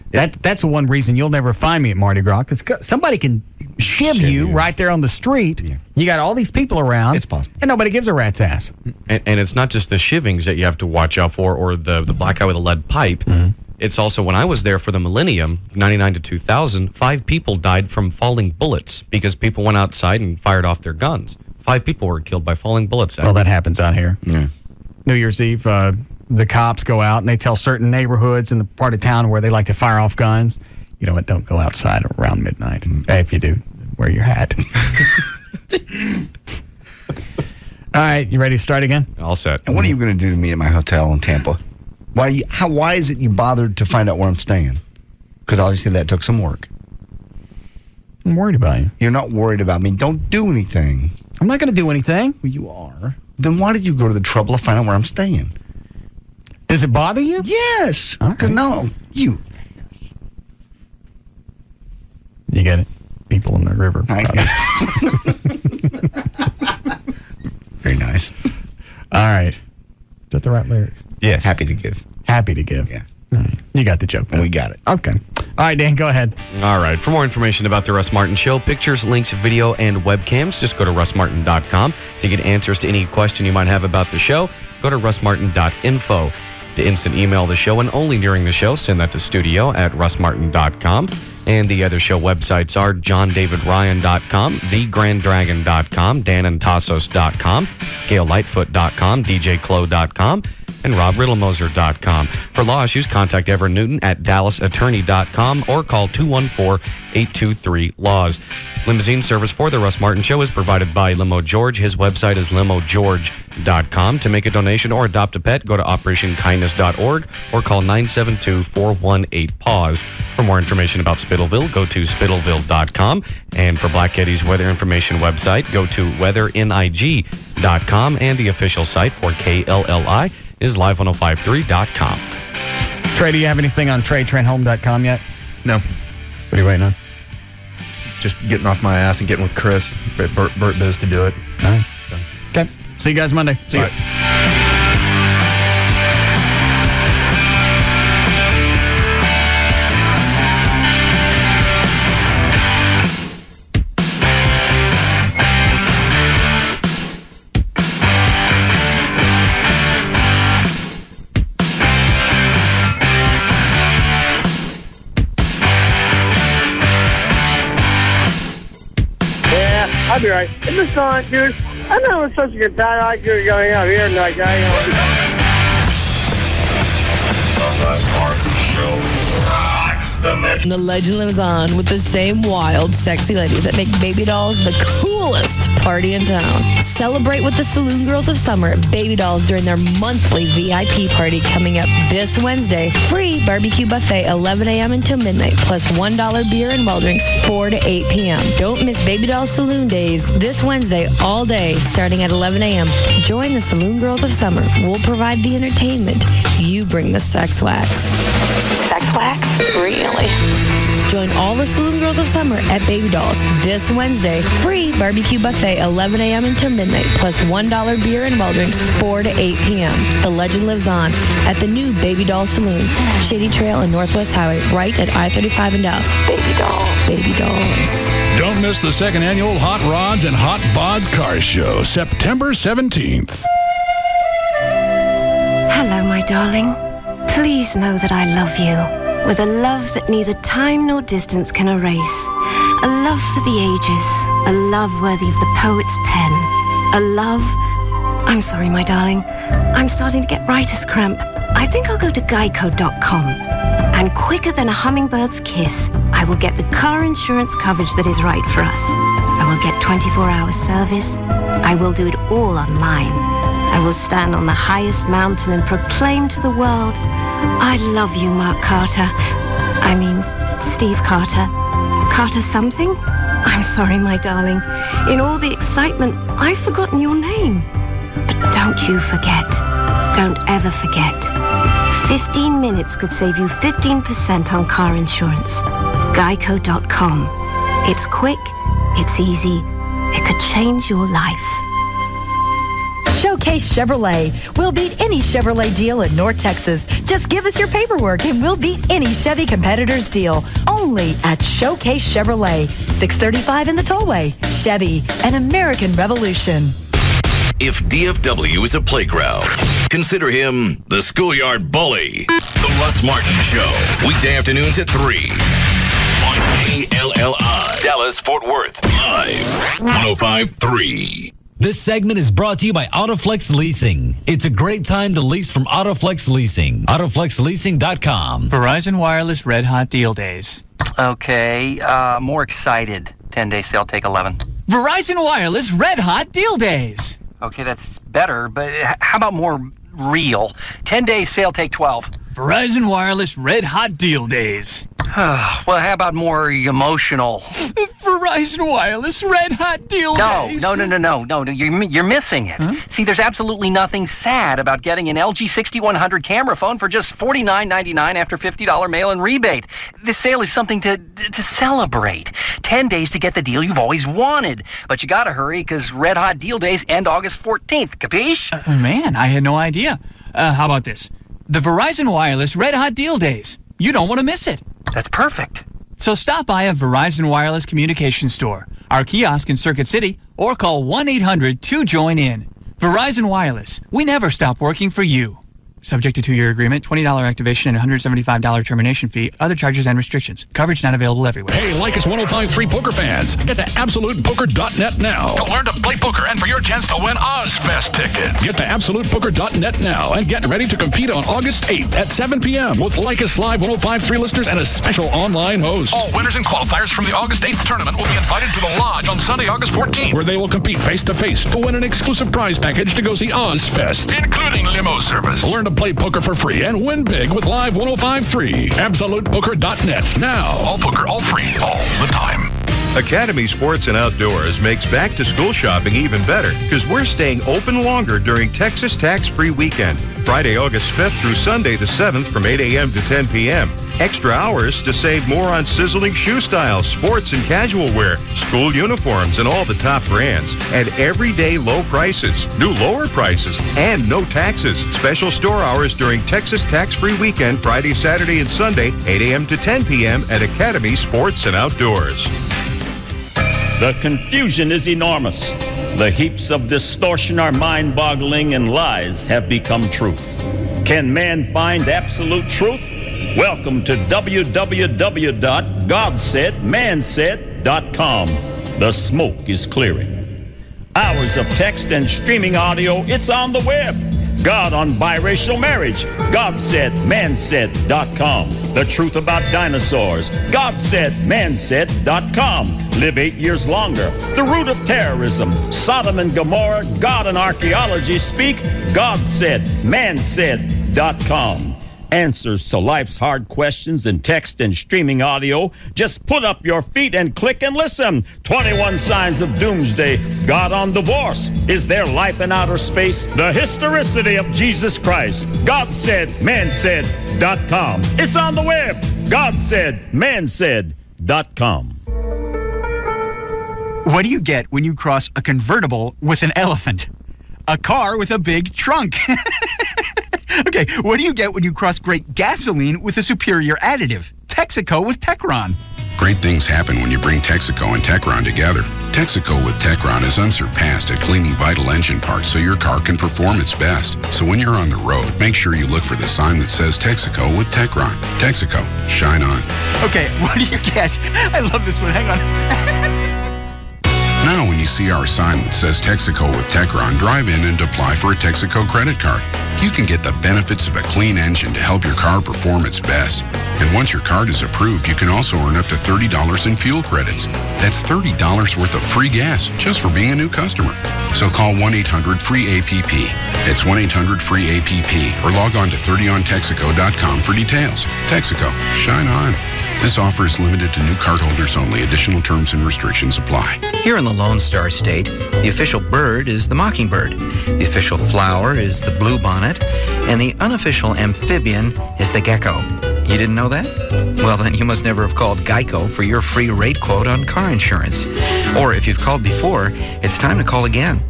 That's the one reason you'll never find me at Mardi Gras, because somebody can shiv you right there on the street. You got all these people around. It's possible. And nobody gives a rat's ass. And it's not just the shivings that you have to watch out for or the black guy with a lead pipe. It's also when I was there for the millennium, 99 to 2000, 5 people died from falling bullets because people went outside and fired off their guns. 5 people were killed by falling bullets. Well, that happens out here. New Year's Eve, the cops go out and they tell certain neighborhoods in the part of town where they like to fire off guns, you know what, don't go outside around midnight. Hey, if you do, wear your hat. All right, you ready to start again? All set. And what are you going to do to me at my hotel in Tampa? Why is it you bothered to find out where I'm staying? Because obviously that took some work. I'm worried about you. You're not worried about me. Don't do anything. I'm not going to do anything. Well, you are. Then why did you go to the trouble of finding out where I'm staying? Does it bother you? Yes. Because no, you. You get it? People in the river. Very nice. All right. Is that the right lyrics? Yes. Happy to give. Happy to give. Yeah. All right. You got the joke. We got it. Okay. All right, Dan, go ahead. All right. For more information about The Russ Martin Show, pictures, links, video, and webcams, just go to russmartin.com. To get answers to any question you might have about the show, go to russmartin.info. To instant email the show and only during the show, send that to studio@russmartin.com. And the other show websites are johndavidryan.com, thegranddragon.com, danandtassos.com, gaillightfoot.com, djclo.com, and robriddlemoser.com. For law issues, contact Everett Newton at dallasattorney.com or call 214-823-LAWS. Limousine service for The Russ Martin Show is provided by Limo George. His website is limogeorge.com. To make a donation or adopt a pet, go to operationkindness.org or call 972-418-PAWS. For more information about Spittleville, go to spittleville.com. And for Black Eddie's weather information website, go to weatherinig.com. And the official site for KLLI is live1053.com. Trey, do you have anything on TreyTrentHome.com yet? No. What are you waiting on? Just getting off my ass and getting with Chris at Burt Biz to do it. All right. Okay. See you guys Monday. See you. I'll be right. It's just on, dude. I'm having such a good time. I could going out here tonight, guy. The legend lives on with the same wild, sexy ladies that make baby dolls the coolest party in town. Celebrate with the Saloon Girls of Summer at Baby Dolls during their monthly VIP party coming up this Wednesday. Free barbecue buffet 11 a.m. until midnight, plus $1 beer and well drinks 4 to 8 p.m. Don't miss Baby Doll Saloon Days this Wednesday all day starting at 11 a.m. Join the Saloon Girls of Summer. We'll provide the entertainment. You bring the sex wax. Sex wax? Really? Join all the Saloon Girls of Summer at Baby Dolls this Wednesday. Free barbecue buffet 11 a.m. until midnight, plus $1 beer and well drinks 4 to 8 p.m. The legend lives on at the new Baby Doll Saloon, Shady Trail and Northwest Highway, right at I-35 in Dallas. Baby Dolls. Baby Dolls. Don't miss the second annual Hot Rods and Hot Bods Car Show, September 17th. Hello, my darling. Please know that I love you with a love that neither time nor distance can erase. A love for the ages, a love worthy of the poet's pen. A love... I'm sorry, my darling. I'm starting to get writer's cramp. I think I'll go to geico.com. And quicker than a hummingbird's kiss, I will get the car insurance coverage that is right for us. I will get 24-hour service. I will do it all online. I will stand on the highest mountain and proclaim to the world, I love you, Mark Carter. I mean, Steve Carter. Carter something? I'm sorry, my darling. In all the excitement, I've forgotten your name. But don't you forget. Don't ever forget. 15 minutes could save you 15% on car insurance. Geico.com. It's quick, it's easy, it could change your life. Showcase Chevrolet. We'll beat any Chevrolet deal in North Texas. Just give us your paperwork and we'll beat any Chevy competitor's deal. Only at Showcase Chevrolet. 635 in the tollway. Chevy, an American revolution. If DFW is a playground, consider him the schoolyard bully. The Russ Martin Show, weekday afternoons at 3 on KLLI, Dallas, Fort Worth, live 105.3. This segment is brought to you by Autoflex Leasing. It's a great time to lease from Autoflex Leasing. AutoFlexLeasing.com. Verizon Wireless Red Hot Deal Days. Okay, more excited. 10-day sale, take 11. Verizon Wireless Red Hot Deal Days. Okay, that's better, but how about more real? 10-day sale, take 12. Verizon Wireless Red Hot Deal Days. Well, how about more emotional? Verizon Wireless Red Hot Deal Days. No, you're missing it. Huh? See, there's absolutely nothing sad about getting an LG 6100 camera phone for just $49.99 after $50 mail-in rebate. This sale is something to celebrate. 10 days to get the deal you've always wanted. But you gotta hurry, because Red Hot Deal Days end August 14th. Capiche? Man, I had no idea. How about this? The Verizon Wireless Red Hot Deal Days. You don't want to miss it. That's perfect. So stop by a Verizon Wireless Communications store, our kiosk in Circuit City, or call 1-800-2-JOIN-IN. Verizon Wireless. We never stop working for you. Subject to 2-year agreement, $20 activation, and $175 termination fee. Other charges and restrictions. Coverage not available everywhere. Hey, Lycus 105.3 poker fans, get to AbsolutePoker.net now to learn to play poker and for your chance to win Ozfest tickets. Get to AbsolutePoker.net now and get ready to compete on August 8th at 7 p.m. with Lycus Live 105.3 listeners and a special online host. All winners and qualifiers from the August 8th tournament will be invited to the Lodge on Sunday, August 14th, where they will compete face-to-face to win an exclusive prize package to go see Ozfest, including limo service. Learn to play poker for free and win big with Live 105.3. AbsolutePoker.net. Now. All poker, all free, all the time. Academy Sports and Outdoors makes back-to-school shopping even better because we're staying open longer during Texas Tax-Free Weekend, Friday, August 5th through Sunday the 7th from 8 a.m. to 10 p.m. Extra hours to save more on sizzling shoe styles, sports and casual wear, school uniforms, and all the top brands. And everyday low prices, new lower prices, and no taxes. Special store hours during Texas Tax-Free Weekend, Friday, Saturday, and Sunday, 8 a.m. to 10 p.m. at Academy Sports and Outdoors. The confusion is enormous. The heaps of distortion are mind-boggling and lies have become truth. Can man find absolute truth? Welcome to www.godsaidmansaid.com. The smoke is clearing. Hours of text and streaming audio, it's on the web. God on biracial marriage, GodSaidManSaid.com. The truth about dinosaurs, GodSaidManSaid.com. Live 8 years longer. The root of terrorism, Sodom and Gomorrah, God and archaeology speak, GodSaidManSaid.com. Answers to life's hard questions in text and streaming audio. Just put up your feet and click and listen. 21 Signs of Doomsday. God on divorce. Is there life in outer space? The historicity of Jesus Christ. GodSaidManSaid.com. It's on the web. GodSaidManSaid.com. What do you get when you cross a convertible with an elephant? A car with a big trunk. Okay, what do you get when you cross great gasoline with a superior additive? Texaco with Techron. Great things happen when you bring Texaco and Techron together. Texaco with Techron is unsurpassed at cleaning vital engine parts so your car can perform its best. So when you're on the road, make sure you look for the sign that says Texaco with Techron. Texaco, shine on. Okay, what do you get? I love this one. Hang on. Now when you see our sign that says Texaco with Techron, drive in and apply for a Texaco credit card. You can get the benefits of a clean engine to help your car perform its best. And once your card is approved, you can also earn up to $30 in fuel credits. That's $30 worth of free gas just for being a new customer. So call 1-800-FREE-APP. That's 1-800-FREE-APP or log on to 30ontexaco.com for details. Texaco, shine on. This offer is limited to new cardholders only. Additional terms and restrictions apply. Here in the Lone Star State, the official bird is the mockingbird, the official flower is the bluebonnet, and the unofficial amphibian is the gecko. You didn't know that? Well, then you must never have called Geico for your free rate quote on car insurance. Or if you've called before, it's time to call again.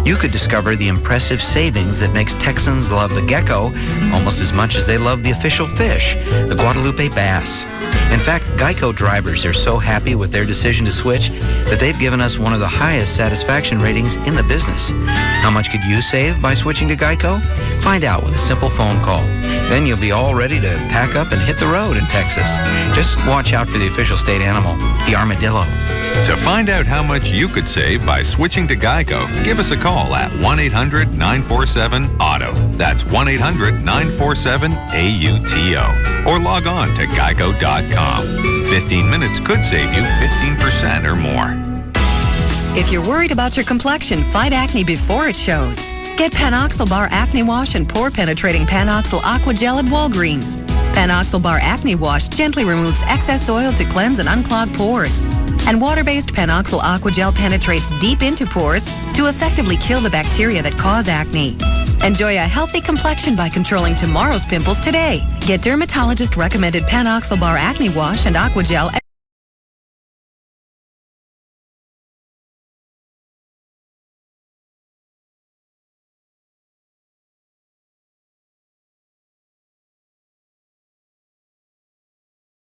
you could discover the impressive savings that makes Texans love the gecko almost as much as they love the official fish, the Guadalupe bass. In fact, Geico drivers are so happy with their decision to switch that they've given us one of the highest satisfaction ratings in the business. How much could you save by switching to Geico? Find out with a simple phone call. Then you'll be all ready to pack up and hit the road in Texas. Just watch out for the official state animal, the armadillo. To find out how much you could save by switching to Geico, give us a call at 1-800-947-AUTO. That's 1-800-947-AUTO. Or log on to geico.com. 15 minutes could save you 15% or more. If you're worried about your complexion, fight acne before it shows. Get Panoxyl Bar Acne Wash and Pore-Penetrating Panoxyl Aqua Gel at Walgreens. Panoxyl Bar Acne Wash gently removes excess oil to cleanse and unclog pores. And water-based Panoxyl Aqua Gel penetrates deep into pores to effectively kill the bacteria that cause acne. Enjoy a healthy complexion by controlling tomorrow's pimples today. Get dermatologist-recommended Panoxyl Bar Acne Wash and Aqua Gel